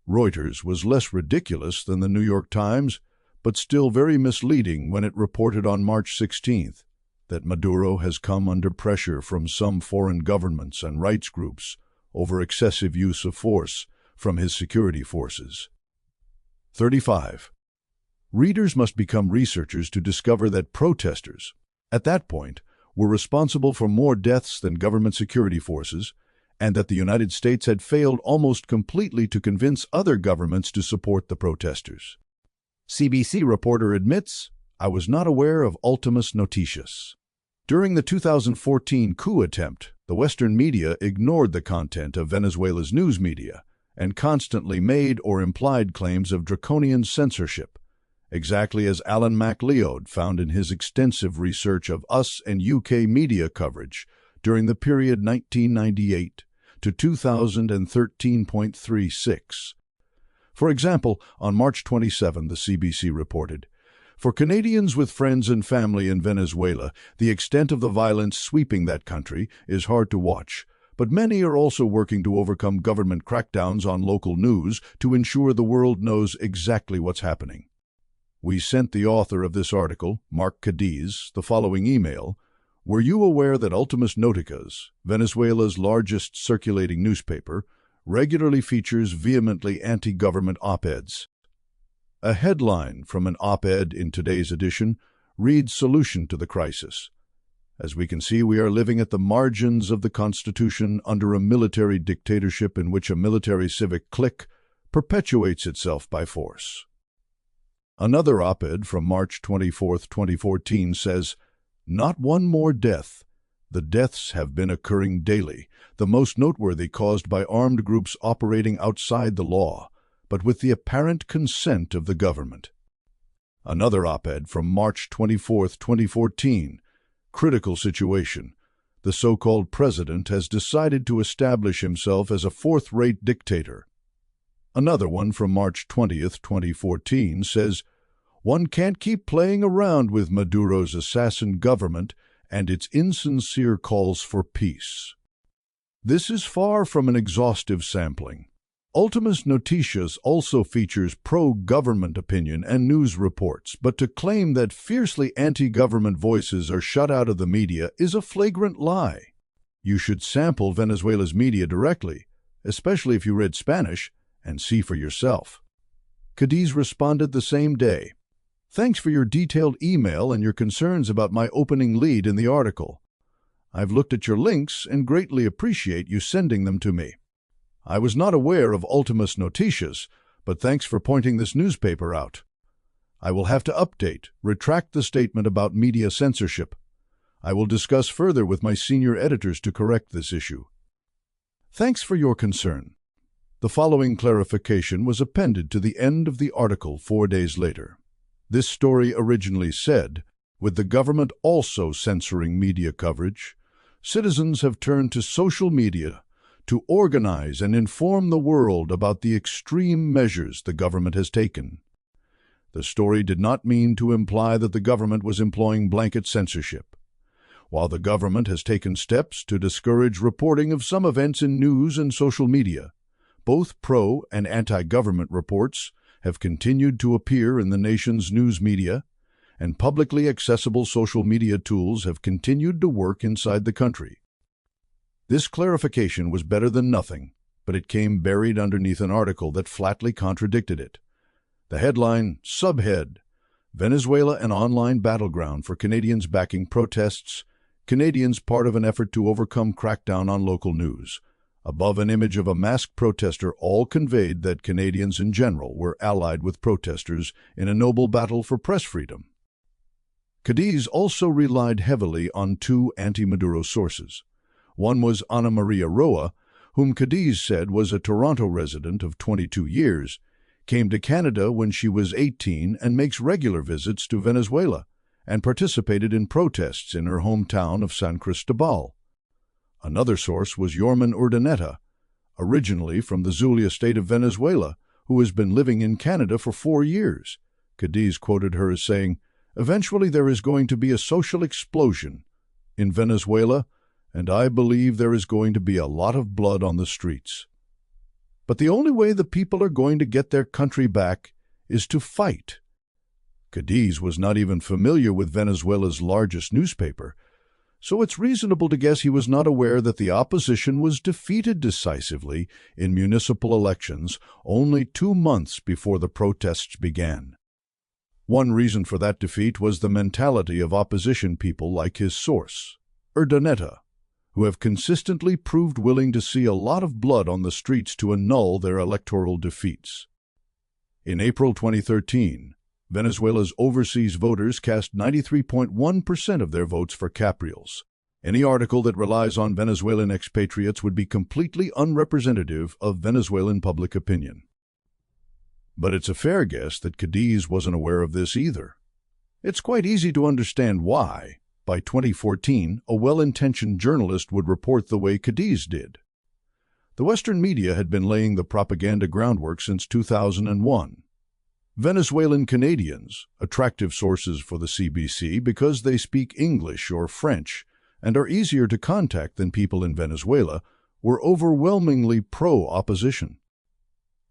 Reuters was less ridiculous than the New York Times, but still very misleading when it reported on March 16th that Maduro has come under pressure from some foreign governments and rights groups over excessive use of force from his security forces. 35. Readers must become researchers to discover that protesters, at that point, were responsible for more deaths than government security forces, and that the United States had failed almost completely to convince other governments to support the protesters. CBC reporter admits, "I was not aware of Ultimas Noticias." During the 2014 coup attempt, the Western media ignored the content of Venezuela's news media and constantly made or implied claims of draconian censorship, exactly as Alan MacLeod found in his extensive research of US and UK media coverage during the period 1998 to 2013.36. For example, on March 27, the CBC reported, For Canadians with friends and family in Venezuela, the extent of the violence sweeping that country is hard to watch, but many are also working to overcome government crackdowns on local news to ensure the world knows exactly what's happening. We sent the author of this article, Mark Cadiz, the following email. Were you aware that Ultimas Noticas, Venezuela's largest circulating newspaper, regularly features vehemently anti-government op-eds? A headline from an op-ed in today's edition reads Solution to the Crisis. As we can see, we are living at the margins of the Constitution under a military dictatorship in which a military-civic clique perpetuates itself by force. Another op-ed from March 24, 2014 says, Not one more death. The deaths have been occurring daily, the most noteworthy caused by armed groups operating outside the law, but with the apparent consent of the government. Another op-ed from March 24, 2014. Critical situation. The so-called president has decided to establish himself as a fourth-rate dictator. Another one from March 20, 2014 says, One can't keep playing around with Maduro's assassin government and its insincere calls for peace. This is far from an exhaustive sampling. Ultimas Noticias also features pro-government opinion and news reports, but to claim that fiercely anti-government voices are shut out of the media is a flagrant lie. You should sample Venezuela's media directly, especially if you read Spanish, and see for yourself. Cadiz responded the same day. Thanks for your detailed email and your concerns about my opening lead in the article. I've looked at your links and greatly appreciate you sending them to me. I was not aware of Ultimas Noticias, but thanks for pointing this newspaper out. I will have to retract the statement about media censorship. I will discuss further with my senior editors to correct this issue. Thanks for your concern. The following clarification was appended to the end of the article 4 days later. This story originally said, with the government also censoring media coverage, citizens have turned to social media to organize and inform the world about the extreme measures the government has taken. The story did not mean to imply that the government was employing blanket censorship. While the government has taken steps to discourage reporting of some events in news and social media, both pro- and anti-government reports have continued to appear in the nation's news media, and publicly accessible social media tools have continued to work inside the country. This clarification was better than nothing, but it came buried underneath an article that flatly contradicted it. The headline, Subhead, Venezuela an online battleground for Canadians backing protests, Canadians part of an effort to overcome crackdown on local news. Above an image of a masked protester, all conveyed that Canadians in general were allied with protesters in a noble battle for press freedom. Cadiz also relied heavily on two anti-Maduro sources. One was Ana Maria Roa, whom Cadiz said was a Toronto resident of 22 years, came to Canada when she was 18 and makes regular visits to Venezuela, and participated in protests in her hometown of San Cristobal. Another source was Yorman Urdaneta, originally from the Zulia state of Venezuela, who has been living in Canada for 4 years. Cadiz quoted her as saying, Eventually there is going to be a social explosion in Venezuela, and I believe there is going to be a lot of blood on the streets. But the only way the people are going to get their country back is to fight. Cadiz was not even familiar with Venezuela's largest newspaper, so it's reasonable to guess he was not aware that the opposition was defeated decisively in municipal elections only 2 months before the protests began. One reason for that defeat was the mentality of opposition people like his source, Urdaneta, who have consistently proved willing to see a lot of blood on the streets to annul their electoral defeats. In April 2013, Venezuela's overseas voters cast 93.1% of their votes for Capriles. Any article that relies on Venezuelan expatriates would be completely unrepresentative of Venezuelan public opinion. But it's a fair guess that Cadiz wasn't aware of this either. It's quite easy to understand why, by 2014, a well-intentioned journalist would report the way Cadiz did. The Western media had been laying the propaganda groundwork since 2001. Venezuelan Canadians, attractive sources for the CBC because they speak English or French and are easier to contact than people in Venezuela, were overwhelmingly pro-opposition.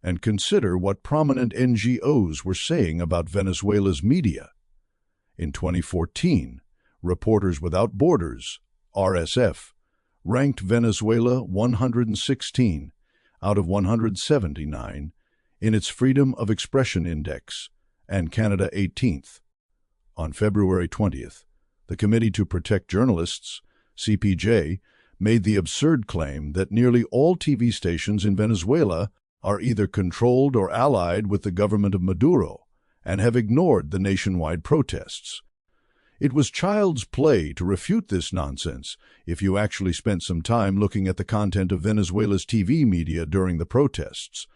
And consider what prominent NGOs were saying about Venezuela's media. In 2014, Reporters Without Borders, RSF, ranked Venezuela 116 out of 179 in its Freedom of Expression Index, and Canada 18th. On February 20th, the Committee to Protect Journalists, CPJ, made the absurd claim that nearly all TV stations in Venezuela are either controlled or allied with the government of Maduro and have ignored the nationwide protests. It was child's play to refute this nonsense if you actually spent some time looking at the content of Venezuela's TV media during the protests.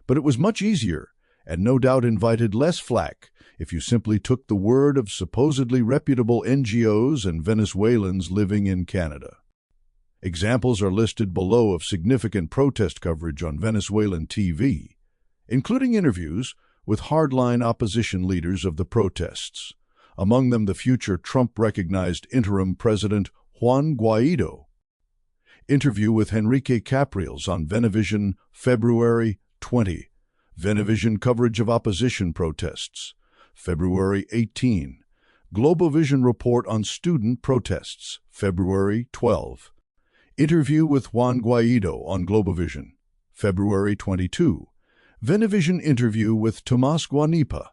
But it was much easier, and no doubt invited less flack, if you simply took the word of supposedly reputable NGOs and Venezuelans living in Canada. Examples are listed below of significant protest coverage on Venezuelan TV, including interviews with hardline opposition leaders of the protests, among them the future Trump-recognized interim president Juan Guaido. Interview with Enrique Capriles on Venevision, February 20. Venevision coverage of opposition protests, February 18. Globovision report on student protests, February 12. Interview with Juan Guaido on Globovision, February 22. Venevision interview with Tomás Guanipa,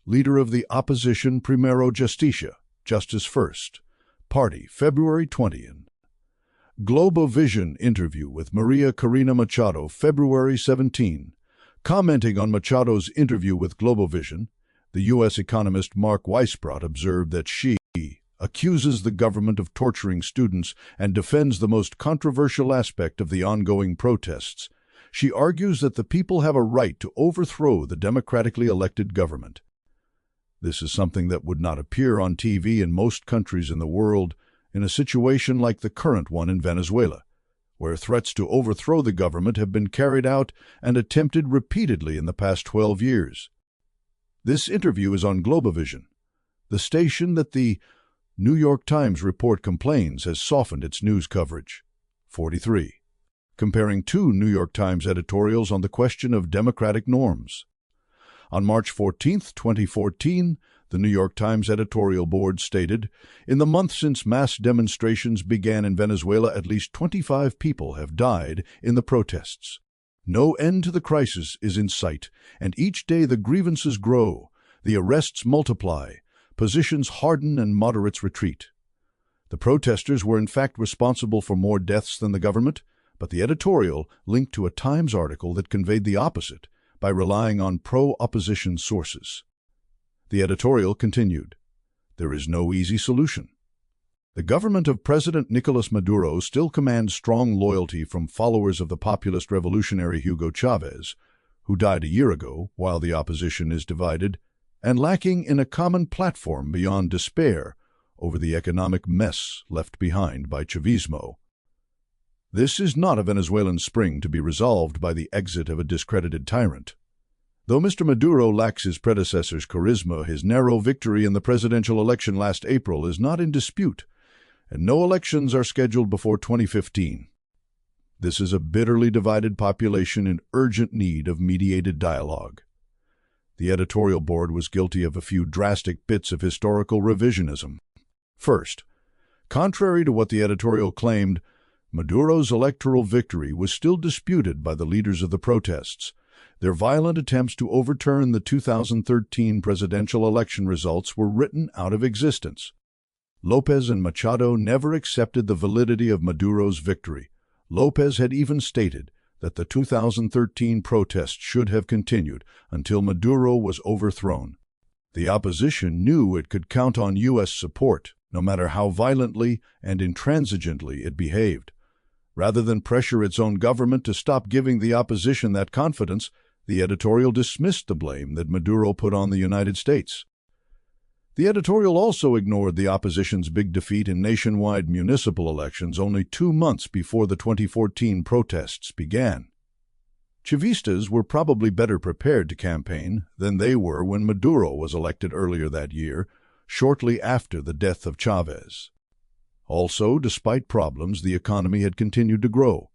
leader of the opposition Primero Justicia, Justice First, party, February 20. Globovision interview with Maria Corina Machado, February 17. Commenting on Machado's interview with Globovision, the U.S. economist Mark Weisbrot observed that she accuses the government of torturing students and defends the most controversial aspect of the ongoing protests. She argues that the people have a right to overthrow the democratically elected government. This is something that would not appear on TV in most countries in the world in a situation like the current one in Venezuela, where threats to overthrow the government have been carried out and attempted repeatedly in the past 12 years. This interview is on Globovision, the station that the New York Times report complains has softened its news coverage. 43. Comparing two New York Times editorials on the question of democratic norms. On March 14, 2014, the New York Times editorial board stated, "In the month since mass demonstrations began in Venezuela, at least 25 people have died in the protests. No end to the crisis is in sight, and each day the grievances grow, the arrests multiply, positions harden and moderates retreat." The protesters were in fact responsible for more deaths than the government, but the editorial linked to a Times article that conveyed the opposite by relying on pro-opposition sources. The editorial continued, "There is no easy solution. The government of President Nicolás Maduro still commands strong loyalty from followers of the populist revolutionary Hugo Chávez, who died a year ago while the opposition is divided, and lacking in a common platform beyond despair over the economic mess left behind by Chavismo. This is not a Venezuelan spring to be resolved by the exit of a discredited tyrant. Though Mr. Maduro lacks his predecessor's charisma, his narrow victory in the presidential election last April is not in dispute, and no elections are scheduled before 2015. This is a bitterly divided population in urgent need of mediated dialogue." The editorial board was guilty of a few drastic bits of historical revisionism. First, contrary to what the editorial claimed, Maduro's electoral victory was still disputed by the leaders of the protests. Their violent attempts to overturn the 2013 presidential election results were written out of existence. López and Machado never accepted the validity of Maduro's victory. López had even stated that the 2013 protests should have continued until Maduro was overthrown. The opposition knew it could count on U.S. support, no matter how violently and intransigently it behaved. Rather than pressure its own government to stop giving the opposition that confidence, the editorial dismissed the blame that Maduro put on the United States. The editorial also ignored the opposition's big defeat in nationwide municipal elections only 2 months before the 2014 protests began. Chavistas were probably better prepared to campaign than they were when Maduro was elected earlier that year, shortly after the death of Chávez. Also, despite problems, the economy had continued to grow.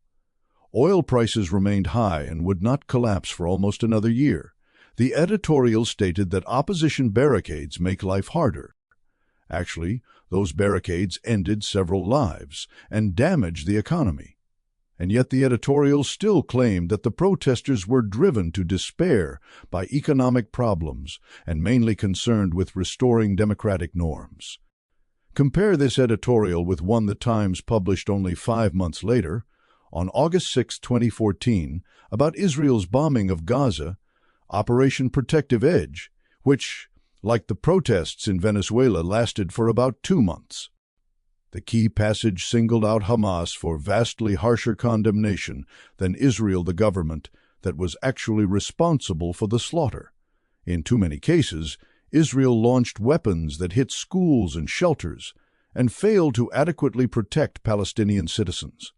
Oil prices remained high and would not collapse for almost another year. The editorial stated that opposition barricades make life harder. Actually, those barricades ended several lives and damaged the economy. And yet the editorial still claimed that the protesters were driven to despair by economic problems and mainly concerned with restoring democratic norms. Compare this editorial with one the Times published only 5 months later, on August 6, 2014, about Israel's bombing of Gaza, Operation Protective Edge, which, like the protests in Venezuela, lasted for about 2 months. The key passage singled out Hamas for vastly harsher condemnation than Israel, the government that was actually responsible for the slaughter. In too many cases, Israel launched weapons that hit schools and shelters and failed to adequately protect Palestinian citizens.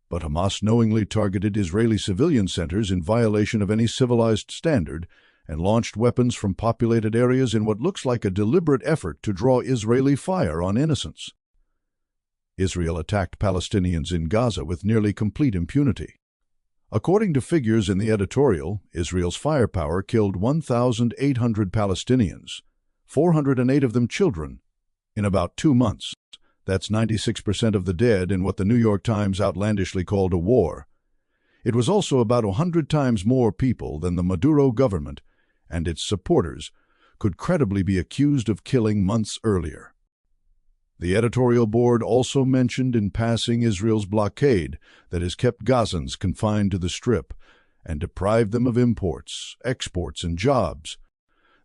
But Hamas knowingly targeted Israeli civilian centers in violation of any civilized standard and launched weapons from populated areas in what looks like a deliberate effort to draw Israeli fire on innocents. Israel attacked Palestinians in Gaza with nearly complete impunity. According to figures in the editorial, Israel's firepower killed 1,800 Palestinians, 408 of them children, in about 2 months. That's 96% of the dead in what the New York Times outlandishly called a war. It was also about 100 times more people than the Maduro government and its supporters could credibly be accused of killing months earlier. The editorial board also mentioned in passing Israel's blockade that has kept Gazans confined to the Strip and deprived them of imports, exports, and jobs.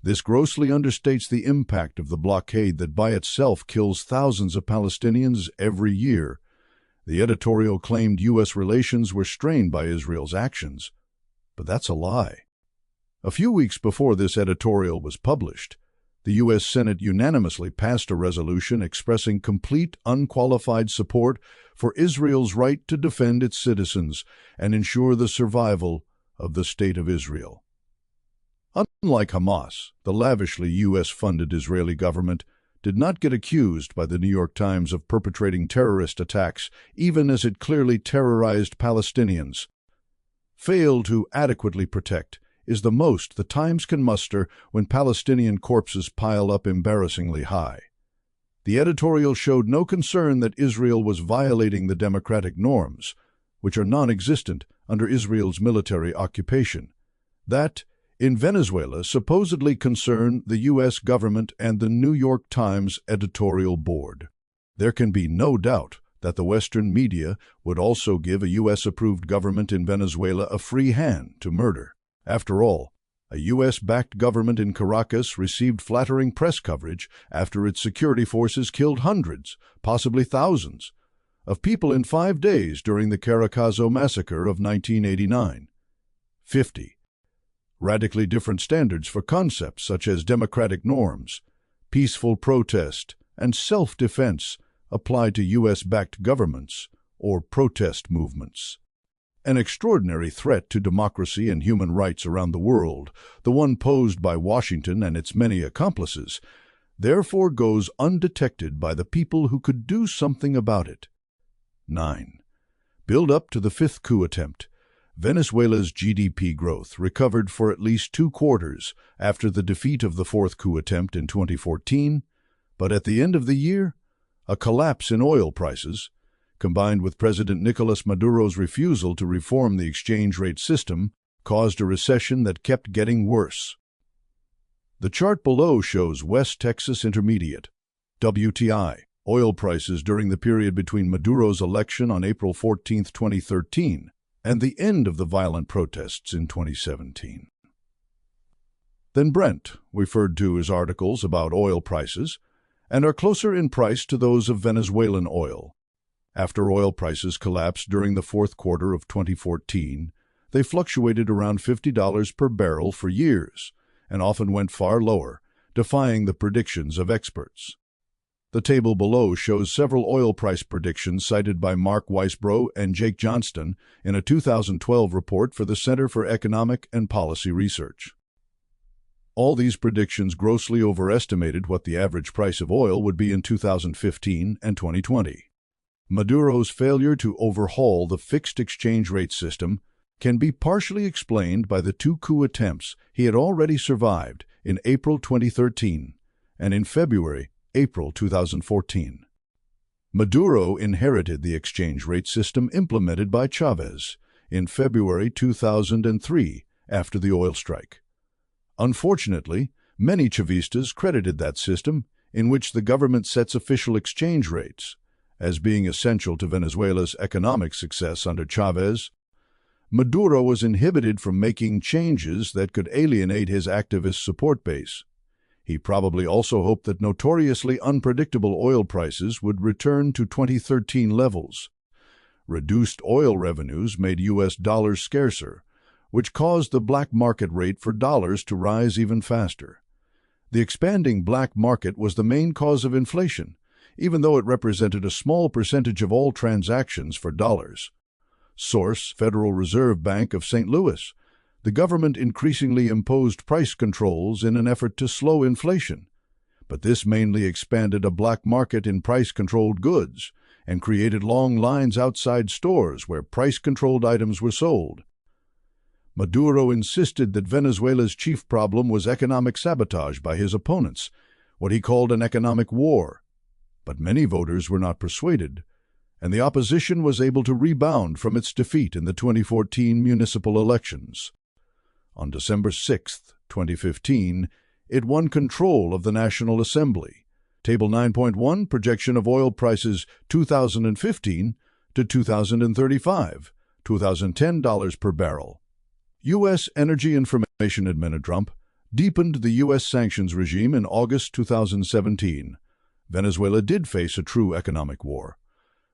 This grossly understates the impact of the blockade that by itself kills thousands of Palestinians every year. The editorial claimed U.S. relations were strained by Israel's actions, but that's a lie. A few weeks before this editorial was published, the U.S. Senate unanimously passed a resolution expressing complete, unqualified support for Israel's right to defend its citizens and ensure the survival of the State of Israel. Unlike Hamas, the lavishly U.S.-funded Israeli government did not get accused by the New York Times of perpetrating terrorist attacks, even as it clearly terrorized Palestinians. Failed to adequately protect is the most the Times can muster when Palestinian corpses pile up embarrassingly high. The editorial showed no concern that Israel was violating the democratic norms, which are non-existent under Israel's military occupation. That, in Venezuela, supposedly concern the U.S. government and the New York Times editorial board. There can be no doubt that the Western media would also give a U.S.-approved government in Venezuela a free hand to murder. After all, a U.S.-backed government in Caracas received flattering press coverage after its security forces killed hundreds, possibly thousands, of people in 5 days during the Caracazo massacre of 1989. 50. Radically different standards for concepts such as democratic norms, peaceful protest, and self-defense apply to U.S.-backed governments or protest movements. An extraordinary threat to democracy and human rights around the world, the one posed by Washington and its many accomplices, therefore goes undetected by the people who could do something about it. 9. Build up to the 5th coup attempt. Venezuela's GDP growth recovered for at least 2 quarters after the defeat of the 4th coup attempt in 2014, but at the end of the year, a collapse in oil prices, combined with President Nicolás Maduro's refusal to reform the exchange rate system, caused a recession that kept getting worse. The chart below shows West Texas Intermediate, WTI, oil prices during the period between Maduro's election on April 14, 2013, and the end of the violent protests in 2017. Then Brent, referred to as articles about oil prices, and are closer in price to those of Venezuelan oil. After oil prices collapsed during the 4th quarter of 2014, they fluctuated around $50 per barrel for years, and often went far lower, defying the predictions of experts. The table below shows several oil price predictions cited by Mark Weisbrot and Jake Johnston in a 2012 report for the Center for Economic and Policy Research. All these predictions grossly overestimated what the average price of oil would be in 2015 and 2020. Maduro's failure to overhaul the fixed exchange rate system can be partially explained by the two coup attempts he had already survived in April 2013 and in April 2014. Maduro inherited the exchange rate system implemented by Chávez in February 2003 after the oil strike. Unfortunately, many Chavistas credited that system, in which the government sets official exchange rates, as being essential to Venezuela's economic success under Chávez. Maduro was inhibited from making changes that could alienate his activist support base. He probably also hoped that notoriously unpredictable oil prices would return to 2013 levels. Reduced oil revenues made U.S. dollars scarcer, which caused the black market rate for dollars to rise even faster. The expanding black market was the main cause of inflation, even though it represented a small percentage of all transactions for dollars. Source: Federal Reserve Bank of St. Louis. The government increasingly imposed price controls in an effort to slow inflation, but this mainly expanded a black market in price-controlled goods and created long lines outside stores where price-controlled items were sold. Maduro insisted that Venezuela's chief problem was economic sabotage by his opponents, what he called an economic war. But many voters were not persuaded, and the opposition was able to rebound from its defeat in the 2014 municipal elections. On December 6, 2015, it won control of the National Assembly. Table 9.1, projection of oil prices 2015 to 2035, $2010 per barrel. U.S. Energy Information Administration Trump deepened the U.S. sanctions regime in August 2017. Venezuela did face a true economic war.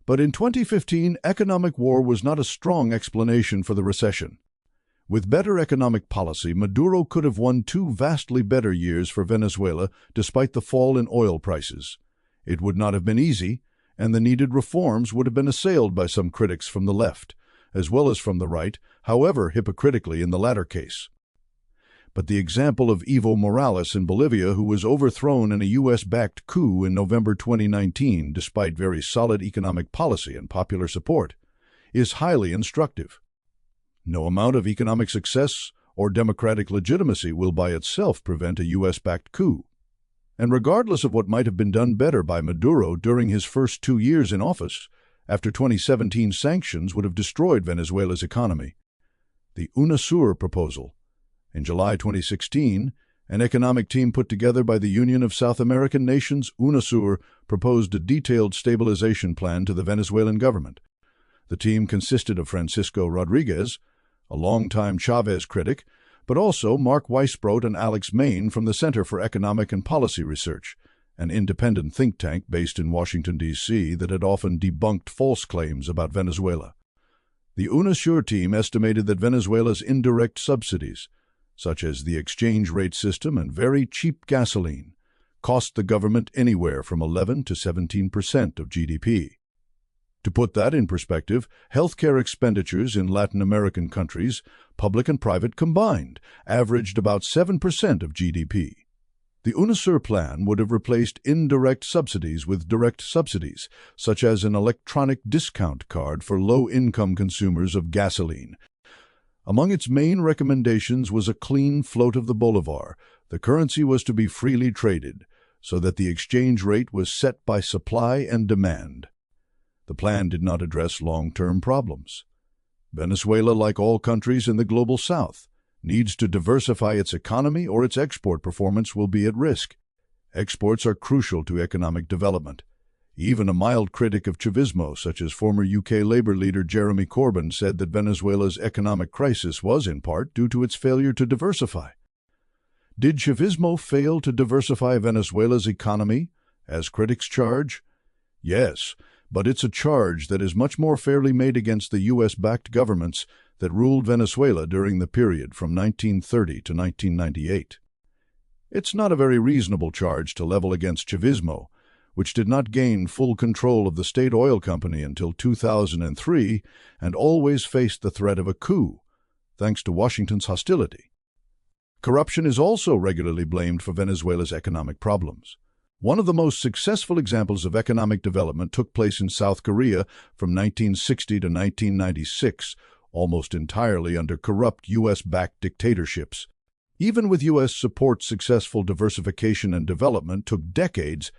But in 2015, economic war was not a strong explanation for the recession. With better economic policy, Maduro could have won 2 vastly better years for Venezuela despite the fall in oil prices. It would not have been easy, and the needed reforms would have been assailed by some critics from the left, as well as from the right, however hypocritically in the latter case. But the example of Evo Morales in Bolivia, who was overthrown in a U.S.-backed coup in November 2019 despite very solid economic policy and popular support, is highly instructive. No amount of economic success or democratic legitimacy will by itself prevent a U.S.-backed coup. And regardless of what might have been done better by Maduro during his first 2 years in office, after 2017 sanctions would have destroyed Venezuela's economy. The UNASUR proposal. In July 2016, an economic team put together by the Union of South American Nations, UNASUR, proposed a detailed stabilization plan to the Venezuelan government. The team consisted of Francisco Rodriguez, a longtime Chávez critic, but also Mark Weisbrot and Alex Main from the Center for Economic and Policy Research, an independent think tank based in Washington, D.C. that had often debunked false claims about Venezuela. The UNASUR team estimated that Venezuela's indirect subsidies, such as the exchange rate system and very cheap gasoline, cost the government anywhere from 11 to 17% of GDP. To put that in perspective, healthcare expenditures in Latin American countries, public and private combined, averaged about 7% of GDP. The UNASUR plan would have replaced indirect subsidies with direct subsidies, such as an electronic discount card for low-income consumers of gasoline. Among its main recommendations was a clean float of the bolivar. The currency was to be freely traded, so that the exchange rate was set by supply and demand. The plan did not address long-term problems. Venezuela, like all countries in the global south, needs to diversify its economy or its export performance will be at risk. Exports are crucial to economic development. Even a mild critic of Chavismo, such as former UK Labour leader Jeremy Corbyn, said that Venezuela's economic crisis was in part due to its failure to diversify. Did Chavismo fail to diversify Venezuela's economy, as critics charge? Yes, but it's a charge that is much more fairly made against the U.S.-backed governments that ruled Venezuela during the period from 1930 to 1998. It's not a very reasonable charge to level against Chavismo, which did not gain full control of the state oil company until 2003 and always faced the threat of a coup, thanks to Washington's hostility. Corruption is also regularly blamed for Venezuela's economic problems. One of the most successful examples of economic development took place in South Korea from 1960 to 1996, almost entirely under corrupt U.S.-backed dictatorships. Even with U.S. support, successful diversification and development took decades.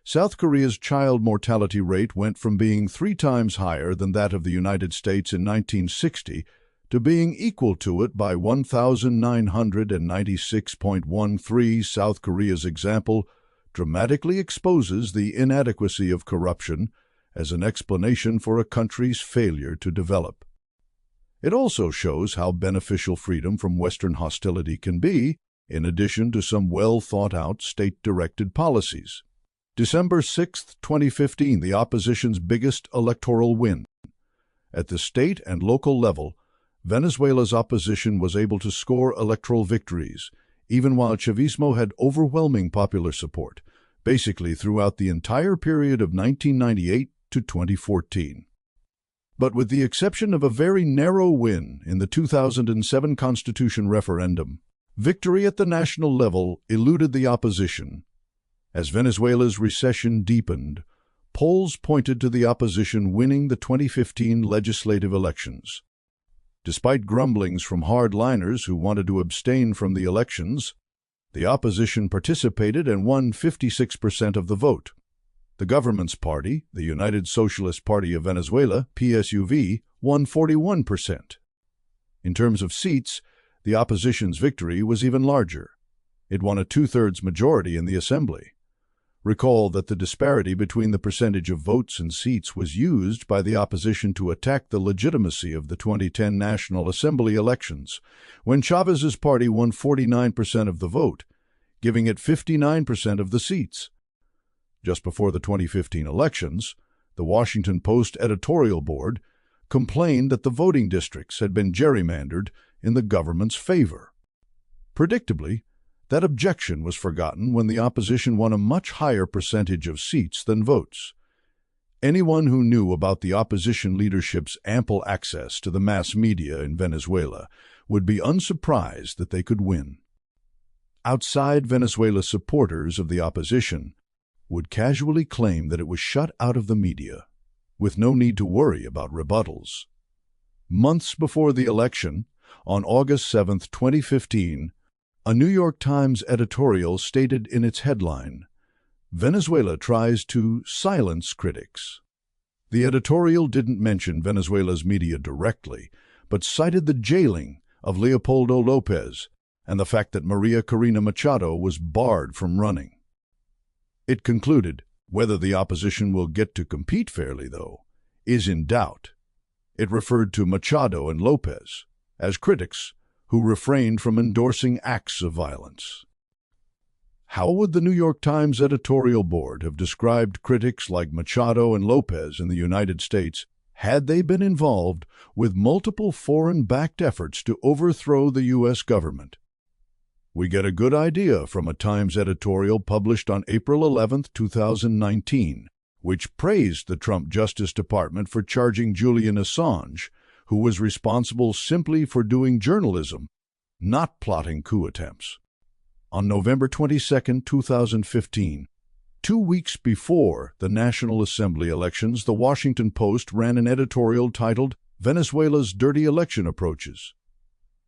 South Korea's child mortality rate went from being 3 times higher than that of the United States in 1960 to being equal to it by 1,996.13. South Korea's example dramatically exposes the inadequacy of corruption as an explanation for a country's failure to develop. It also shows how beneficial freedom from Western hostility can be, in addition to some well-thought-out state-directed policies. December 6, 2015, the opposition's biggest electoral win. At the state and local level, Venezuela's opposition was able to score electoral victories, even while Chavismo had overwhelming popular support, basically throughout the entire period of 1998 to 2014. But with the exception of a very narrow win in the 2007 Constitution referendum, victory at the national level eluded the opposition. As Venezuela's recession deepened, polls pointed to the opposition winning the 2015 legislative elections. Despite grumblings from hardliners who wanted to abstain from the elections, the opposition participated and won 56% of the vote. The government's party, the United Socialist Party of Venezuela, PSUV, won 41%. In terms of seats, the opposition's victory was even larger. It won a 2/3 majority in the assembly. Recall that the disparity between the percentage of votes and seats was used by the opposition to attack the legitimacy of the 2010 National Assembly elections, when Chávez's party won 49% of the vote, giving it 59% of the seats. Just before the 2015 elections, the Washington Post editorial board complained that the voting districts had been gerrymandered in the government's favor. Predictably, that objection was forgotten when the opposition won a much higher percentage of seats than votes. Anyone who knew about the opposition leadership's ample access to the mass media in Venezuela would be unsurprised that they could win. Outside Venezuela, supporters of the opposition would casually claim that it was shut out of the media, with no need to worry about rebuttals. Months before the election, on August 7, 2015, a New York Times editorial stated in its headline, "Venezuela tries to silence critics." The editorial didn't mention Venezuela's media directly, but cited the jailing of Leopoldo López and the fact that Maria Corina Machado was barred from running. It concluded, whether the opposition will get to compete fairly, though, is in doubt. It referred to Machado and López as critics who refrained from endorsing acts of violence. How would the New York Times editorial board have described critics like Machado and López in the United States had they been involved with multiple foreign-backed efforts to overthrow the U.S. government? We get a good idea from a Times editorial published on April 11, 2019, which praised the Trump Justice Department for charging Julian Assange, who was responsible simply for doing journalism, not plotting coup attempts. On November 22, 2015, 2 weeks before the National Assembly elections, the Washington Post ran an editorial titled "Venezuela's Dirty Election Approaches."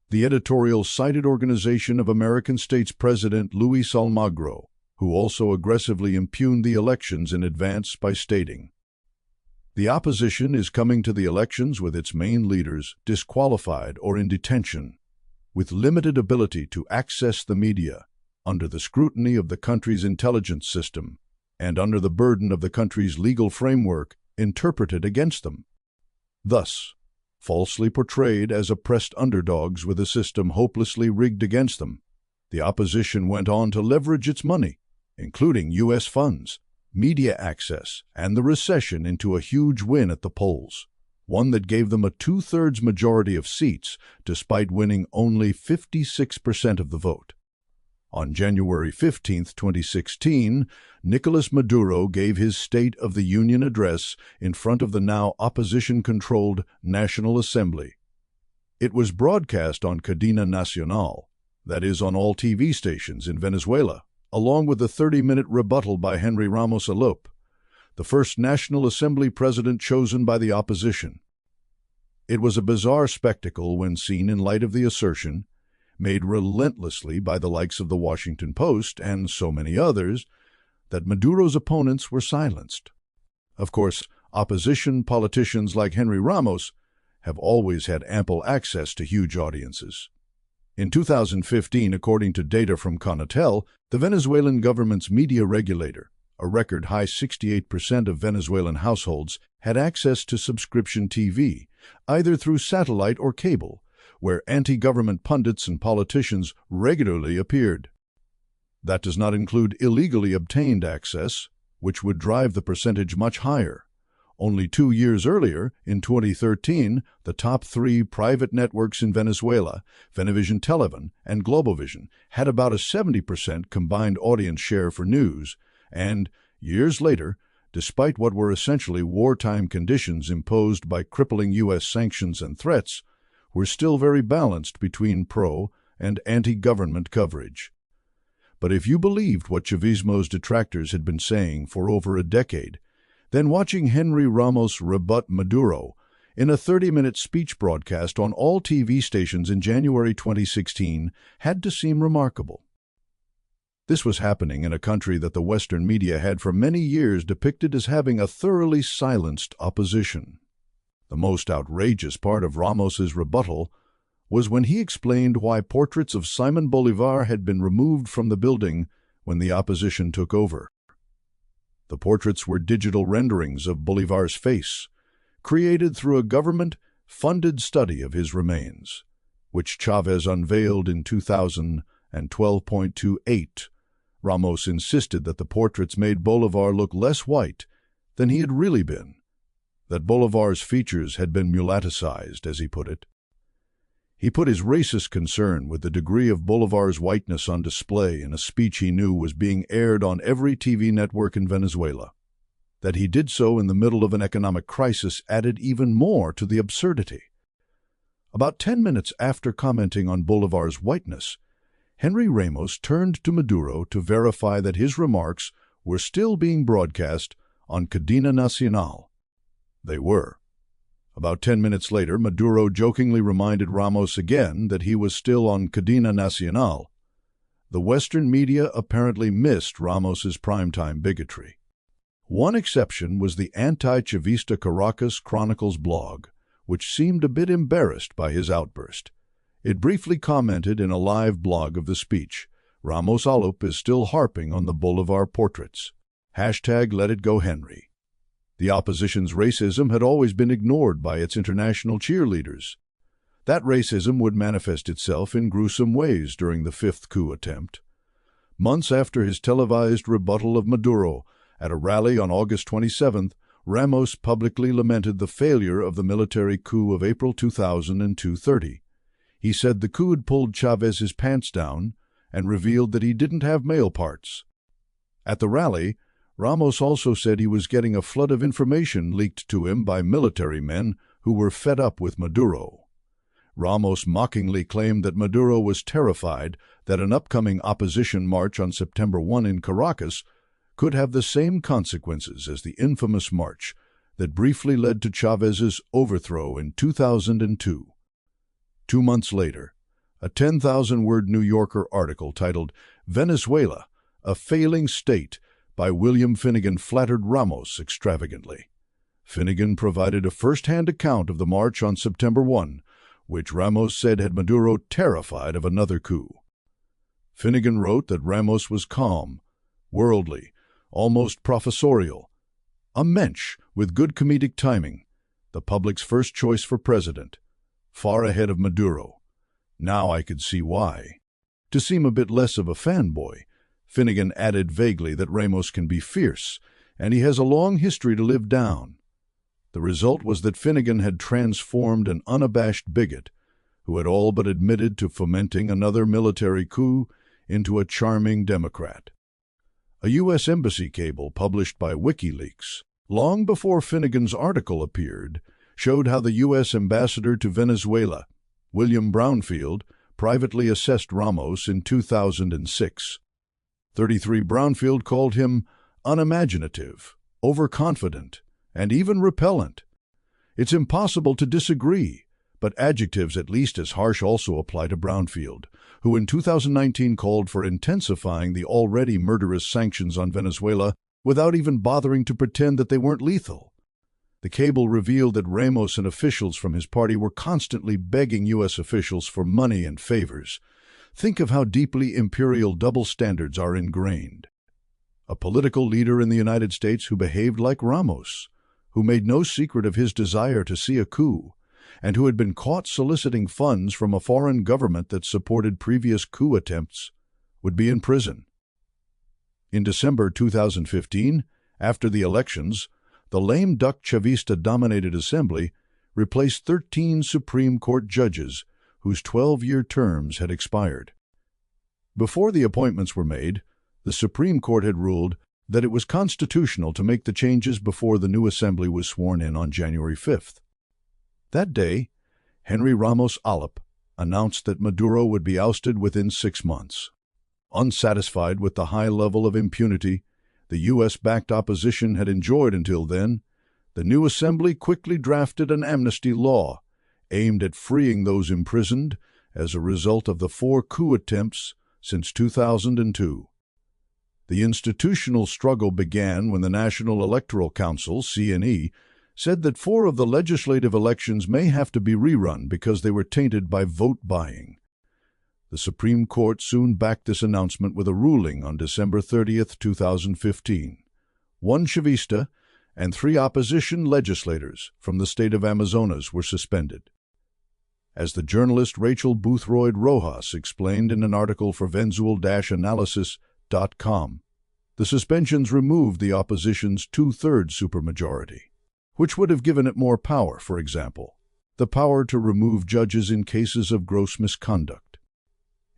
The editorial cited Organization of American States President Luis Almagro, who also aggressively impugned the elections in advance by stating, "The opposition is coming to the elections with its main leaders disqualified or in detention, with limited ability to access the media, under the scrutiny of the country's intelligence system, and under the burden of the country's legal framework interpreted against them. Thus, falsely portrayed as oppressed underdogs with a system hopelessly rigged against them, the opposition went on to leverage its money, including U.S. funds, media access, and the recession into a huge win at the polls, one that gave them a 2/3 majority of seats despite winning only 56% of the vote. On January 15, 2016, Nicolás Maduro gave his State of the Union address in front of the now opposition-controlled National Assembly. It was broadcast on Cadena Nacional, that is, on all TV stations in Venezuela, along with a 30-minute rebuttal by Henry Ramos Alop, the first National Assembly president chosen by the opposition. It was a bizarre spectacle when seen in light of the assertion, made relentlessly by the likes of the Washington Post and so many others, that Maduro's opponents were silenced. Of course, opposition politicians like Henry Ramos have always had ample access to huge audiences. In 2015, according to data from Conatel, the Venezuelan government's media regulator, a record high 68% of Venezuelan households had access to subscription TV, either through satellite or cable, where anti-government pundits and politicians regularly appeared. That does not include illegally obtained access, which would drive the percentage much higher. Only 2 years earlier, in 2013, the top 3 private networks in Venezuela, Venevision Television and Globovision, had about a 70% combined audience share for news, and, years later, despite what were essentially wartime conditions imposed by crippling U.S. sanctions and threats, were still very balanced between pro- and anti-government coverage. But if you believed what Chavismo's detractors had been saying for over a decade, then watching Henry Ramos rebut Maduro in a 30-minute speech broadcast on all TV stations in January 2016 had to seem remarkable. This was happening in a country that the Western media had for many years depicted as having a thoroughly silenced opposition. The most outrageous part of Ramos's rebuttal was when he explained why portraits of Simon Bolivar had been removed from the building when the opposition took over. The portraits were digital renderings of Bolivar's face, created through a government-funded study of his remains, which Chávez unveiled in 2012.28. Ramos insisted that the portraits made Bolivar look less white than he had really been, that Bolivar's features had been mulatticized, as he put it. He put his racist concern with the degree of Bolivar's whiteness on display in a speech he knew was being aired on every TV network in Venezuela. That he did so in the middle of an economic crisis added even more to the absurdity. About 10 minutes after commenting on Bolivar's whiteness, Henry Ramos turned to Maduro to verify that his remarks were still being broadcast on Cadena Nacional. They were. About 10 minutes later, Maduro jokingly reminded Ramos again that he was still on Cadena Nacional. The Western media apparently missed Ramos's primetime bigotry. One exception was the anti-Chavista Caracas Chronicles blog, which seemed a bit embarrassed by his outburst. It briefly commented in a live blog of the speech, "Ramos Alop is still harping on the Bolivar portraits. #LetItGoHenry." The opposition's racism had always been ignored by its international cheerleaders. That racism would manifest itself in gruesome ways during the 5th coup attempt. Months after his televised rebuttal of Maduro at a rally on August 27th, Ramos publicly lamented the failure of the military coup of April 2002-30. He said the coup had pulled Chávez's pants down and revealed that he didn't have male parts. At the rally, Ramos also said he was getting a flood of information leaked to him by military men who were fed up with Maduro. Ramos mockingly claimed that Maduro was terrified that an upcoming opposition march on September 1 in Caracas could have the same consequences as the infamous march that briefly led to Chávez's overthrow in 2002. 2 months later, a 10,000-word New Yorker article titled "Venezuela, a Failing State" by William Finnegan flattered Ramos extravagantly. Finnegan provided a first-hand account of the march on September 1, which Ramos said had Maduro terrified of another coup. Finnegan wrote that Ramos was calm, worldly, almost professorial, a mensch with good comedic timing, the public's first choice for president, far ahead of Maduro. Now I could see why. To seem a bit less of a fanboy, Finnegan added vaguely that Ramos can be fierce, and he has a long history to live down. The result was that Finnegan had transformed an unabashed bigot, who had all but admitted to fomenting another military coup, into a charming Democrat. A U.S. Embassy cable published by WikiLeaks, long before Finnegan's article appeared, showed how the U.S. ambassador to Venezuela, William Brownfield, privately assessed Ramos in 2006. 33 Brownfield called him unimaginative, overconfident, and even repellent. It's impossible to disagree, but adjectives at least as harsh also apply to Brownfield, who in 2019 called for intensifying the already murderous sanctions on Venezuela without even bothering to pretend that they weren't lethal. The cable revealed that Ramos and officials from his party were constantly begging U.S. officials for money and favors. Think of how deeply imperial double standards are ingrained. A political leader in the United States who behaved like Ramos, who made no secret of his desire to see a coup, and who had been caught soliciting funds from a foreign government that supported previous coup attempts, would be in prison. In December 2015, after the elections, the lame duck Chavista-dominated assembly replaced 13 Supreme Court judges whose 12-year terms had expired. Before the appointments were made, the Supreme Court had ruled that it was constitutional to make the changes before the new assembly was sworn in on January 5th. That day, Henry Ramos Alop announced that Maduro would be ousted within 6 months. Unsatisfied with the high level of impunity the U.S.-backed opposition had enjoyed until then, the new assembly quickly drafted an amnesty law aimed at freeing those imprisoned as a result of the 4 coup attempts since 2002. The institutional struggle began when the National Electoral Council, CNE, said that 4 of the legislative elections may have to be rerun because they were tainted by vote buying. The Supreme Court soon backed this announcement with a ruling on December 30, 2015. 1 Chavista and 3 opposition legislators from the state of Amazonas were suspended. As the journalist Rachel Boothroyd Rojas explained in an article for Venezuel-analysis.com, the suspensions removed the opposition's 2/3 supermajority, which would have given it more power, for example, the power to remove judges in cases of gross misconduct.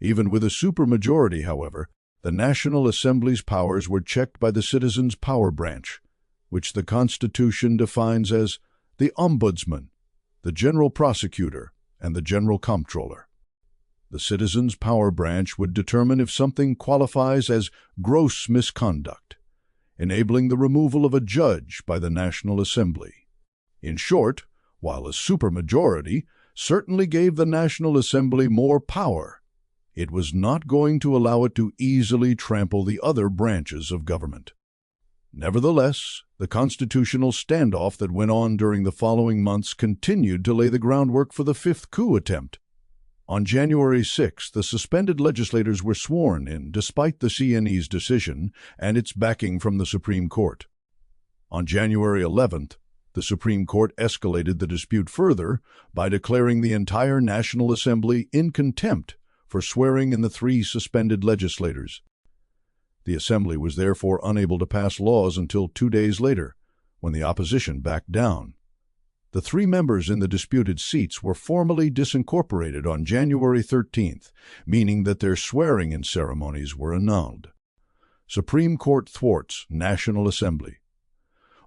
Even with a supermajority, however, the National Assembly's powers were checked by the Citizens' Power Branch, which the Constitution defines as the Ombudsman, the General Prosecutor, and the General Comptroller. The Citizens' Power Branch would determine if something qualifies as gross misconduct, enabling the removal of a judge by the National Assembly. In short, while a supermajority certainly gave the National Assembly more power, it was not going to allow it to easily trample the other branches of government. Nevertheless, the constitutional standoff that went on during the following months continued to lay the groundwork for the 5th coup attempt. On January 6, the suspended legislators were sworn in despite the CNE's decision and its backing from the Supreme Court. On January 11th, the Supreme Court escalated the dispute further by declaring the entire National Assembly in contempt for swearing in the 3 suspended legislators. The Assembly was therefore unable to pass laws until 2 days later, when the opposition backed down. The 3 members in the disputed seats were formally disincorporated on January 13th, meaning that their swearing-in ceremonies were annulled. Supreme Court thwarts National Assembly.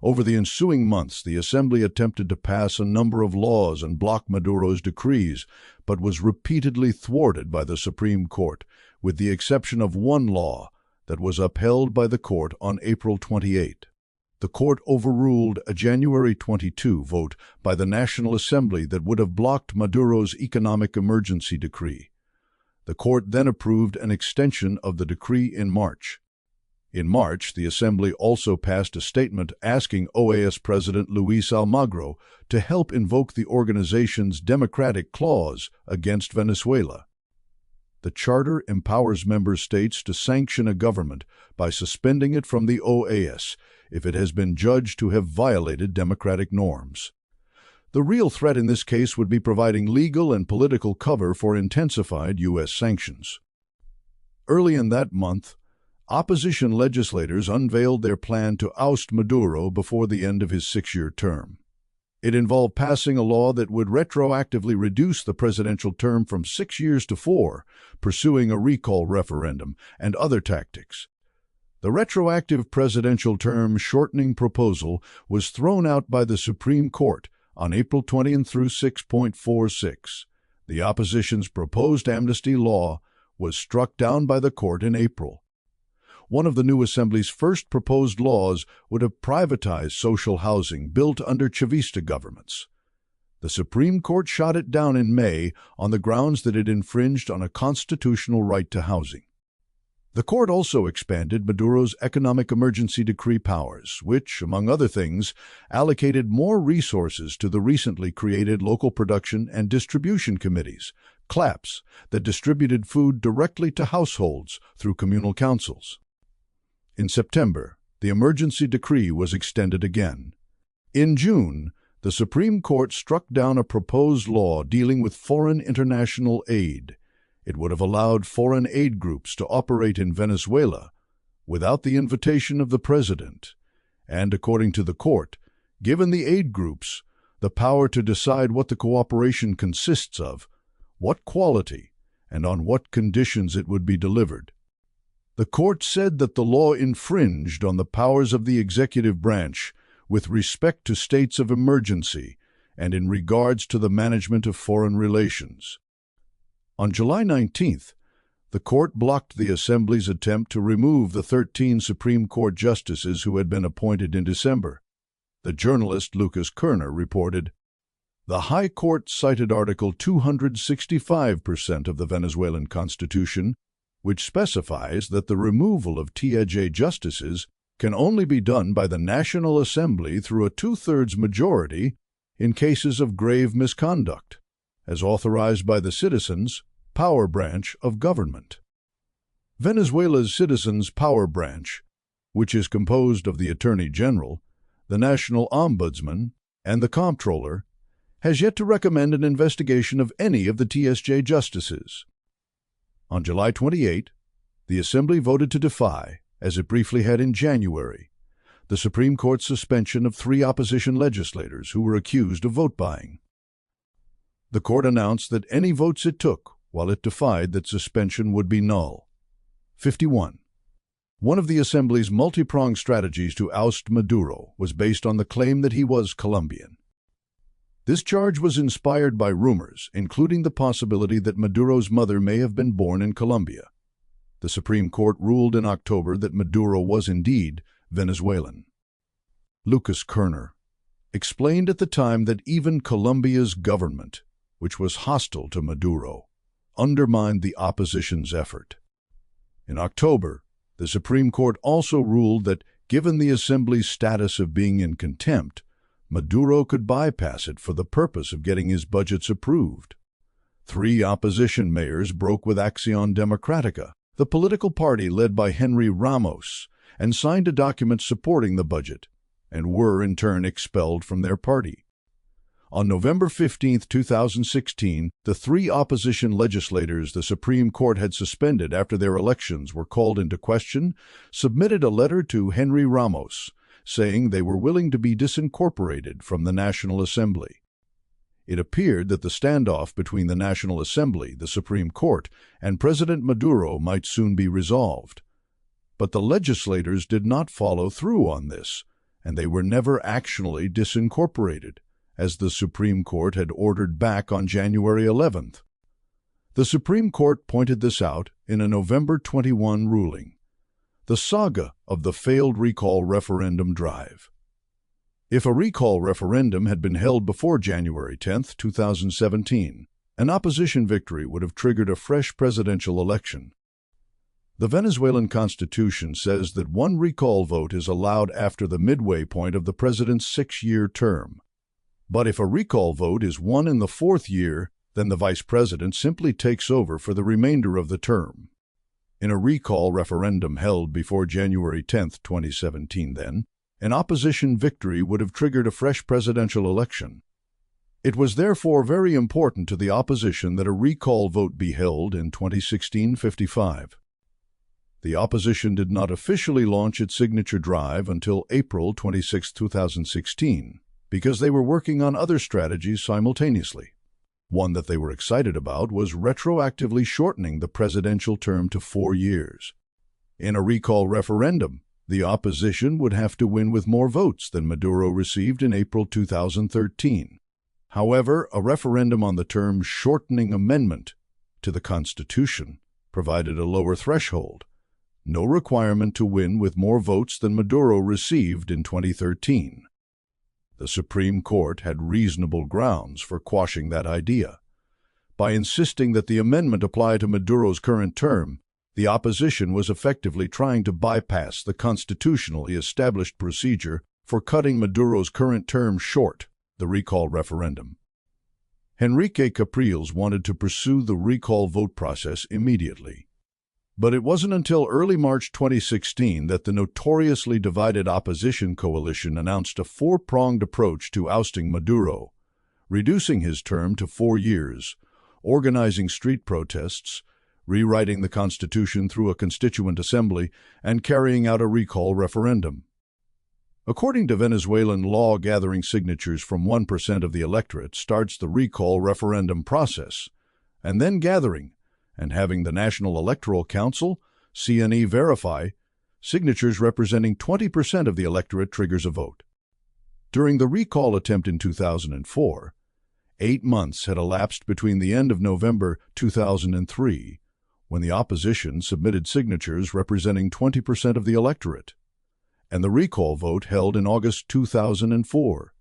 Over the ensuing months, the Assembly attempted to pass a number of laws and block Maduro's decrees, but was repeatedly thwarted by the Supreme Court, with the exception of 1 law that was upheld by the court on April 28. The court overruled a January 22 vote by the National Assembly that would have blocked Maduro's economic emergency decree. The court then approved an extension of the decree in March. In March, the Assembly also passed a statement asking OAS President Luis Almagro to help invoke the organization's democratic clause against Venezuela. The Charter empowers member states to sanction a government by suspending it from the OAS if it has been judged to have violated democratic norms. The real threat in this case would be providing legal and political cover for intensified U.S. sanctions. Early in that month, opposition legislators unveiled their plan to oust Maduro before the end of his 6-year term. It involved passing a law that would retroactively reduce the presidential term from 6 years to 4, pursuing a recall referendum, and other tactics. The retroactive presidential term shortening proposal was thrown out by the Supreme Court on April 20 and through 6.46. The opposition's proposed amnesty law was struck down by the court in April. One of the new assembly's first proposed laws would have privatized social housing built under Chavista governments. The Supreme Court shot it down in May on the grounds that it infringed on a constitutional right to housing. The court also expanded Maduro's economic emergency decree powers, which, among other things, allocated more resources to the recently created local production and distribution committees, CLAPs, that distributed food directly to households through communal councils. In September, the emergency decree was extended again. In June, the Supreme Court struck down a proposed law dealing with foreign international aid. It would have allowed foreign aid groups to operate in Venezuela without the invitation of the president, and, according to the court, given the aid groups the power to decide what the cooperation consists of, what quality, and on what conditions it would be delivered. The court said that the law infringed on the powers of the executive branch with respect to states of emergency and in regards to the management of foreign relations. On July 19th, the court blocked the Assembly's attempt to remove the 13 Supreme Court justices who had been appointed in December. The journalist Lucas Kerner reported, "The High Court cited Article 265% of the Venezuelan Constitution, which specifies that the removal of TJ justices can only be done by the National Assembly through a 2/3 majority in cases of grave misconduct, as authorized by the Citizens' Power Branch of Government." Venezuela's Citizens' Power Branch, which is composed of the Attorney General, the National Ombudsman, and the Comptroller, has yet to recommend an investigation of any of the TSJ justices. On July 28, the Assembly voted to defy, as it briefly had in January, the Supreme Court's suspension of 3 opposition legislators who were accused of vote buying. The court announced that any votes it took, while it defied that suspension, would be null. 51. One of the Assembly's multi-pronged strategies to oust Maduro was based on the claim that he was Colombian. This charge was inspired by rumors, including the possibility that Maduro's mother may have been born in Colombia. The Supreme Court ruled in October that Maduro was indeed Venezuelan. Lucas Kerner explained at the time that even Colombia's government, which was hostile to Maduro, undermined the opposition's effort. In October, the Supreme Court also ruled that, given the Assembly's status of being in contempt, Maduro could bypass it for the purpose of getting his budgets approved. 3 opposition mayors broke with Acción Democrática, the political party led by Henry Ramos, and signed a document supporting the budget, and were in turn expelled from their party. On November 15, 2016, the 3 opposition legislators the Supreme Court had suspended after their elections were called into question submitted a letter to Henry Ramos, saying they were willing to be disincorporated from the National Assembly. It appeared that the standoff between the National Assembly, the Supreme Court, and President Maduro might soon be resolved. But the legislators did not follow through on this, and they were never actually disincorporated, as the Supreme Court had ordered back on January 11th. The Supreme Court pointed this out in a November 21 ruling. The saga of the failed recall referendum drive. If a recall referendum had been held before January 10, 2017, an opposition victory would have triggered a fresh presidential election. The Venezuelan Constitution says that 1 recall vote is allowed after the midway point of the president's 6-year term. But if a recall vote is won in the 4th year, then the vice president simply takes over for the remainder of the term. In a recall referendum held before January 10, 2017, then, an opposition victory would have triggered a fresh presidential election. It was therefore very important to the opposition that a recall vote be held in 2016-55. The opposition did not officially launch its signature drive until April 26, 2016, because they were working on other strategies simultaneously. One that they were excited about was retroactively shortening the presidential term to 4 years. In a recall referendum, the opposition would have to win with more votes than Maduro received in April 2013. However, a referendum on the term shortening amendment to the Constitution provided a lower threshold, no requirement to win with more votes than Maduro received in 2013. The Supreme Court had reasonable grounds for quashing that idea. By insisting that the amendment apply to Maduro's current term, the opposition was effectively trying to bypass the constitutionally established procedure for cutting Maduro's current term short, the recall referendum. Enrique Capriles wanted to pursue the recall vote process immediately. But it wasn't until early March 2016 that the notoriously divided opposition coalition announced a four-pronged approach to ousting Maduro, reducing his term to 4 years, organizing street protests, rewriting the Constitution through a constituent assembly, and carrying out a recall referendum. According to Venezuelan law, gathering signatures from 1% of the electorate starts the recall referendum process, and then gathering and having the National Electoral Council, CNE, verify signatures representing 20% of the electorate triggers a vote. During the recall attempt in 2004, 8 months had elapsed between the end of November 2003, when the opposition submitted signatures representing 20% of the electorate, and the recall vote held in August 2004.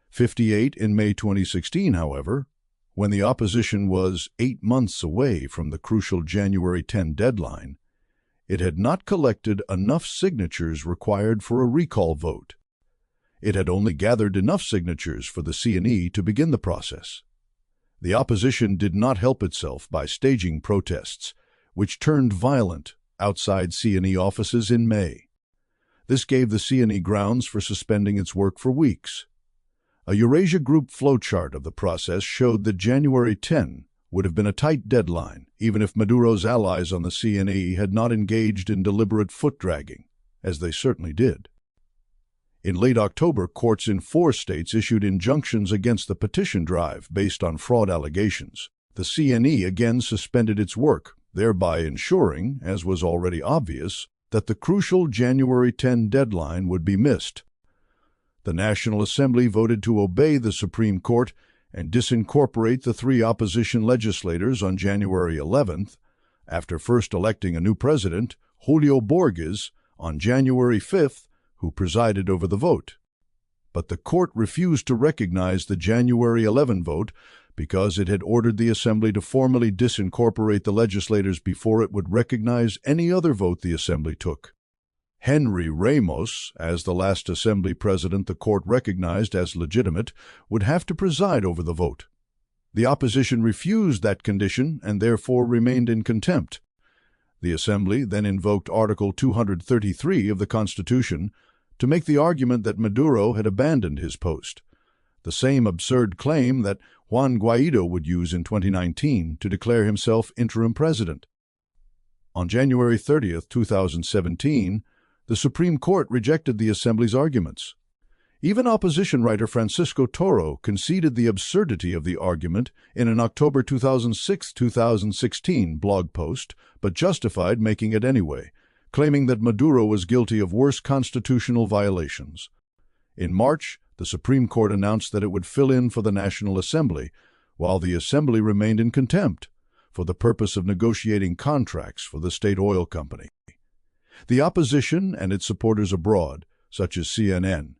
58 in May 2016, however, when the opposition was 8 months away from the crucial January 10 deadline, it had not collected enough signatures required for a recall vote. It had only gathered enough signatures for the CNE to begin the process. The opposition did not help itself by staging protests, which turned violent outside CNE offices in May. This gave the CNE grounds for suspending its work for weeks. A Eurasia Group flowchart of the process showed that January 10 would have been a tight deadline, even if Maduro's allies on the CNE had not engaged in deliberate foot-dragging, as they certainly did. In late October, courts in 4 states issued injunctions against the petition drive based on fraud allegations. The CNE again suspended its work, thereby ensuring, as was already obvious, that the crucial January 10 deadline would be missed. The National Assembly voted to obey the Supreme Court and disincorporate the 3 opposition legislators on January 11th, after first electing a new president, Julio Borges, on January 5th, who presided over the vote. But the court refused to recognize the January 11 vote because it had ordered the Assembly to formally disincorporate the legislators before it would recognize any other vote the Assembly took. Henry Ramos, as the last Assembly president the court recognized as legitimate, would have to preside over the vote. The opposition refused that condition and therefore remained in contempt. The Assembly then invoked Article 233 of the Constitution to make the argument that Maduro had abandoned his post, the same absurd claim that Juan Guaido would use in 2019 to declare himself interim president. On January 30, 2017, the Supreme Court rejected the Assembly's arguments. Even opposition writer Francisco Toro conceded the absurdity of the argument in an October 2006-2016 blog post, but justified making it anyway, claiming that Maduro was guilty of worse constitutional violations. In March, the Supreme Court announced that it would fill in for the National Assembly, while the Assembly remained in contempt for the purpose of negotiating contracts for the state oil company. The opposition and its supporters abroad, such as CNN,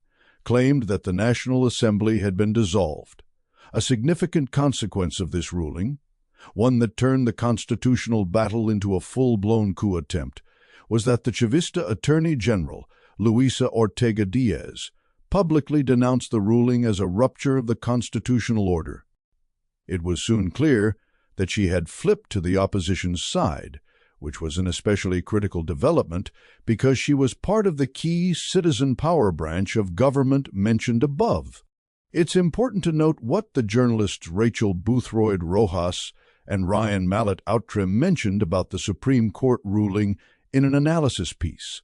claimed that the National Assembly had been dissolved. A significant consequence of this ruling, one that turned the constitutional battle into a full-blown coup attempt, was that the Chavista Attorney General, Luisa Ortega Diaz, publicly denounced the ruling as a rupture of the constitutional order. It was soon clear that she had flipped to the opposition's side, which was an especially critical development because she was part of the key citizen power branch of government mentioned above. It's important to note what the journalists Rachel Boothroyd Rojas and Ryan Mallet Outram mentioned about the Supreme Court ruling in an analysis piece.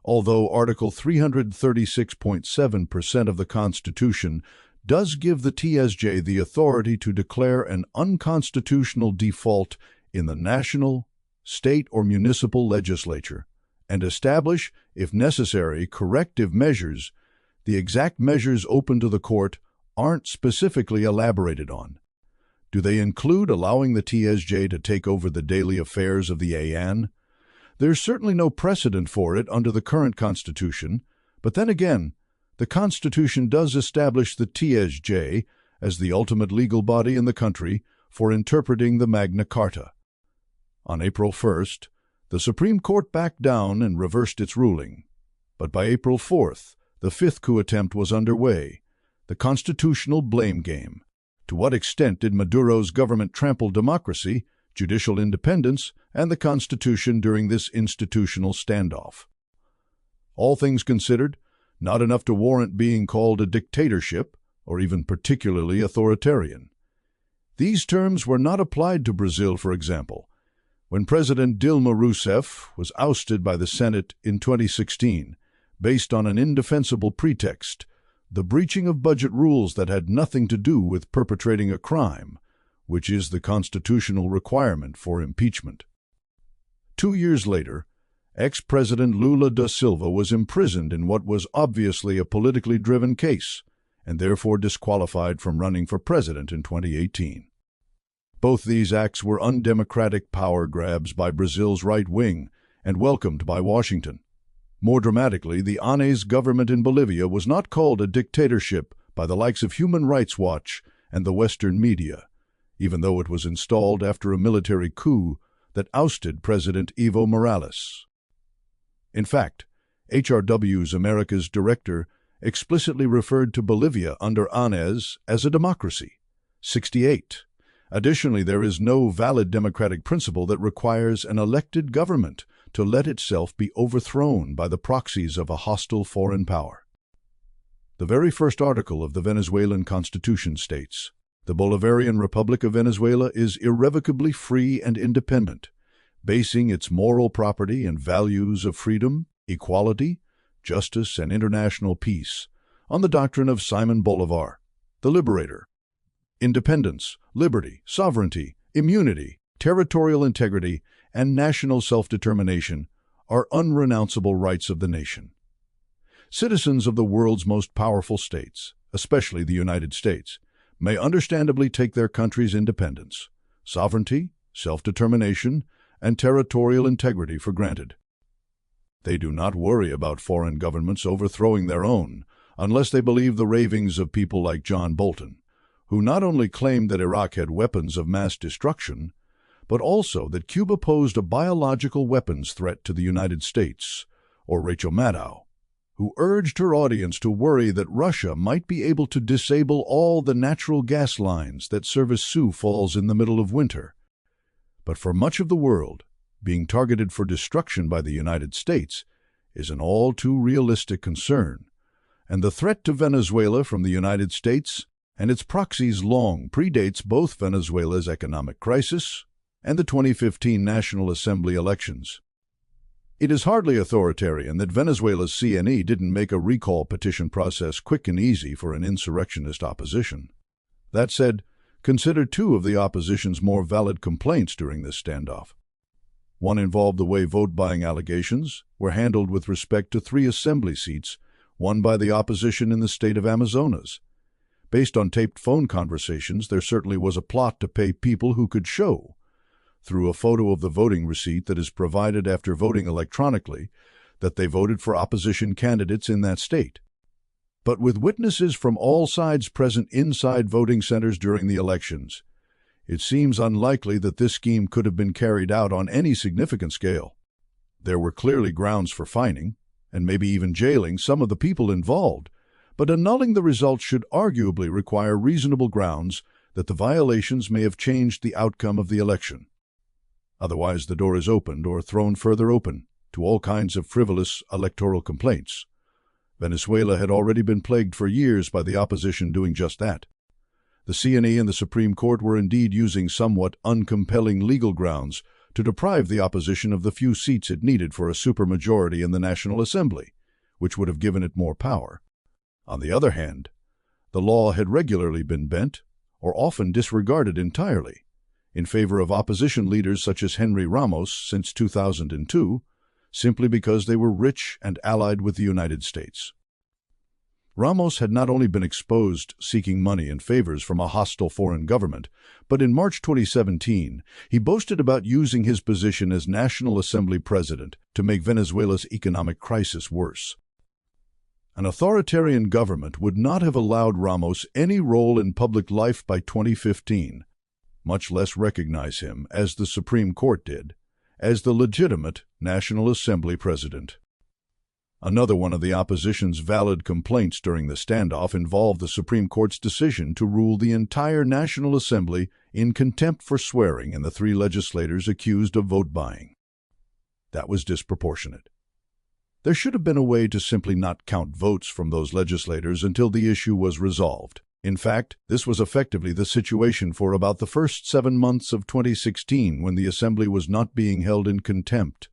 although Article 336.7% of the Constitution does give the TSJ the authority to declare an unconstitutional default in the national, state, or municipal legislature and establish, if necessary, corrective measures. The exact measures open to the court aren't specifically elaborated on. Do they include allowing the TSJ to take over the daily affairs of the AN? There's certainly no precedent for it under the current Constitution, but then again, the Constitution does establish the TSJ as the ultimate legal body in the country for interpreting the Magna Carta. On April 1st, the Supreme Court backed down and reversed its ruling. But by April 4th, the fifth coup attempt was underway, the constitutional blame game. To what extent did Maduro's government trample democracy, judicial independence, and the Constitution during this institutional standoff? All things considered, not enough to warrant being called a dictatorship or even particularly authoritarian. These terms were not applied to Brazil, for example. When President Dilma Rousseff was ousted by the Senate in 2016, based on an indefensible pretext, the breaching of budget rules that had nothing to do with perpetrating a crime, which is the constitutional requirement for impeachment. 2 years later, ex-President Lula da Silva was imprisoned in what was obviously a politically driven case, and therefore disqualified from running for president in 2018. Both these acts were undemocratic power grabs by Brazil's right wing and welcomed by Washington. More dramatically, the ANE's government in Bolivia was not called a dictatorship by the likes of Human Rights Watch and the Western media, even though it was installed after a military coup that ousted President Evo Morales. In fact, HRW's America's director explicitly referred to Bolivia under ANES as a democracy. 68. Additionally, there is no valid democratic principle that requires an elected government to let itself be overthrown by the proxies of a hostile foreign power. The very first article of the Venezuelan Constitution states, "The Bolivarian Republic of Venezuela is irrevocably free and independent, basing its moral property and values of freedom, equality, justice, and international peace on the doctrine of Simon Bolivar, the liberator. Independence, liberty, sovereignty, immunity, territorial integrity, and national self-determination are unrenounceable rights of the nation. Citizens of the world's most powerful states, especially the United States, may understandably take their country's independence, sovereignty, self-determination, and territorial integrity for granted. They do not worry about foreign governments overthrowing their own, unless they believe the ravings of people like John Bolton, who not only claimed that Iraq had weapons of mass destruction, but also that Cuba posed a biological weapons threat to the United States, or Rachel Maddow, who urged her audience to worry that Russia might be able to disable all the natural gas lines that service Sioux Falls in the middle of winter. But for much of the world, being targeted for destruction by the United States is an all too realistic concern, and the threat to Venezuela from the United States and its proxies long predates both Venezuela's economic crisis and the 2015 National Assembly elections. It is hardly authoritarian that Venezuela's CNE didn't make a recall petition process quick and easy for an insurrectionist opposition. That said, consider two of the opposition's more valid complaints during this standoff. One involved the way vote-buying allegations were handled with respect to 3 assembly seats won by the opposition in the state of Amazonas. Based on taped phone conversations, there certainly was a plot to pay people who could show, through a photo of the voting receipt that is provided after voting electronically, that they voted for opposition candidates in that state. But with witnesses from all sides present inside voting centers during the elections, it seems unlikely that this scheme could have been carried out on any significant scale. There were clearly grounds for fining, and maybe even jailing some of the people involved, but annulling the results should arguably require reasonable grounds that the violations may have changed the outcome of the election. Otherwise, the door is opened or thrown further open to all kinds of frivolous electoral complaints. Venezuela had already been plagued for years by the opposition doing just that. The CNE and the Supreme Court were indeed using somewhat uncompelling legal grounds to deprive the opposition of the few seats it needed for a supermajority in the National Assembly, which would have given it more power. On the other hand, the law had regularly been bent, or often disregarded entirely, in favor of opposition leaders such as Henry Ramos since 2002, simply because they were rich and allied with the United States. Ramos had not only been exposed seeking money and favors from a hostile foreign government, but in March 2017, he boasted about using his position as National Assembly president to make Venezuela's economic crisis worse. An authoritarian government would not have allowed Ramos any role in public life by 2015, much less recognize him, as the Supreme Court did, as the legitimate National Assembly president. Another one of the opposition's valid complaints during the standoff involved the Supreme Court's decision to rule the entire National Assembly in contempt for swearing and the 3 legislators accused of vote buying. That was disproportionate. There should have been a way to simply not count votes from those legislators until the issue was resolved. In fact, this was effectively the situation for about the first 7 months of 2016 when the Assembly was not being held in contempt.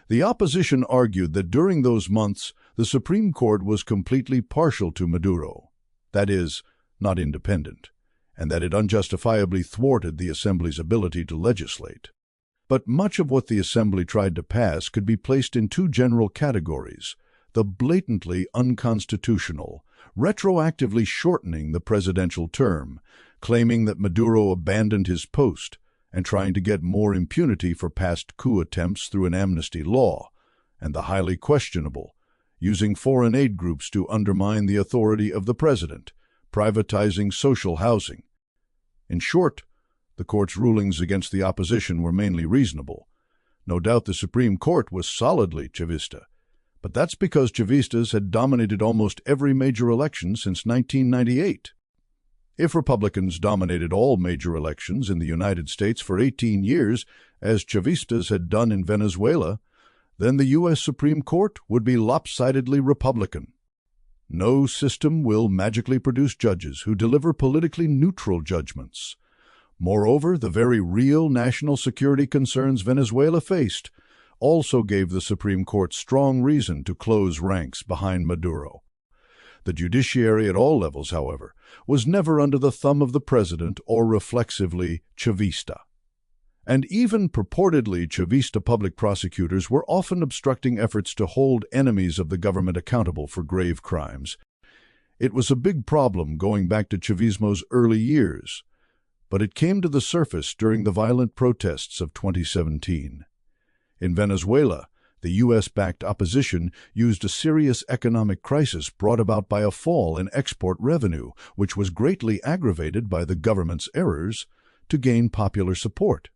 The opposition argued that during those months, the Supreme Court was completely partial to Maduro, that is, not independent, and that it unjustifiably thwarted the Assembly's ability to legislate. But much of what the Assembly tried to pass could be placed in 2 general categories: the blatantly unconstitutional, retroactively shortening the presidential term, claiming that Maduro abandoned his post, and trying to get more impunity for past coup attempts through an amnesty law, and the highly questionable, using foreign aid groups to undermine the authority of the president, privatizing social housing. In short, the court's rulings against the opposition were mainly reasonable. No doubt the Supreme Court was solidly Chavista, but that's because Chavistas had dominated almost every major election since 1998. If Republicans dominated all major elections in the United States for 18 years, as Chavistas had done in Venezuela, then the U.S. Supreme Court would be lopsidedly Republican. No system will magically produce judges who deliver politically neutral judgments. Moreover, the very real national security concerns Venezuela faced also gave the Supreme Court strong reason to close ranks behind Maduro. The judiciary at all levels, however, was never under the thumb of the president or reflexively Chavista. And even purportedly Chavista public prosecutors were often obstructing efforts to hold enemies of the government accountable for grave crimes. It was a big problem going back to Chavismo's early years, but it came to the surface during the violent protests of 2017. In Venezuela, the U.S.-backed opposition used a serious economic crisis brought about by a fall in export revenue, which was greatly aggravated by the government's errors, to gain popular support.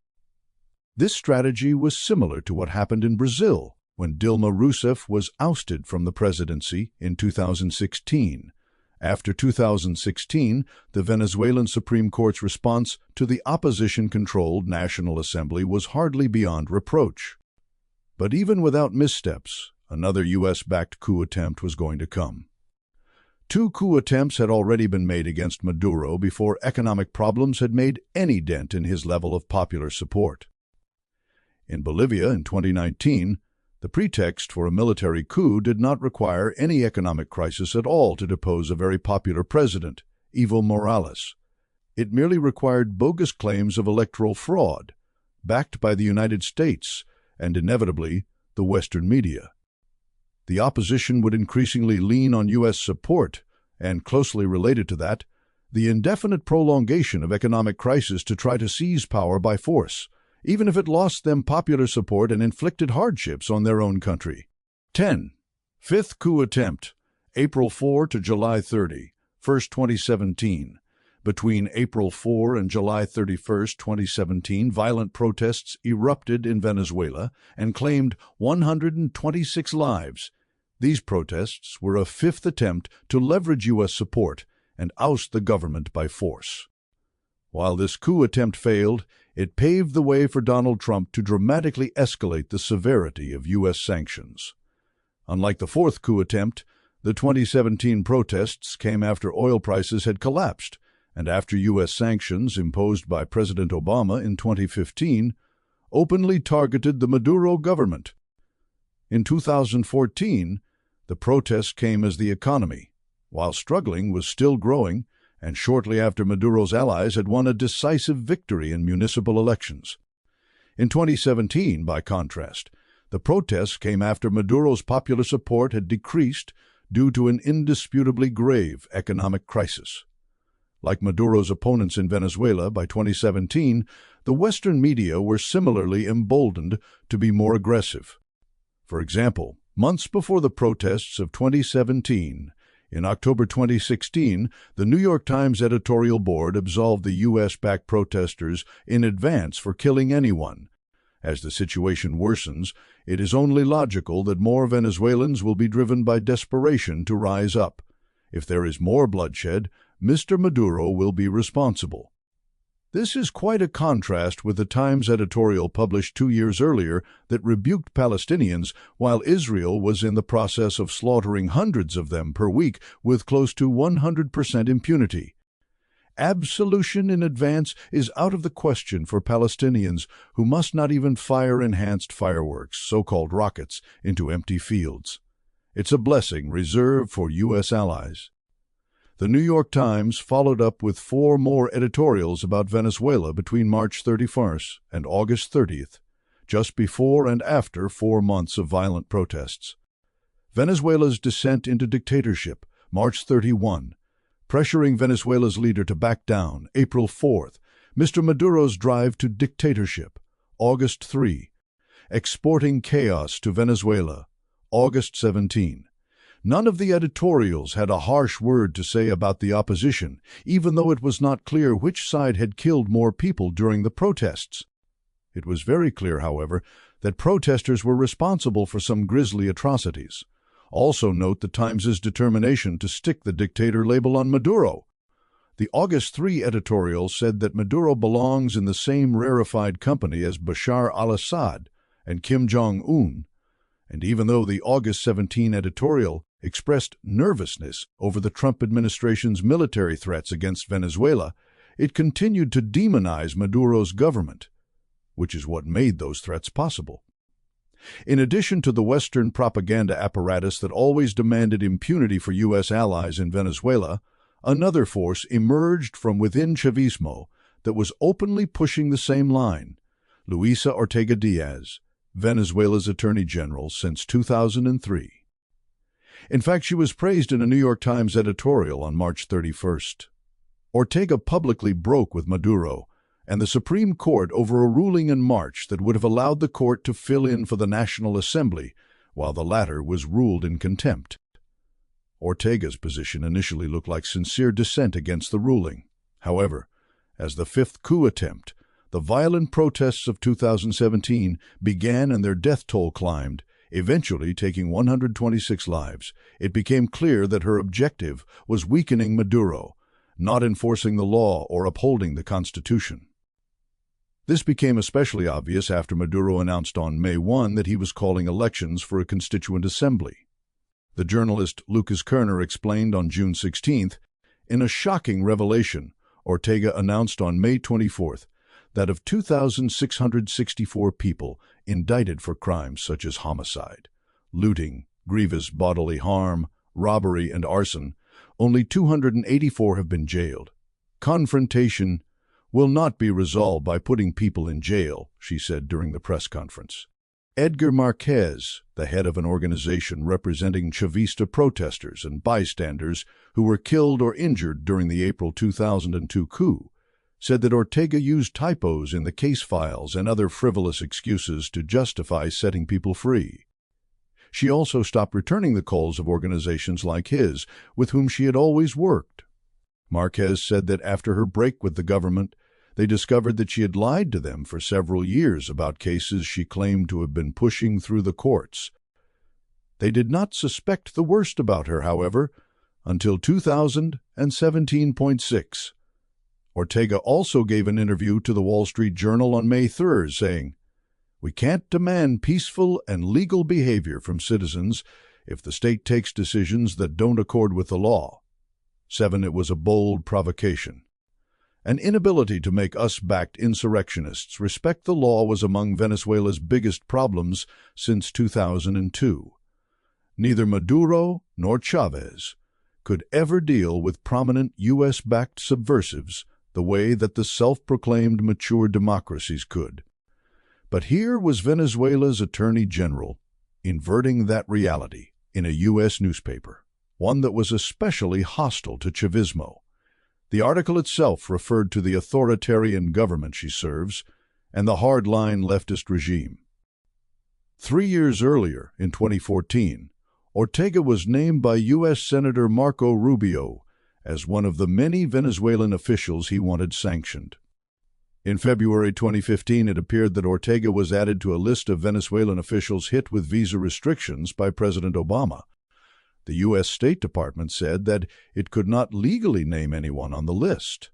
This strategy was similar to what happened in Brazil when Dilma Rousseff was ousted from the presidency in 2016. After 2016, the Venezuelan Supreme Court's response to the opposition-controlled National Assembly was hardly beyond reproach. But even without missteps, another U.S.-backed coup attempt was going to come. 2 coup attempts had already been made against Maduro before economic problems had made any dent in his level of popular support. In Bolivia in 2019, the pretext for a military coup did not require any economic crisis at all to depose a very popular president, Evo Morales. It merely required bogus claims of electoral fraud, backed by the United States, and inevitably, the Western media. The opposition would increasingly lean on U.S. support, and closely related to that, the indefinite prolongation of economic crisis to try to seize power by force, even if it lost them popular support and inflicted hardships on their own country. 10. Fifth coup attempt, April 4 to July 30, 1st 2017. Between April 4 and July 31, 2017, violent protests erupted in Venezuela and claimed 126 lives. These protests were a 5th attempt to leverage U.S. support and oust the government by force. While this coup attempt failed, it paved the way for Donald Trump to dramatically escalate the severity of U.S. sanctions. Unlike the 4th coup attempt, the 2017 protests came after oil prices had collapsed, and after U.S. sanctions imposed by President Obama in 2015, openly targeted the Maduro government. In 2014, the protests came as the economy, while struggling, was still growing, and shortly after Maduro's allies had won a decisive victory in municipal elections. In 2017, by contrast, the protests came after Maduro's popular support had decreased due to an indisputably grave economic crisis. Like Maduro's opponents in Venezuela by 2017, the Western media were similarly emboldened to be more aggressive. For example, months before the protests of 2017, in October 2016, the New York Times editorial board absolved the U.S.-backed protesters in advance for killing anyone. As the situation worsens, it is only logical that more Venezuelans will be driven by desperation to rise up. If there is more bloodshed, Mr. Maduro will be responsible. This is quite a contrast with the Times editorial published 2 years earlier that rebuked Palestinians while Israel was in the process of slaughtering hundreds of them per week with close to 100% impunity. Absolution in advance is out of the question for Palestinians who must not even fire enhanced fireworks, so-called rockets, into empty fields. It's a blessing reserved for U.S. allies. The New York Times followed up with 4 more editorials about Venezuela between March 31st and August 30th, just before and after 4 months of violent protests. Venezuela's descent into dictatorship, March 31. Pressuring Venezuela's leader to back down, April 4th. Mr. Maduro's drive to dictatorship, August 3. Exporting chaos to Venezuela, August 17. None of the editorials had a harsh word to say about the opposition, even though it was not clear which side had killed more people during the protests. It was very clear, however, that protesters were responsible for some grisly atrocities. Also note the Times' determination to stick the dictator label on Maduro. The August 3 editorial said that Maduro belongs in the same rarefied company as Bashar al-Assad and Kim Jong-un. And even though the August 17 editorial expressed nervousness over the Trump administration's military threats against Venezuela, it continued to demonize Maduro's government, which is what made those threats possible. In addition to the Western propaganda apparatus that always demanded impunity for U.S. allies in Venezuela, another force emerged from within Chavismo that was openly pushing the same line: Luisa Ortega Diaz, Venezuela's Attorney General since 2003. In fact, she was praised in a New York Times editorial on March 31st. Ortega publicly broke with Maduro and the Supreme Court over a ruling in March that would have allowed the court to fill in for the National Assembly, while the latter was ruled in contempt. Ortega's position initially looked like sincere dissent against the ruling. However, as the 5th coup attempt, the violent protests of 2017 began and their death toll climbed, eventually taking 126 lives. It became clear that her objective was weakening Maduro, not enforcing the law or upholding the Constitution. This became especially obvious after Maduro announced on May 1 that he was calling elections for a constituent assembly. The journalist Lucas Kerner explained on June 16th, in a shocking revelation, Ortega announced on May 24th that of 2,664 people indicted for crimes such as homicide, looting, grievous bodily harm, robbery, and arson, only 284 have been jailed. Confrontation will not be resolved by putting people in jail, she said during the press conference. Edgar Marquez, the head of an organization representing Chavista protesters and bystanders who were killed or injured during the April 2002 coup, said that Ortega used typos in the case files and other frivolous excuses to justify setting people free. She also stopped returning the calls of organizations like his, with whom she had always worked. Marquez said that after her break with the government, they discovered that she had lied to them for several years about cases she claimed to have been pushing through the courts. They did not suspect the worst about her, however, until 2017.6. Ortega also gave an interview to the Wall Street Journal on May 3rd, saying, "We can't demand peaceful and legal behavior from citizens if the state takes decisions that don't accord with the law." 7. It was a bold provocation. An inability to make US-backed insurrectionists respect the law was among Venezuela's biggest problems since 2002. Neither Maduro nor Chávez could ever deal with prominent US-backed subversives the way that the self-proclaimed mature democracies could. But here was Venezuela's Attorney General inverting that reality in a US newspaper, one that was especially hostile to Chavismo. The article itself referred to the authoritarian government she serves and the hard-line leftist regime. 3 years earlier, in 2014, Ortega was named by U.S. Senator Marco Rubio as one of the many Venezuelan officials he wanted sanctioned. In February 2015, it appeared that Ortega was added to a list of Venezuelan officials hit with visa restrictions by President Obama. The U.S. State Department said that it could not legally name anyone on the list.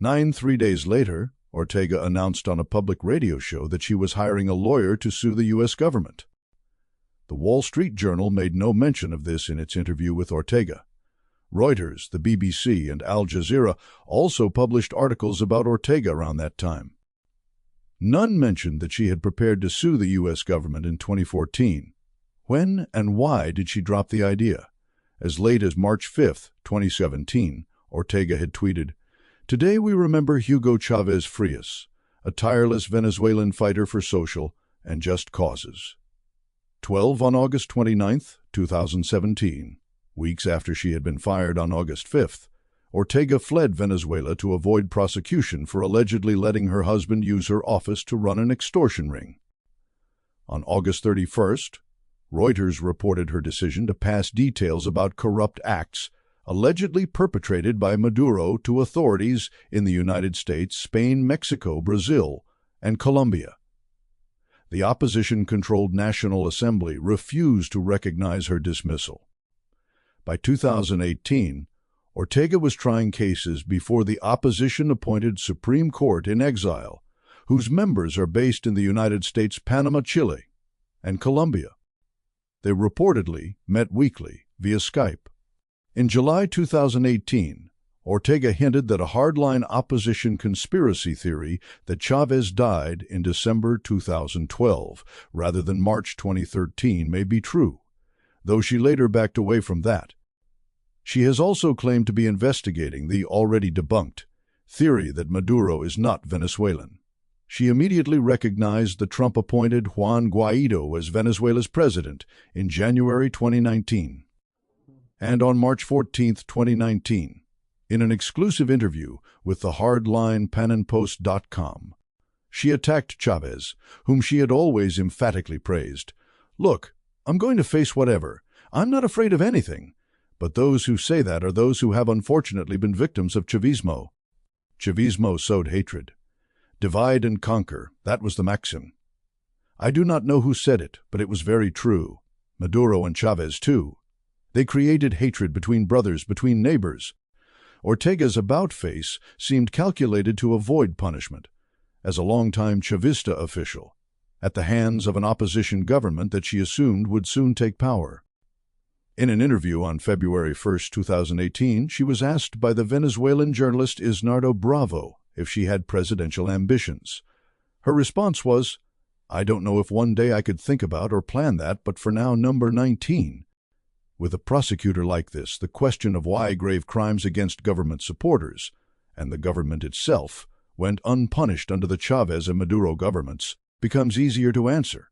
3 days later, Ortega announced on a public radio show that she was hiring a lawyer to sue the U.S. government. The Wall Street Journal made no mention of this in its interview with Ortega. Reuters, the BBC, and Al Jazeera also published articles about Ortega around that time. None mentioned that she had prepared to sue the U.S. government in 2014. When and why did she drop the idea? As late as March 5, 2017, Ortega had tweeted, "Today we remember Hugo Chávez Frias, a tireless Venezuelan fighter for social and just causes." 12 on August 29, 2017, weeks after she had been fired on August 5th, Ortega fled Venezuela to avoid prosecution for allegedly letting her husband use her office to run an extortion ring. On August 31st, Reuters reported her decision to pass details about corrupt acts allegedly perpetrated by Maduro to authorities in the United States, Spain, Mexico, Brazil, and Colombia. The opposition-controlled National Assembly refused to recognize her dismissal. By 2018, Ortega was trying cases before the opposition-appointed Supreme Court in exile, whose members are based in the United States, Panama, Chile, and Colombia. They reportedly met weekly via Skype. In July 2018, Ortega hinted that a hardline opposition conspiracy theory that Chávez died in December 2012 rather than March 2013 may be true, though she later backed away from that. She has also claimed to be investigating the already debunked theory that Maduro is not Venezuelan. She immediately recognized the Trump-appointed Juan Guaido as Venezuela's president in January 2019. And on March 14, 2019, in an exclusive interview with the hardline PanenPost.com, she attacked Chávez, whom she had always emphatically praised. "Look, I'm going to face whatever. I'm not afraid of anything. But those who say that are those who have unfortunately been victims of Chavismo. Chavismo sowed hatred. Divide and conquer, that was the maxim. I do not know who said it, but it was very true. Maduro and Chávez, too. They created hatred between brothers, between neighbors." Ortega's about-face seemed calculated to avoid punishment, as a longtime Chavista official, at the hands of an opposition government that she assumed would soon take power. In an interview on February 1, 2018, she was asked by the Venezuelan journalist Isnardo Bravo if she had presidential ambitions. Her response was, "I don't know if one day I could think about or plan that, but for now, number 19. With a prosecutor like this, the question of why grave crimes against government supporters, and the government itself, went unpunished under the Chávez and Maduro governments becomes easier to answer."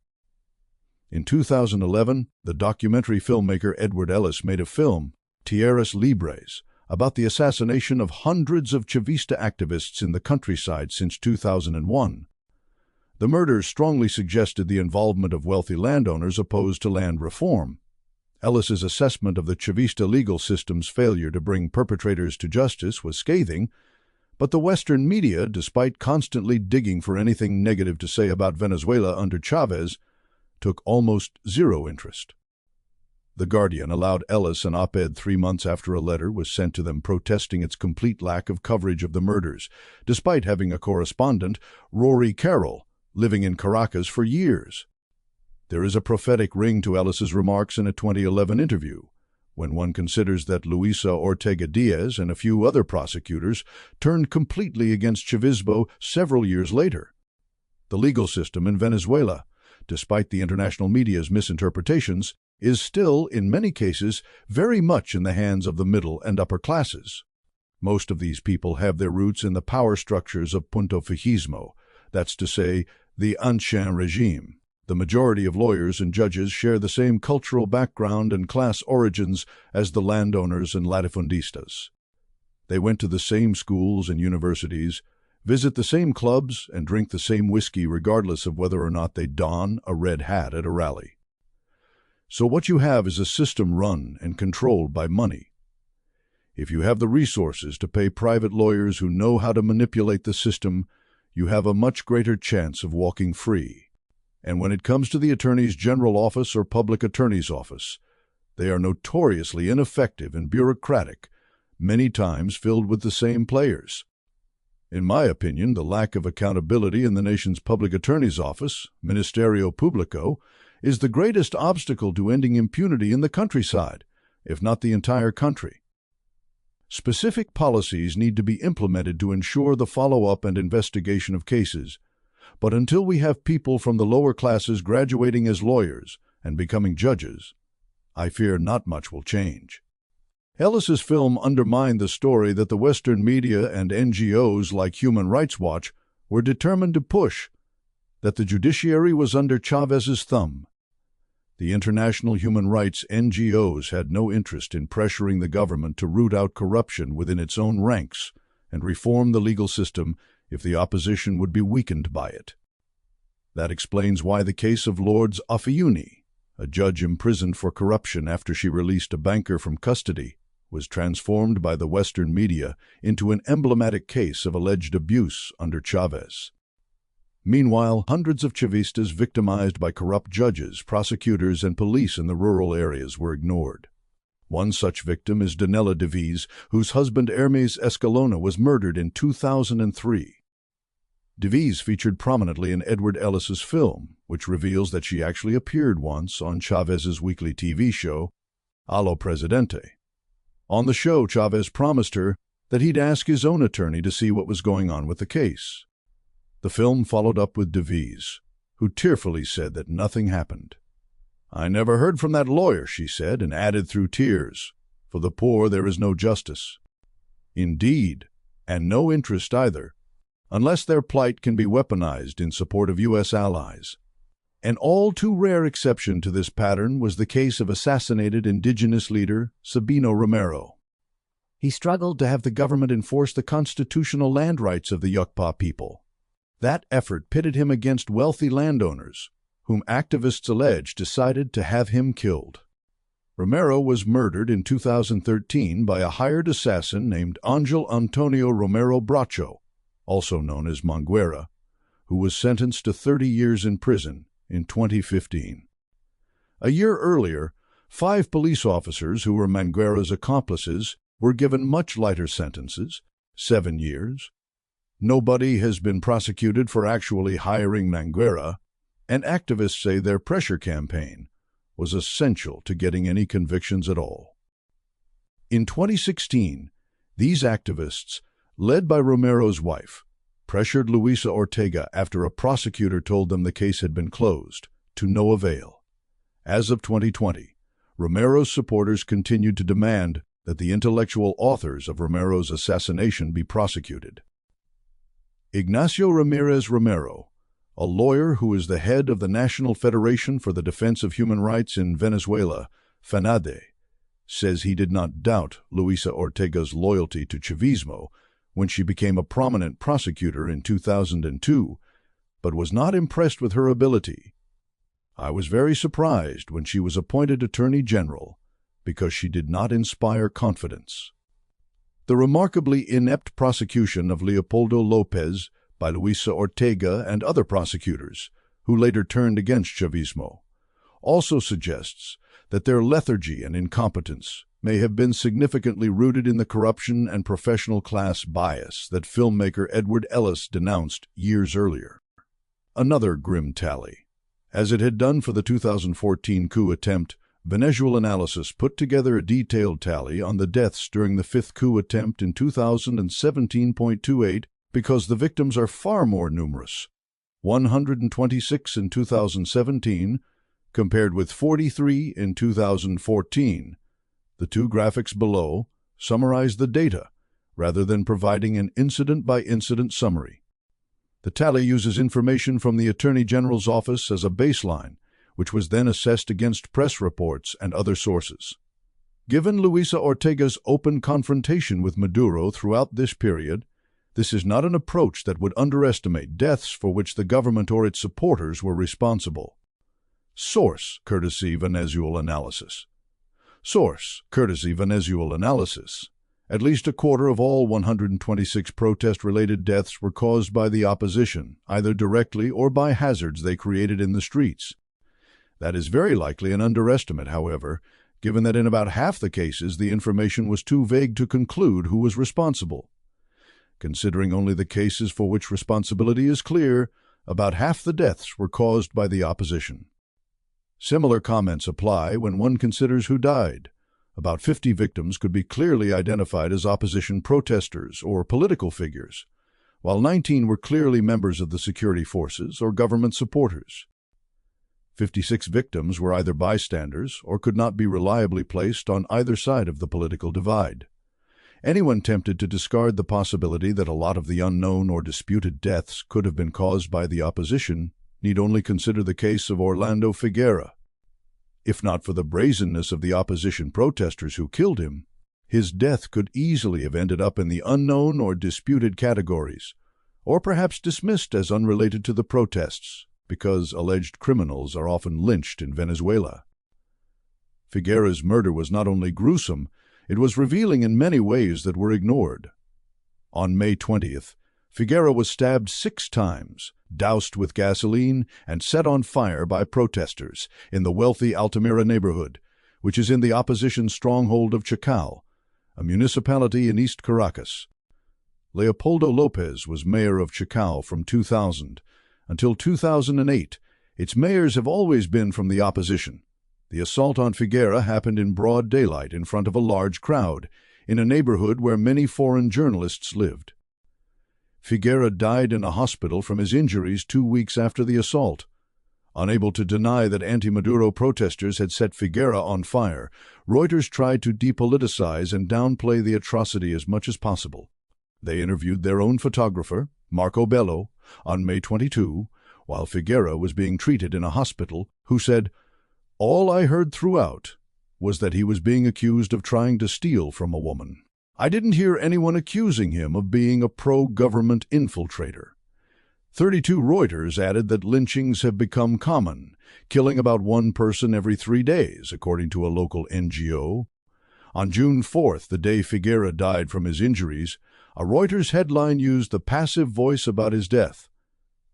In 2011, the documentary filmmaker Edward Ellis made a film, Tierras Libres, about the assassination of hundreds of Chavista activists in the countryside since 2001. The murders strongly suggested the involvement of wealthy landowners opposed to land reform. Ellis's assessment of the Chavista legal system's failure to bring perpetrators to justice was scathing, but the Western media, despite constantly digging for anything negative to say about Venezuela under Chávez, took almost zero interest. The Guardian allowed Ellis an op-ed 3 months after a letter was sent to them protesting its complete lack of coverage of the murders, despite having a correspondent, Rory Carroll, living in Caracas for years. There is a prophetic ring to Ellis's remarks in a 2011 interview, when one considers that Luisa Ortega Diaz and a few other prosecutors turned completely against Chavismo several years later. The legal system in Venezuela, despite the international media's misinterpretations, is still, in many cases, very much in the hands of the middle and upper classes. Most of these people have their roots in the power structures of punto fijismo, that's to say, the ancien regime. The majority of lawyers and judges share the same cultural background and class origins as the landowners and latifundistas. They went to the same schools and universities, visit the same clubs, and drink the same whiskey regardless of whether or not they don a red hat at a rally. So what you have is a system run and controlled by money. If you have the resources to pay private lawyers who know how to manipulate the system, you have a much greater chance of walking free. And when it comes to the Attorney's General Office or Public Attorney's Office, they are notoriously ineffective and bureaucratic, many times filled with the same players. In my opinion, the lack of accountability in the nation's Public Attorney's Office, Ministerio Público, is the greatest obstacle to ending impunity in the countryside, if not the entire country. Specific policies need to be implemented to ensure the follow-up and investigation of cases, but until we have people from the lower classes graduating as lawyers and becoming judges, I fear not much will change. Ellis's film undermined the story that the Western media and NGOs like Human Rights Watch were determined to push, that the judiciary was under Chávez's thumb. The international human rights NGOs had no interest in pressuring the government to root out corruption within its own ranks and reform the legal system if the opposition would be weakened by it. That explains why the case of Lourdes Afiuni, a judge imprisoned for corruption after she released a banker from custody, was transformed by the Western media into an emblematic case of alleged abuse under Chávez. Meanwhile, hundreds of Chavistas victimized by corrupt judges, prosecutors, and police in the rural areas were ignored. One such victim is Donella Deviz, whose husband Hermes Escalona was murdered in 2003. Deviz featured prominently in Edward Ellis's film, which reveals that she actually appeared once on Chávez's weekly TV show, Allo Presidente. On the show, Chávez promised her that he'd ask his own attorney to see what was going on with the case. The film followed up with Deviz, who tearfully said that nothing happened. "I never heard from that lawyer," she said, and added through tears, "For the poor there is no justice." Indeed, and no interest either, unless their plight can be weaponized in support of U.S. allies. An all too rare exception to this pattern was the case of assassinated indigenous leader Sabino Romero. He struggled to have the government enforce the constitutional land rights of the Yukpa people. That effort pitted him against wealthy landowners, whom activists allege decided to have him killed. Romero was murdered in 2013 by a hired assassin named Ángel Antonio Romero Bracho, also known as Manguera, who was sentenced to 30 years in prison in 2015. A year earlier, 5 police officers who were Manguera's accomplices were given much lighter sentences, 7 years. Nobody has been prosecuted for actually hiring Manguera, and activists say their pressure campaign was essential to getting any convictions at all. In 2016, these activists, led by Romero's wife, pressured Luisa Ortega after a prosecutor told them the case had been closed, to no avail. As of 2020, Romero's supporters continued to demand that the intellectual authors of Romero's assassination be prosecuted. Ignacio Ramirez Romero, a lawyer who is the head of the National Federation for the Defense of Human Rights in Venezuela, FENADE, says he did not doubt Luisa Ortega's loyalty to Chavismo when she became a prominent prosecutor in 2002, but was not impressed with her ability. "I was very surprised when she was appointed Attorney General because she did not inspire confidence." The remarkably inept prosecution of Leopoldo López by Luisa Ortega and other prosecutors, who later turned against Chavismo, also suggests that their lethargy and incompetence may have been significantly rooted in the corruption and professional class bias that filmmaker Edward Ellis denounced years earlier. Another grim tally. As it had done for the 2014 coup attempt, Venezuela Analysis put together a detailed tally on the deaths during the fifth coup attempt in 2017.28 because the victims are far more numerous. 126 in 2017, compared with 43 in 2014. The two graphics below summarize the data, rather than providing an incident-by-incident summary. The tally uses information from the Attorney General's office as a baseline, which was then assessed against press reports and other sources. Given Luisa Ortega's open confrontation with Maduro throughout this period, this is not an approach that would underestimate deaths for which the government or its supporters were responsible. Source, courtesy Venezuela Analysis. Source, courtesy Venezuela Analysis. At least a quarter of all 126 protest-related deaths were caused by the opposition, either directly or by hazards they created in the streets. That is very likely an underestimate, however, given that in about half the cases the information was too vague to conclude who was responsible. Considering only the cases for which responsibility is clear, about half the deaths were caused by the opposition. Similar comments apply when one considers who died. About 50 victims could be clearly identified as opposition protesters or political figures, while 19 were clearly members of the security forces or government supporters. 56 victims were either bystanders or could not be reliably placed on either side of the political divide. Anyone tempted to discard the possibility that a lot of the unknown or disputed deaths could have been caused by the opposition need only consider the case of Orlando Figuera. If not for the brazenness of the opposition protesters who killed him, his death could easily have ended up in the unknown or disputed categories, or perhaps dismissed as unrelated to the protests, because alleged criminals are often lynched in Venezuela. Figuera's murder was not only gruesome, it was revealing in many ways that were ignored. On May 20th, Figuera was stabbed 6 times, doused with gasoline, and set on fire by protesters in the wealthy Altamira neighborhood, which is in the opposition stronghold of Chacao, a municipality in East Caracas. Leopoldo Lopez was mayor of Chacao from 2000. Until 2008, its mayors have always been from the opposition. The assault on Figuera happened in broad daylight in front of a large crowd, in a neighborhood where many foreign journalists lived. Figuera died in a hospital from his injuries 2 weeks after the assault. Unable to deny that anti-Maduro protesters had set Figuera on fire, Reuters tried to depoliticize and downplay the atrocity as much as possible. They interviewed their own photographer, Marco Bello, on May 22, while Figuera was being treated in a hospital, who said, "All I heard throughout was that he was being accused of trying to steal from a woman. I didn't hear anyone accusing him of being a pro-government infiltrator." 32 Reuters added that lynchings have become common, killing about 1 person every 3 days, according to a local NGO. On June 4th, the day Figuera died from his injuries, a Reuters headline used the passive voice about his death.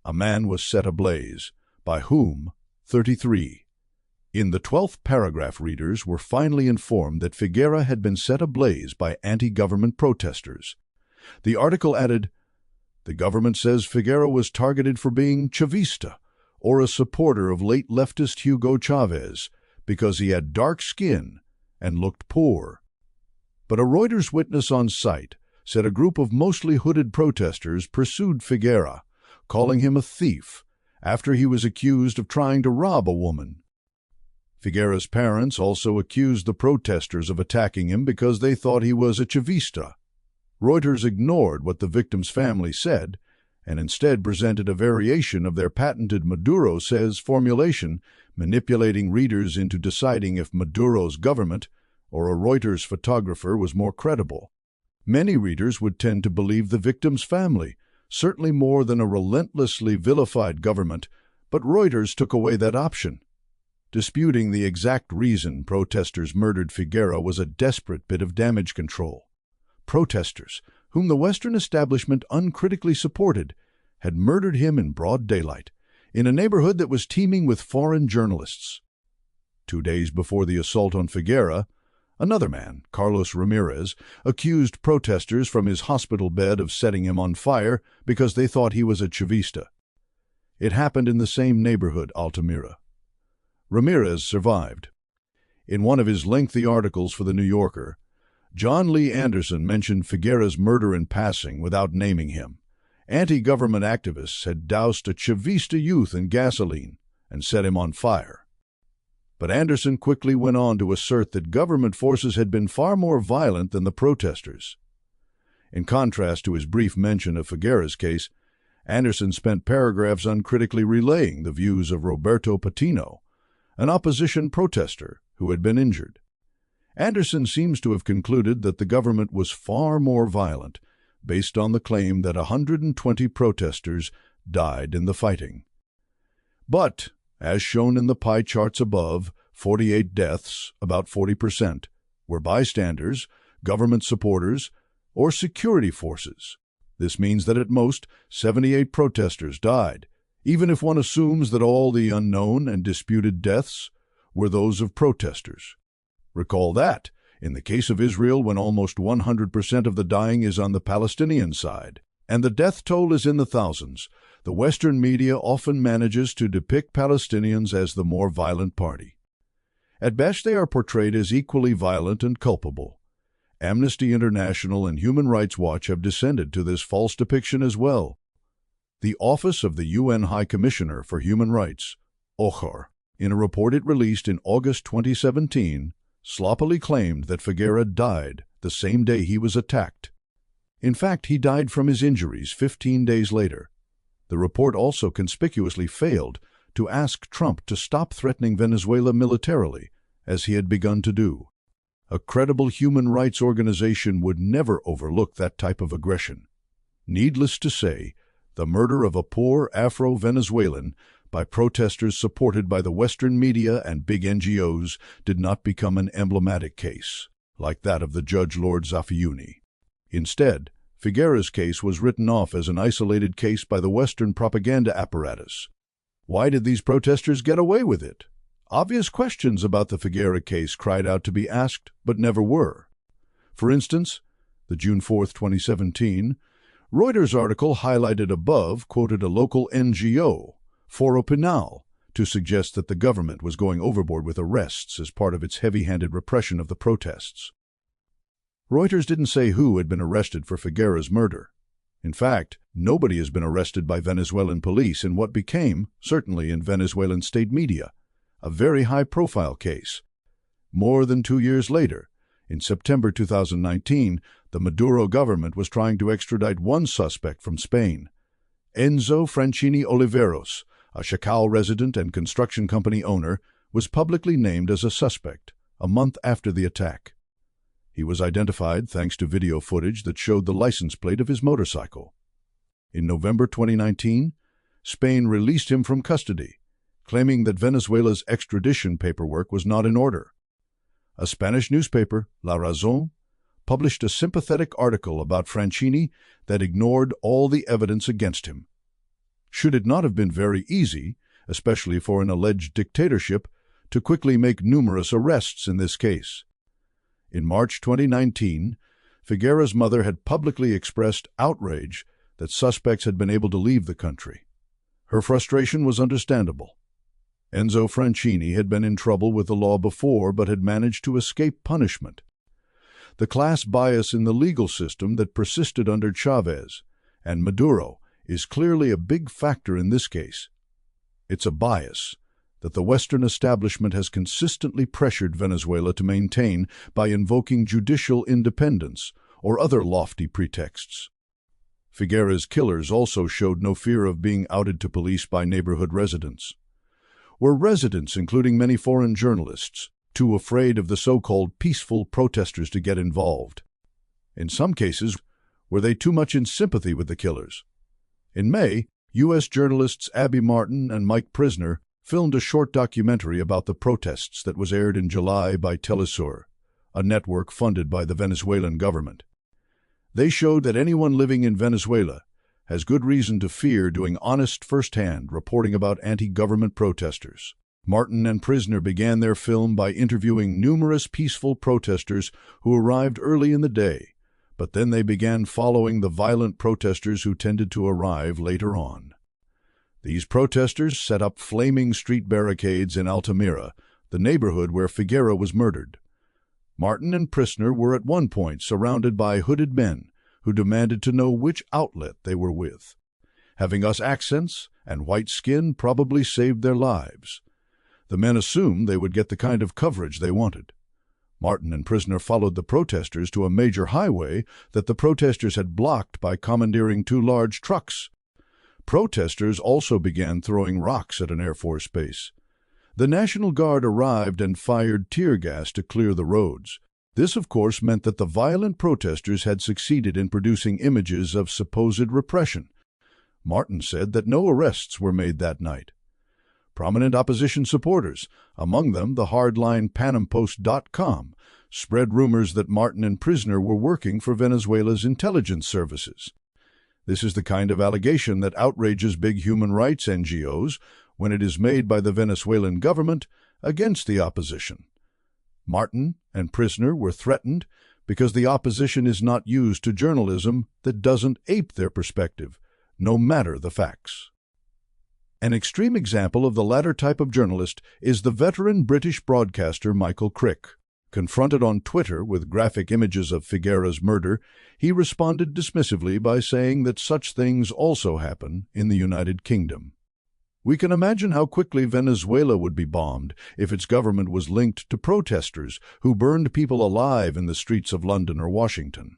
A man was set ablaze. By whom? 33. In the 12th paragraph, readers were finally informed that Figuera had been set ablaze by anti-government protesters. The article added, "The government says Figuera was targeted for being Chavista, or a supporter of late leftist Hugo Chávez, because he had dark skin and looked poor." But a Reuters witness on site said a group of mostly hooded protesters pursued Figuera, calling him a thief, after he was accused of trying to rob a woman. Figuera's parents also accused the protesters of attacking him because they thought he was a Chavista. Reuters ignored what the victim's family said and instead presented a variation of their patented Maduro says formulation, manipulating readers into deciding if Maduro's government or a Reuters photographer was more credible. Many readers would tend to believe the victim's family, certainly more than a relentlessly vilified government, but Reuters took away that option. Disputing the exact reason protesters murdered Figuera was a desperate bit of damage control. Protesters, whom the Western establishment uncritically supported, had murdered him in broad daylight, in a neighborhood that was teeming with foreign journalists. 2 days before the assault on Figuera, another man, Carlos Ramirez, accused protesters from his hospital bed of setting him on fire because they thought he was a Chavista. It happened in the same neighborhood, Altamira. Ramirez survived. In one of his lengthy articles for The New Yorker, John Lee Anderson mentioned Figueroa's murder in passing without naming him. Anti-government activists had doused a Chavista youth in gasoline and set him on fire. But Anderson quickly went on to assert that government forces had been far more violent than the protesters. In contrast to his brief mention of Figueroa's case, Anderson spent paragraphs uncritically relaying the views of Roberto Patino, an opposition protester who had been injured. Anderson seems to have concluded that the government was far more violent, based on the claim that 120 protesters died in the fighting. But, as shown in the pie charts above, 48 deaths, about 40%, were bystanders, government supporters, or security forces. This means that at most 78 protesters died, even if one assumes that all the unknown and disputed deaths were those of protesters. Recall that, in the case of Israel, when almost 100% of the dying is on the Palestinian side, and the death toll is in the thousands, the Western media often manages to depict Palestinians as the more violent party. At best, they are portrayed as equally violent and culpable. Amnesty International and Human Rights Watch have descended to this false depiction as well. The Office of the UN High Commissioner for Human Rights, OHCHR, in a report it released in August 2017, sloppily claimed that Figueroa died the same day he was attacked. In fact, he died from his injuries 15 days later. The report also conspicuously failed to ask Trump to stop threatening Venezuela militarily, as he had begun to do. A credible human rights organization would never overlook that type of aggression. Needless to say, the murder of a poor Afro-Venezuelan by protesters supported by the Western media and big NGOs did not become an emblematic case, like that of the Judge Lord Zaffiuni. Instead, Figueroa's case was written off as an isolated case by the Western propaganda apparatus. Why did these protesters get away with it? Obvious questions about the Figueroa case cried out to be asked, but never were. For instance, the June 4, 2017, Reuters article highlighted above quoted a local NGO, Foro Penal, to suggest that the government was going overboard with arrests as part of its heavy-handed repression of the protests. Reuters didn't say who had been arrested for Figueroa's murder. In fact, nobody has been arrested by Venezuelan police in what became, certainly in Venezuelan state media, a very high-profile case. More than 2 years later, in September 2019, the Maduro government was trying to extradite one suspect from Spain. Enzo Francini Oliveros, a Chacao resident and construction company owner, was publicly named as a suspect a month after the attack. He was identified thanks to video footage that showed the license plate of his motorcycle. In November 2019, Spain released him from custody, claiming that Venezuela's extradition paperwork was not in order. A Spanish newspaper, La Razón, published a sympathetic article about Francini that ignored all the evidence against him. Should it not have been very easy, especially for an alleged dictatorship, to quickly make numerous arrests in this case? In March 2019, Figueroa's mother had publicly expressed outrage that suspects had been able to leave the country. Her frustration was understandable. Enzo Francini had been in trouble with the law before but had managed to escape punishment. The class bias in the legal system that persisted under Chávez and Maduro is clearly a big factor in this case. It's a bias that the Western establishment has consistently pressured Venezuela to maintain by invoking judicial independence or other lofty pretexts. Figueroa's killers also showed no fear of being outed to police by neighborhood residents. Were residents, including many foreign journalists, too afraid of the so-called peaceful protesters to get involved? In some cases, were they too much in sympathy with the killers? In May, U.S. journalists Abby Martin and Mike Prisner filmed a short documentary about the protests that was aired in July by Telesur, a network funded by the Venezuelan government. They showed that anyone living in Venezuela has good reason to fear doing honest first-hand reporting about anti-government protesters. Martin and Prisner began their film by interviewing numerous peaceful protesters who arrived early in the day, but then they began following the violent protesters who tended to arrive later on. These protesters set up flaming street barricades in Altamira, the neighborhood where Figuera was murdered. Martin and prisoner were at one point surrounded by hooded men who demanded to know which outlet they were with. Having US accents and white skin probably saved their lives. The men assumed they would get the kind of coverage they wanted. Martin and prisoner followed the protesters to a major highway that the protesters had blocked by commandeering 2 large trucks. Protesters also began throwing rocks at an Air Force base. The National Guard arrived and fired tear gas to clear the roads. This, of course, meant that the violent protesters had succeeded in producing images of supposed repression. Martin said that no arrests were made that night. Prominent opposition supporters, among them the hardline PanamPost.com, spread rumors that Martin and prisoner were working for Venezuela's intelligence services. This is the kind of allegation that outrages big human rights NGOs when it is made by the Venezuelan government against the opposition. Martin and prisoner were threatened because the opposition is not used to journalism that doesn't ape their perspective, no matter the facts. An extreme example of the latter type of journalist is the veteran British broadcaster Michael Crick. Confronted on Twitter with graphic images of Figuera's murder, he responded dismissively by saying that such things also happen in the United Kingdom. We can imagine how quickly Venezuela would be bombed if its government was linked to protesters who burned people alive in the streets of London or Washington.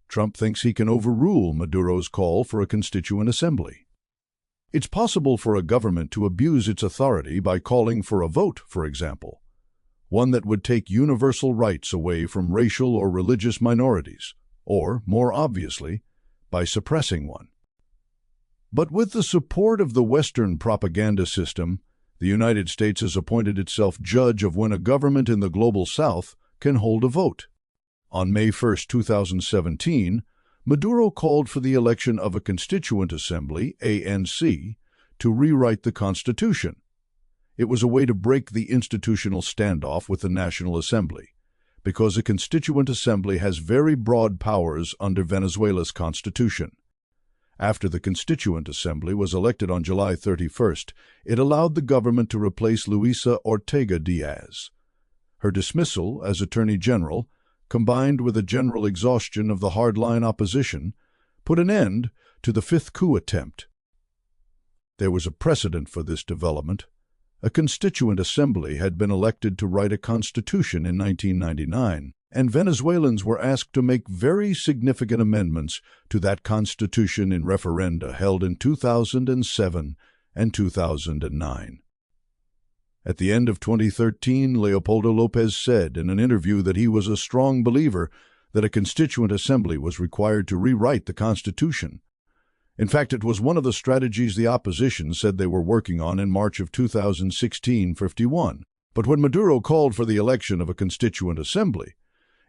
Trump thinks he can overrule Maduro's call for a constituent assembly. It's possible for a government to abuse its authority by calling for a vote, for example, one that would take universal rights away from racial or religious minorities, or, more obviously, by suppressing one. But with the support of the Western propaganda system, the United States has appointed itself judge of when a government in the global South can hold a vote. On May 1, 2017, Maduro called for the election of a Constituent Assembly, ANC, to rewrite the Constitution. It was a way to break the institutional standoff with the National Assembly, because a Constituent Assembly has very broad powers under Venezuela's Constitution. After the Constituent Assembly was elected on July 31st, it allowed the government to replace Luisa Ortega Diaz. Her dismissal as Attorney General, combined with a general exhaustion of the hardline opposition, put an end to the 5th coup attempt. There was a precedent for this development. A Constituent Assembly had been elected to write a constitution in 1999, and Venezuelans were asked to make very significant amendments to that constitution in referenda held in 2007 and 2009. At the end of 2013, Leopoldo López said in an interview that he was a strong believer that a Constituent Assembly was required to rewrite the Constitution. In fact, it was one of the strategies the opposition said they were working on in March of 2016-51. But when Maduro called for the election of a Constituent Assembly,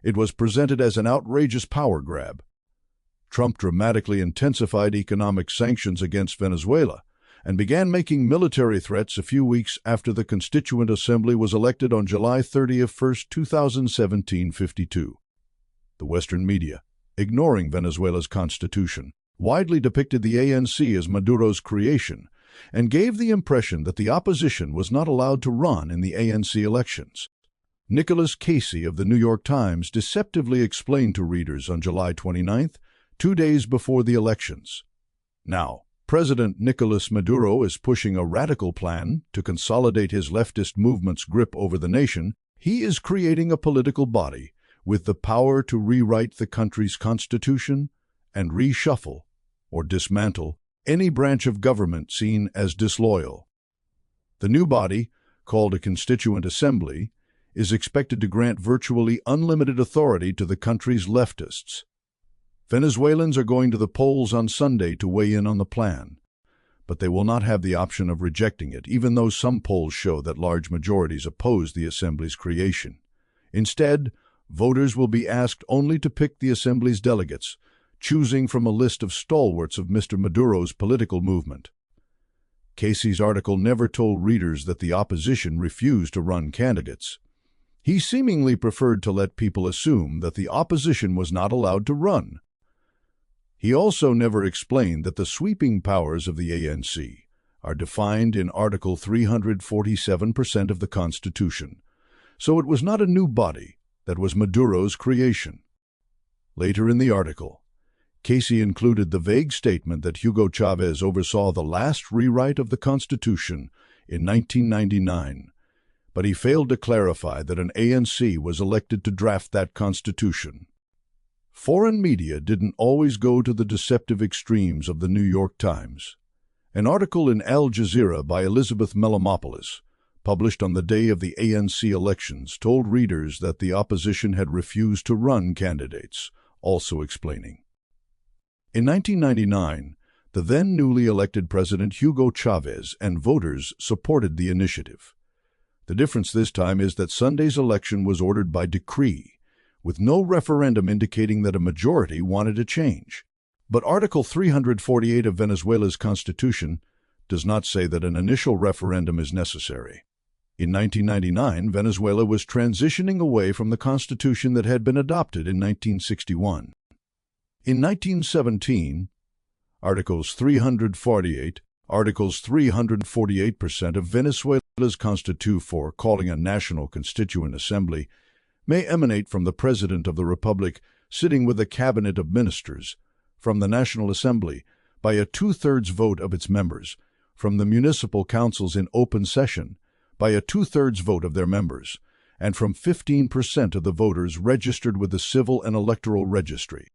it was presented as an outrageous power grab. Trump dramatically intensified economic sanctions against Venezuela and began making military threats a few weeks after the Constituent Assembly was elected on July 31, 2017-52. The Western media, ignoring Venezuela's constitution, widely depicted the ANC as Maduro's creation and gave the impression that the opposition was not allowed to run in the ANC elections. Nicolás Casey of the New York Times deceptively explained to readers on July 29, 2 days before the elections. Now, President Nicolás Maduro is pushing a radical plan to consolidate his leftist movement's grip over the nation. He is creating a political body with the power to rewrite the country's constitution and reshuffle or dismantle any branch of government seen as disloyal. The new body, called a Constituent Assembly, is expected to grant virtually unlimited authority to the country's leftists. Venezuelans are going to the polls on Sunday to weigh in on the plan, but they will not have the option of rejecting it, even though some polls show that large majorities oppose the Assembly's creation. Instead, voters will be asked only to pick the Assembly's delegates, choosing from a list of stalwarts of Mr. Maduro's political movement. Casey's article never told readers that the opposition refused to run candidates. He seemingly preferred to let people assume that the opposition was not allowed to run. He also never explained that the sweeping powers of the ANC are defined in Article 347% of the Constitution, so it was not a new body that was Maduro's creation. Later in the article, Casey included the vague statement that Hugo Chávez oversaw the last rewrite of the Constitution in 1999, but he failed to clarify that an ANC was elected to draft that Constitution. Foreign media didn't always go to the deceptive extremes of the New York Times. An article in Al Jazeera by Elizabeth Melamopoulos, published on the day of the ANC elections, told readers that the opposition had refused to run candidates, also explaining. In 1999, the then newly elected President Hugo Chávez and voters supported the initiative. The difference this time is that Sunday's election was ordered by decree, with no referendum indicating that a majority wanted a change. But Article 348 of Venezuela's constitution does not say that an initial referendum is necessary. In 1999, Venezuela was transitioning away from the constitution that had been adopted in 1961. In 1917, Articles 348% of Venezuela's constitution for calling a national constituent assembly may emanate from the President of the Republic sitting with a cabinet of ministers, from the National Assembly by a two-thirds vote of its members, from the municipal councils in open session by a two-thirds vote of their members, and from 15% of the voters registered with the Civil and Electoral Registry.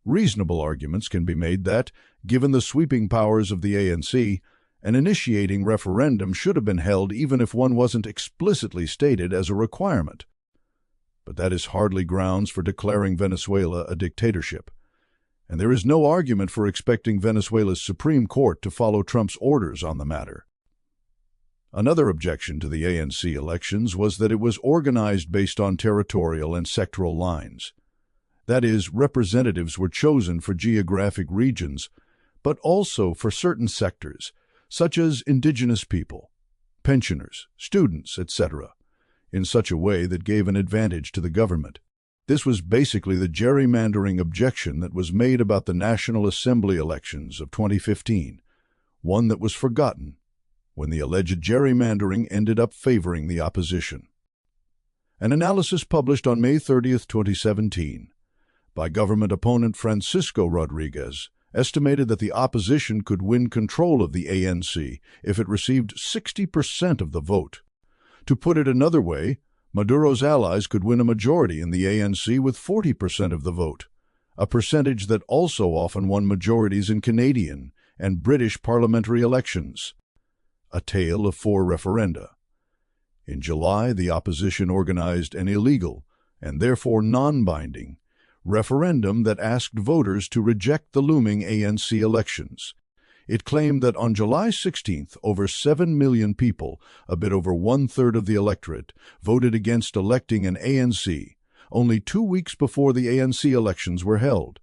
Reasonable arguments can be made that, given the sweeping powers of the ANC, an initiating referendum should have been held even if one wasn't explicitly stated as a requirement. But that is hardly grounds for declaring Venezuela a dictatorship, and there is no argument for expecting Venezuela's Supreme Court to follow Trump's orders on the matter. Another objection to the ANC elections was that it was organized based on territorial and sectoral lines. That is, representatives were chosen for geographic regions, but also for certain sectors, such as indigenous people, pensioners, students, etc., in such a way that gave an advantage to the government. This was basically the gerrymandering objection that was made about the National Assembly elections of 2015, one that was forgotten when the alleged gerrymandering ended up favoring the opposition. An analysis published on May 30, 2017, by government opponent Francisco Rodriguez estimated that the opposition could win control of the ANC if it received 60% of the vote. To put it another way, Maduro's allies could win a majority in the ANC with 40% of the vote, a percentage that also often won majorities in Canadian and British parliamentary elections. A tale of 4 referenda. In July, the opposition organized an illegal, and therefore non-binding, referendum that asked voters to reject the looming ANC elections. It claimed that on July 16th, over 7 million people, a bit over one-third of the electorate, voted against electing an ANC, only 2 weeks before the ANC elections were held.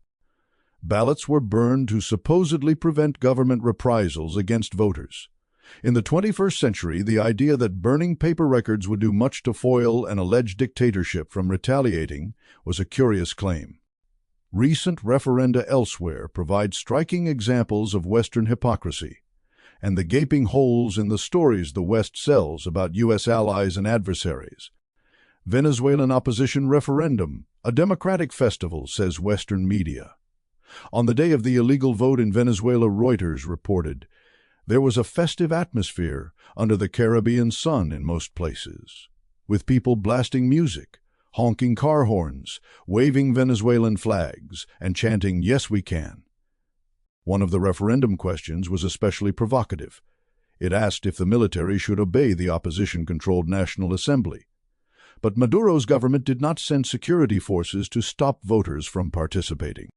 Ballots were burned to supposedly prevent government reprisals against voters. In the 21st century, the idea that burning paper records would do much to foil an alleged dictatorship from retaliating was a curious claim. Recent referenda elsewhere provide striking examples of Western hypocrisy and the gaping holes in the stories the West sells about U.S. allies and adversaries. Venezuelan opposition referendum, a democratic festival, says Western media. On the day of the illegal vote in Venezuela, Reuters reported, there was a festive atmosphere under the Caribbean sun in most places, with people blasting music, honking car horns, waving Venezuelan flags, and chanting, "Yes, we can." One of the referendum questions was especially provocative. It asked if the military should obey the opposition-controlled National Assembly. But Maduro's government did not send security forces to stop voters from participating.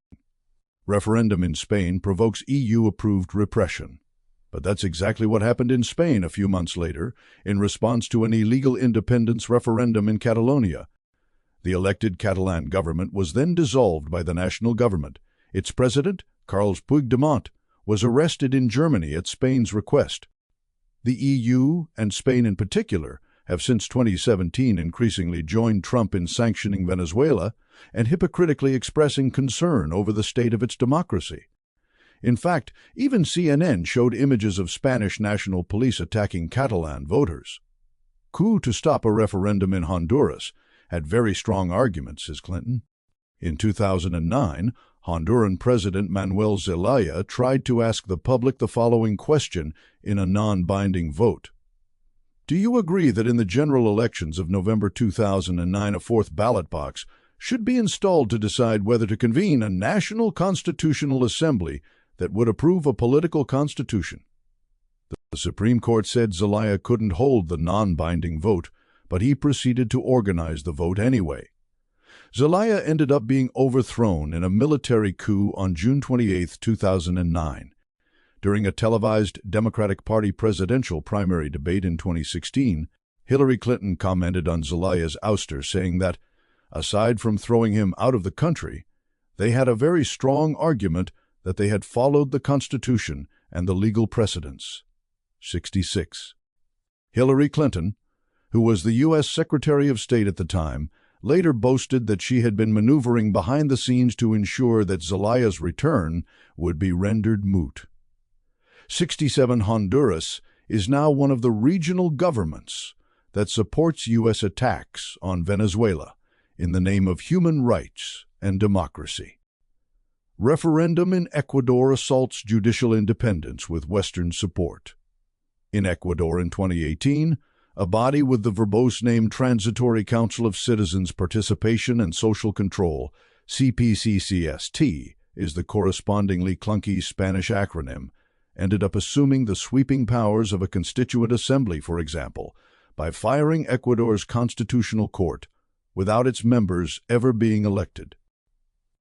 Referendum in Spain provokes EU-approved repression. But that's exactly what happened in Spain a few months later, in response to an illegal independence referendum in Catalonia. The elected Catalan government was then dissolved by the national government. Its president, Carles Puigdemont, was arrested in Germany at Spain's request. The EU, and Spain in particular, have since 2017 increasingly joined Trump in sanctioning Venezuela and hypocritically expressing concern over the state of its democracy. In fact, even CNN showed images of Spanish National Police attacking Catalan voters. Coup to stop a referendum in Honduras had very strong arguments, says Clinton. In 2009, Honduran President Manuel Zelaya tried to ask the public the following question in a non-binding vote. Do you agree that in the general elections of November 2009 a fourth ballot box should be installed to decide whether to convene a national constitutional assembly that would approve a political constitution? The Supreme Court said Zelaya couldn't hold the non-binding vote, but he proceeded to organize the vote anyway. Zelaya ended up being overthrown in a military coup on June 28, 2009. During a televised Democratic Party presidential primary debate in 2016, Hillary Clinton commented on Zelaya's ouster, saying that, aside from throwing him out of the country, they had a very strong argument that they had followed the Constitution and the legal precedents. 66. Hillary Clinton, who was the U.S. Secretary of State at the time, later boasted that she had been maneuvering behind the scenes to ensure that Zelaya's return would be rendered moot. 67. Honduras is now one of the regional governments that supports U.S. attacks on Venezuela in the name of human rights and democracy. Referendum in Ecuador assaults judicial independence with Western support. In Ecuador in 2018, a body with the verbose name Transitory Council of Citizens Participation and Social Control, CPCCST, is the correspondingly clunky Spanish acronym, ended up assuming the sweeping powers of a constituent assembly, for example, by firing Ecuador's constitutional court without its members ever being elected.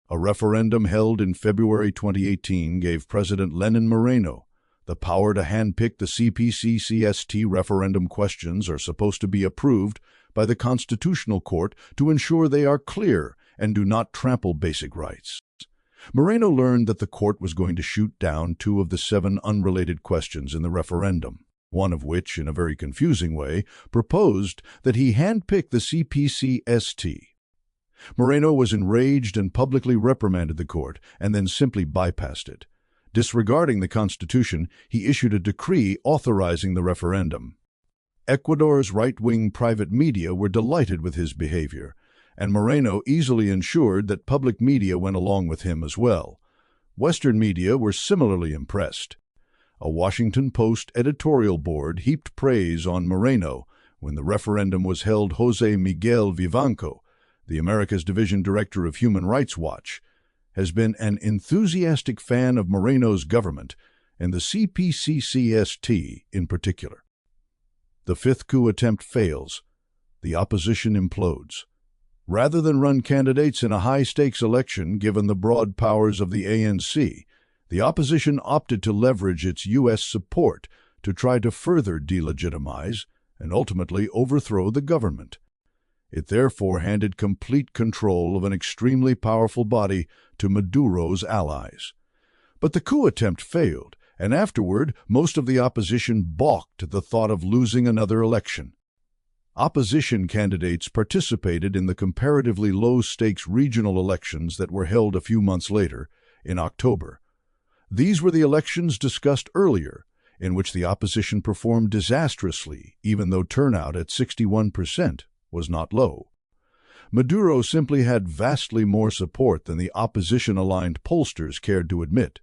A referendum held in February 2018 gave President Lenin Moreno the power to handpick the CPCCST. Referendum questions are supposed to be approved by the Constitutional Court to ensure they are clear and do not trample basic rights. Moreno learned that the court was going to shoot down 2 of the 7 unrelated questions in the referendum, one of which, in a very confusing way, proposed that he handpick the CPCST. Moreno was enraged and publicly reprimanded the court and then simply bypassed it. Disregarding the Constitution, he issued a decree authorizing the referendum. Ecuador's right-wing private media were delighted with his behavior, and Moreno easily ensured that public media went along with him as well. Western media were similarly impressed. A Washington Post editorial board heaped praise on Moreno when the referendum was held. José Miguel Vivanco, the Americas Division Director of Human Rights Watch, has been an enthusiastic fan of Moreno's government and the CPCCST in particular. The 5th coup attempt fails. The opposition implodes. Rather than run candidates in a high-stakes election given the broad powers of the ANC, the opposition opted to leverage its U.S. support to try to further delegitimize and ultimately overthrow the government. It therefore handed complete control of an extremely powerful body to Maduro's allies. But the coup attempt failed, and afterward most of the opposition balked at the thought of losing another election. Opposition candidates participated in the comparatively low-stakes regional elections that were held a few months later, in October. These were the elections discussed earlier, in which the opposition performed disastrously, even though turnout at 61% was not low. Maduro simply had vastly more support than the opposition-aligned pollsters cared to admit.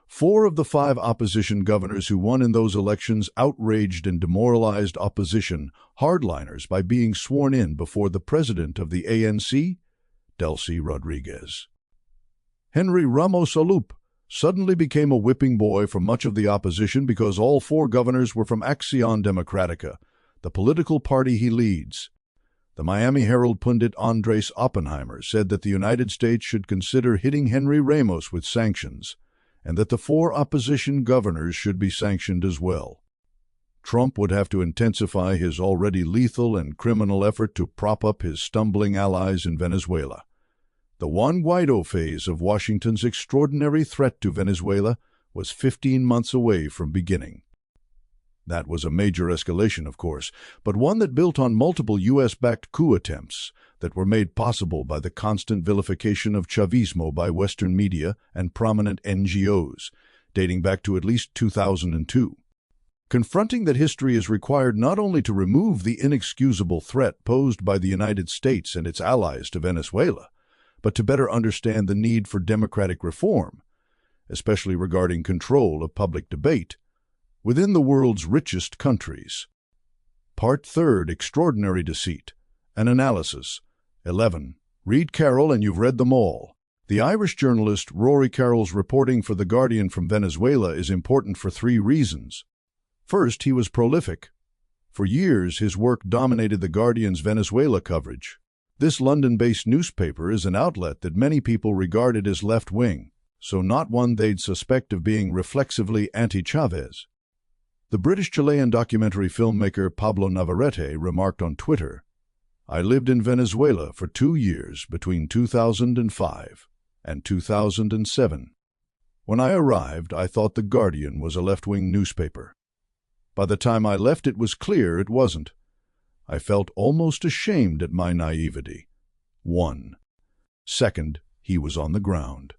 4 of the 5 opposition governors who won in those elections outraged and demoralized opposition hardliners by being sworn in before the president of the ANC, Delcy Rodriguez. Henry Ramos Alup suddenly became a whipping boy for much of the opposition because all 4 governors were from Acción Democrática, the political party he leads. The Miami Herald pundit Andres Oppenheimer said that the United States should consider hitting Henry Ramos with sanctions, and that the 4 opposition governors should be sanctioned as well. Trump would have to intensify his already lethal and criminal effort to prop up his stumbling allies in Venezuela. The Juan Guaido phase of Washington's extraordinary threat to Venezuela was 15 months away from beginning. That was a major escalation, of course, but one that built on multiple U.S.-backed coup attempts, that were made possible by the constant vilification of Chavismo by Western media and prominent NGOs, dating back to at least 2002. Confronting that history is required not only to remove the inexcusable threat posed by the United States and its allies to Venezuela, but to better understand the need for democratic reform, especially regarding control of public debate, within the world's richest countries. Part 3, Extraordinary Deceit. An Analysis. 11. Read Carroll and you've read them all. The Irish journalist Rory Carroll's reporting for The Guardian from Venezuela is important for 3 reasons. First, he was prolific. For years, his work dominated The Guardian's Venezuela coverage. This London-based newspaper is an outlet that many people regarded as left-wing, so not one they'd suspect of being reflexively anti-Chávez. The British-Chilean documentary filmmaker Pablo Navarrete remarked on Twitter, "I lived in Venezuela for 2 years between 2005 and 2007. When I arrived, I thought The Guardian was a left-wing newspaper. By the time I left, it was clear it wasn't. I felt almost ashamed at my naivety." 1. Second, he was on the ground.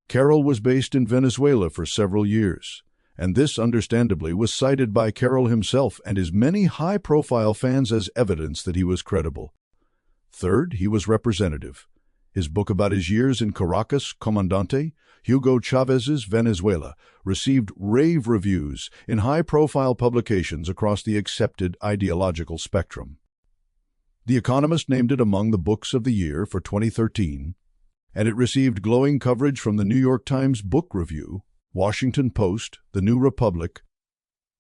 Carroll was based in Venezuela for several years, and this understandably was cited by Carroll himself and his many high-profile fans as evidence that he was credible. Third, he was representative. His book about his years in Caracas, Comandante, Hugo Chávez's Venezuela, received rave reviews in high-profile publications across the accepted ideological spectrum. The Economist named it among the books of the year for 2013, and it received glowing coverage from the New York Times Book Review, Washington Post, The New Republic,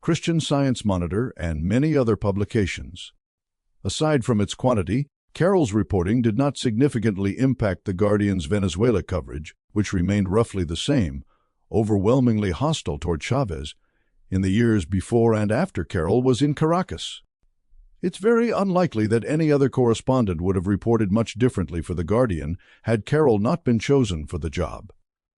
Christian Science Monitor, and many other publications. Aside from its quantity, Carroll's reporting did not significantly impact The Guardian's Venezuela coverage, which remained roughly the same, overwhelmingly hostile toward Chávez, in the years before and after Carroll was in Caracas. It's very unlikely that any other correspondent would have reported much differently for The Guardian had Carroll not been chosen for the job.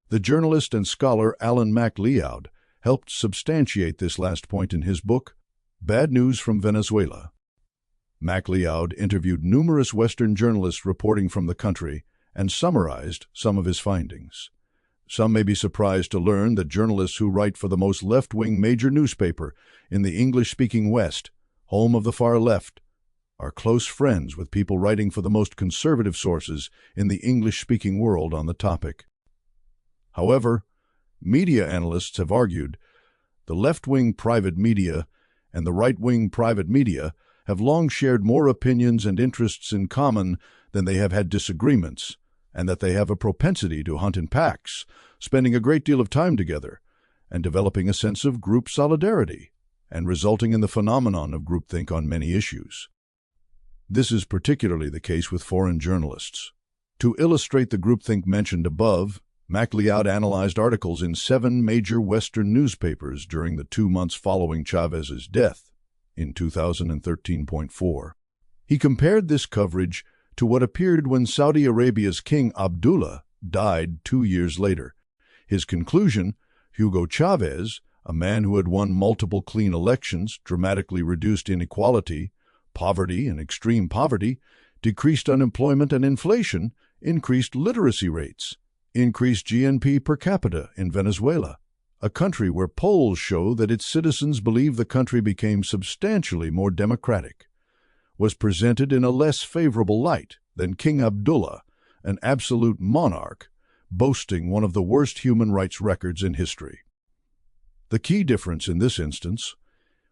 The journalist and scholar Alan MacLeod helped substantiate this last point in his book, Bad News from Venezuela. MacLeod interviewed numerous Western journalists reporting from the country and summarized some of his findings. Some may be surprised to learn that journalists who write for the most left-wing major newspaper in the English-speaking West, home of the far left, are close friends with people writing for the most conservative sources in the English-speaking world on the topic. However, media analysts have argued the left-wing private media and the right-wing private media have long shared more opinions and interests in common than they have had disagreements, and that they have a propensity to hunt in packs, spending a great deal of time together, and developing a sense of group solidarity, and resulting in the phenomenon of groupthink on many issues. This is particularly the case with foreign journalists. To illustrate the groupthink mentioned above, MacLeod analyzed articles in 7 major Western newspapers during the 2 months following Chávez's death in 2013.4. He compared this coverage to what appeared when Saudi Arabia's King Abdullah died 2 years later. His conclusion, Hugo Chávez, a man who had won multiple clean elections, dramatically reduced inequality, poverty and extreme poverty, decreased unemployment and inflation, increased literacy rates, increased GNP per capita in Venezuela, a country where polls show that its citizens believe the country became substantially more democratic, was presented in a less favorable light than King Abdullah, an absolute monarch, boasting one of the worst human rights records in history. The key difference in this instance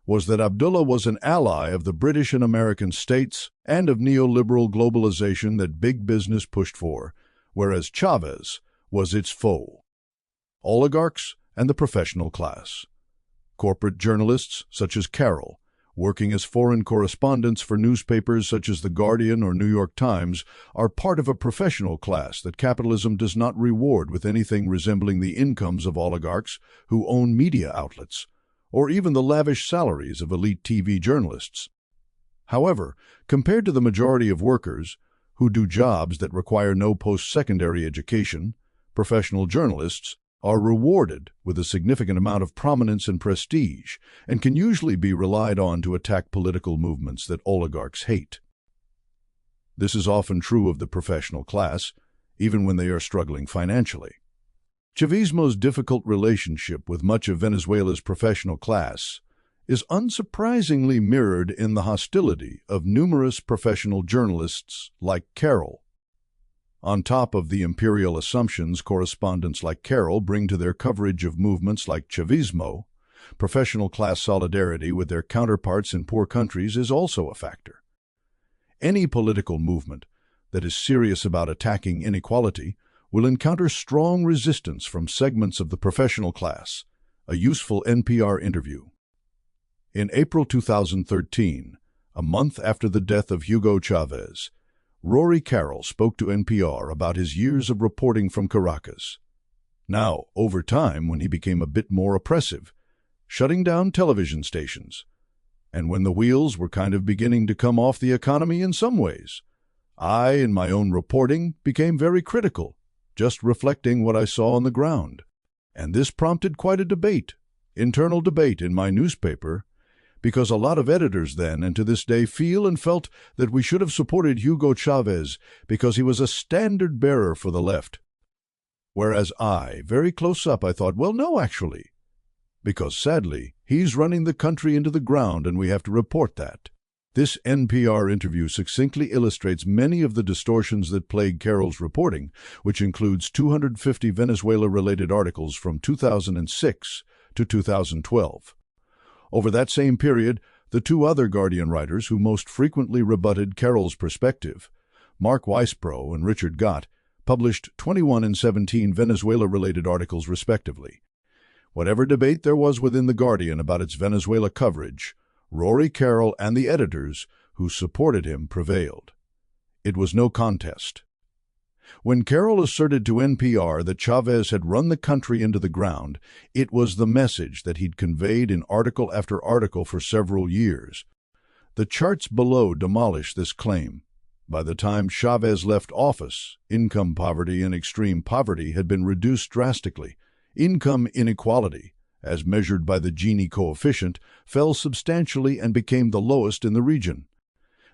was that Abdullah was an ally of the British and American states and of neoliberal globalization that big business pushed for, whereas Chávez was its foe. Oligarchs and the professional class. Corporate journalists, such as Carroll, working as foreign correspondents for newspapers such as The Guardian or New York Times, are part of a professional class that capitalism does not reward with anything resembling the incomes of oligarchs who own media outlets, or even the lavish salaries of elite TV journalists. However, compared to the majority of workers, who do jobs that require no post-secondary education, professional journalists are rewarded with a significant amount of prominence and prestige, and can usually be relied on to attack political movements that oligarchs hate. This is often true of the professional class, even when they are struggling financially. Chavismo's difficult relationship with much of Venezuela's professional class is unsurprisingly mirrored in the hostility of numerous professional journalists like Carroll. On top of the imperial assumptions correspondents like Carroll bring to their coverage of movements like Chavismo, professional class solidarity with their counterparts in poor countries is also a factor. Any political movement that is serious about attacking inequality will encounter strong resistance from segments of the professional class, a useful NPR interview. In April 2013, a month after the death of Hugo Chávez, Rory Carroll spoke to NPR about his years of reporting from Caracas. Now, over time, when he became a bit more oppressive, shutting down television stations, and when the wheels were kind of beginning to come off the economy in some ways, I, in my own reporting, became very critical, just reflecting what I saw on the ground. And this prompted quite a debate, internal debate in my newspaper, because a lot of editors then and to this day feel and felt that we should have supported Hugo Chávez because he was a standard bearer for the left. Whereas I, very close up, I thought, well, no, actually, because sadly, he's running the country into the ground and we have to report that. This NPR interview succinctly illustrates many of the distortions that plague Carroll's reporting, which includes 250 Venezuela-related articles from 2006 to 2012. Over that same period, the two other Guardian writers who most frequently rebutted Carroll's perspective, Mark Weisbro and Richard Gott, published 21 and 17 Venezuela-related articles respectively. Whatever debate there was within the Guardian about its Venezuela coverage, Rory Carroll and the editors who supported him prevailed. It was no contest. When Carroll asserted to NPR that Chávez had run the country into the ground, it was the message that he'd conveyed in article after article for several years. The charts below demolish this claim. By the time Chávez left office, income poverty and extreme poverty had been reduced drastically. Income inequality, as measured by the Gini coefficient, fell substantially and became the lowest in the region.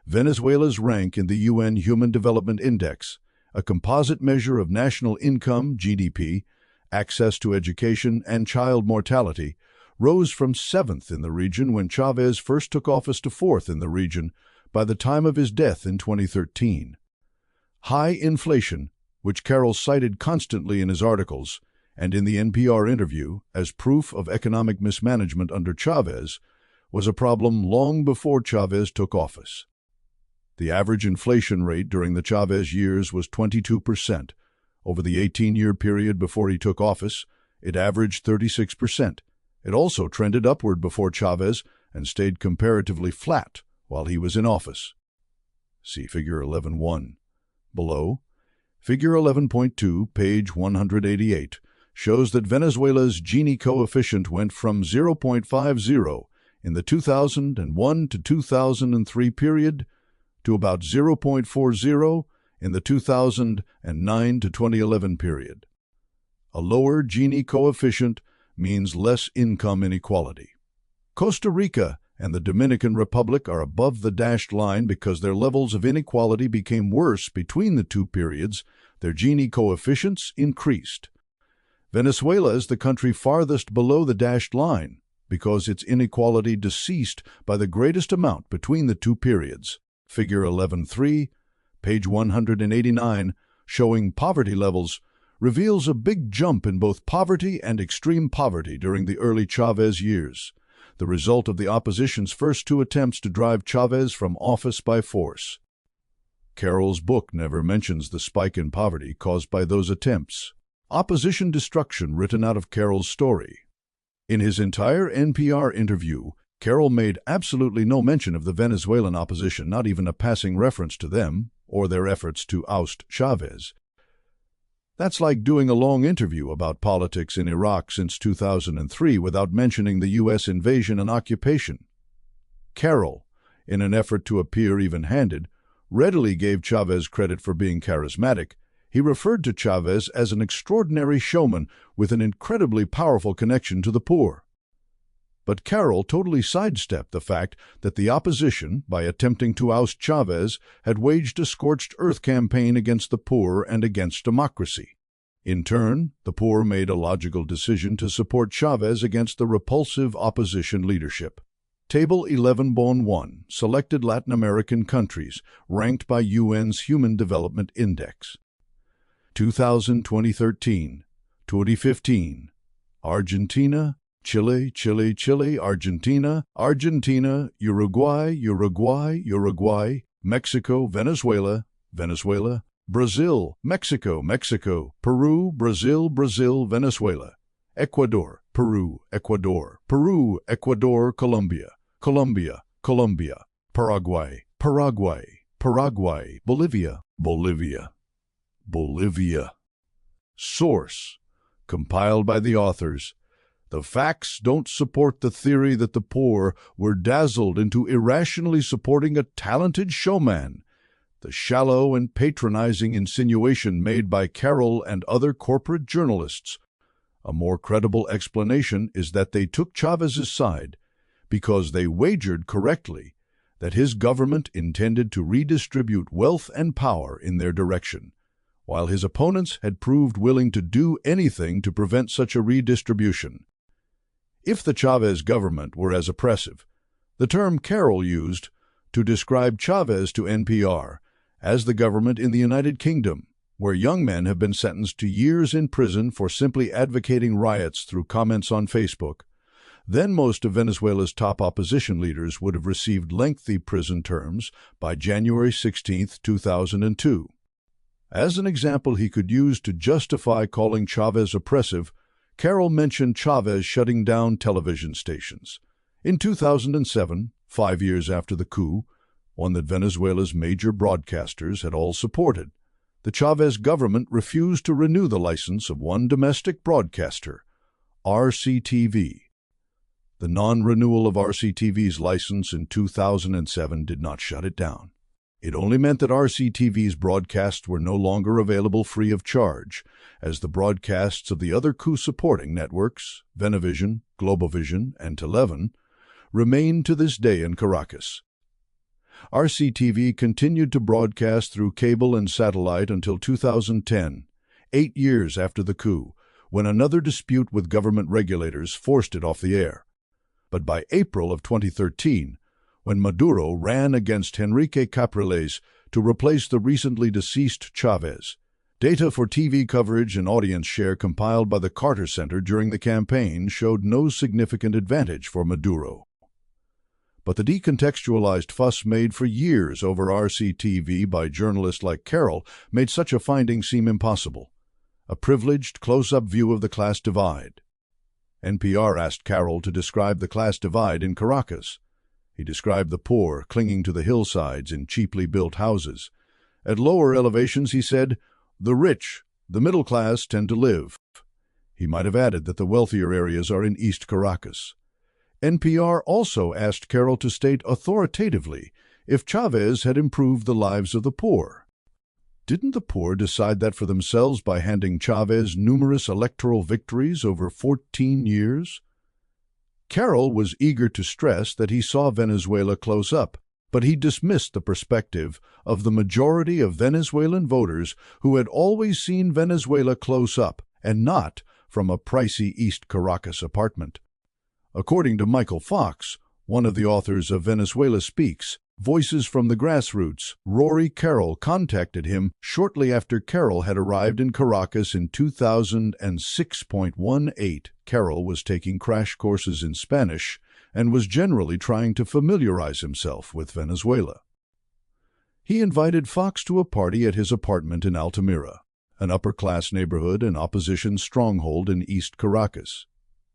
Venezuela's rank in the UN Human Development Index, a composite measure of national income, GDP, access to education, and child mortality, rose from 7th in the region when Chávez first took office to 4th in the region by the time of his death in 2013. High inflation, which Carroll cited constantly in his articles, and in the NPR interview as proof of economic mismanagement under Chávez, was a problem long before Chávez took office. The average inflation rate during the Chávez years was 22%. Over the 18-year period before he took office, it averaged 36%. It also trended upward before Chávez and stayed comparatively flat while he was in office. See Figure 11.1. Below, Figure 11.2, page 188, shows that Venezuela's Gini coefficient went from 0.50 in the 2001 to 2003 period to about 0.40 in the 2009 to 2011 period. A lower Gini coefficient means less income inequality. Costa Rica and the Dominican Republic are above the dashed line because their levels of inequality became worse between the two periods. Their Gini coefficients increased. Venezuela is the country farthest below the dashed line because its inequality deceased by the greatest amount between the two periods. Figure 11.3, page 189, showing poverty levels, reveals a big jump in both poverty and extreme poverty during the early Chávez years, the result of the opposition's first two attempts to drive Chávez from office by force. Carroll's book never mentions the spike in poverty caused by those attempts. Opposition destruction written out of Carroll's story. In his entire NPR interview, Carroll made absolutely no mention of the Venezuelan opposition, not even a passing reference to them or their efforts to oust Chávez. That's like doing a long interview about politics in Iraq since 2003 without mentioning the U.S. invasion and occupation. Carroll, in an effort to appear even-handed, readily gave Chávez credit for being charismatic. He referred to Chávez as an extraordinary showman with an incredibly powerful connection to the poor. But Carroll totally sidestepped the fact that the opposition, by attempting to oust Chávez, had waged a scorched earth campaign against the poor and against democracy. In turn, the poor made a logical decision to support Chávez against the repulsive opposition leadership. Table 11.1 Selected Latin American countries, ranked by UN's Human Development Index. 2013, 2015, Argentina, Chile, Argentina, Uruguay, Mexico, Venezuela, Brazil, Mexico, Peru, Brazil, Venezuela, Ecuador, Peru, Colombia, Paraguay, Bolivia. Source: compiled by the authors. The facts don't support the theory that the poor were dazzled into irrationally supporting a talented showman. The shallow and patronizing insinuation made by Carroll and other corporate journalists. A more credible explanation is that they took Chávez's side because they wagered correctly that his government intended to redistribute wealth and power in their direction, while his opponents had proved willing to do anything to prevent such a redistribution. If the Chávez government were as oppressive, the term Carroll used to describe Chávez to NPR as the government in the United Kingdom, where young men have been sentenced to years in prison for simply advocating riots through comments on Facebook, then most of Venezuela's top opposition leaders would have received lengthy prison terms by January 16, 2002. As an example he could use to justify calling Chávez oppressive, Carroll mentioned Chávez shutting down television stations. In 2007, 5 years after the coup, one that Venezuela's major broadcasters had all supported, the Chávez government refused to renew the license of one domestic broadcaster, RCTV. The non-renewal of RCTV's license in 2007 did not shut it down. It only meant that RCTV's broadcasts were no longer available free of charge, as the broadcasts of the other coup-supporting networks, Venevision, Globovision, and Televen, remain to this day in Caracas. RCTV continued to broadcast through cable and satellite until 2010, 8 years after the coup, when another dispute with government regulators forced it off the air. But by April of 2013, when Maduro ran against Henrique Capriles to replace the recently deceased Chávez, data for TV coverage and audience share compiled by the Carter Center during the campaign showed no significant advantage for Maduro. But the decontextualized fuss made for years over RCTV by journalists like Carroll made such a finding seem impossible. A privileged, close-up view of the class divide. NPR asked Carroll to describe the class divide in Caracas. He described the poor clinging to the hillsides in cheaply built houses. At lower elevations, he said, the rich, the middle class, tend to live. He might have added that the wealthier areas are in East Caracas. NPR also asked Carroll to state authoritatively if Chávez had improved the lives of the poor. Didn't the poor decide that for themselves by handing Chávez numerous electoral victories over 14 years? Carroll was eager to stress that he saw Venezuela close up, but he dismissed the perspective of the majority of Venezuelan voters who had always seen Venezuela close up and not from a pricey East Caracas apartment. According to Michael Fox, one of the authors of Venezuela Speaks, Voices from the Grassroots, Rory Carroll contacted him shortly after Carroll had arrived in Caracas in 2006.18. Carroll was taking crash courses in Spanish and was generally trying to familiarize himself with Venezuela. He invited Fox to a party at his apartment in Altamira, an upper-class neighborhood and opposition stronghold in East Caracas.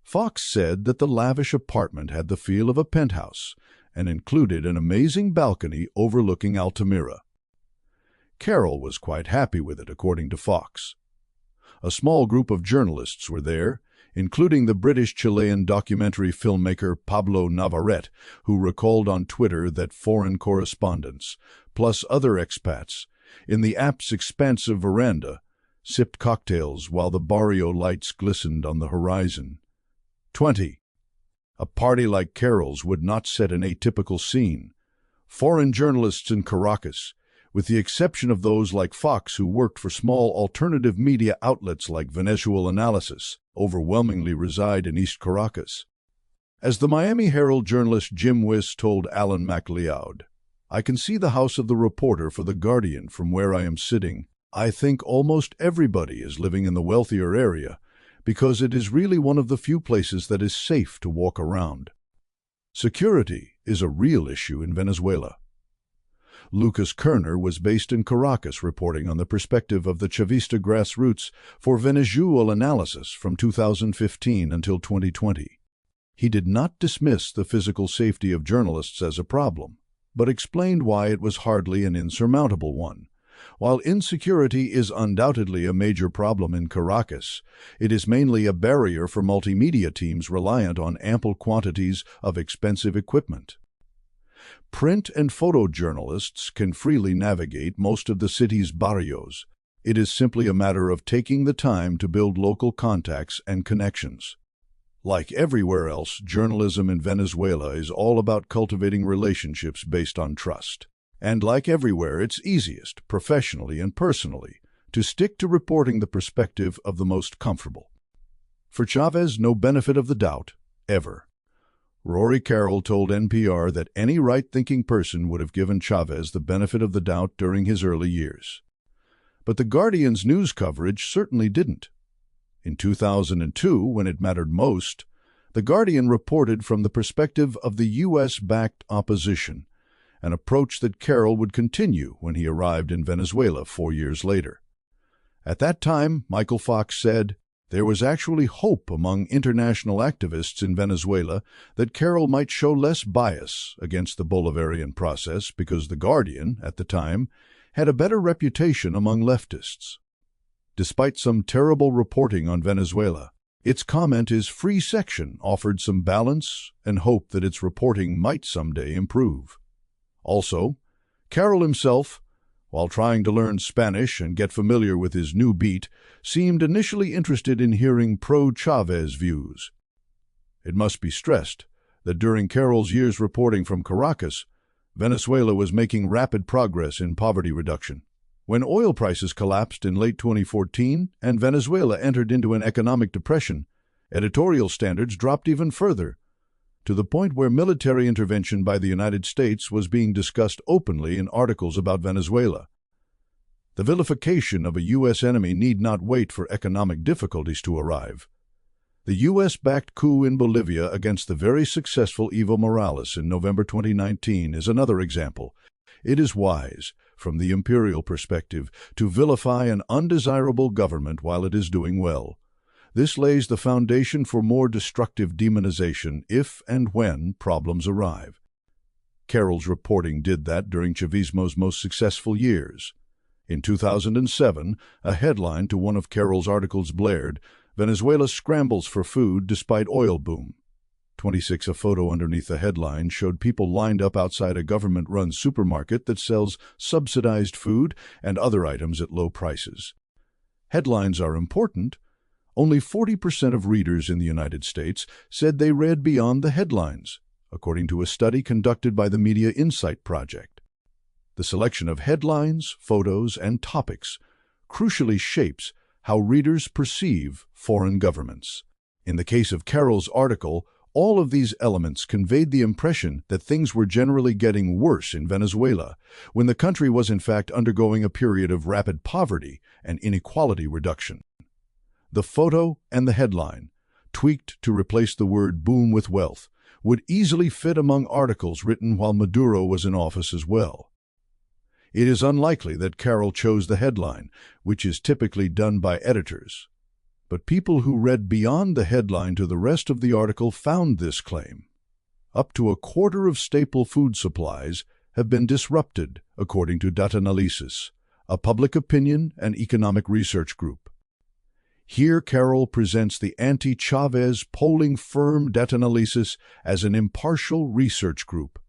Fox said that the lavish apartment had the feel of a penthouse and included an amazing balcony overlooking Altamira. Carroll was quite happy with it, according to Fox. A small group of journalists were there, including the British-Chilean documentary filmmaker Pablo Navarrete, who recalled on Twitter that foreign correspondents, plus other expats, in the app's expansive veranda, sipped cocktails while the barrio lights glistened on the horizon. 20. A party like Carol's would not set an atypical scene. Foreign journalists in Caracas, with the exception of those like Fox who worked for small alternative media outlets like Venezuela Analysis, overwhelmingly reside in East Caracas. As the Miami Herald journalist Jim Wiss told Alan MacLeod, "I can see the house of the reporter for The Guardian from where I am sitting. I think almost everybody is living in the wealthier area because it is really one of the few places that is safe to walk around." Security is a real issue in Venezuela. Lucas Kerner was based in Caracas reporting on the perspective of the Chavista grassroots for Venezuela Analysis from 2015 until 2020. He did not dismiss the physical safety of journalists as a problem, but explained why it was hardly an insurmountable one. While insecurity is undoubtedly a major problem in Caracas, it is mainly a barrier for multimedia teams reliant on ample quantities of expensive equipment. Print and photojournalists can freely navigate most of the city's barrios. It is simply a matter of taking the time to build local contacts and connections. Like everywhere else, journalism in Venezuela is all about cultivating relationships based on trust. And like everywhere, it's easiest, professionally and personally, to stick to reporting the perspective of the most comfortable. For Chávez, no benefit of the doubt, ever. Rory Carroll told NPR that any right-thinking person would have given Chávez the benefit of the doubt during his early years. But The Guardian's news coverage certainly didn't. In 2002, when it mattered most, The Guardian reported from the perspective of the U.S.-backed opposition, an approach that Carroll would continue when he arrived in Venezuela 4 years later. At that time, Michael Fox said, there was actually hope among international activists in Venezuela that Carroll might show less bias against the Bolivarian process because The Guardian, at the time, had a better reputation among leftists. Despite some terrible reporting on Venezuela, its comment is free section offered some balance and hope that its reporting might someday improve. Also, Carroll himself, while trying to learn Spanish and get familiar with his new beat, seemed initially interested in hearing pro-Chávez views. It must be stressed that during Carroll's years reporting from Caracas, Venezuela was making rapid progress in poverty reduction. When oil prices collapsed in late 2014 and Venezuela entered into an economic depression, editorial standards dropped even further, to the point where military intervention by the United States was being discussed openly in articles about Venezuela. The vilification of a U.S. enemy need not wait for economic difficulties to arrive. The U.S.-backed coup in Bolivia against the very successful Evo Morales in November 2019 is another example. It is wise, from the imperial perspective, to vilify an undesirable government while it is doing well. This lays the foundation for more destructive demonization if and when problems arrive. Carroll's reporting did that during Chavismo's most successful years. In 2007, a headline to one of Carroll's articles blared, "Venezuela scrambles for food despite oil boom." 26. A photo underneath the headline showed people lined up outside a government-run supermarket that sells subsidized food and other items at low prices. Headlines are important. Only 40% of readers in the United States said they read beyond the headlines, according to a study conducted by the Media Insight Project. The selection of headlines, photos, and topics crucially shapes how readers perceive foreign governments. In the case of Carroll's article, all of these elements conveyed the impression that things were generally getting worse in Venezuela, when the country was in fact undergoing a period of rapid poverty and inequality reduction. The photo and the headline, tweaked to replace the word boom with wealth, would easily fit among articles written while Maduro was in office as well. It is unlikely that Carroll chose the headline, which is typically done by editors. But people who read beyond the headline to the rest of the article found this claim. Up to a quarter of staple food supplies have been disrupted, according to Data-Analysis, a public opinion and economic research group. Here Carroll presents the anti-Chávez polling firm Data-Analysis as an impartial research group.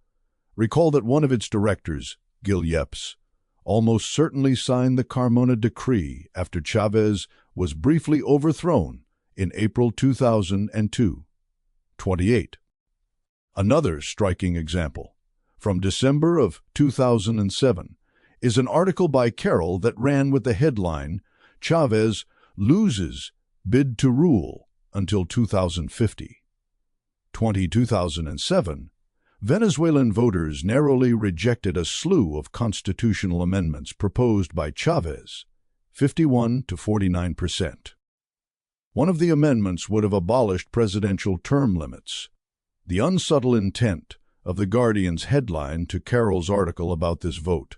Recall that one of its directors, Gil Yepes, almost certainly signed the Carmona Decree after Chávez was briefly overthrown in April 2002. 28. Another striking example, from December of 2007, is an article by Carroll that ran with the headline, "Chávez Loses Bid to Rule Until 2050." 2007, Venezuelan voters narrowly rejected a slew of constitutional amendments proposed by Chávez, 51 to 49%. One of the amendments would have abolished presidential term limits. The unsubtle intent of The Guardian's headline to Carroll's article about this vote,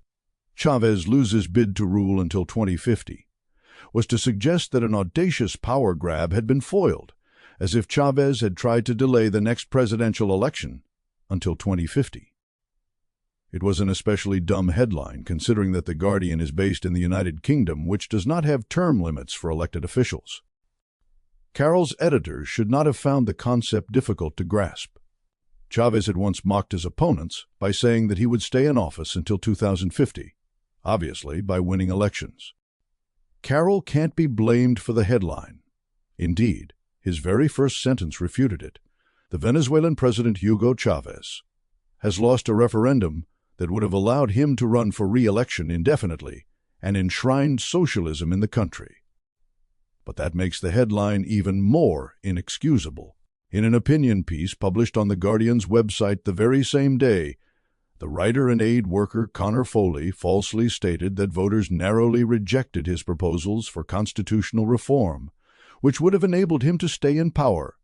"Chávez Loses Bid to Rule Until 2050, was to suggest that an audacious power grab had been foiled, as if Chávez had tried to delay the next presidential election until 2050. It was an especially dumb headline, considering that The Guardian is based in the United Kingdom, which does not have term limits for elected officials. Carroll's editors should not have found the concept difficult to grasp. Chávez had once mocked his opponents by saying that he would stay in office until 2050, obviously by winning elections. Carroll can't be blamed for the headline. Indeed, his very first sentence refuted it. The Venezuelan president Hugo Chávez has lost a referendum that would have allowed him to run for re-election indefinitely and enshrined socialism in the country. But that makes the headline even more inexcusable. In an opinion piece published on The Guardian's website the very same day, the writer and aid worker Connor Foley falsely stated that voters narrowly rejected his proposals for constitutional reform, which would have enabled him to stay in power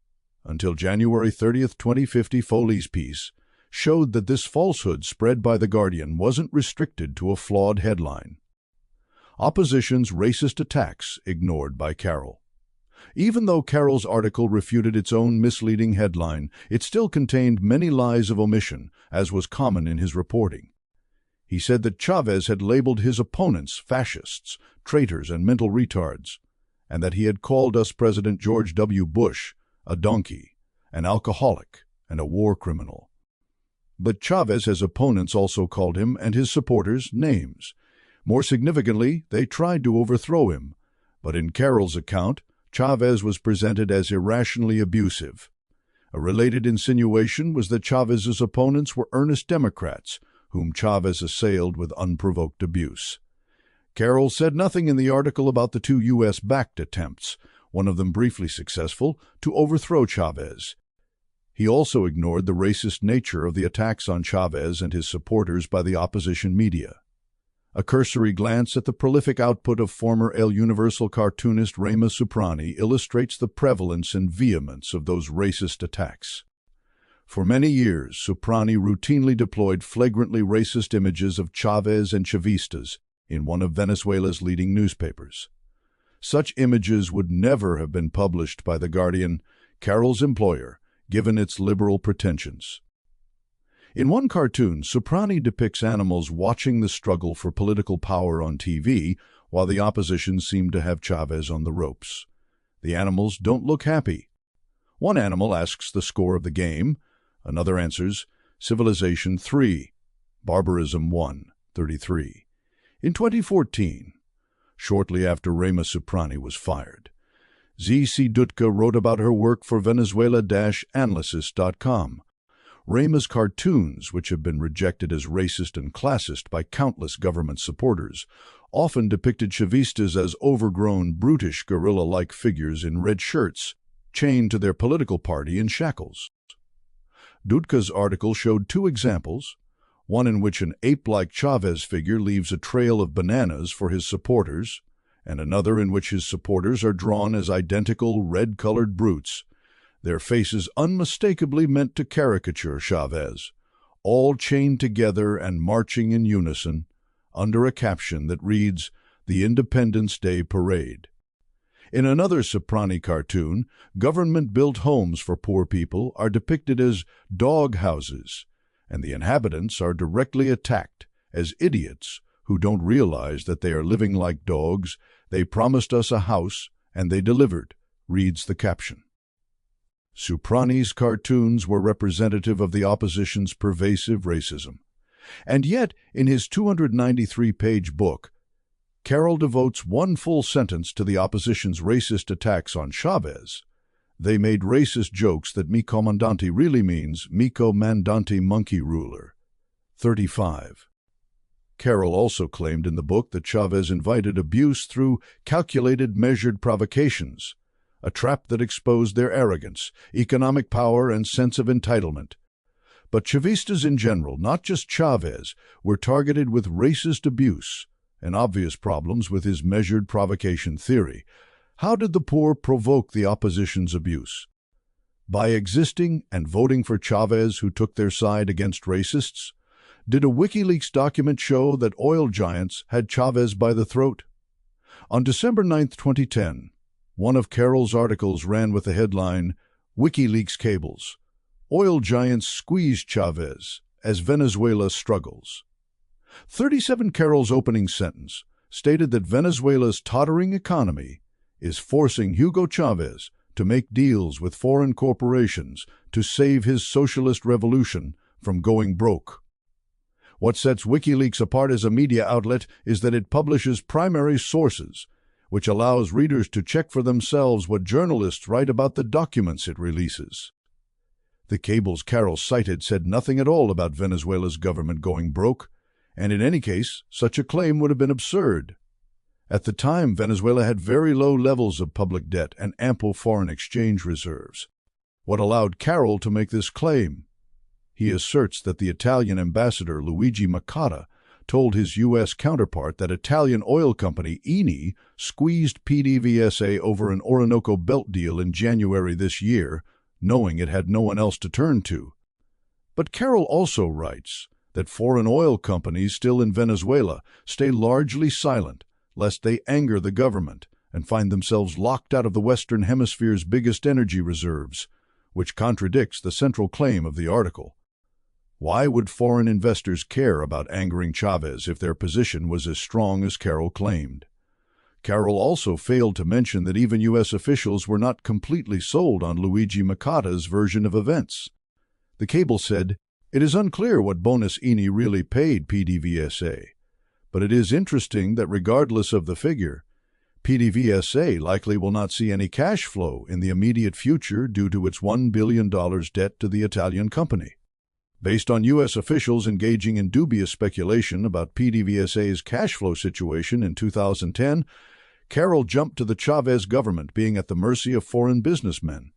until January 30, 2050. Foley's piece showed that this falsehood spread by The Guardian wasn't restricted to a flawed headline. Opposition's racist attacks ignored by Carroll. Even though Carroll's article refuted its own misleading headline, it still contained many lies of omission, as was common in his reporting. He said that Chávez had labeled his opponents fascists, traitors, and mental retards, and that he had called us President George W. Bush a donkey, an alcoholic, and a war criminal. But Chávez's opponents also called him and his supporters names. More significantly, they tried to overthrow him, but in Carroll's account, Chávez was presented as irrationally abusive. A related insinuation was that Chávez's opponents were earnest Democrats, whom Chávez assailed with unprovoked abuse. Carroll said nothing in the article about the two U.S.-backed attempts, one of them briefly successful, to overthrow Chávez. He also ignored the racist nature of the attacks on Chávez and his supporters by the opposition media. A cursory glance at the prolific output of former El Universal cartoonist Rema Suprani illustrates the prevalence and vehemence of those racist attacks. For many years, Suprani routinely deployed flagrantly racist images of Chávez and Chavistas in one of Venezuela's leading newspapers. Such images would never have been published by The Guardian, Carroll's employer, given its liberal pretensions. In one cartoon, Suprani depicts animals watching the struggle for political power on TV, while the opposition seemed to have Chávez on the ropes. The animals don't look happy. One animal asks the score of the game. Another answers, Civilization 3, Barbarism 1, 33. In 2014, shortly after Rema Suprani was fired, Z.C. Dutka wrote about her work for Venezuela-Analysis.com. Rema's cartoons, which have been rejected as racist and classist by countless government supporters, often depicted Chavistas as overgrown, brutish, gorilla-like figures in red shirts, chained to their political party in shackles. Dutka's article showed two examples, one in which an ape-like Chávez figure leaves a trail of bananas for his supporters, and another in which his supporters are drawn as identical red-colored brutes, their faces unmistakably meant to caricature Chávez, all chained together and marching in unison, under a caption that reads, "The Independence Day Parade." In another Suprani cartoon, government-built homes for poor people are depicted as dog houses, and the inhabitants are directly attacked as idiots who don't realize that they are living like dogs. "They promised us a house, and they delivered," reads the caption. Suprani's cartoons were representative of the opposition's pervasive racism. And yet, in his 293-page book, Carroll devotes one full sentence to the opposition's racist attacks on Chávez, They made racist jokes that mi comandante really means mi comandante monkey ruler. 35. Carroll also claimed in the book that Chávez invited abuse through calculated, measured provocations, a trap that exposed their arrogance, economic power, and sense of entitlement. But Chavistas in general, not just Chávez, were targeted with racist abuse and obvious problems with his measured provocation theory. How did the poor provoke the opposition's abuse? By existing and voting for Chávez, who took their side against racists? Did a WikiLeaks document show that oil giants had Chávez by the throat? On December 9, 2010, one of Carroll's articles ran with the headline, WikiLeaks Cables. Oil giants squeeze Chávez as Venezuela struggles. 37. Carroll's opening sentence stated that Venezuela's tottering economy is forcing Hugo Chávez to make deals with foreign corporations to save his socialist revolution from going broke. What sets WikiLeaks apart as a media outlet is that it publishes primary sources, which allows readers to check for themselves what journalists write about the documents it releases. The cables Carroll cited said nothing at all about Venezuela's government going broke, and in any case, such a claim would have been absurd. At the time, Venezuela had very low levels of public debt and ample foreign exchange reserves. What allowed Carroll to make this claim? He asserts that the Italian ambassador Luigi Macotta told his U.S. counterpart that Italian oil company Eni squeezed PDVSA over an Orinoco Belt deal in January this year, knowing it had no one else to turn to. But Carroll also writes that foreign oil companies still in Venezuela stay largely silent, lest they anger the government and find themselves locked out of the Western Hemisphere's biggest energy reserves, which contradicts the central claim of the article. Why would foreign investors care about angering Chávez if their position was as strong as Carroll claimed? Carroll also failed to mention that even U.S. officials were not completely sold on Luigi Macotta's version of events. The cable said, "It is unclear what bonus Eni really paid PDVSA. But it is interesting that regardless of the figure, PDVSA likely will not see any cash flow in the immediate future due to its $1 billion debt to the Italian company." Based on U.S. officials engaging in dubious speculation about PDVSA's cash flow situation in 2010, Carroll jumped to the Chávez government being at the mercy of foreign businessmen.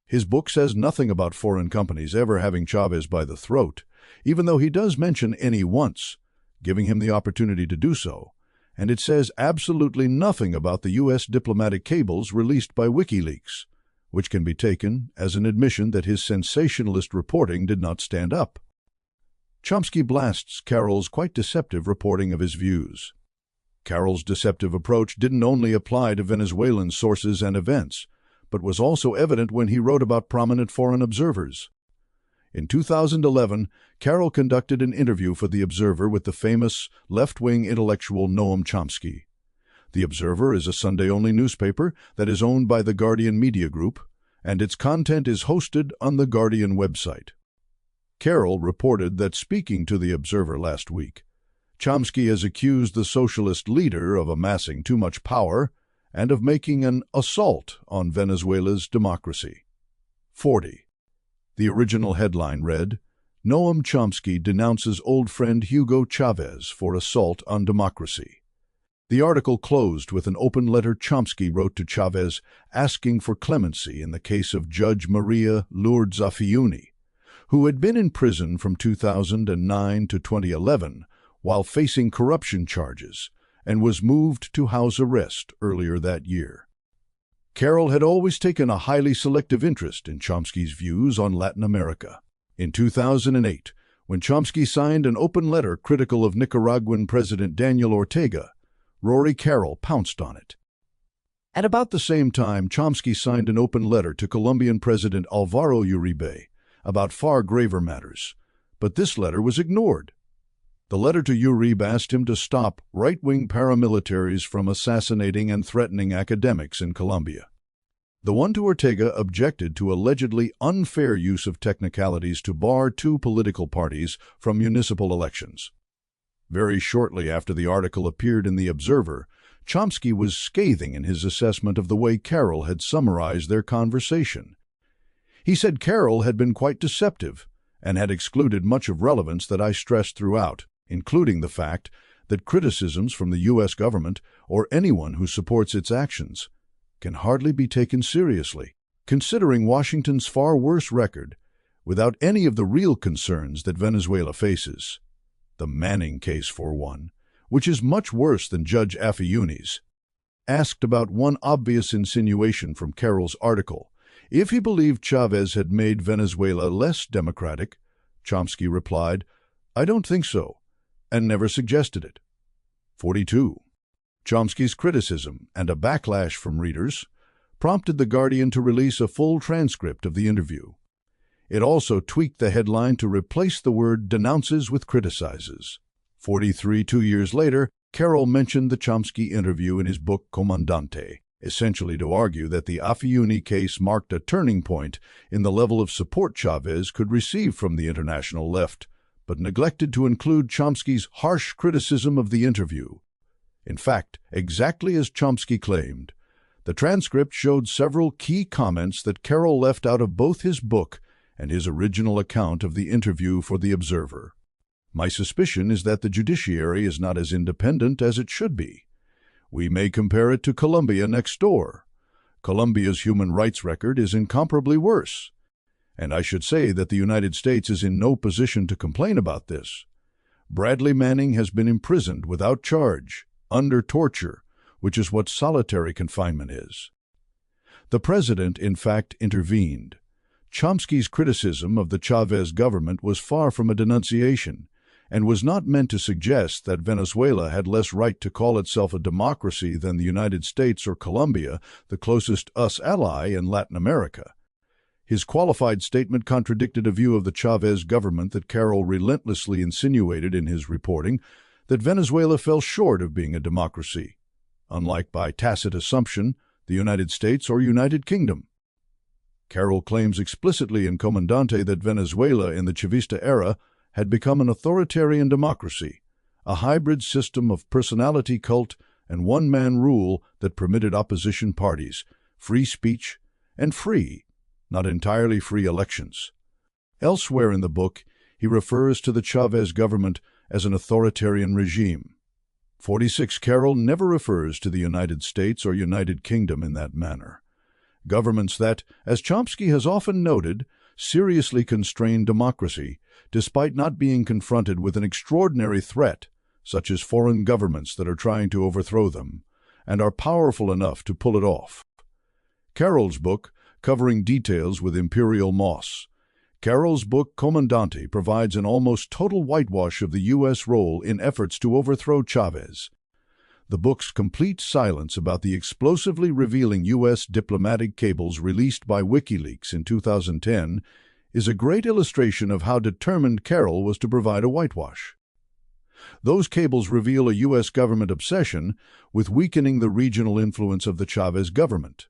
His book says nothing about foreign companies ever having Chávez by the throat, even though he does mention Eni once, giving him the opportunity to do so, and it says absolutely nothing about the U.S. diplomatic cables released by WikiLeaks, which can be taken as an admission that his sensationalist reporting did not stand up. Chomsky blasts Carroll's quite deceptive reporting of his views. Carroll's deceptive approach didn't only apply to Venezuelan sources and events, but was also evident when he wrote about prominent foreign observers. In 2011, Carroll conducted an interview for The Observer with the famous left-wing intellectual Noam Chomsky. The Observer is a Sunday-only newspaper that is owned by the Guardian Media Group, and its content is hosted on the Guardian website. Carroll reported that speaking to The Observer last week, Chomsky has accused the socialist leader of amassing too much power and of making an assault on Venezuela's democracy. 40. The original headline read, "Noam Chomsky denounces old friend Hugo Chávez for assault on democracy." The article closed with an open letter Chomsky wrote to Chávez asking for clemency in the case of Judge Maria Lourdes Afiuni, who had been in prison from 2009 to 2011 while facing corruption charges and was moved to house arrest earlier that year. Carroll had always taken a highly selective interest in Chomsky's views on Latin America. In 2008, when Chomsky signed an open letter critical of Nicaraguan President Daniel Ortega, Rory Carroll pounced on it. At about the same time, Chomsky signed an open letter to Colombian President Alvaro Uribe about far graver matters, but this letter was ignored. The letter to Uribe asked him to stop right-wing paramilitaries from assassinating and threatening academics in Colombia. The one to Ortega objected to allegedly unfair use of technicalities to bar two political parties from municipal elections. Very shortly after the article appeared in The Observer, Chomsky was scathing in his assessment of the way Carroll had summarized their conversation. He said Carroll had been quite deceptive and had excluded much of relevance that I stressed throughout, including the fact that criticisms from the U.S. government or anyone who supports its actions can hardly be taken seriously, considering Washington's far worse record, without any of the real concerns that Venezuela faces. The Manning case, for one, which is much worse than Judge Affiuni's. Asked about one obvious insinuation from Carroll's article, if he believed Chávez had made Venezuela less democratic, Chomsky replied, "I don't think so, and never suggested it." 42. Chomsky's criticism and a backlash from readers prompted The Guardian to release a full transcript of the interview. It also tweaked the headline to replace the word denounces with criticizes. 43. 2 years later, Carroll mentioned the Chomsky interview in his book Comandante, essentially to argue that the Affiuni case marked a turning point in the level of support Chávez could receive from the international left, but neglected to include Chomsky's harsh criticism of the interview. In fact, exactly as Chomsky claimed, the transcript showed several key comments that Carroll left out of both his book and his original account of the interview for The Observer. My suspicion is that the judiciary is not as independent as it should be. We may compare it to Colombia next door. Colombia's human rights record is incomparably worse. And I should say that the United States is in no position to complain about this. Bradley Manning has been imprisoned without charge, under torture, which is what solitary confinement is. The president, in fact, intervened. Chomsky's criticism of the Chávez government was far from a denunciation, and was not meant to suggest that Venezuela had less right to call itself a democracy than the United States or Colombia, the closest US ally in Latin America. His qualified statement contradicted a view of the Chávez government that Carroll relentlessly insinuated in his reporting, that Venezuela fell short of being a democracy, unlike by tacit assumption the United States or United Kingdom. Carroll claims explicitly in Comandante that Venezuela in the Chavista era had become an authoritarian democracy, a hybrid system of personality cult and one-man rule that permitted opposition parties, free speech, and free, not entirely free elections. Elsewhere in the book, he refers to the Chávez government as an authoritarian regime. 46. Carroll never refers to the United States or United Kingdom in that manner. Governments that, as Chomsky has often noted, seriously constrain democracy, despite not being confronted with an extraordinary threat, such as foreign governments that are trying to overthrow them, and are powerful enough to pull it off. Carroll's book, covering details with Imperial Moss. Carroll's book Comandante provides an almost total whitewash of the U.S. role in efforts to overthrow Chávez. The book's complete silence about the explosively revealing U.S. diplomatic cables released by WikiLeaks in 2010 is a great illustration of how determined Carroll was to provide a whitewash. Those cables reveal a U.S. government obsession with weakening the regional influence of the Chávez government.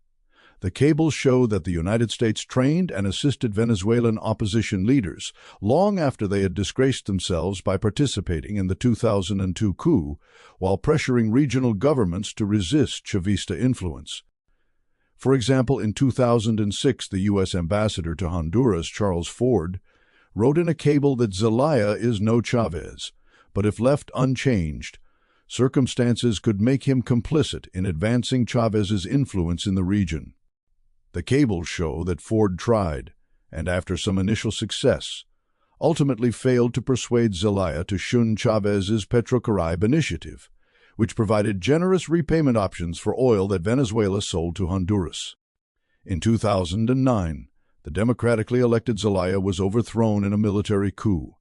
The cables show that the United States trained and assisted Venezuelan opposition leaders long after they had disgraced themselves by participating in the 2002 coup, while pressuring regional governments to resist Chavista influence. For example, in 2006, the U.S. ambassador to Honduras, Charles Ford, wrote in a cable that Zelaya is no Chávez, but if left unchanged, circumstances could make him complicit in advancing Chávez's influence in the region. The cables show that Ford tried, and after some initial success, ultimately failed to persuade Zelaya to shun Chávez's Petrocaribe initiative, which provided generous repayment options for oil that Venezuela sold to Honduras. In 2009, the democratically elected Zelaya was overthrown in a military coup.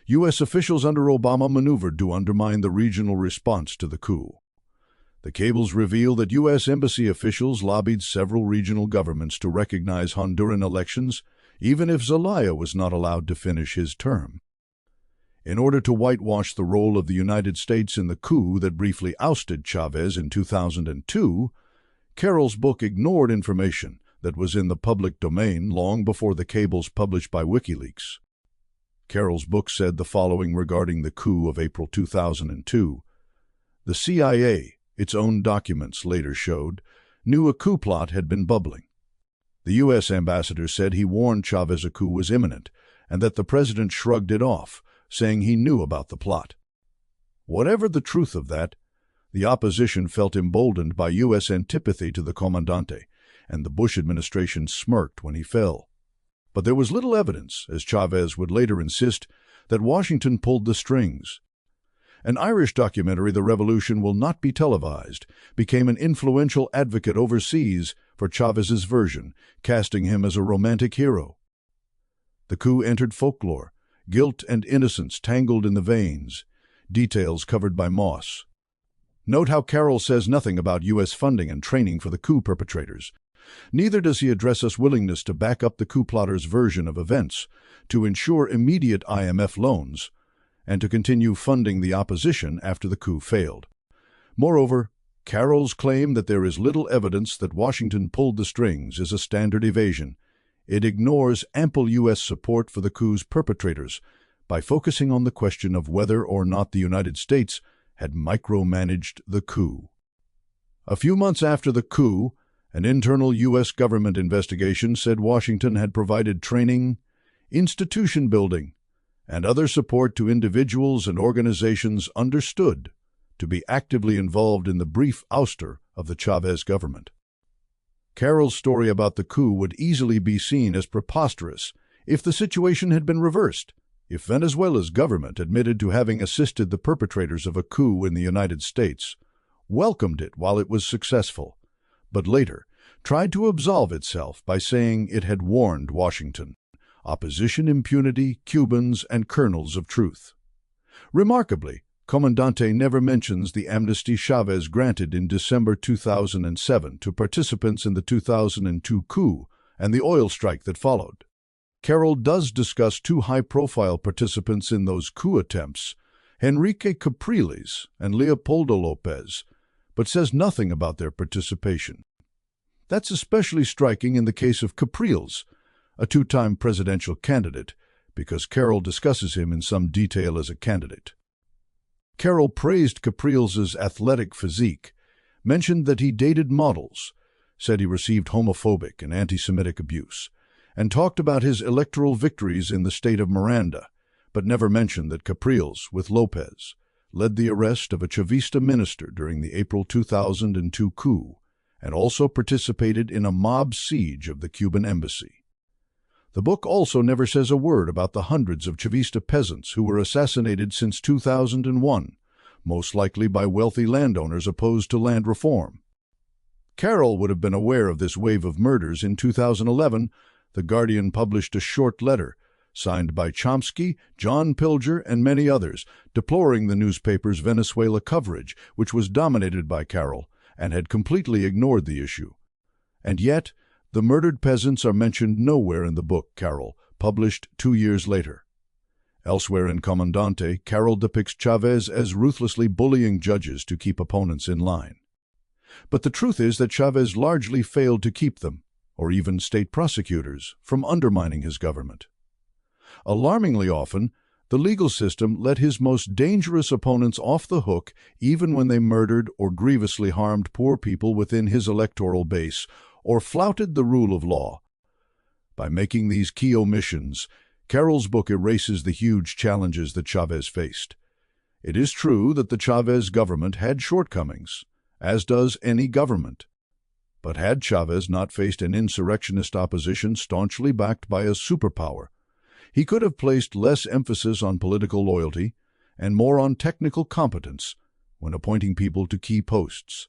U.S. officials under Obama maneuvered to undermine the regional response to the coup. The cables reveal that U.S. embassy officials lobbied several regional governments to recognize Honduran elections, even if Zelaya was not allowed to finish his term. In order to whitewash the role of the United States in the coup that briefly ousted Chávez in 2002, Carroll's book ignored information that was in the public domain long before the cables published by WikiLeaks. Carroll's book said the following regarding the coup of April 2002. The CIA, its own documents later showed, knew a coup plot had been bubbling. The U.S. ambassador said he warned Chávez a coup was imminent, and that the president shrugged it off, saying he knew about the plot. Whatever the truth of that, the opposition felt emboldened by U.S. antipathy to the Comandante, and the Bush administration smirked when he fell. But there was little evidence, as Chávez would later insist, that Washington pulled the strings. An Irish documentary, The Revolution Will Not Be Televised, became an influential advocate overseas for Chávez's version, casting him as a romantic hero. The coup entered folklore, guilt and innocence tangled in the veins, details covered by moss. Note how Carroll says nothing about U.S. funding and training for the coup perpetrators. Neither does he address us willingness to back up the coup plotters' version of events, to ensure immediate IMF loans, and to continue funding the opposition after the coup failed. Moreover, Carroll's claim that there is little evidence that Washington pulled the strings is a standard evasion. It ignores ample U.S. support for the coup's perpetrators by focusing on the question of whether or not the United States had micromanaged the coup. A few months after the coup, an internal U.S. government investigation said Washington had provided training, institution building, and other support to individuals and organizations understood to be actively involved in the brief ouster of the Chávez government. Carroll's story about the coup would easily be seen as preposterous if the situation had been reversed, if Venezuela's government admitted to having assisted the perpetrators of a coup in the United States, welcomed it while it was successful, but later tried to absolve itself by saying it had warned Washington, opposition impunity, Cubans, and kernels of truth. Remarkably, Comandante never mentions the amnesty Chávez granted in December 2007 to participants in the 2002 coup and the oil strike that followed. Carroll does discuss two high-profile participants in those coup attempts, Enrique Capriles and Leopoldo López, but says nothing about their participation. That's especially striking in the case of Capriles, a two-time presidential candidate, because Carroll discusses him in some detail as a candidate. Carroll praised Capriles's athletic physique, mentioned that he dated models, said he received homophobic and anti-Semitic abuse, and talked about his electoral victories in the state of Miranda, but never mentioned that Capriles, with López, led the arrest of a Chavista minister during the April 2002 coup, and also participated in a mob siege of the Cuban embassy. The book also never says a word about the hundreds of Chavista peasants who were assassinated since 2001, most likely by wealthy landowners opposed to land reform. Carroll would have been aware of this wave of murders in 2011. The Guardian published a short letter, signed by Chomsky, John Pilger, and many others, deploring the newspaper's Venezuela coverage, which was dominated by Carroll, and had completely ignored the issue. And yet, the murdered peasants are mentioned nowhere in the book Carroll, published 2 years later. Elsewhere in Comandante, Carroll depicts Chávez as ruthlessly bullying judges to keep opponents in line. But the truth is that Chávez largely failed to keep them, or even state prosecutors, from undermining his government. Alarmingly often, the legal system let his most dangerous opponents off the hook even when they murdered or grievously harmed poor people within his electoral base, or flouted the rule of law. By making these key omissions, Carroll's book erases the huge challenges that Chávez faced. It is true that the Chávez government had shortcomings, as does any government. But had Chávez not faced an insurrectionist opposition staunchly backed by a superpower, he could have placed less emphasis on political loyalty and more on technical competence when appointing people to key posts.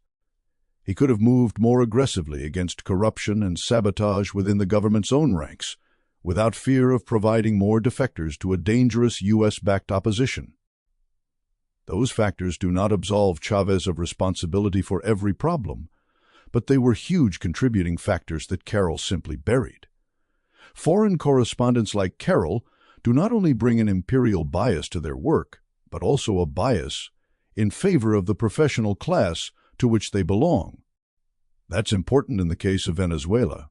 He could have moved more aggressively against corruption and sabotage within the government's own ranks, without fear of providing more defectors to a dangerous U.S.-backed opposition. Those factors do not absolve Chávez of responsibility for every problem, but they were huge contributing factors that Carroll simply buried. Foreign correspondents like Carroll do not only bring an imperial bias to their work, but also a bias in favor of the professional class to which they belong. That's important in the case of Venezuela,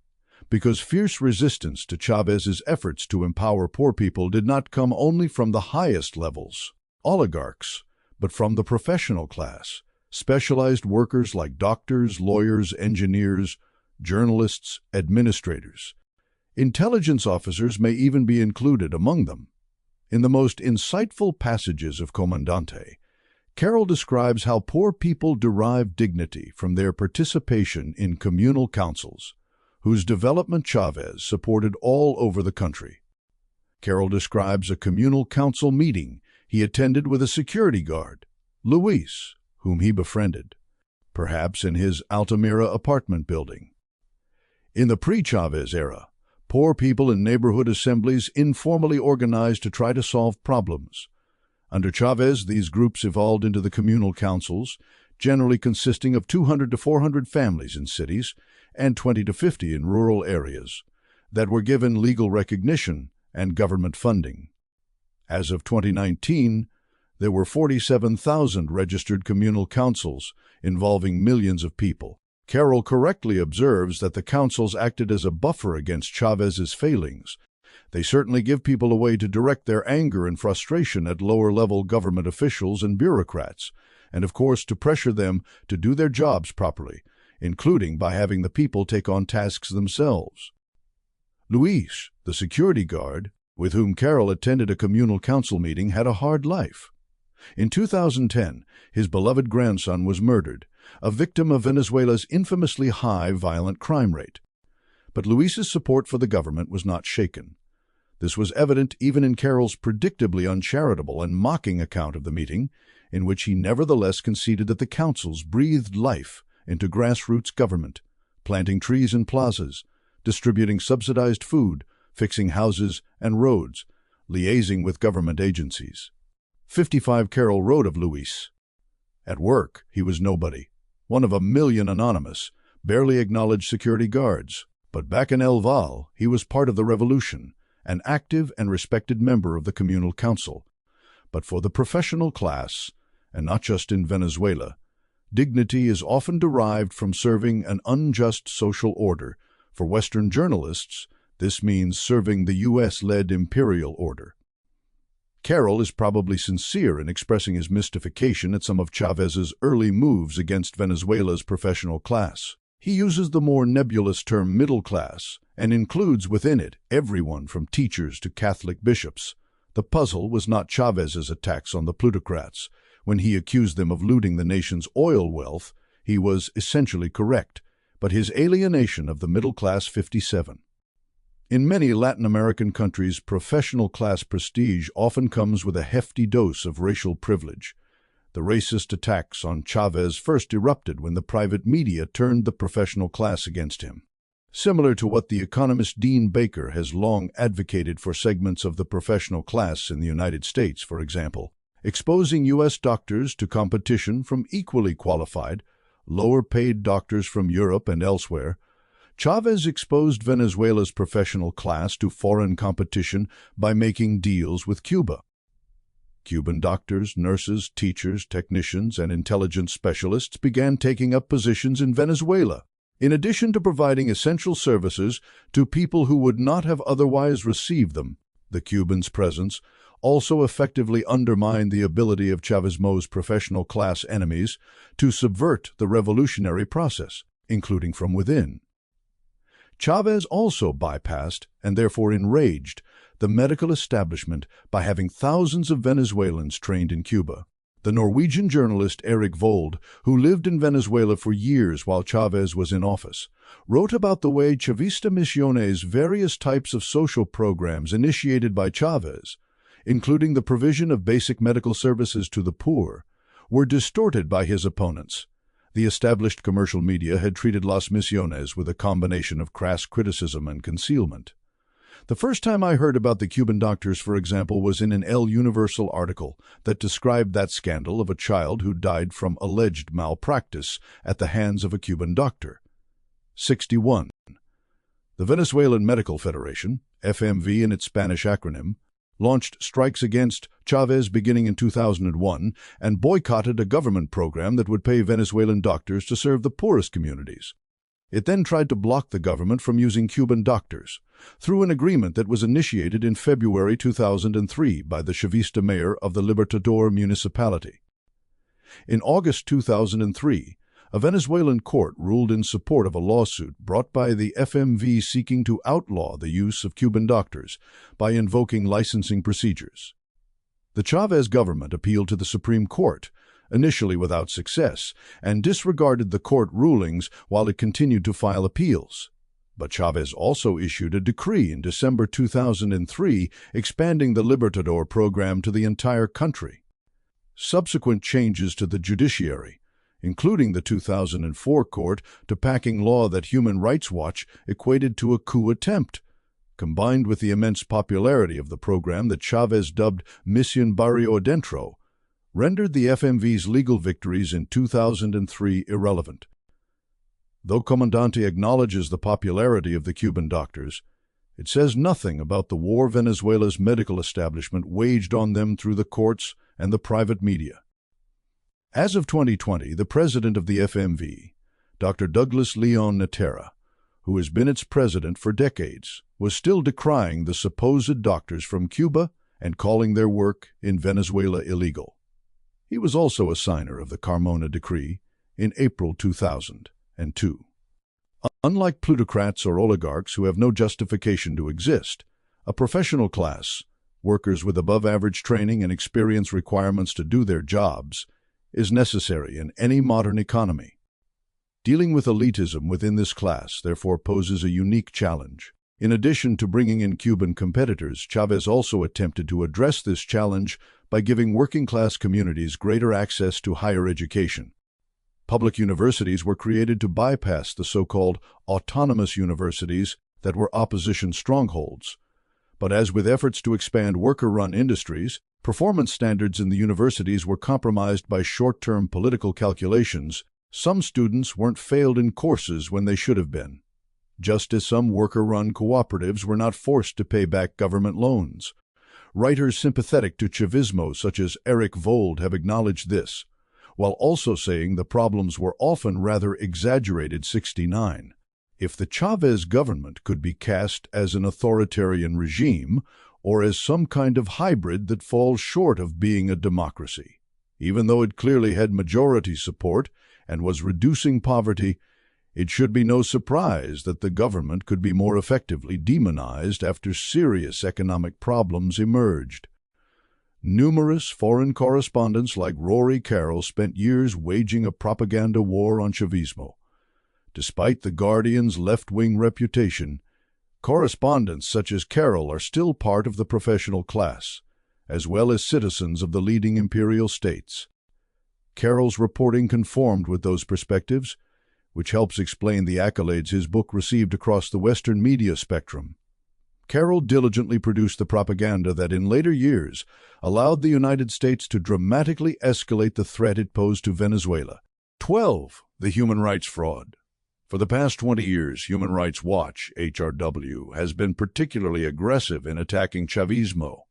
because fierce resistance to Chávez's efforts to empower poor people did not come only from the highest levels, oligarchs, but from the professional class, specialized workers like doctors, lawyers, engineers, journalists, administrators. Intelligence officers may even be included among them. In the most insightful passages of Comandante, Carroll describes how poor people derive dignity from their participation in communal councils, whose development Chávez supported all over the country. Carroll describes a communal council meeting he attended with a security guard, Luis, whom he befriended, perhaps in his Altamira apartment building. In the pre-Chávez era, poor people in neighborhood assemblies informally organized to try to solve problems. Under Chávez, these groups evolved into the communal councils, generally consisting of 200 to 400 families in cities and 20 to 50 in rural areas, that were given legal recognition and government funding. As of 2019, there were 47,000 registered communal councils involving millions of people. Carroll correctly observes that the councils acted as a buffer against Chávez's failings. They certainly give people a way to direct their anger and frustration at lower-level government officials and bureaucrats, and of course to pressure them to do their jobs properly, including by having the people take on tasks themselves. Luis, the security guard, with whom Carroll attended a communal council meeting, had a hard life. In 2010, his beloved grandson was murdered, a victim of Venezuela's infamously high violent crime rate. But Luis's support for the government was not shaken. This was evident even in Carroll's predictably uncharitable and mocking account of the meeting, in which he nevertheless conceded that the councils breathed life into grassroots government, planting trees in plazas, distributing subsidized food, fixing houses and roads, liaising with government agencies. 55 Carroll wrote of Luis. At work, he was nobody, one of a million anonymous, barely acknowledged security guards. But back in El Val, he was part of the revolution, an active and respected member of the communal council. But for the professional class, and not just in Venezuela, dignity is often derived from serving an unjust social order. For Western journalists, this means serving the U.S.-led imperial order. Carroll is probably sincere in expressing his mystification at some of Chávez's early moves against Venezuela's professional class. He uses the more nebulous term middle class and includes within it everyone from teachers to Catholic bishops. The puzzle was not Chávez's attacks on the plutocrats. When he accused them of looting the nation's oil wealth, he was essentially correct, but his alienation of the middle class 57. In many Latin American countries, professional class prestige often comes with a hefty dose of racial privilege. The racist attacks on Chávez first erupted when the private media turned the professional class against him. Similar to what the economist Dean Baker has long advocated for segments of the professional class in the United States, for example, exposing U.S. doctors to competition from equally qualified, lower-paid doctors from Europe and elsewhere, Chávez exposed Venezuela's professional class to foreign competition by making deals with Cuba. Cuban doctors, nurses, teachers, technicians, and intelligence specialists began taking up positions in Venezuela, in addition to providing essential services to people who would not have otherwise received them. The Cubans' presence also effectively undermined the ability of Chavismo's professional class enemies to subvert the revolutionary process, including from within. Chávez also bypassed, and therefore enraged, the medical establishment by having thousands of Venezuelans trained in Cuba. The Norwegian journalist Erik Vold, who lived in Venezuela for years while Chávez was in office, wrote about the way Chavista Misiones' various types of social programs initiated by Chávez, including the provision of basic medical services to the poor, were distorted by his opponents. The established commercial media had treated Las Misiones with a combination of crass criticism and concealment. The first time I heard about the Cuban doctors, for example, was in an El Universal article that described that scandal of a child who died from alleged malpractice at the hands of a Cuban doctor. 61. The Venezuelan Medical Federation, FMV in its Spanish acronym, launched strikes against Chávez beginning in 2001 and boycotted a government program that would pay Venezuelan doctors to serve the poorest communities. It then tried to block the government from using Cuban doctors, through an agreement that was initiated in February 2003 by the Chavista mayor of the Libertador municipality. In August 2003, a Venezuelan court ruled in support of a lawsuit brought by the FMV seeking to outlaw the use of Cuban doctors by invoking licensing procedures. The Chávez government appealed to the Supreme Court, initially without success, and disregarded the court rulings while it continued to file appeals. But Chávez also issued a decree in December 2003 expanding the Libertador program to the entire country. Subsequent changes to the judiciary, including the 2004 court to packing law that Human Rights Watch equated to a coup attempt, combined with the immense popularity of the program that Chávez dubbed Misión Barrio Adentro, rendered the FMV's legal victories in 2003 irrelevant. Though Comandante acknowledges the popularity of the Cuban doctors, it says nothing about the war Venezuela's medical establishment waged on them through the courts and the private media. As of 2020, the president of the FMV, Dr. Douglas Leon Natera, who has been its president for decades, was still decrying the supposed doctors from Cuba and calling their work in Venezuela illegal. He was also a signer of the Carmona Decree in April 2002. Unlike plutocrats or oligarchs who have no justification to exist, a professional class, workers with above-average training and experience requirements to do their jobs, is necessary in any modern economy. Dealing with elitism within this class therefore poses a unique challenge. In addition to bringing in Cuban competitors, Chávez also attempted to address this challenge by giving working-class communities greater access to higher education. Public universities were created to bypass the so-called autonomous universities that were opposition strongholds. But as with efforts to expand worker-run industries, performance standards in the universities were compromised by short-term political calculations. Some students weren't failed in courses when they should have been, just as some worker-run cooperatives were not forced to pay back government loans. Writers sympathetic to Chavismo, such as Eric Vold, have acknowledged this, while also saying the problems were often rather exaggerated. 69. If the Chávez government could be cast as an authoritarian regime or as some kind of hybrid that falls short of being a democracy, even though it clearly had majority support and was reducing poverty, it should be no surprise that the government could be more effectively demonized after serious economic problems emerged. Numerous foreign correspondents like Rory Carroll spent years waging a propaganda war on Chavismo. Despite the Guardian's left-wing reputation, correspondents such as Carroll are still part of the professional class, as well as citizens of the leading imperial states. Carroll's reporting conformed with those perspectives, which helps explain the accolades his book received across the Western media spectrum. Carroll diligently produced the propaganda that in later years allowed the United States to dramatically escalate the threat it posed to Venezuela. 12. The human rights fraud. For the past 20 years, Human Rights Watch, HRW, has been particularly aggressive in attacking Chavismo.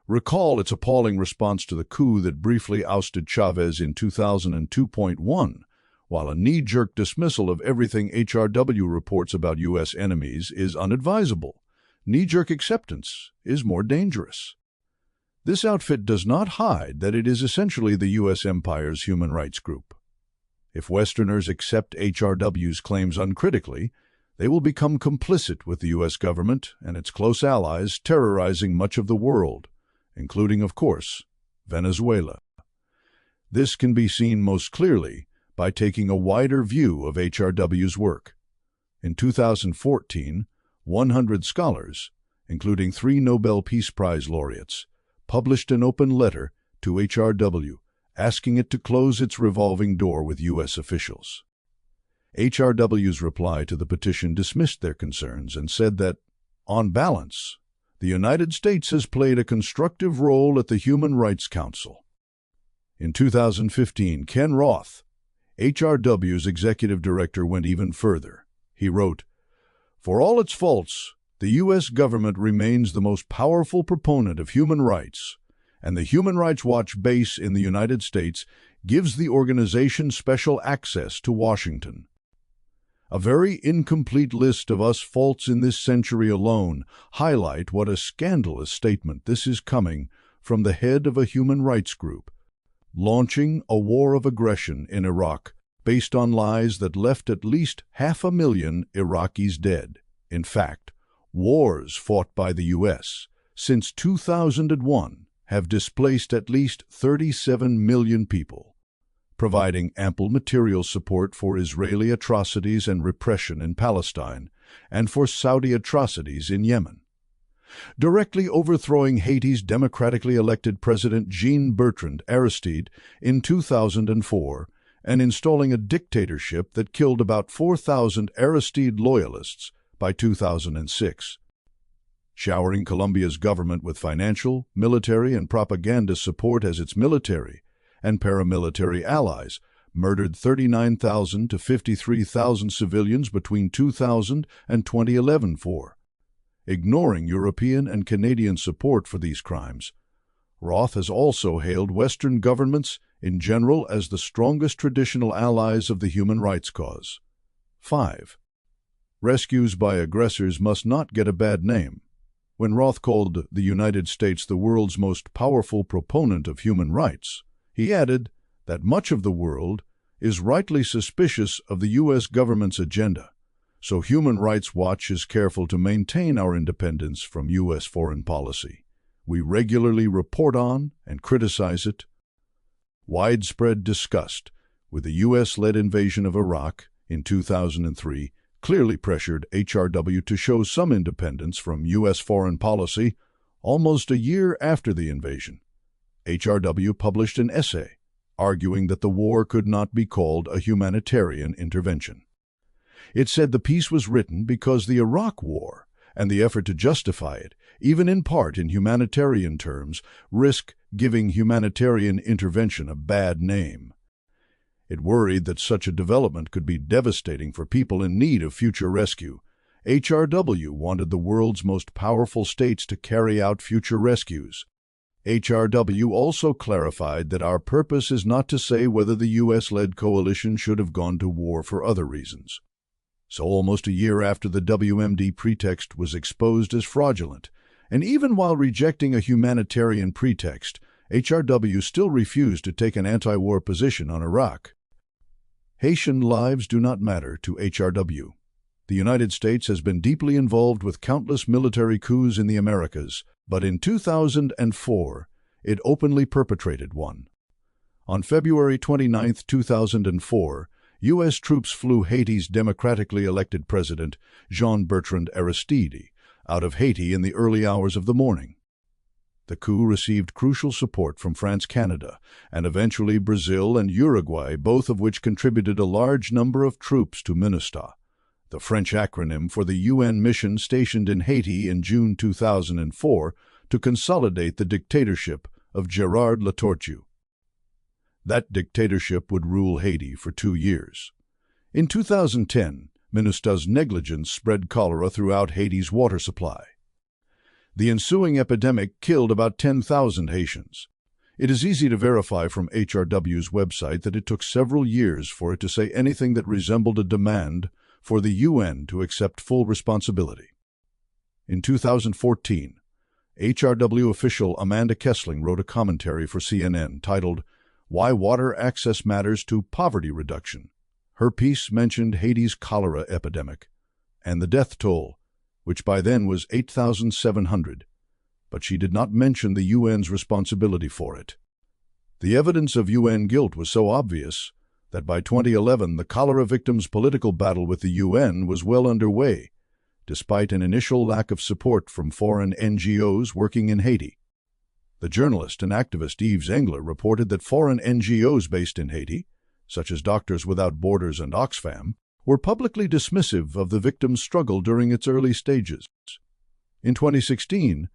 Recall its appalling response to the coup that briefly ousted Chávez in 2002.1, while a knee-jerk dismissal of everything HRW reports about U.S. enemies is unadvisable. Knee-jerk acceptance is more dangerous. This outfit does not hide that it is essentially the U.S. empire's human rights group. If Westerners accept HRW's claims uncritically, they will become complicit with the U.S. government and its close allies terrorizing much of the world, including, of course, Venezuela. This can be seen most clearly by taking a wider view of HRW's work. In 2014, 100 scholars, including 3 Nobel Peace Prize laureates, published an open letter to HRW asking it to close its revolving door with U.S. officials. HRW's reply to the petition dismissed their concerns and said that, on balance, the United States has played a constructive role at the Human Rights Council. In 2015, Ken Roth, HRW's executive director, went even further. He wrote, "For all its faults, the U.S. government remains the most powerful proponent of human rights, and the Human Rights Watch base in the United States gives the organization special access to Washington. A very incomplete list of us faults in this century alone highlight what a scandalous statement this is coming from the head of a human rights group. launching a war of aggression in Iraq based on lies that left at least 500,000 Iraqis dead. In fact, wars fought by the U.S. since 2001 have displaced at least 37 million people, providing ample material support for Israeli atrocities and repression in Palestine and for Saudi atrocities in Yemen. Directly overthrowing Haiti's democratically elected president Jean-Bertrand Aristide in 2004 and installing a dictatorship that killed about 4,000 Aristide loyalists by 2006. Showering Colombia's government with financial, military, and propaganda support as its military and paramilitary allies murdered 39,000 to 53,000 civilians between 2000 and 2011 for. Ignoring European and Canadian support for these crimes, Roth has also hailed Western governments in general as the strongest traditional allies of the human rights cause. 5. Rescues by aggressors must not get a bad name. When Roth called the United States the world's most powerful proponent of human rights, he added that much of the world is rightly suspicious of the U.S. government's agenda, so Human Rights Watch is careful to maintain our independence from U.S. foreign policy. We regularly report on and criticize it. Widespread disgust with the U.S.-led invasion of Iraq in 2003 clearly pressured HRW to show some independence from U.S. foreign policy. Almost a year after the invasion, HRW published an essay arguing that the war could not be called a humanitarian intervention. It said the piece was written because the Iraq War and the effort to justify it, even in part in humanitarian terms, risk giving humanitarian intervention a bad name. It worried that such a development could be devastating for people in need of future rescue. HRW wanted the world's most powerful states to carry out future rescues. HRW also clarified that our purpose is not to say whether the U.S.-led coalition should have gone to war for other reasons. So almost a year after the WMD pretext was exposed as fraudulent, and even while rejecting a humanitarian pretext, HRW still refused to take an anti-war position on Iraq. Haitian lives do not matter to HRW. The United States has been deeply involved with countless military coups in the Americas, but in 2004, it openly perpetrated one. On February 29, 2004, U.S. troops flew Haiti's democratically elected president, Jean-Bertrand Aristide, out of Haiti in the early hours of the morning. The coup received crucial support from France, Canada, and eventually Brazil and Uruguay, both of which contributed a large number of troops to MINUSTAH, the French acronym for the UN mission stationed in Haiti in June 2004 to consolidate the dictatorship of Gérard Latortue. That dictatorship would rule Haiti for 2 years. In 2010, MINUSTAH's negligence spread cholera throughout Haiti's water supply. The ensuing epidemic killed about 10,000 Haitians. It is easy to verify from HRW's website that it took several years for it to say anything that resembled a demand for the UN to accept full responsibility. In 2014, HRW official Amanda Kessling wrote a commentary for CNN titled, "Why Water Access Matters to Poverty Reduction." Her piece mentioned Haiti's cholera epidemic and the death toll, which by then was 8,700, but she did not mention the UN's responsibility for it. The evidence of UN guilt was so obvious that by 2011 the cholera victims' political battle with the UN was well underway, despite an initial lack of support from foreign NGOs working in Haiti. The journalist and activist Yves Engler reported that foreign NGOs based in Haiti, such as Doctors Without Borders and Oxfam, were publicly dismissive of the victims' struggle during its early stages. In 2016,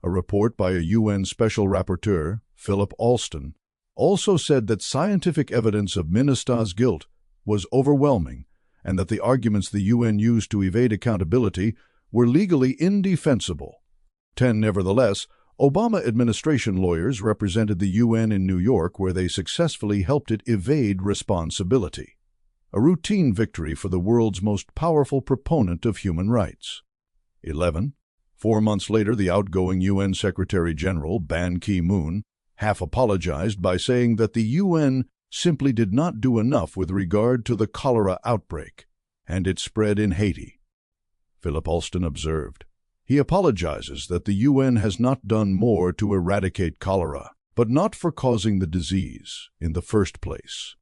a report by a UN Special Rapporteur, Philip Alston, also said that scientific evidence of MINUSTAH's guilt was overwhelming and that the arguments the UN used to evade accountability were legally indefensible. Nevertheless, Obama administration lawyers represented the UN in New York, where they successfully helped it evade responsibility. A routine victory for the world's most powerful proponent of human rights. 11. 4 months later, the outgoing UN Secretary-General, Ban Ki-moon, half apologized by saying that the UN simply did not do enough with regard to the cholera outbreak and its spread in Haiti. Philip Alston observed, "He apologizes that the UN has not done more to eradicate cholera, but not for causing the disease in the first place."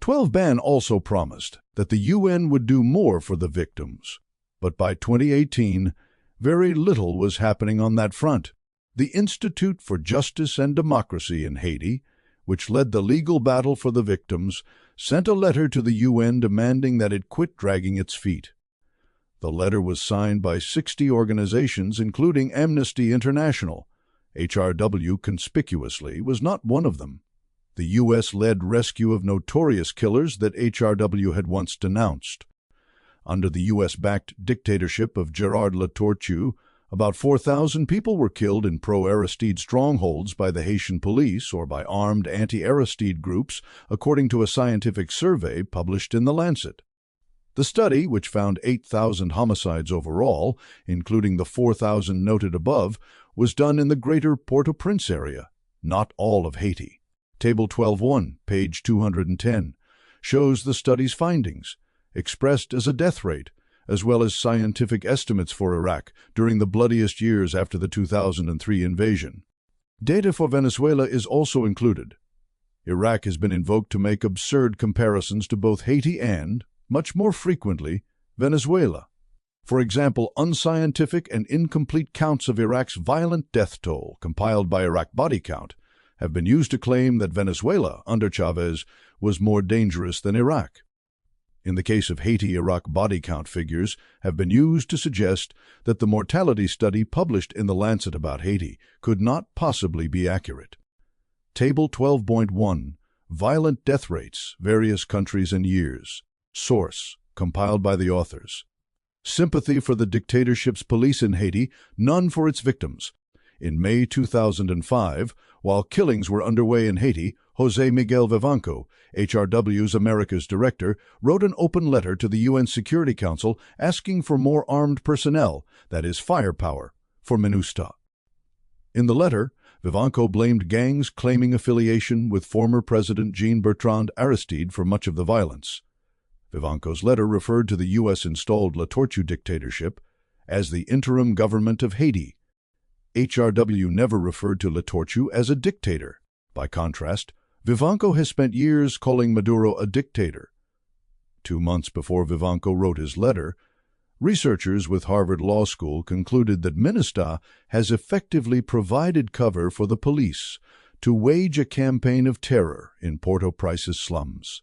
12 Ban also promised that the UN would do more for the victims, but by 2018, very little was happening on that front. The Institute for Justice and Democracy in Haiti, which led the legal battle for the victims, sent a letter to the UN demanding that it quit dragging its feet. The letter was signed by 60 organizations, including Amnesty International. HRW conspicuously was not one of them. The U.S.-led rescue of notorious killers that HRW had once denounced. Under the U.S.-backed dictatorship of Gerard Latortue, about 4,000 people were killed in pro-Aristide strongholds by the Haitian police or by armed anti-Aristide groups, according to a scientific survey published in The Lancet. The study, which found 8,000 homicides overall, including the 4,000 noted above, was done in the greater Port-au-Prince area, not all of Haiti. Table 12.1, page 210, shows the study's findings, expressed as a death rate, as well as scientific estimates for Iraq during the bloodiest years after the 2003 invasion. Data for Venezuela is also included. Iraq has been invoked to make absurd comparisons to both Haiti and, much more frequently, Venezuela. For example, unscientific and incomplete counts of Iraq's violent death toll, compiled by Iraq Body Count, have been used to claim that Venezuela, under Chávez, was more dangerous than Iraq. In the case of Haiti, Iraq body count figures have been used to suggest that the mortality study published in The Lancet about Haiti could not possibly be accurate. Table 12.1, Violent Death Rates, Various Countries and Years. Source, compiled by the authors. Sympathy for the dictatorship's police in Haiti, none for its victims. In May 2005, while killings were underway in Haiti, José Miguel Vivanco, HRW's America's director, wrote an open letter to the UN Security Council asking for more armed personnel, that is, firepower, for MINUSTA. In the letter, Vivanco blamed gangs claiming affiliation with former President Jean-Bertrand Aristide for much of the violence. Vivanco's letter referred to the U.S.-installed Latortue dictatorship as the interim government of Haiti. HRW never referred to Latortue as a dictator. By contrast, Vivanco has spent years calling Maduro a dictator. 2 months before Vivanco wrote his letter, researchers with Harvard Law School concluded that MINUSTA has effectively provided cover for the police to wage a campaign of terror in Port-au-Prince's slums.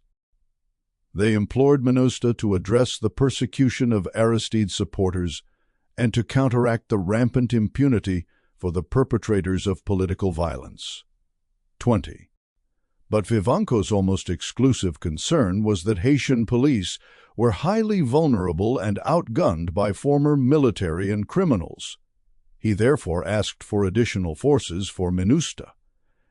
They implored MINUSTA to address the persecution of Aristide supporters and to counteract the rampant impunity for the perpetrators of political violence. 20. But Vivanco's almost exclusive concern was that Haitian police were highly vulnerable and outgunned by former military and criminals. He therefore asked for additional forces for MINUSTA,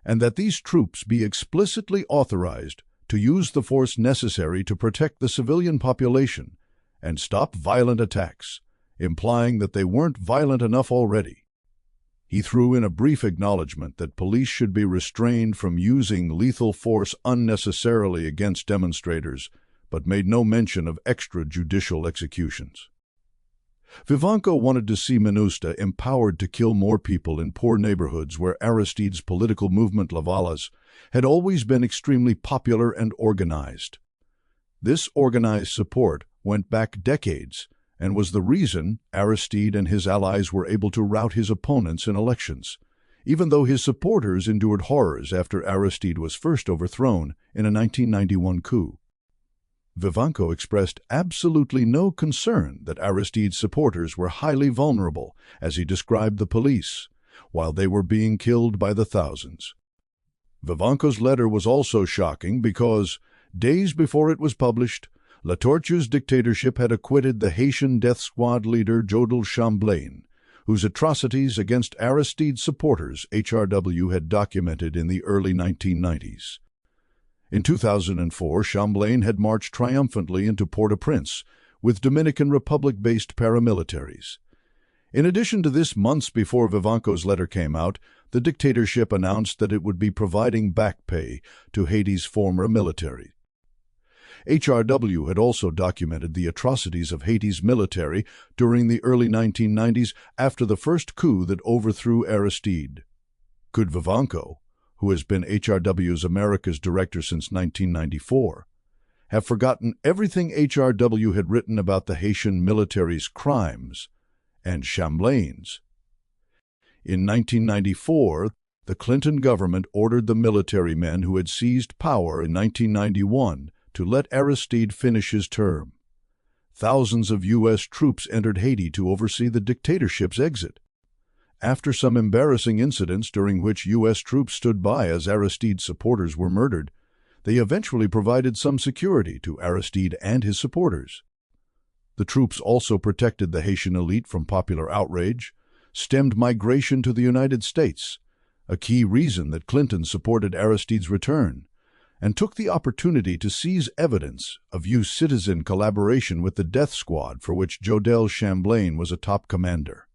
and that these troops be explicitly authorized to use the force necessary to protect the civilian population and stop violent attacks, implying that they weren't violent enough already. He threw in a brief acknowledgement that police should be restrained from using lethal force unnecessarily against demonstrators, but made no mention of extrajudicial executions. Vivanco wanted to see MINUSTA empowered to kill more people in poor neighborhoods where Aristide's political movement Lavalas had always been extremely popular and organized. This organized support went back decades and was the reason Aristide and his allies were able to rout his opponents in elections, even though his supporters endured horrors after Aristide was first overthrown in a 1991 coup. Vivanco expressed absolutely no concern that Aristide's supporters were highly vulnerable, as he described the police, while they were being killed by the thousands. Vivanco's letter was also shocking because, days before it was published, Latortue's dictatorship had acquitted the Haitian death squad leader Jodl Chamblain, whose atrocities against Aristide's supporters HRW had documented in the early 1990s. In 2004, Chamblain had marched triumphantly into Port-au-Prince with Dominican Republic-based paramilitaries. In addition to this, months before Vivanco's letter came out, the dictatorship announced that it would be providing back pay to Haiti's former military. HRW had also documented the atrocities of Haiti's military during the early 1990s after the first coup that overthrew Aristide. Could Vivanco, who has been HRW's America's director since 1994, have forgotten everything HRW had written about the Haitian military's crimes and Chamblain's? In 1994, the Clinton government ordered the military men who had seized power in 1991 to let Aristide finish his term. Thousands of U.S. troops entered Haiti to oversee the dictatorship's exit. After some embarrassing incidents during which U.S. troops stood by as Aristide's supporters were murdered, they eventually provided some security to Aristide and his supporters. The troops also protected the Haitian elite from popular outrage, stemmed migration to the United States, a key reason that Clinton supported Aristide's return, and took the opportunity to seize evidence of U.S. citizen collaboration with the death squad for which Jodel Chamblain was a top commander.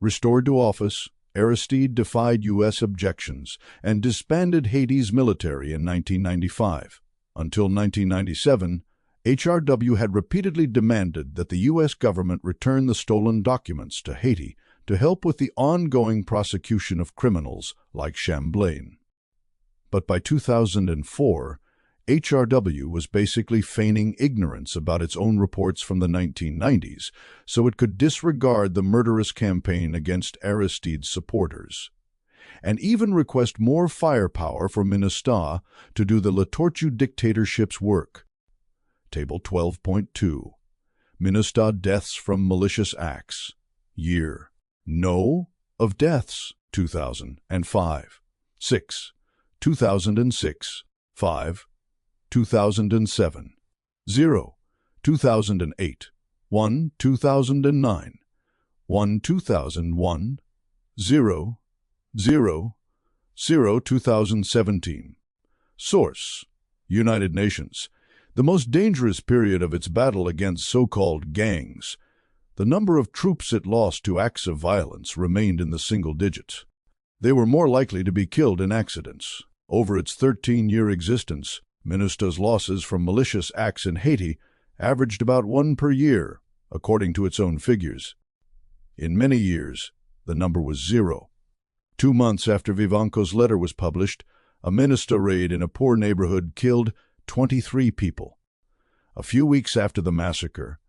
Restored to office, Aristide defied U.S. objections and disbanded Haiti's military in 1995. Until 1997, HRW had repeatedly demanded that the U.S. government return the stolen documents to Haiti to help with the ongoing prosecution of criminals like Chamblain. But by 2004, HRW was basically feigning ignorance about its own reports from the 1990s, so it could disregard the murderous campaign against Aristide's supporters, and even request more firepower for MINUSTAH to do the Latortu dictatorship's work. Table 12.2. MINUSTAH deaths from malicious acts. Year. No of deaths, 2005. 6. 2006. 5. 2007. 0. 2008. 1. 2009. 1. 2001. 0. 0. 0. 2017. Source: United Nations. The most dangerous period of its battle against so-called gangs. The number of troops it lost to acts of violence remained in the single digits. They were more likely to be killed in accidents. Over its 13-year existence, MINUSTAH's losses from malicious acts in Haiti averaged about 1 per year, according to its own figures. In many years, the number was 0. 2 months after Vivanco's letter was published, a MINUSTAH raid in a poor neighborhood killed 23 people. A few weeks after the massacre,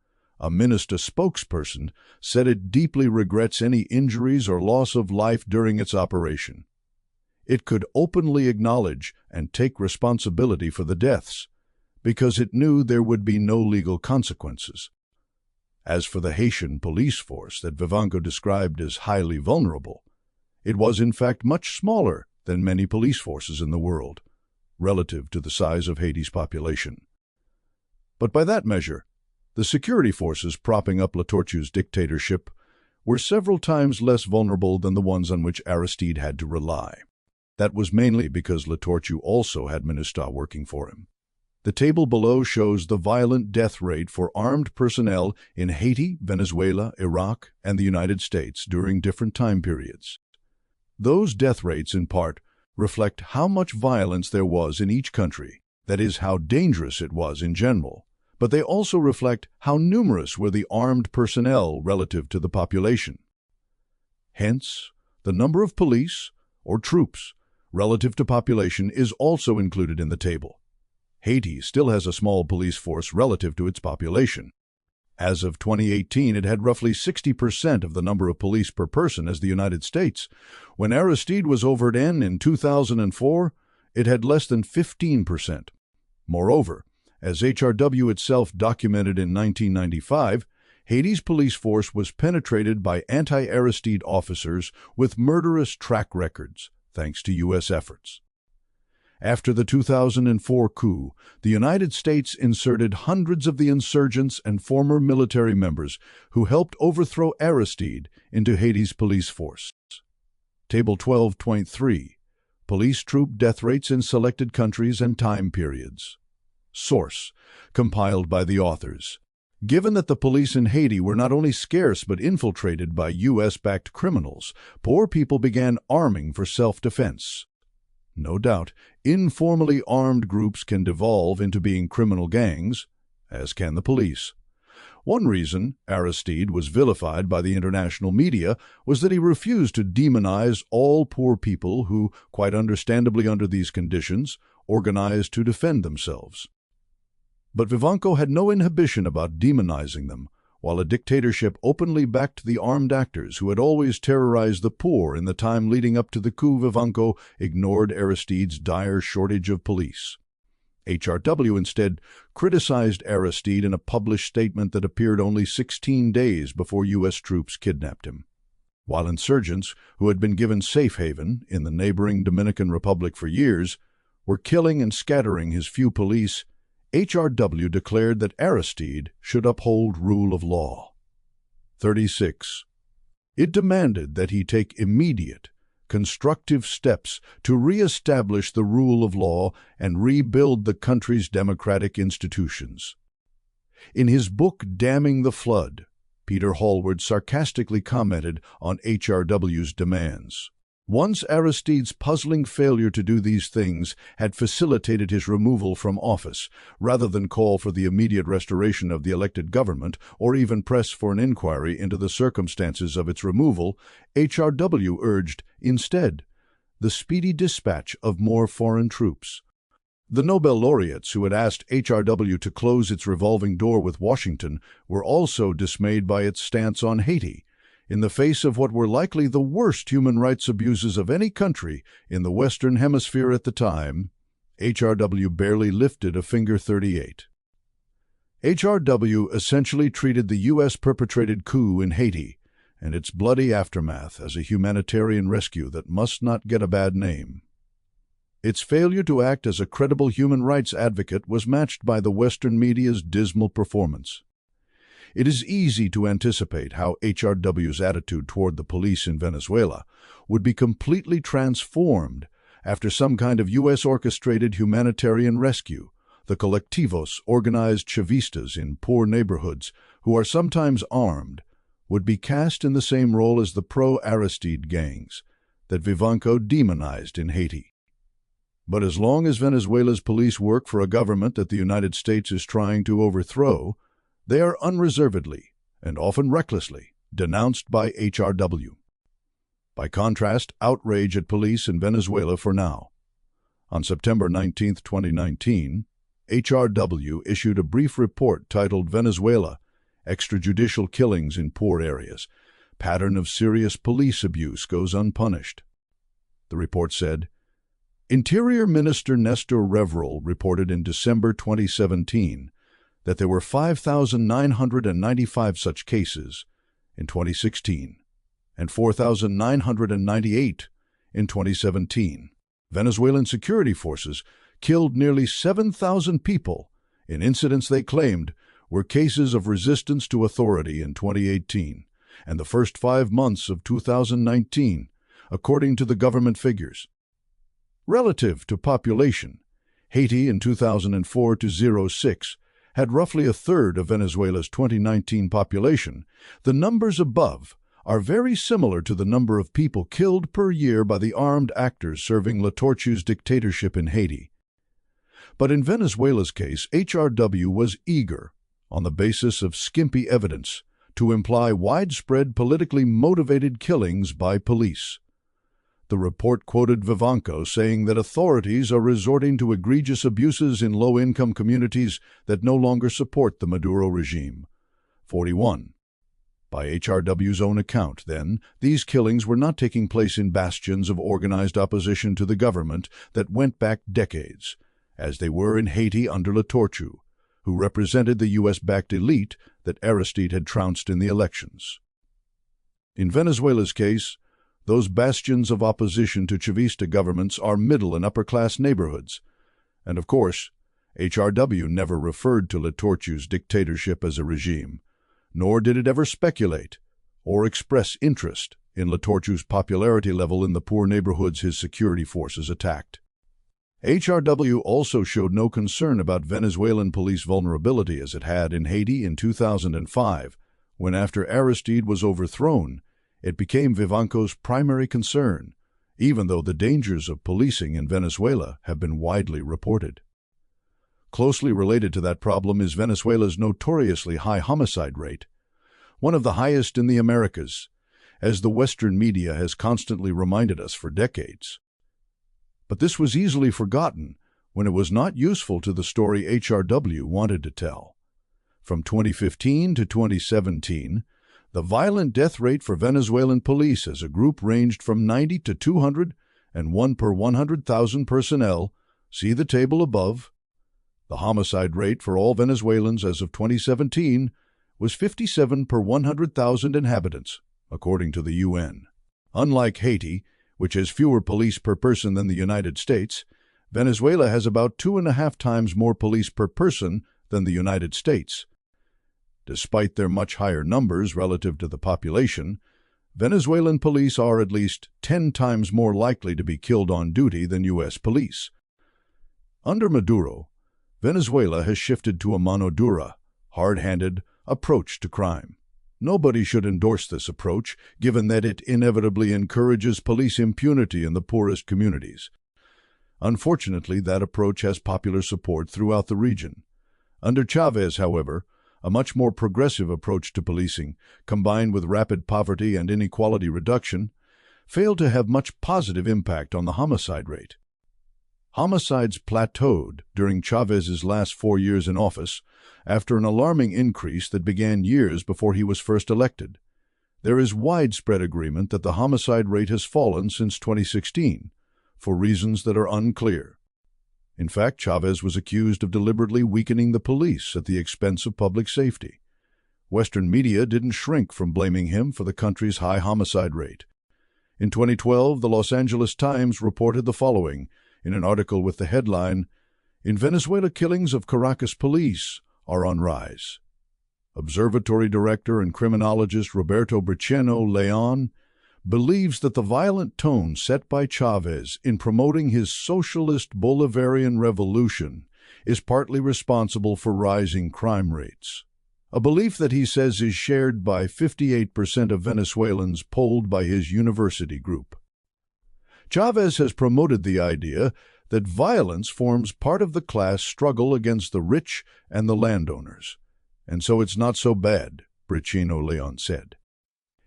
a MINUSTAH spokesperson said it deeply regrets any injuries or loss of life during its operation. It could openly acknowledge and take responsibility for the deaths, because it knew there would be no legal consequences. As for the Haitian police force that Vivanco described as highly vulnerable, it was in fact much smaller than many police forces in the world, relative to the size of Haiti's population. But by that measure, the security forces propping up Latortu's dictatorship were several times less vulnerable than the ones on which Aristide had to rely. That was mainly because Latortu also had MINUSTAH working for him. The table below shows the violent death rate for armed personnel in Haiti, Venezuela, Iraq, and the United States during different time periods. Those death rates, in part, reflect how much violence there was in each country, that is, how dangerous it was in general, but they also reflect how numerous were the armed personnel relative to the population. Hence, the number of police, or troops, relative to population is also included in the table. Haiti still has a small police force relative to its population. As of 2018, it had roughly 60% of the number of police per person as the United States. When Aristide was over at N in 2004, it had less than 15%. Moreover, as HRW itself documented in 1995, Haiti's police force was penetrated by anti-Aristide officers with murderous track records, thanks to U.S. efforts. After the 2004 coup, the United States inserted hundreds of the insurgents and former military members who helped overthrow Aristide into Haiti's police force. Table 12.3. Police troop death rates in selected countries and time periods. Source: compiled by the authors. Given that the police in Haiti were not only scarce but infiltrated by U.S.-backed criminals, poor people began arming for self-defense. No doubt, informally armed groups can devolve into being criminal gangs, as can the police. One reason Aristide was vilified by the international media was that he refused to demonize all poor people who, quite understandably under these conditions, organized to defend themselves. But Vivanco had no inhibition about demonizing them, while a dictatorship openly backed the armed actors who had always terrorized the poor in the time leading up to the coup. Vivanco ignored Aristide's dire shortage of police. HRW instead criticized Aristide in a published statement that appeared only 16 days before U.S. troops kidnapped him. While insurgents, who had been given safe haven in the neighboring Dominican Republic for years, were killing and scattering his few police, HRW declared that Aristide should uphold rule of law. 36. It demanded that he take immediate, constructive steps to re-establish the rule of law and rebuild the country's democratic institutions. In his book Damning the Flood, Peter Hallward sarcastically commented on HRW's demands. Once Aristide's puzzling failure to do these things had facilitated his removal from office, rather than call for the immediate restoration of the elected government or even press for an inquiry into the circumstances of its removal, HRW urged, instead, the speedy dispatch of more foreign troops. The Nobel laureates who had asked HRW to close its revolving door with Washington were also dismayed by its stance on Haiti, in the face of what were likely the worst human rights abuses of any country in the Western Hemisphere at the time. HRW barely lifted a finger. 38. HRW essentially treated the U.S.-perpetrated coup in Haiti and its bloody aftermath as a humanitarian rescue that must not get a bad name. Its failure to act as a credible human rights advocate was matched by the Western media's dismal performance. It is easy to anticipate how HRW's attitude toward the police in Venezuela would be completely transformed after some kind of U.S.-orchestrated humanitarian rescue. The colectivos, organized Chavistas in poor neighborhoods, who are sometimes armed, would be cast in the same role as the pro-Aristide gangs that Vivanco demonized in Haiti. But as long as Venezuela's police work for a government that the United States is trying to overthrow, they are unreservedly, and often recklessly, denounced by HRW. By contrast, outrage at police in Venezuela for now. On September 19, 2019, HRW issued a brief report titled Venezuela, Extrajudicial Killings in Poor Areas. Pattern of serious police abuse goes unpunished. The report said, Interior Minister Nestor Reverol reported in December 2017 that there were 5,995 such cases in 2016 and 4,998 in 2017. Venezuelan security forces killed nearly 7,000 people in incidents they claimed were cases of resistance to authority in 2018 and the first 5 months of 2019, according to the government figures. Relative to population, Haiti in 2004-06 had roughly a third of Venezuela's 2019 population. The numbers above are very similar to the number of people killed per year by the armed actors serving Latortu's dictatorship in Haiti. But in Venezuela's case, HRW was eager, on the basis of skimpy evidence, to imply widespread politically motivated killings by police. The report quoted Vivanco saying that authorities are resorting to egregious abuses in low-income communities that no longer support the Maduro regime. 41. By HRW's own account, then, these killings were not taking place in bastions of organized opposition to the government that went back decades, as they were in Haiti under Latortu, who represented the U.S.-backed elite that Aristide had trounced in the elections. In Venezuela's case, those bastions of opposition to Chavista governments are middle and upper-class neighborhoods. And of course, HRW never referred to Latortu's dictatorship as a regime, nor did it ever speculate or express interest in Latortu's popularity level in the poor neighborhoods his security forces attacked. HRW also showed no concern about Venezuelan police vulnerability as it had in Haiti in 2005, when after Aristide was overthrown, it became Vivanco's primary concern, even though the dangers of policing in Venezuela have been widely reported. Closely related to that problem is Venezuela's notoriously high homicide rate, one of the highest in the Americas, as the Western media has constantly reminded us for decades. But this was easily forgotten when it was not useful to the story HRW wanted to tell. From 2015 to 2017, the violent death rate for Venezuelan police as a group ranged from 90 to 200 and 1 per 100,000 personnel. See the table above. The homicide rate for all Venezuelans as of 2017 was 57 per 100,000 inhabitants, according to the UN. Unlike Haiti, which has fewer police per person than the United States, Venezuela has about 2.5 times more police per person than the United States. Despite their much higher numbers relative to the population, Venezuelan police are at least 10 times more likely to be killed on duty than U.S. police. Under Maduro, Venezuela has shifted to a mano dura, hard-handed approach to crime. Nobody should endorse this approach, given that it inevitably encourages police impunity in the poorest communities. Unfortunately, that approach has popular support throughout the region. Under Chávez, however, a much more progressive approach to policing, combined with rapid poverty and inequality reduction, failed to have much positive impact on the homicide rate. Homicides plateaued during Chávez's last 4 years in office, after an alarming increase that began years before he was first elected. There is widespread agreement that the homicide rate has fallen since 2016, for reasons that are unclear. In fact, Chávez was accused of deliberately weakening the police at the expense of public safety. Western media didn't shrink from blaming him for the country's high homicide rate. In 2012, the Los Angeles Times reported the following in an article with the headline, "In Venezuela, killings of Caracas police are on rise." Observatory director and criminologist Roberto Briceno Leon believes that the violent tone set by Chávez in promoting his socialist Bolivarian revolution is partly responsible for rising crime rates, a belief that he says is shared by 58% of Venezuelans polled by his university group. Chávez has promoted the idea that violence forms part of the class struggle against the rich and the landowners, and so it's not so bad, Briceno Leon said.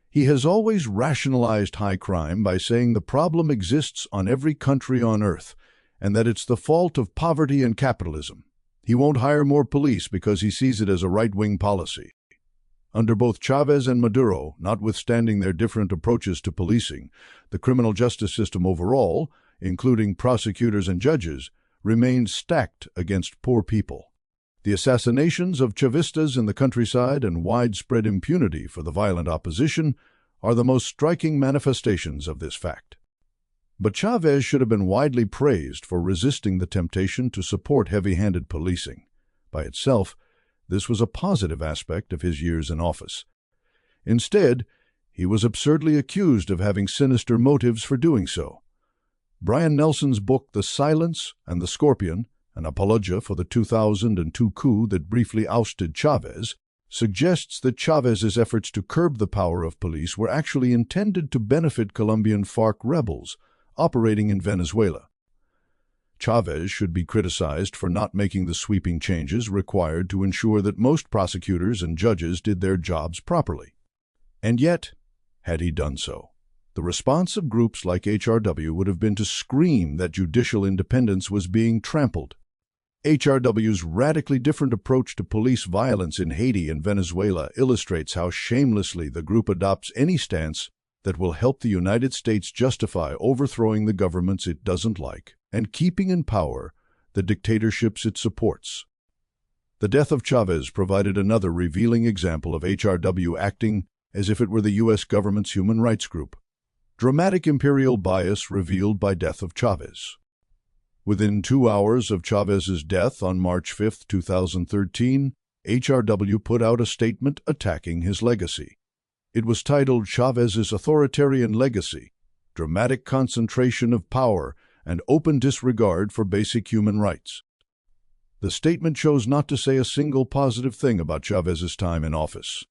He has always rationalized high crime by saying the problem exists on every country on earth, and that it's the fault of poverty and capitalism. He won't hire more police because he sees it as a right-wing policy. Under both Chávez and Maduro, notwithstanding their different approaches to policing, the criminal justice system overall, including prosecutors and judges, remains stacked against poor people. The assassinations of Chavistas in the countryside and widespread impunity for the violent opposition are the most striking manifestations of this fact. But Chávez should have been widely praised for resisting the temptation to support heavy-handed policing. By itself, this was a positive aspect of his years in office. Instead, he was absurdly accused of having sinister motives for doing so. Brian Nelson's book The Silence and the Scorpion, an apologia for the 2002 coup that briefly ousted Chávez, suggests that Chávez's efforts to curb the power of police were actually intended to benefit Colombian FARC rebels operating in Venezuela. Chávez should be criticized for not making the sweeping changes required to ensure that most prosecutors and judges did their jobs properly. And yet, had he done so, the response of groups like HRW would have been to scream that judicial independence was being trampled. HRW's radically different approach to police violence in Haiti and Venezuela illustrates how shamelessly the group adopts any stance that will help the United States justify overthrowing the governments it doesn't like and keeping in power the dictatorships it supports. The death of Chávez provided another revealing example of HRW acting as if it were the U.S. government's human rights group. Dramatic imperial bias revealed by death of Chávez. Within 2 hours of Chávez's death on March 5, 2013, HRW put out a statement attacking his legacy. It was titled Chávez's Authoritarian Legacy, Dramatic Concentration of Power and open disregard for basic human rights. The statement chose not to say a single positive thing about Chávez's time in office.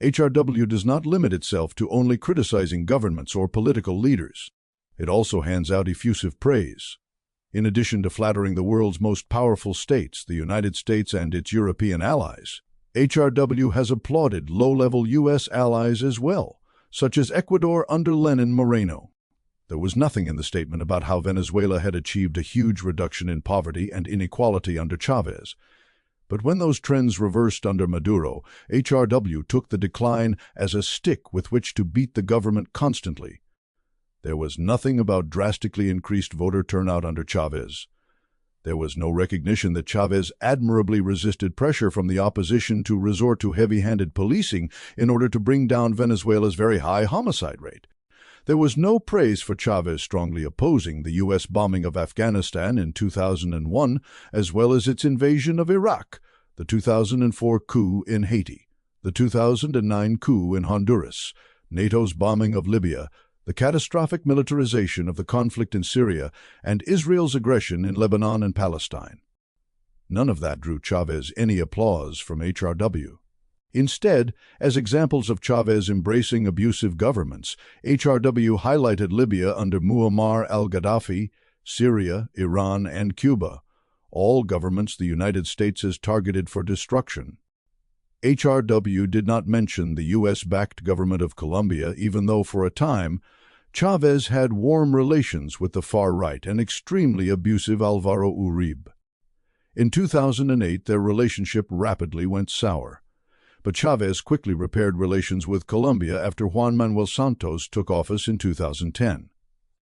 HRW does not limit itself to only criticizing governments or political leaders. It also hands out effusive praise. In addition to flattering the world's most powerful states, the United States and its European allies, HRW has applauded low-level U.S. allies as well, such as Ecuador under Lenin Moreno. There was nothing in the statement about how Venezuela had achieved a huge reduction in poverty and inequality under Chávez. But when those trends reversed under Maduro, HRW took the decline as a stick with which to beat the government constantly. There was nothing about drastically increased voter turnout under Chávez. There was no recognition that Chávez admirably resisted pressure from the opposition to resort to heavy-handed policing in order to bring down Venezuela's very high homicide rate. There was no praise for Chávez strongly opposing the U.S. bombing of Afghanistan in 2001, as well as its invasion of Iraq, the 2004 coup in Haiti, the 2009 coup in Honduras, NATO's bombing of Libya, the catastrophic militarization of the conflict in Syria, and Israel's aggression in Lebanon and Palestine. None of that drew Chávez any applause from HRW. Instead, as examples of Chávez embracing abusive governments, HRW highlighted Libya under Muammar al-Gaddafi, Syria, Iran, and Cuba, all governments the United States has targeted for destruction. HRW did not mention the U.S.-backed government of Colombia, even though for a time, Chávez had warm relations with the far-right and extremely abusive Álvaro Uribe. In 2008, their relationship rapidly went sour. But Chávez quickly repaired relations with Colombia after Juan Manuel Santos took office in 2010.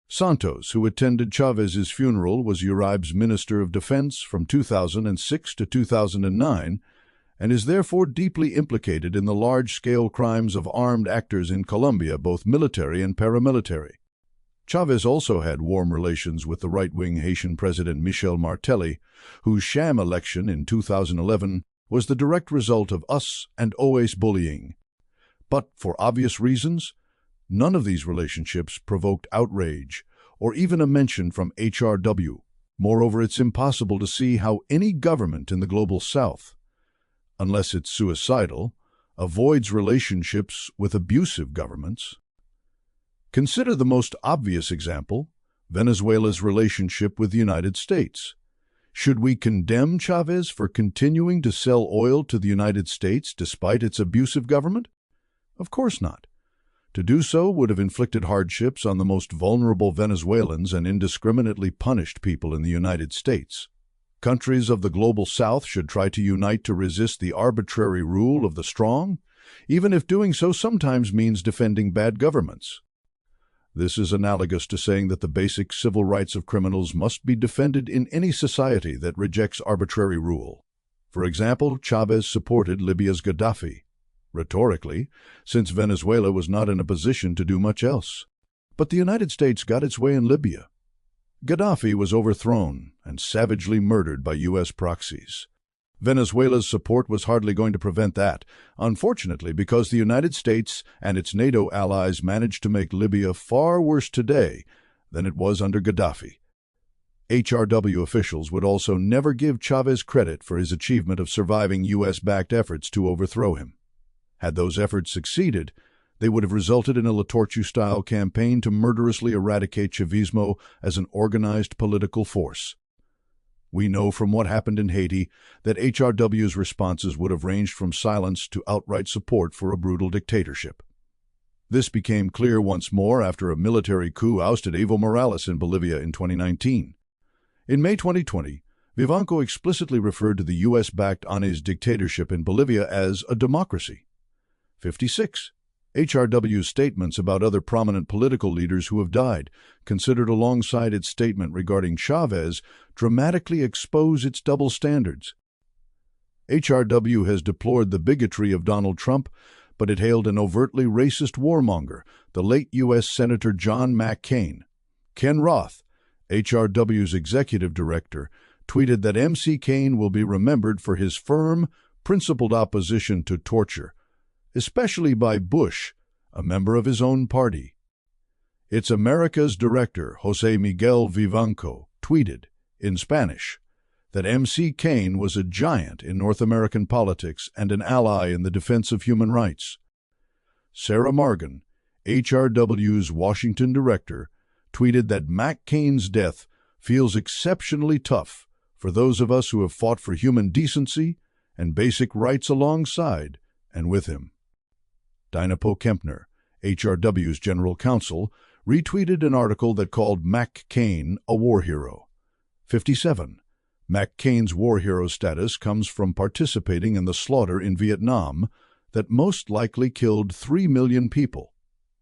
Santos, who attended Chávez's funeral, was Uribe's Minister of Defense from 2006 to 2009 and is therefore deeply implicated in the large-scale crimes of armed actors in Colombia, both military and paramilitary. Chávez also had warm relations with the right-wing Haitian President Michel Martelly, whose sham election in 2011 was the direct result of us and OAS bullying. But, for obvious reasons, none of these relationships provoked outrage or even a mention from HRW. Moreover, it's impossible to see how any government in the global South, unless it's suicidal, avoids relationships with abusive governments. Consider the most obvious example, Venezuela's relationship with the United States. Should we condemn Chávez for continuing to sell oil to the United States despite its abusive government? Of course not. To do so would have inflicted hardships on the most vulnerable Venezuelans and indiscriminately punished people in the United States. Countries of the global South should try to unite to resist the arbitrary rule of the strong, even if doing so sometimes means defending bad governments. This is analogous to saying that the basic civil rights of criminals must be defended in any society that rejects arbitrary rule. For example, Chávez supported Libya's Gaddafi, rhetorically, since Venezuela was not in a position to do much else. But the United States got its way in Libya. Gaddafi was overthrown and savagely murdered by U.S. proxies. Venezuela's support was hardly going to prevent that, unfortunately, because the United States and its NATO allies managed to make Libya far worse today than it was under Gaddafi. HRW officials would also never give Chávez credit for his achievement of surviving U.S.-backed efforts to overthrow him. Had those efforts succeeded, they would have resulted in a La Tortue-style campaign to murderously eradicate Chavismo as an organized political force. We know from what happened in Haiti that HRW's responses would have ranged from silence to outright support for a brutal dictatorship. This became clear once more after a military coup ousted Evo Morales in Bolivia in 2019. In May 2020, Vivanco explicitly referred to the U.S.-backed ANE's dictatorship in Bolivia as a democracy. 56. HRW's statements about other prominent political leaders who have died, considered alongside its statement regarding Chávez, dramatically expose its double standards. HRW has deplored the bigotry of Donald Trump, but it hailed an overtly racist warmonger, the late U.S. Senator John McCain. Ken Roth, HRW's executive director, tweeted that MC Cain will be remembered for his firm, principled opposition to torture, especially by Bush, a member of his own party. It's America's director, José Miguel Vivanco, tweeted, in Spanish, that MC Kane was a giant in North American politics and an ally in the defense of human rights. Sarah Morgan, HRW's Washington director, tweeted that Mac Kane's death feels exceptionally tough for those of us who have fought for human decency and basic rights alongside and with him. Dinah Poe Kempner, HRW's general counsel, retweeted an article that called Mac Kane a war hero. 57. Mac Kane's war hero status comes from participating in the slaughter in Vietnam that most likely killed 3 million people,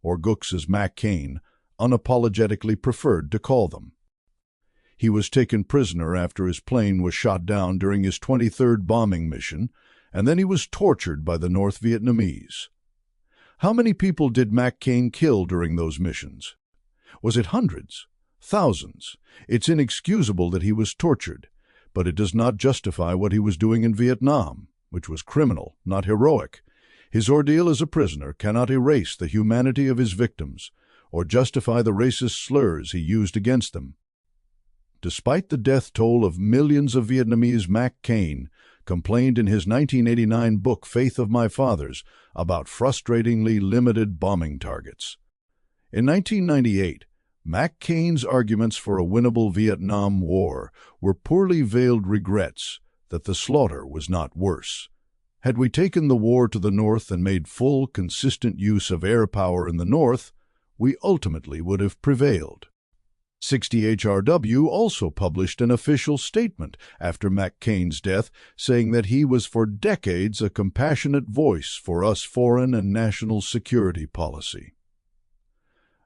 or Gooks as Mac Kane unapologetically preferred to call them. He was taken prisoner after his plane was shot down during his 23rd bombing mission, and then he was tortured by the North Vietnamese. How many people did Mac Kane kill during those missions? Was it hundreds? Thousands? It's inexcusable that he was tortured, but it does not justify what he was doing in Vietnam, which was criminal, not heroic. His ordeal as a prisoner cannot erase the humanity of his victims or justify the racist slurs he used against them. Despite the death toll of millions of Vietnamese, Mac Kane complained in his 1989 book Faith of My Fathers about frustratingly limited bombing targets. In 1998, Mac Kane's arguments for a winnable Vietnam War were poorly veiled regrets that the slaughter was not worse. Had we taken the war to the North and made full, consistent use of air power in the North, we ultimately would have prevailed. 60 HRW also published an official statement after Mac Kane's death, saying that he was for decades a compassionate voice for us foreign and national security policy.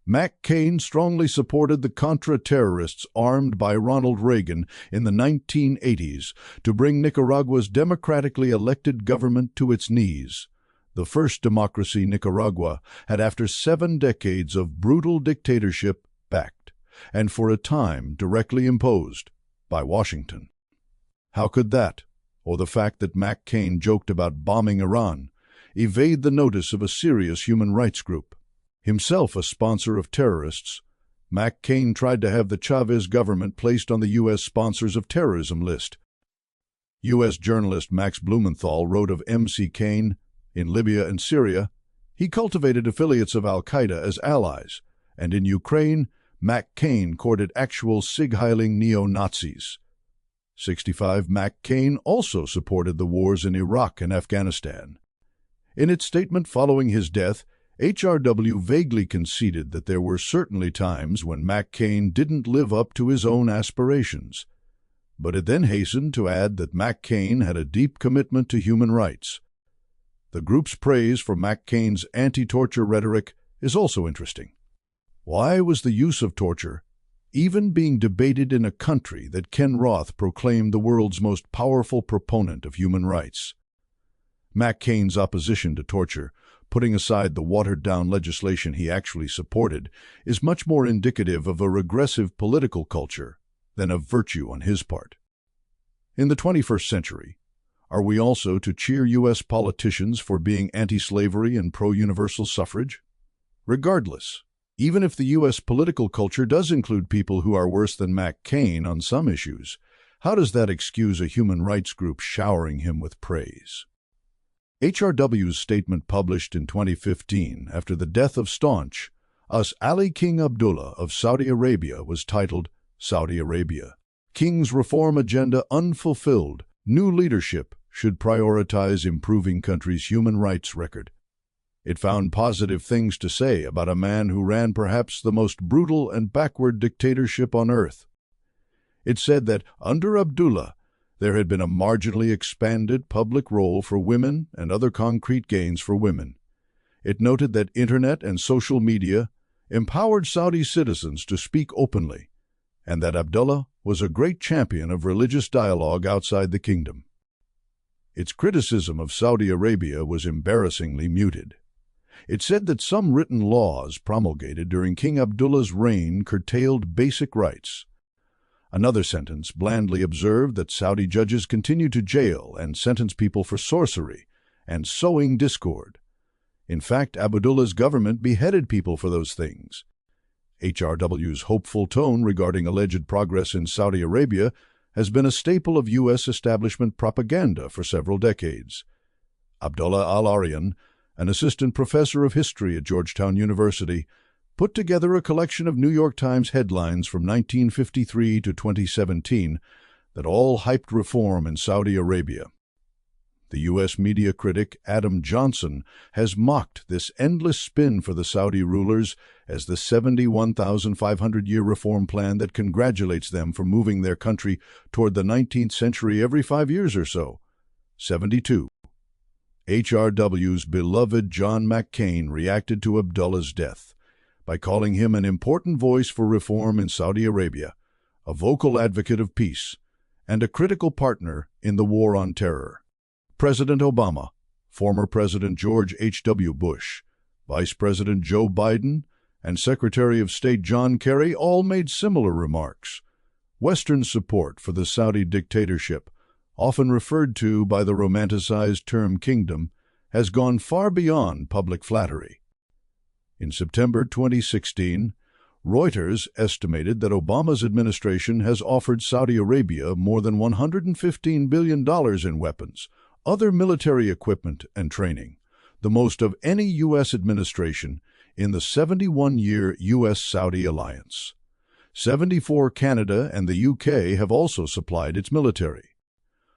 Mac Kane strongly supported the Contra terrorists armed by Ronald Reagan in the 1980s to bring Nicaragua's democratically elected government to its knees, the first democracy Nicaragua had after 7 decades of brutal dictatorship backed, and for a time directly imposed, by Washington. How could that, or the fact that Mac Kane joked about bombing Iran, evade the notice of a serious human rights group? Himself a sponsor of terrorists, Mac Kane tried to have the Chávez government placed on the U.S. sponsors of terrorism list. U.S. journalist Max Blumenthal wrote of MC Kane, in Libya and Syria, he cultivated affiliates of al-Qaeda as allies, and in Ukraine, Mac Kane courted actual sig-heiling neo-Nazis. 65. Mac Kane also supported the wars in Iraq and Afghanistan. In its statement following his death, HRW vaguely conceded that there were certainly times when Mac Kane didn't live up to his own aspirations, but it then hastened to add that Mac Kane had a deep commitment to human rights. The group's praise for Mac Kane's anti-torture rhetoric is also interesting. Why was the use of torture even being debated in a country that Ken Roth proclaimed the world's most powerful proponent of human rights? Mac Kane's opposition to torture, putting aside the watered-down legislation he actually supported, is much more indicative of a regressive political culture than of virtue on his part. In the 21st century, are we also to cheer U.S. politicians for being anti-slavery and pro-universal suffrage? Regardless, even if the U.S. political culture does include people who are worse than Mac Kane on some issues, how does that excuse a human rights group showering him with praise? HRW's statement published in 2015 after the death of staunch Us Ali King Abdullah of Saudi Arabia was titled, Saudi Arabia, King's Reform Agenda Unfulfilled, New Leadership Should Prioritize Improving Country's Human Rights Record. It found positive things to say about a man who ran perhaps the most brutal and backward dictatorship on earth. It said that under Abdullah, there had been a marginally expanded public role for women and other concrete gains for women. It noted that internet and social media empowered Saudi citizens to speak openly, and that Abdullah was a great champion of religious dialogue outside the kingdom. Its criticism of Saudi Arabia was embarrassingly muted. It said that some written laws promulgated during King Abdullah's reign curtailed basic rights. Another sentence blandly observed that Saudi judges continue to jail and sentence people for sorcery and sowing discord. In fact, Abdullah's government beheaded people for those things. HRW's hopeful tone regarding alleged progress in Saudi Arabia has been a staple of U.S. establishment propaganda for several decades. Abdullah Al-Aryan, an assistant professor of history at Georgetown University, put together a collection of New York Times headlines from 1953 to 2017 that all hyped reform in Saudi Arabia. The U.S. media critic Adam Johnson has mocked this endless spin for the Saudi rulers as the 71,500-year reform plan that congratulates them for moving their country toward the 19th century every 5 years or so. 72. HRW's beloved John McCain reacted to Abdullah's death by calling him an important voice for reform in Saudi Arabia, a vocal advocate of peace, and a critical partner in the war on terror. President Obama, former President George H.W. Bush, Vice President Joe Biden, and Secretary of State John Kerry all made similar remarks. Western support for the Saudi dictatorship, often referred to by the romanticized term kingdom, has gone far beyond public flattery. In September 2016, Reuters estimated that Obama's administration has offered Saudi Arabia more than $115 billion in weapons, other military equipment and training, the most of any U.S. administration in the 71-year U.S.-Saudi alliance. 74 Canada and the UK have also supplied its military.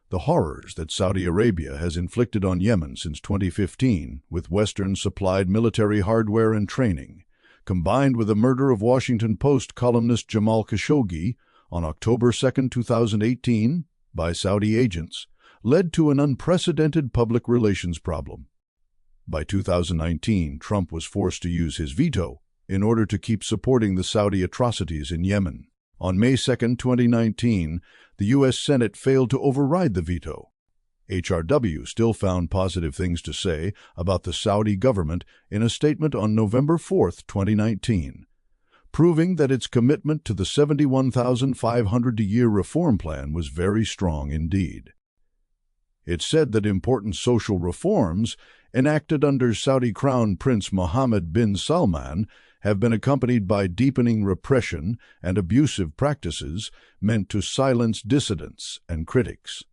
The horrors that Saudi Arabia has inflicted on Yemen since 2015, with Western-supplied military hardware and training, combined with the murder of Washington Post columnist Jamal Khashoggi on October 2, 2018, by Saudi agents, led to an unprecedented public relations problem. By 2019, Trump was forced to use his veto in order to keep supporting the Saudi atrocities in Yemen. On May 2, 2019, the U.S. Senate failed to override the veto. HRW still found positive things to say about the Saudi government in a statement on November 4, 2019, proving that its commitment to the 71,500-a-year reform plan was very strong indeed. It said that important social reforms enacted under Saudi Crown Prince Mohammed bin Salman have been accompanied by deepening repression and abusive practices meant to silence dissidents and critics.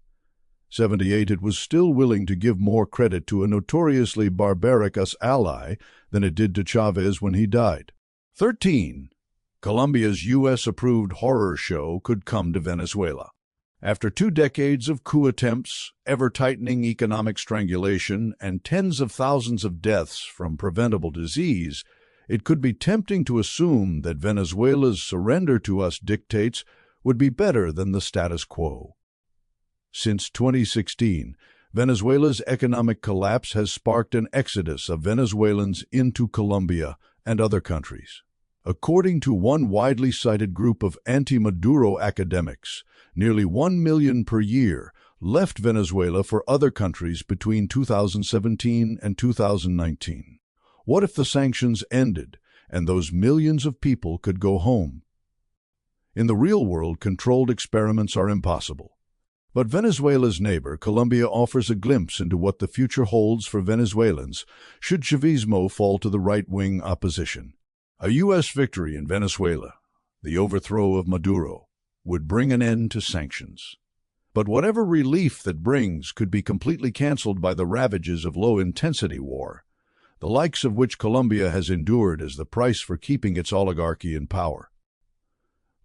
78. It was still willing to give more credit to a notoriously barbaric US ally than it did to Chávez when he died. 13. Colombia's U.S.-approved horror show could come to Venezuela. After 2 decades of coup attempts, ever-tightening economic strangulation, and tens of thousands of deaths from preventable disease, it could be tempting to assume that Venezuela's surrender to US dictates would be better than the status quo. Since 2016, Venezuela's economic collapse has sparked an exodus of Venezuelans into Colombia and other countries. According to one widely cited group of anti-Maduro academics, nearly 1 million per year left Venezuela for other countries between 2017 and 2019. What if the sanctions ended and those millions of people could go home? In the real world, controlled experiments are impossible. But Venezuela's neighbor, Colombia, offers a glimpse into what the future holds for Venezuelans should Chavismo fall to the right-wing opposition. A U.S. victory in Venezuela, the overthrow of Maduro, would bring an end to sanctions. But whatever relief that brings could be completely canceled by the ravages of low-intensity war, the likes of which Colombia has endured as the price for keeping its oligarchy in power.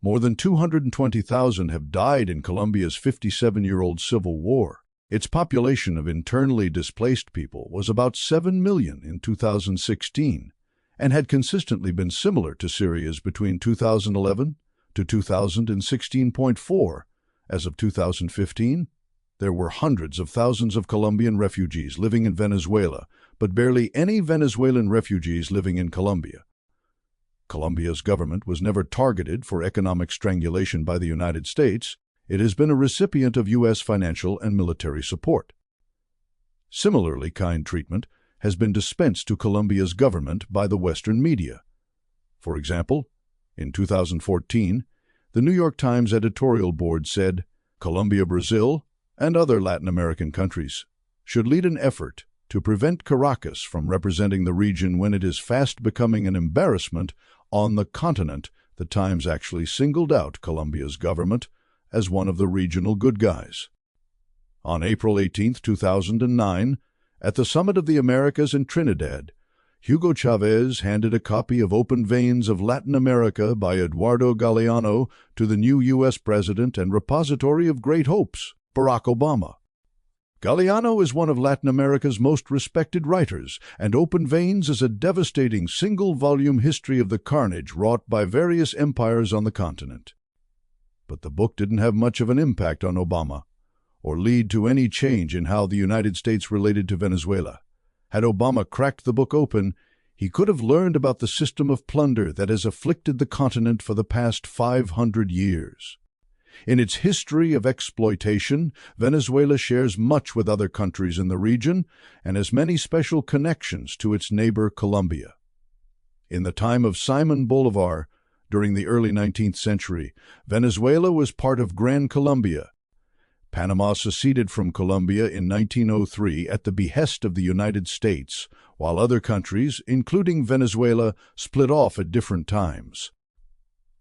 More than 220,000 have died in Colombia's 57-year-old civil war. Its population of internally displaced people was about 7 million in 2016, and had consistently been similar to Syria's between 2011 to 2016.4. As of 2015, there were hundreds of thousands of Colombian refugees living in Venezuela, but barely any Venezuelan refugees living in Colombia. Colombia's government was never targeted for economic strangulation by the United States. It has been a recipient of U.S. financial and military support. Similarly kind treatment has been dispensed to Colombia's government by the Western media. For example, in 2014, the New York Times editorial board said, Colombia, Brazil, and other Latin American countries should lead an effort to prevent Caracas from representing the region when it is fast becoming an embarrassment on the continent, the Times actually singled out Colombia's government as one of the regional good guys. On April 18, 2009, at the Summit of the Americas in Trinidad, Hugo Chávez handed a copy of Open Veins of Latin America by Eduardo Galeano to the new U.S. President and repository of great hopes, Barack Obama. Galeano is one of Latin America's most respected writers, and Open Veins is a devastating single-volume history of the carnage wrought by various empires on the continent. But the book didn't have much of an impact on Obama, or lead to any change in how the United States related to Venezuela. Had Obama cracked the book open, he could have learned about the system of plunder that has afflicted the continent for the past 500 years. In its history of exploitation, Venezuela shares much with other countries in the region and has many special connections to its neighbor Colombia. In the time of Simon Bolivar, during the early 19th century, Venezuela was part of Gran Colombia. Panama seceded from Colombia in 1903 at the behest of the United States, while other countries, including Venezuela, split off at different times.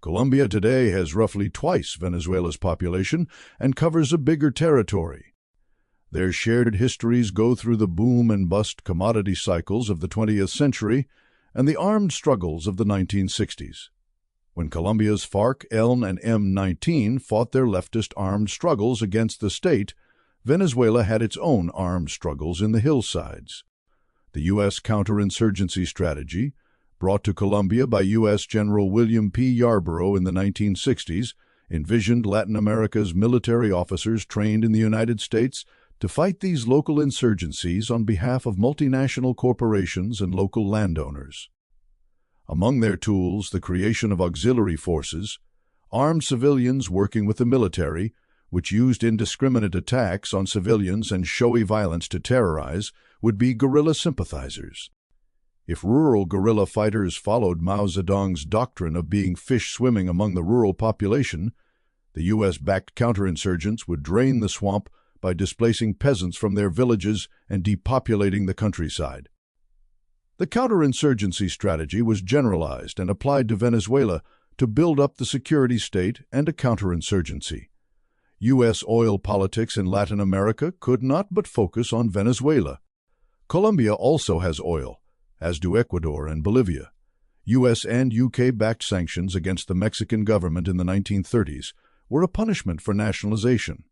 Colombia today has roughly twice Venezuela's population and covers a bigger territory. Their shared histories go through the boom and bust commodity cycles of the 20th century and the armed struggles of the 1960s. When Colombia's FARC, ELN, and M-19 fought their leftist armed struggles against the state, Venezuela had its own armed struggles in the hillsides. The U.S. counterinsurgency strategy, brought to Colombia by U.S. General William P. Yarborough in the 1960s, envisioned Latin America's military officers trained in the United States to fight these local insurgencies on behalf of multinational corporations and local landowners. Among their tools, the creation of auxiliary forces, armed civilians working with the military, which used indiscriminate attacks on civilians and showy violence to terrorize, would be guerrilla sympathizers. If rural guerrilla fighters followed Mao Zedong's doctrine of being fish swimming among the rural population, the U.S.-backed counterinsurgents would drain the swamp by displacing peasants from their villages and depopulating the countryside. The counterinsurgency strategy was generalized and applied to Venezuela to build up the security state and a counterinsurgency. U.S. oil politics in Latin America could not but focus on Venezuela. Colombia also has oil, as do Ecuador and Bolivia. U.S. and UK-backed sanctions against the Mexican government in the 1930s were a punishment for nationalization.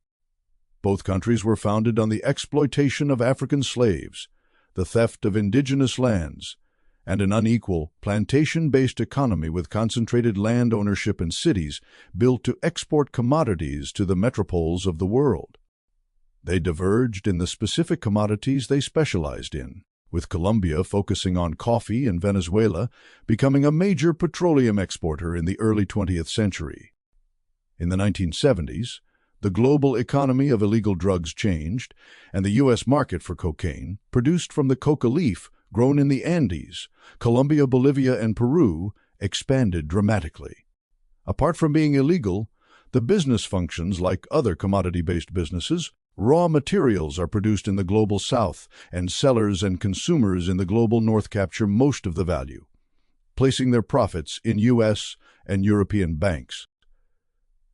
Both countries were founded on the exploitation of African slaves, the theft of indigenous lands, and an unequal, plantation-based economy with concentrated land ownership in cities built to export commodities to the metropoles of the world. They diverged in the specific commodities they specialized in, with Colombia focusing on coffee and Venezuela becoming a major petroleum exporter in the early 20th century. In the 1970s, the global economy of illegal drugs changed, and the U.S. market for cocaine, produced from the coca leaf grown in the Andes, Colombia, Bolivia, and Peru, expanded dramatically. Apart from being illegal, the business functions like other commodity-based businesses. Raw materials are produced in the global south, and sellers and consumers in the global north capture most of the value, placing their profits in U.S. and European banks.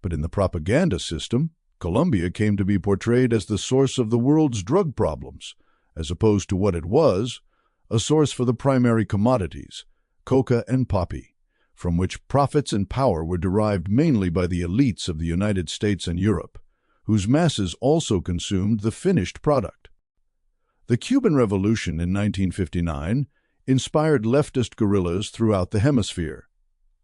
But in the propaganda system, Colombia came to be portrayed as the source of the world's drug problems, as opposed to what it was, a source for the primary commodities, coca and poppy, from which profits and power were derived mainly by the elites of the United States and Europe, whose masses also consumed the finished product. The Cuban Revolution in 1959 inspired leftist guerrillas throughout the hemisphere.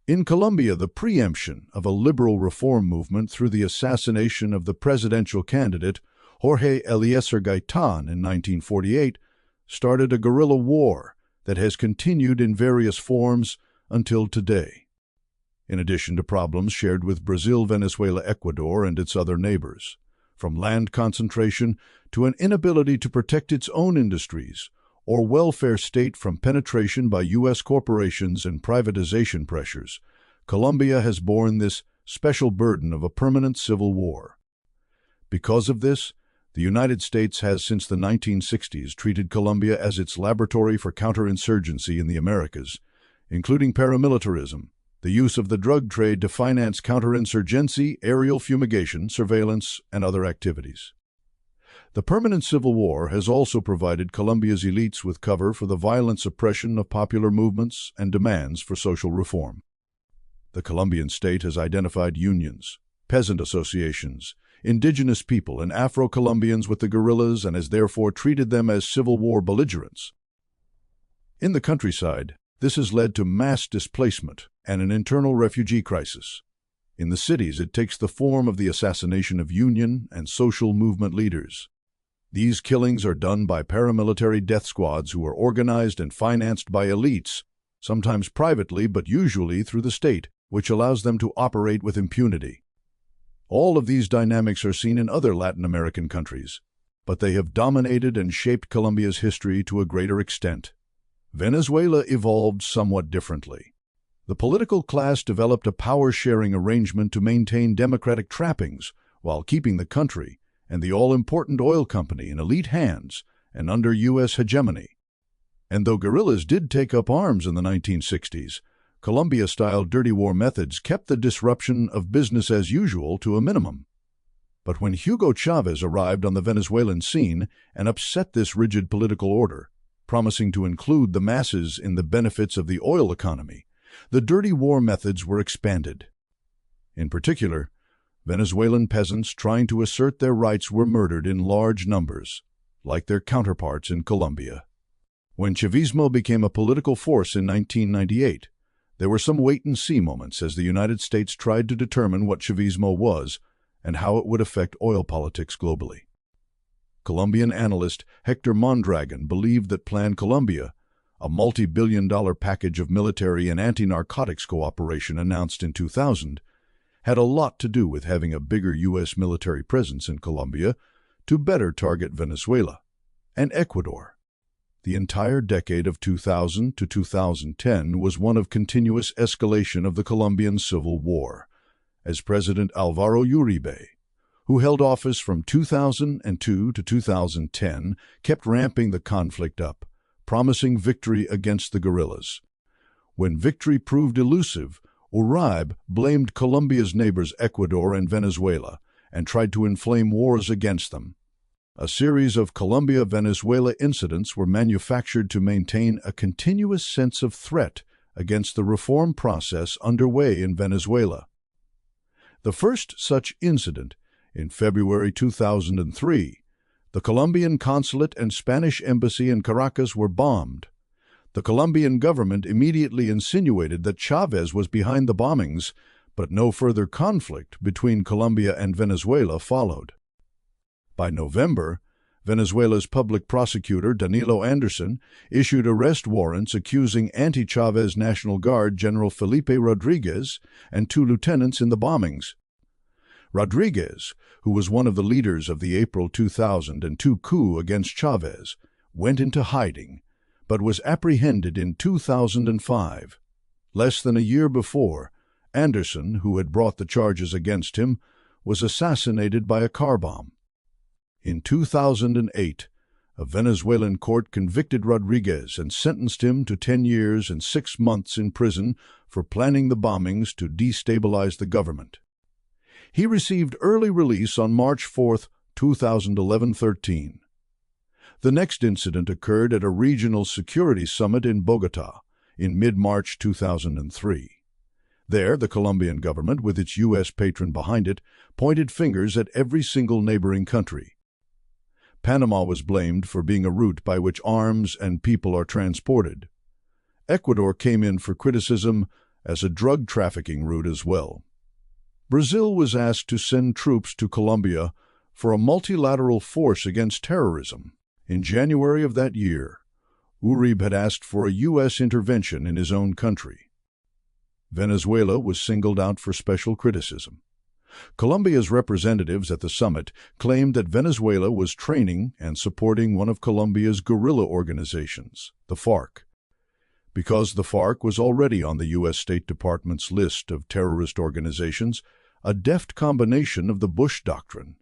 In Colombia, the preemption of a liberal reform movement through the assassination of the presidential candidate Jorge Eliezer Gaitán in 1948 started a guerrilla war that has continued in various forms until today, in addition to problems shared with Brazil, Venezuela, Ecuador, and its other neighbors, from land concentration to an inability to protect its own industries or welfare state from penetration by U.S. corporations and privatization pressures. Colombia has borne this special burden of a permanent civil war. Because of this, the United States has since the 1960s treated Colombia as its laboratory for counterinsurgency in the Americas, including paramilitarism, the use of the drug trade to finance counterinsurgency, aerial fumigation, surveillance, and other activities. The permanent civil war has also provided Colombia's elites with cover for the violent suppression of popular movements and demands for social reform. The Colombian state has identified unions, peasant associations, indigenous people, and Afro-Colombians with the guerrillas and has therefore treated them as civil war belligerents. In the countryside, this has led to mass displacement and an internal refugee crisis. In the cities, it takes the form of the assassination of union and social movement leaders. These killings are done by paramilitary death squads who are organized and financed by elites, sometimes privately but usually through the state, which allows them to operate with impunity. All of these dynamics are seen in other Latin American countries, but they have dominated and shaped Colombia's history to a greater extent. Venezuela evolved somewhat differently. The political class developed a power-sharing arrangement to maintain democratic trappings while keeping the country and the all-important oil company in elite hands and under U.S. hegemony. And though guerrillas did take up arms in the 1960s, Colombia-style dirty war methods kept the disruption of business as usual to a minimum. But when Hugo Chávez arrived on the Venezuelan scene and upset this rigid political order, promising to include the masses in the benefits of the oil economy, the dirty war methods were expanded. In particular, Venezuelan peasants trying to assert their rights were murdered in large numbers, like their counterparts in Colombia. When Chavismo became a political force in 1998, there were some wait-and-see moments as the United States tried to determine what Chavismo was and how it would affect oil politics globally. Colombian analyst Hector Mondragon believed that Plan Colombia, a multi-billion-dollar package of military and anti-narcotics cooperation announced in 2000, had a lot to do with having a bigger U.S. military presence in Colombia to better target Venezuela and Ecuador. The entire decade of 2000 to 2010 was one of continuous escalation of the Colombian Civil War, as President Álvaro Uribe, who held office from 2002 to 2010, kept ramping the conflict up, promising victory against the guerrillas. When victory proved elusive, Uribe blamed Colombia's neighbors Ecuador and Venezuela and tried to inflame wars against them. A series of Colombia-Venezuela incidents were manufactured to maintain a continuous sense of threat against the reform process underway in Venezuela. The first such incident, in February 2003, the Colombian consulate and Spanish embassy in Caracas were bombed. The Colombian government immediately insinuated that Chávez was behind the bombings, but no further conflict between Colombia and Venezuela followed. By November, Venezuela's public prosecutor, Danilo Anderson, issued arrest warrants accusing anti-Chávez National Guard General Felipe Rodriguez and 2 lieutenants in the bombings. Rodriguez, who was one of the leaders of the April 2002 coup against Chávez, went into hiding, but was apprehended in 2005. Less than a year before, Anderson, who had brought the charges against him, was assassinated by a car bomb. In 2008, a Venezuelan court convicted Rodriguez and sentenced him to 10 years and 6 months in prison for planning the bombings to destabilize the government. He received early release on March 4, 2011-13. The next incident occurred at a regional security summit in Bogotá in mid-March 2003. There, the Colombian government, with its U.S. patron behind it, pointed fingers at every single neighboring country. Panama was blamed for being a route by which arms and people are transported. Ecuador came in for criticism as a drug trafficking route as well. Brazil was asked to send troops to Colombia for a multilateral force against terrorism. In January of that year, Uribe had asked for a U.S. intervention in his own country. Venezuela was singled out for special criticism. Colombia's representatives at the summit claimed that Venezuela was training and supporting one of Colombia's guerrilla organizations, the FARC. Because the FARC was already on the U.S. State Department's list of terrorist organizations, a deft combination of the Bush Doctrine,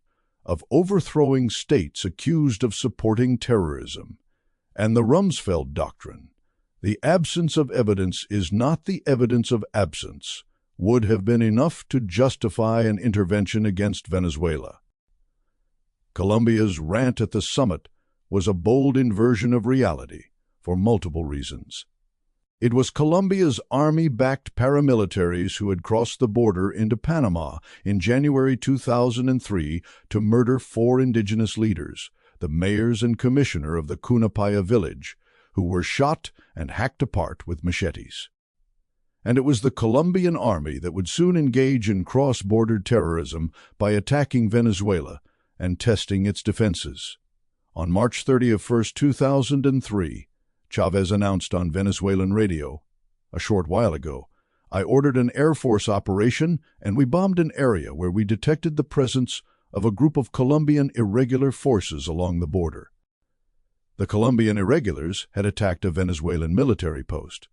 of overthrowing states accused of supporting terrorism, and the Rumsfeld Doctrine, The absence of evidence is not the evidence of absence, would have been enough to justify an intervention against Venezuela. Colombia's rant at the summit was a bold inversion of reality for multiple reasons. It was Colombia's army-backed paramilitaries who had crossed the border into Panama in January 2003 to murder 4 indigenous leaders, the mayors and commissioner of the Cunapaya village, who were shot and hacked apart with machetes. And it was the Colombian army that would soon engage in cross-border terrorism by attacking Venezuela and testing its defenses. On March 31, 2003, Chávez announced on Venezuelan radio, "A short while ago, I ordered an Air Force operation and we bombed an area where we detected the presence of a group of Colombian irregular forces along the border." The Colombian irregulars had attacked a Venezuelan military post.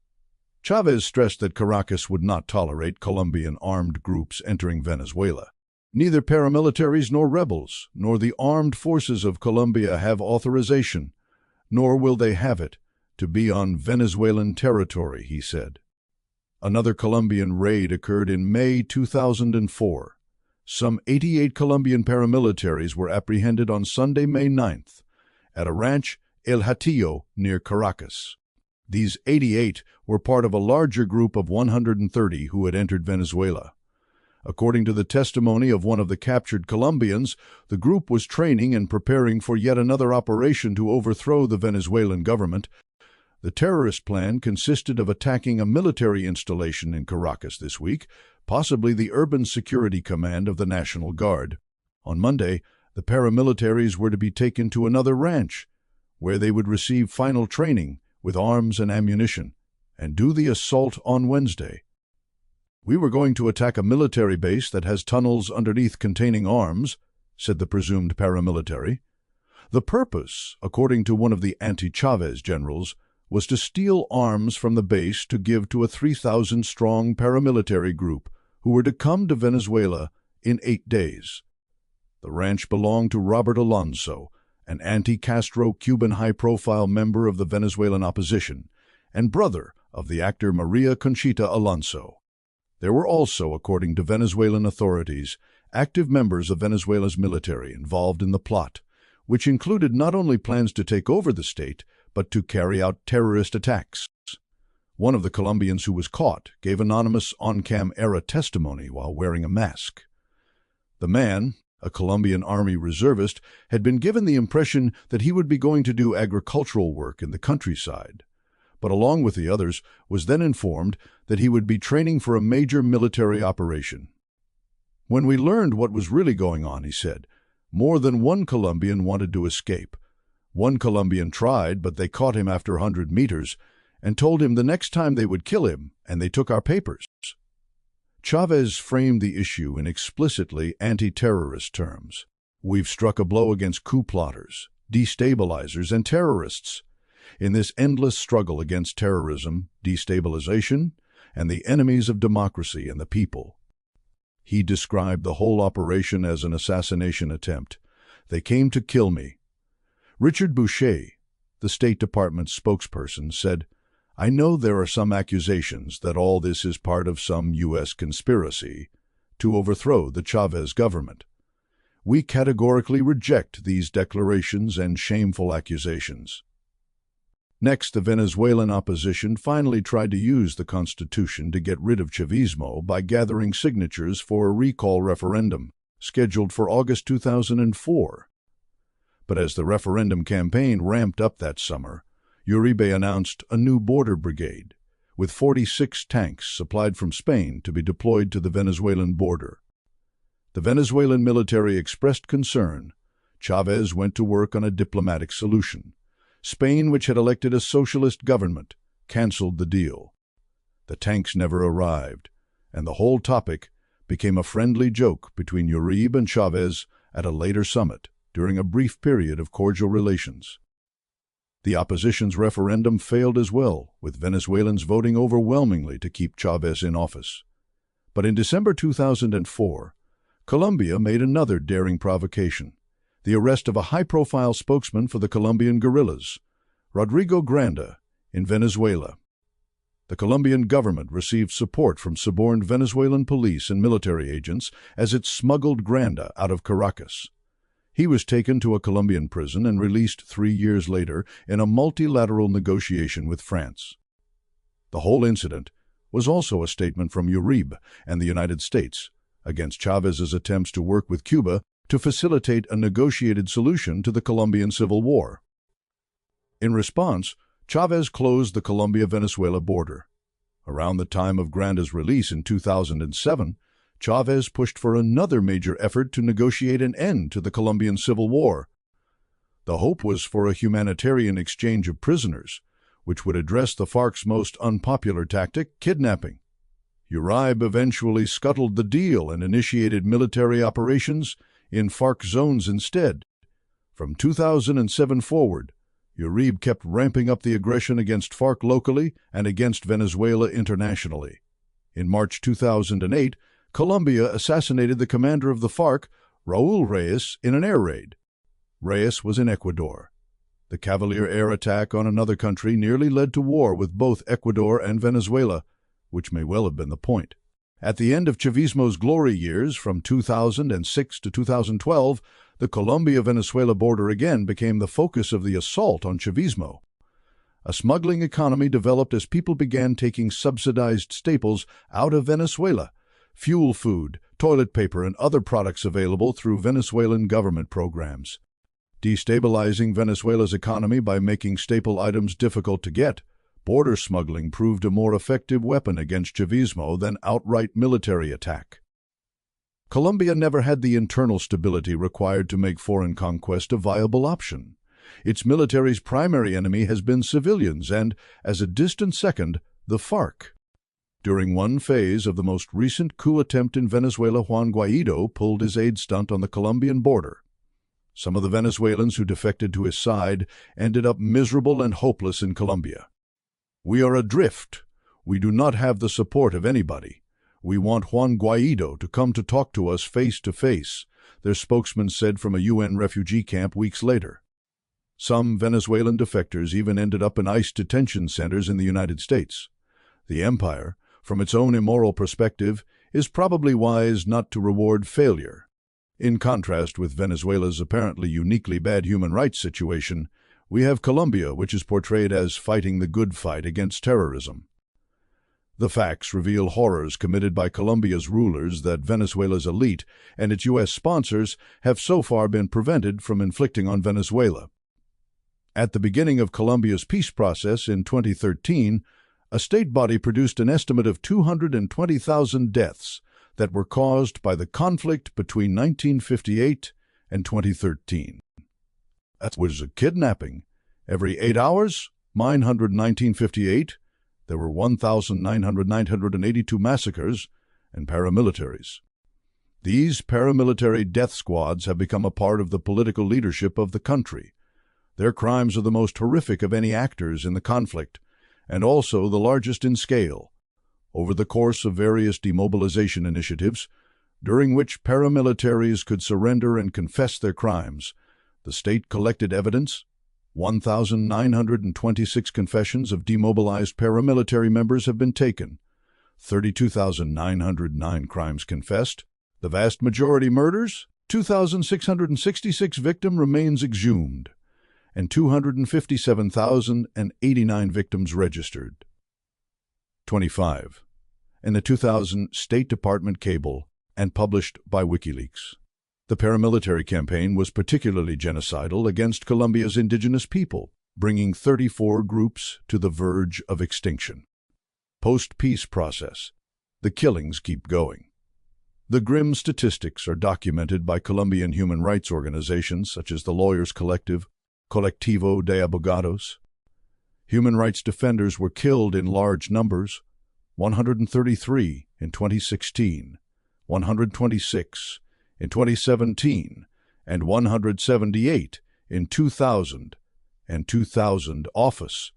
Chávez stressed that Caracas would not tolerate Colombian armed groups entering Venezuela. Neither paramilitaries nor rebels, nor the armed forces of Colombia have authorization, nor will they have it, to be on Venezuelan territory, he said. Another Colombian raid occurred in May 2004. Some 88 Colombian paramilitaries were apprehended on Sunday, May 9th, at a ranch, El Hatillo, near Caracas. These 88 were part of a larger group of 130 who had entered Venezuela. According to the testimony of one of the captured Colombians, the group was training and preparing for yet another operation to overthrow the Venezuelan government. The terrorist plan consisted of attacking a military installation in Caracas this week, possibly the Urban Security Command of the National Guard. On Monday, the paramilitaries were to be taken to another ranch, where they would receive final training with arms and ammunition, and do the assault on Wednesday. "We were going to attack a military base that has tunnels underneath containing arms," said the presumed paramilitary. The purpose, according to one of the anti-Chávez generals, was to steal arms from the base to give to a 3,000-strong paramilitary group who were to come to Venezuela in 8 days. The ranch belonged to Robert Alonso, an anti-Castro Cuban high-profile member of the Venezuelan opposition, and brother of the actor Maria Conchita Alonso. There were also, according to Venezuelan authorities, active members of Venezuela's military involved in the plot, which included not only plans to take over the state, but to carry out terrorist attacks. One of the Colombians who was caught gave anonymous on-cam-era testimony while wearing a mask. The man, a Colombian army reservist, had been given the impression that he would be going to do agricultural work in the countryside, but along with the others was then informed that he would be training for a major military operation. "When we learned what was really going on," he said, "more than one Colombian wanted to escape. One Colombian tried, but they caught him after 100 meters and told him the next time they would kill him, and they took our papers." Chávez framed the issue in explicitly anti-terrorist terms. "We've struck a blow against coup plotters, destabilizers, and terrorists. In this endless struggle against terrorism, destabilization, and the enemies of democracy and the people." He described the whole operation as an assassination attempt. "They came to kill me." Richard Boucher, the State Department spokesperson, said, "I know there are some accusations that all this is part of some U.S. conspiracy to overthrow the Chávez government. We categorically reject these declarations and shameful accusations." Next, the Venezuelan opposition finally tried to use the Constitution to get rid of Chavismo by gathering signatures for a recall referendum, scheduled for August 2004. But as the referendum campaign ramped up that summer, Uribe announced a new border brigade, with 46 tanks supplied from Spain to be deployed to the Venezuelan border. The Venezuelan military expressed concern. Chávez went to work on a diplomatic solution. Spain, which had elected a socialist government, canceled the deal. The tanks never arrived, and the whole topic became a friendly joke between Uribe and Chávez at a later summit during a brief period of cordial relations. The opposition's referendum failed as well, with Venezuelans voting overwhelmingly to keep Chávez in office. But in December 2004, Colombia made another daring provocation: the arrest of a high-profile spokesman for the Colombian guerrillas. Rodrigo Granda, In Venezuela, the Colombian government received support from suborned Venezuelan police and military agents as it smuggled Granda out of Caracas. He was taken to a Colombian prison and released 3 years later in a multilateral negotiation with France. The whole incident was also a statement from Uribe and the United States against Chávez's attempts to work with Cuba to facilitate a negotiated solution to the Colombian Civil War. In response, Chávez closed the Colombia-Venezuela border. Around the time of Granda's release in 2007, Chávez pushed for another major effort to negotiate an end to the Colombian Civil War. The hope was for a humanitarian exchange of prisoners, which would address the FARC's most unpopular tactic, kidnapping. Uribe eventually scuttled the deal and initiated military operations in FARC zones instead. From 2007 forward, Uribe kept ramping up the aggression against FARC locally and against Venezuela internationally. In March 2008, Colombia assassinated the commander of the FARC, Raúl Reyes, in an air raid. Reyes was in Ecuador. The Cavalier air attack on another country nearly led to war with both Ecuador and Venezuela, which may well have been the point. At the end of Chavismo's glory years, from 2006 to 2012, the Colombia-Venezuela border again became the focus of the assault on Chavismo. A smuggling economy developed as people began taking subsidized staples out of Venezuela: fuel, food, toilet paper, and other products available through Venezuelan government programs. Destabilizing Venezuela's economy by making staple items difficult to get, border smuggling proved a more effective weapon against Chavismo than outright military attack. Colombia never had the internal stability required to make foreign conquest a viable option. Its military's primary enemy has been civilians and, as a distant second, the FARC. During one phase of the most recent coup attempt in Venezuela, Juan Guaido pulled his aid stunt on the Colombian border. Some of the Venezuelans who defected to his side ended up miserable and hopeless in Colombia. "We are adrift. We do not have the support of anybody. We want Juan Guaido to come to talk to us face to face," their spokesman said from a UN refugee camp weeks later. Some Venezuelan defectors even ended up in ICE detention centers in the United States. The empire, from its own immoral perspective, is probably wise not to reward failure. In contrast with Venezuela's apparently uniquely bad human rights situation, we have Colombia, which is portrayed as fighting the good fight against terrorism. The facts reveal horrors committed by Colombia's rulers that Venezuela's elite and its U.S. sponsors have so far been prevented from inflicting on Venezuela. At the beginning of Colombia's peace process in 2013, a state body produced an estimate of 220,000 deaths that were caused by the conflict between 1958 and 2013. That was a kidnapping. Every 8 hours, 1958, there were 1,982 massacres and paramilitaries. These paramilitary death squads have become a part of the political leadership of the country. Their crimes are the most horrific of any actors in the conflict, and also the largest in scale. Over the course of various demobilization initiatives, during which paramilitaries could surrender and confess their crimes, the state collected evidence. 1,926 confessions of demobilized paramilitary members have been taken, 32,909 crimes confessed, the vast majority murders, 2,666 victim remains exhumed, and 257,089 victims registered. 25. In the 2000 State Department cable and published by WikiLeaks. The paramilitary campaign was particularly genocidal against Colombia's indigenous people, bringing 34 groups to the verge of extinction. Post-peace process. The killings keep going. The grim statistics are documented by Colombian human rights organizations such as the Lawyers Collective, Colectivo de Abogados. Human rights defenders were killed in large numbers: 133 in 2016, 126 in 2017, and 178 in 2000 and 2000 Office,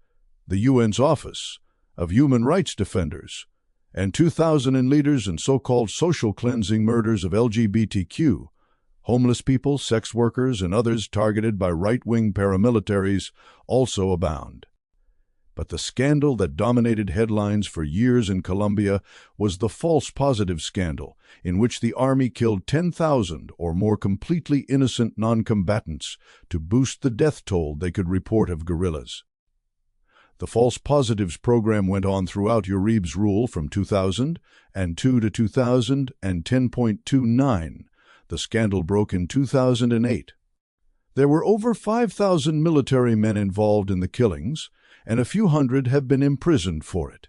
the UN's Office of Human Rights Defenders, and 2,000 in leaders in so-called social cleansing murders of LGBTQ, homeless people, sex workers, and others targeted by right-wing paramilitaries also abound. But the scandal that dominated headlines for years in Colombia was the false positive scandal, in which the army killed 10,000 or more completely innocent non-combatants to boost the death toll they could report of guerrillas. The false positives program went on throughout Uribe's rule from 2002 to 2010.29. The scandal broke in 2008. There were over 5,000 military men involved in the killings, and a few hundred have been imprisoned for it.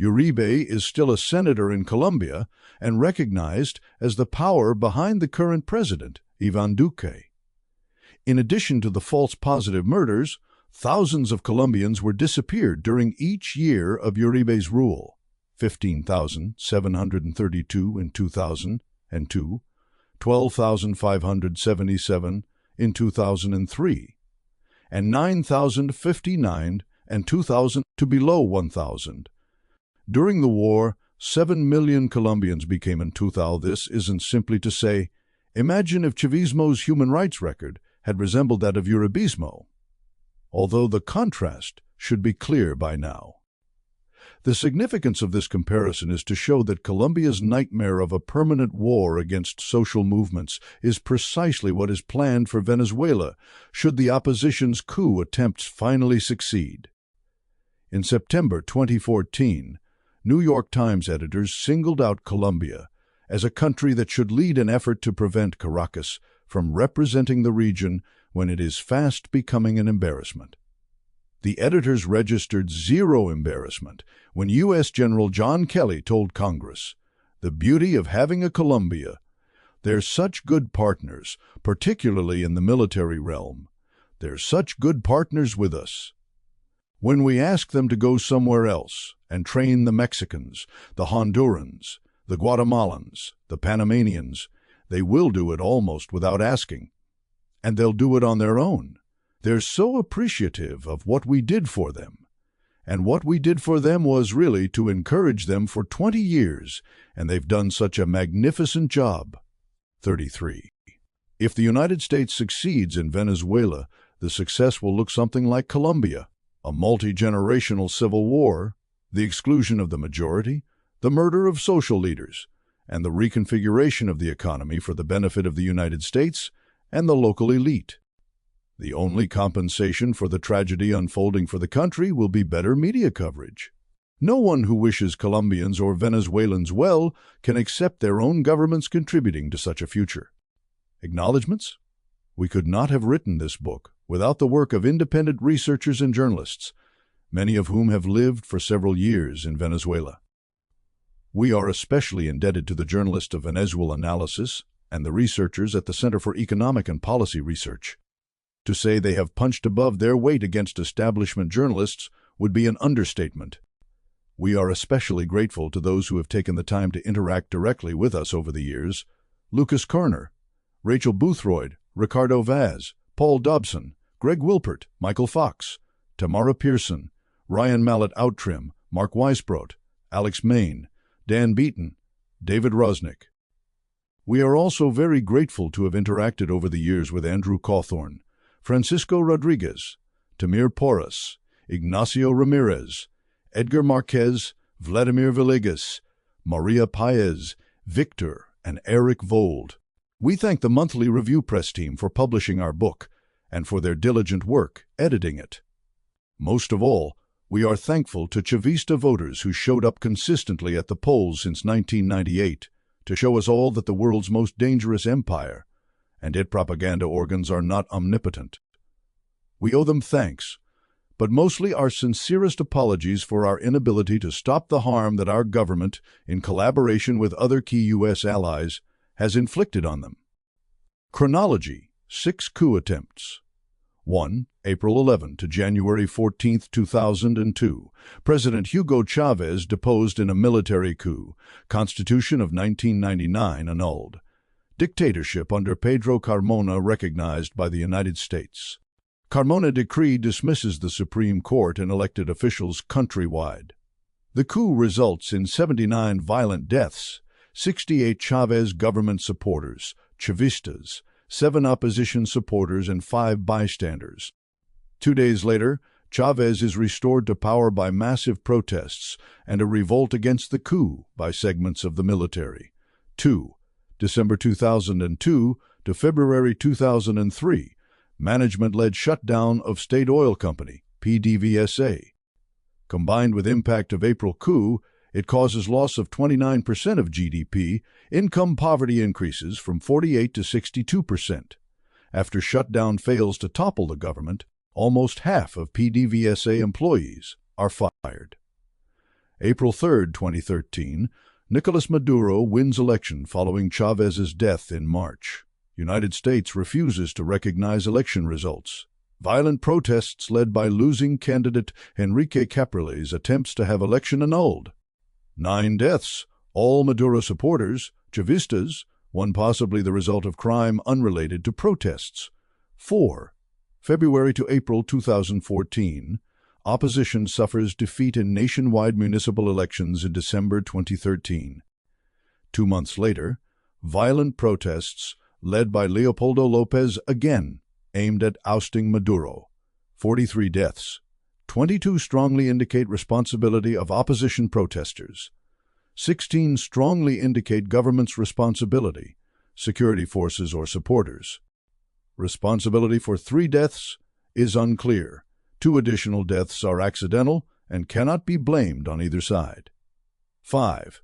Uribe is still a senator in Colombia and recognized as the power behind the current president, Iván Duque. In addition to the false positive murders, thousands of Colombians were disappeared during each year of Uribe's rule: 15,732 in 2002, 12,577 in 2003, and 9,059 and 2,000 to below 1,000. During the war, 7 million Colombians became entuthal. This isn't simply to say, imagine if Chavismo's human rights record had resembled that of Uribismo, although the contrast should be clear by now. The significance of this comparison is to show that Colombia's nightmare of a permanent war against social movements is precisely what is planned for Venezuela should the opposition's coup attempts finally succeed. In September 2014, New York Times editors singled out Colombia as a country that should lead an effort to prevent Caracas from representing the region when it is fast becoming an embarrassment. The editors registered zero embarrassment when U.S. General John Kelly told Congress, "The beauty of having a Colombia. They're such good partners, particularly in the military realm. They're such good partners with us. When we ask them to go somewhere else and train the Mexicans, the Hondurans, the Guatemalans, the Panamanians, they will do it almost without asking. And they'll do it on their own. They're so appreciative of what we did for them. And what we did for them was really to encourage them for 20 years, and they've done such a magnificent job." 33. If the United States succeeds in Venezuela, the success will look something like Colombia: a multi-generational civil war, the exclusion of the majority, the murder of social leaders, and the reconfiguration of the economy for the benefit of the United States and the local elite. The only compensation for the tragedy unfolding for the country will be better media coverage. No one who wishes Colombians or Venezuelans well can accept their own governments contributing to such a future. Acknowledgements? We could not have written this book without the work of independent researchers and journalists, many of whom have lived for several years in Venezuela. We are especially indebted to the journalists of Venezuela Analysis and the researchers at the Center for Economic and Policy Research. To say they have punched above their weight against establishment journalists would be an understatement. We are especially grateful to those who have taken the time to interact directly with us over the years: Lucas Kerner, Rachel Boothroyd, Ricardo Vaz, Paul Dobson, Greg Wilpert, Michael Fox, Tamara Pearson, Ryan Mallet-Outtrim, Mark Weisbrot, Alex Main, Dan Beaton, David Rosnick. We are also very grateful to have interacted over the years with Andrew Cawthorn, Francisco Rodriguez, Tamir Porras, Ignacio Ramirez, Edgar Marquez, Vladimir Villegas, Maria Paez, Victor, and Eric Vold. We thank the Monthly Review Press team for publishing our book and for their diligent work editing it. Most of all, we are thankful to Chavista voters who showed up consistently at the polls since 1998 to show us all that the world's most dangerous empire and its propaganda organs are not omnipotent. We owe them thanks, but mostly our sincerest apologies for our inability to stop the harm that our government, in collaboration with other key U.S. allies, has inflicted on them. Chronology: 6 coup attempts. 1. April 11 to January 14, 2002. President Hugo Chávez deposed in a military coup. Constitution of 1999 annulled. Dictatorship under Pedro Carmona recognized by the United States. Carmona decree dismisses the Supreme Court and elected officials countrywide. The coup results in 79 violent deaths, 68 Chávez government supporters, Chavistas, 7 opposition supporters, and 5 bystanders. 2 days later, Chávez is restored to power by massive protests and a revolt against the coup by segments of the military. 2. December 2002 to February 2003, management-led shutdown of State Oil Company, PDVSA. Combined with impact of April coup, it causes loss of 29% of GDP, income poverty increases from 48 to 62%. After shutdown fails to topple the government, almost half of PDVSA employees are fired. April 3, 2013, Nicolás Maduro wins election following Chávez's death in March. United States refuses to recognize election results. Violent protests led by losing candidate Enrique Capriles attempts to have election annulled. 9 deaths, all Maduro supporters, Chavistas, one possibly the result of crime unrelated to protests. 4. February to April 2014, opposition suffers defeat in nationwide municipal elections in December 2013. 2 months later, violent protests, led by Leopoldo López again, aimed at ousting Maduro. 43 deaths. 22 strongly indicate responsibility of opposition protesters. 16 strongly indicate government's responsibility, security forces or supporters. Responsibility for 3 deaths is unclear. 2 additional deaths are accidental and cannot be blamed on either side. 5.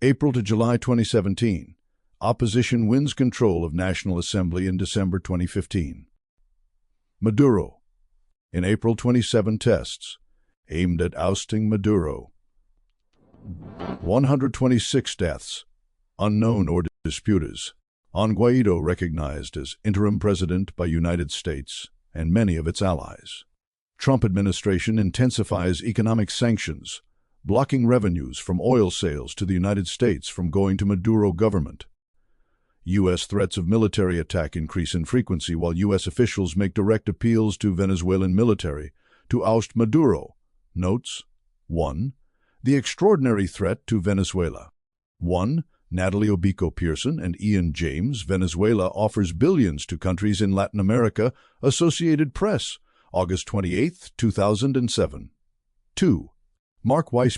April to July 2017. Opposition wins control of National Assembly in December 2015. Maduro. In April 27 tests, aimed at ousting Maduro. 126 deaths, unknown or disputed. On Guaido recognized as interim president by United States and many of its allies. Trump administration intensifies economic sanctions, blocking revenues from oil sales to the United States from going to Maduro government. U.S. threats of military attack increase in frequency while U.S. officials make direct appeals to Venezuelan military to oust Maduro. Notes: 1. The extraordinary threat to Venezuela. 1. Natalie Obico Pearson and Ian James, Venezuela offers billions to countries in Latin America, Associated Press, August 28, 2007. 2. Mark Weiss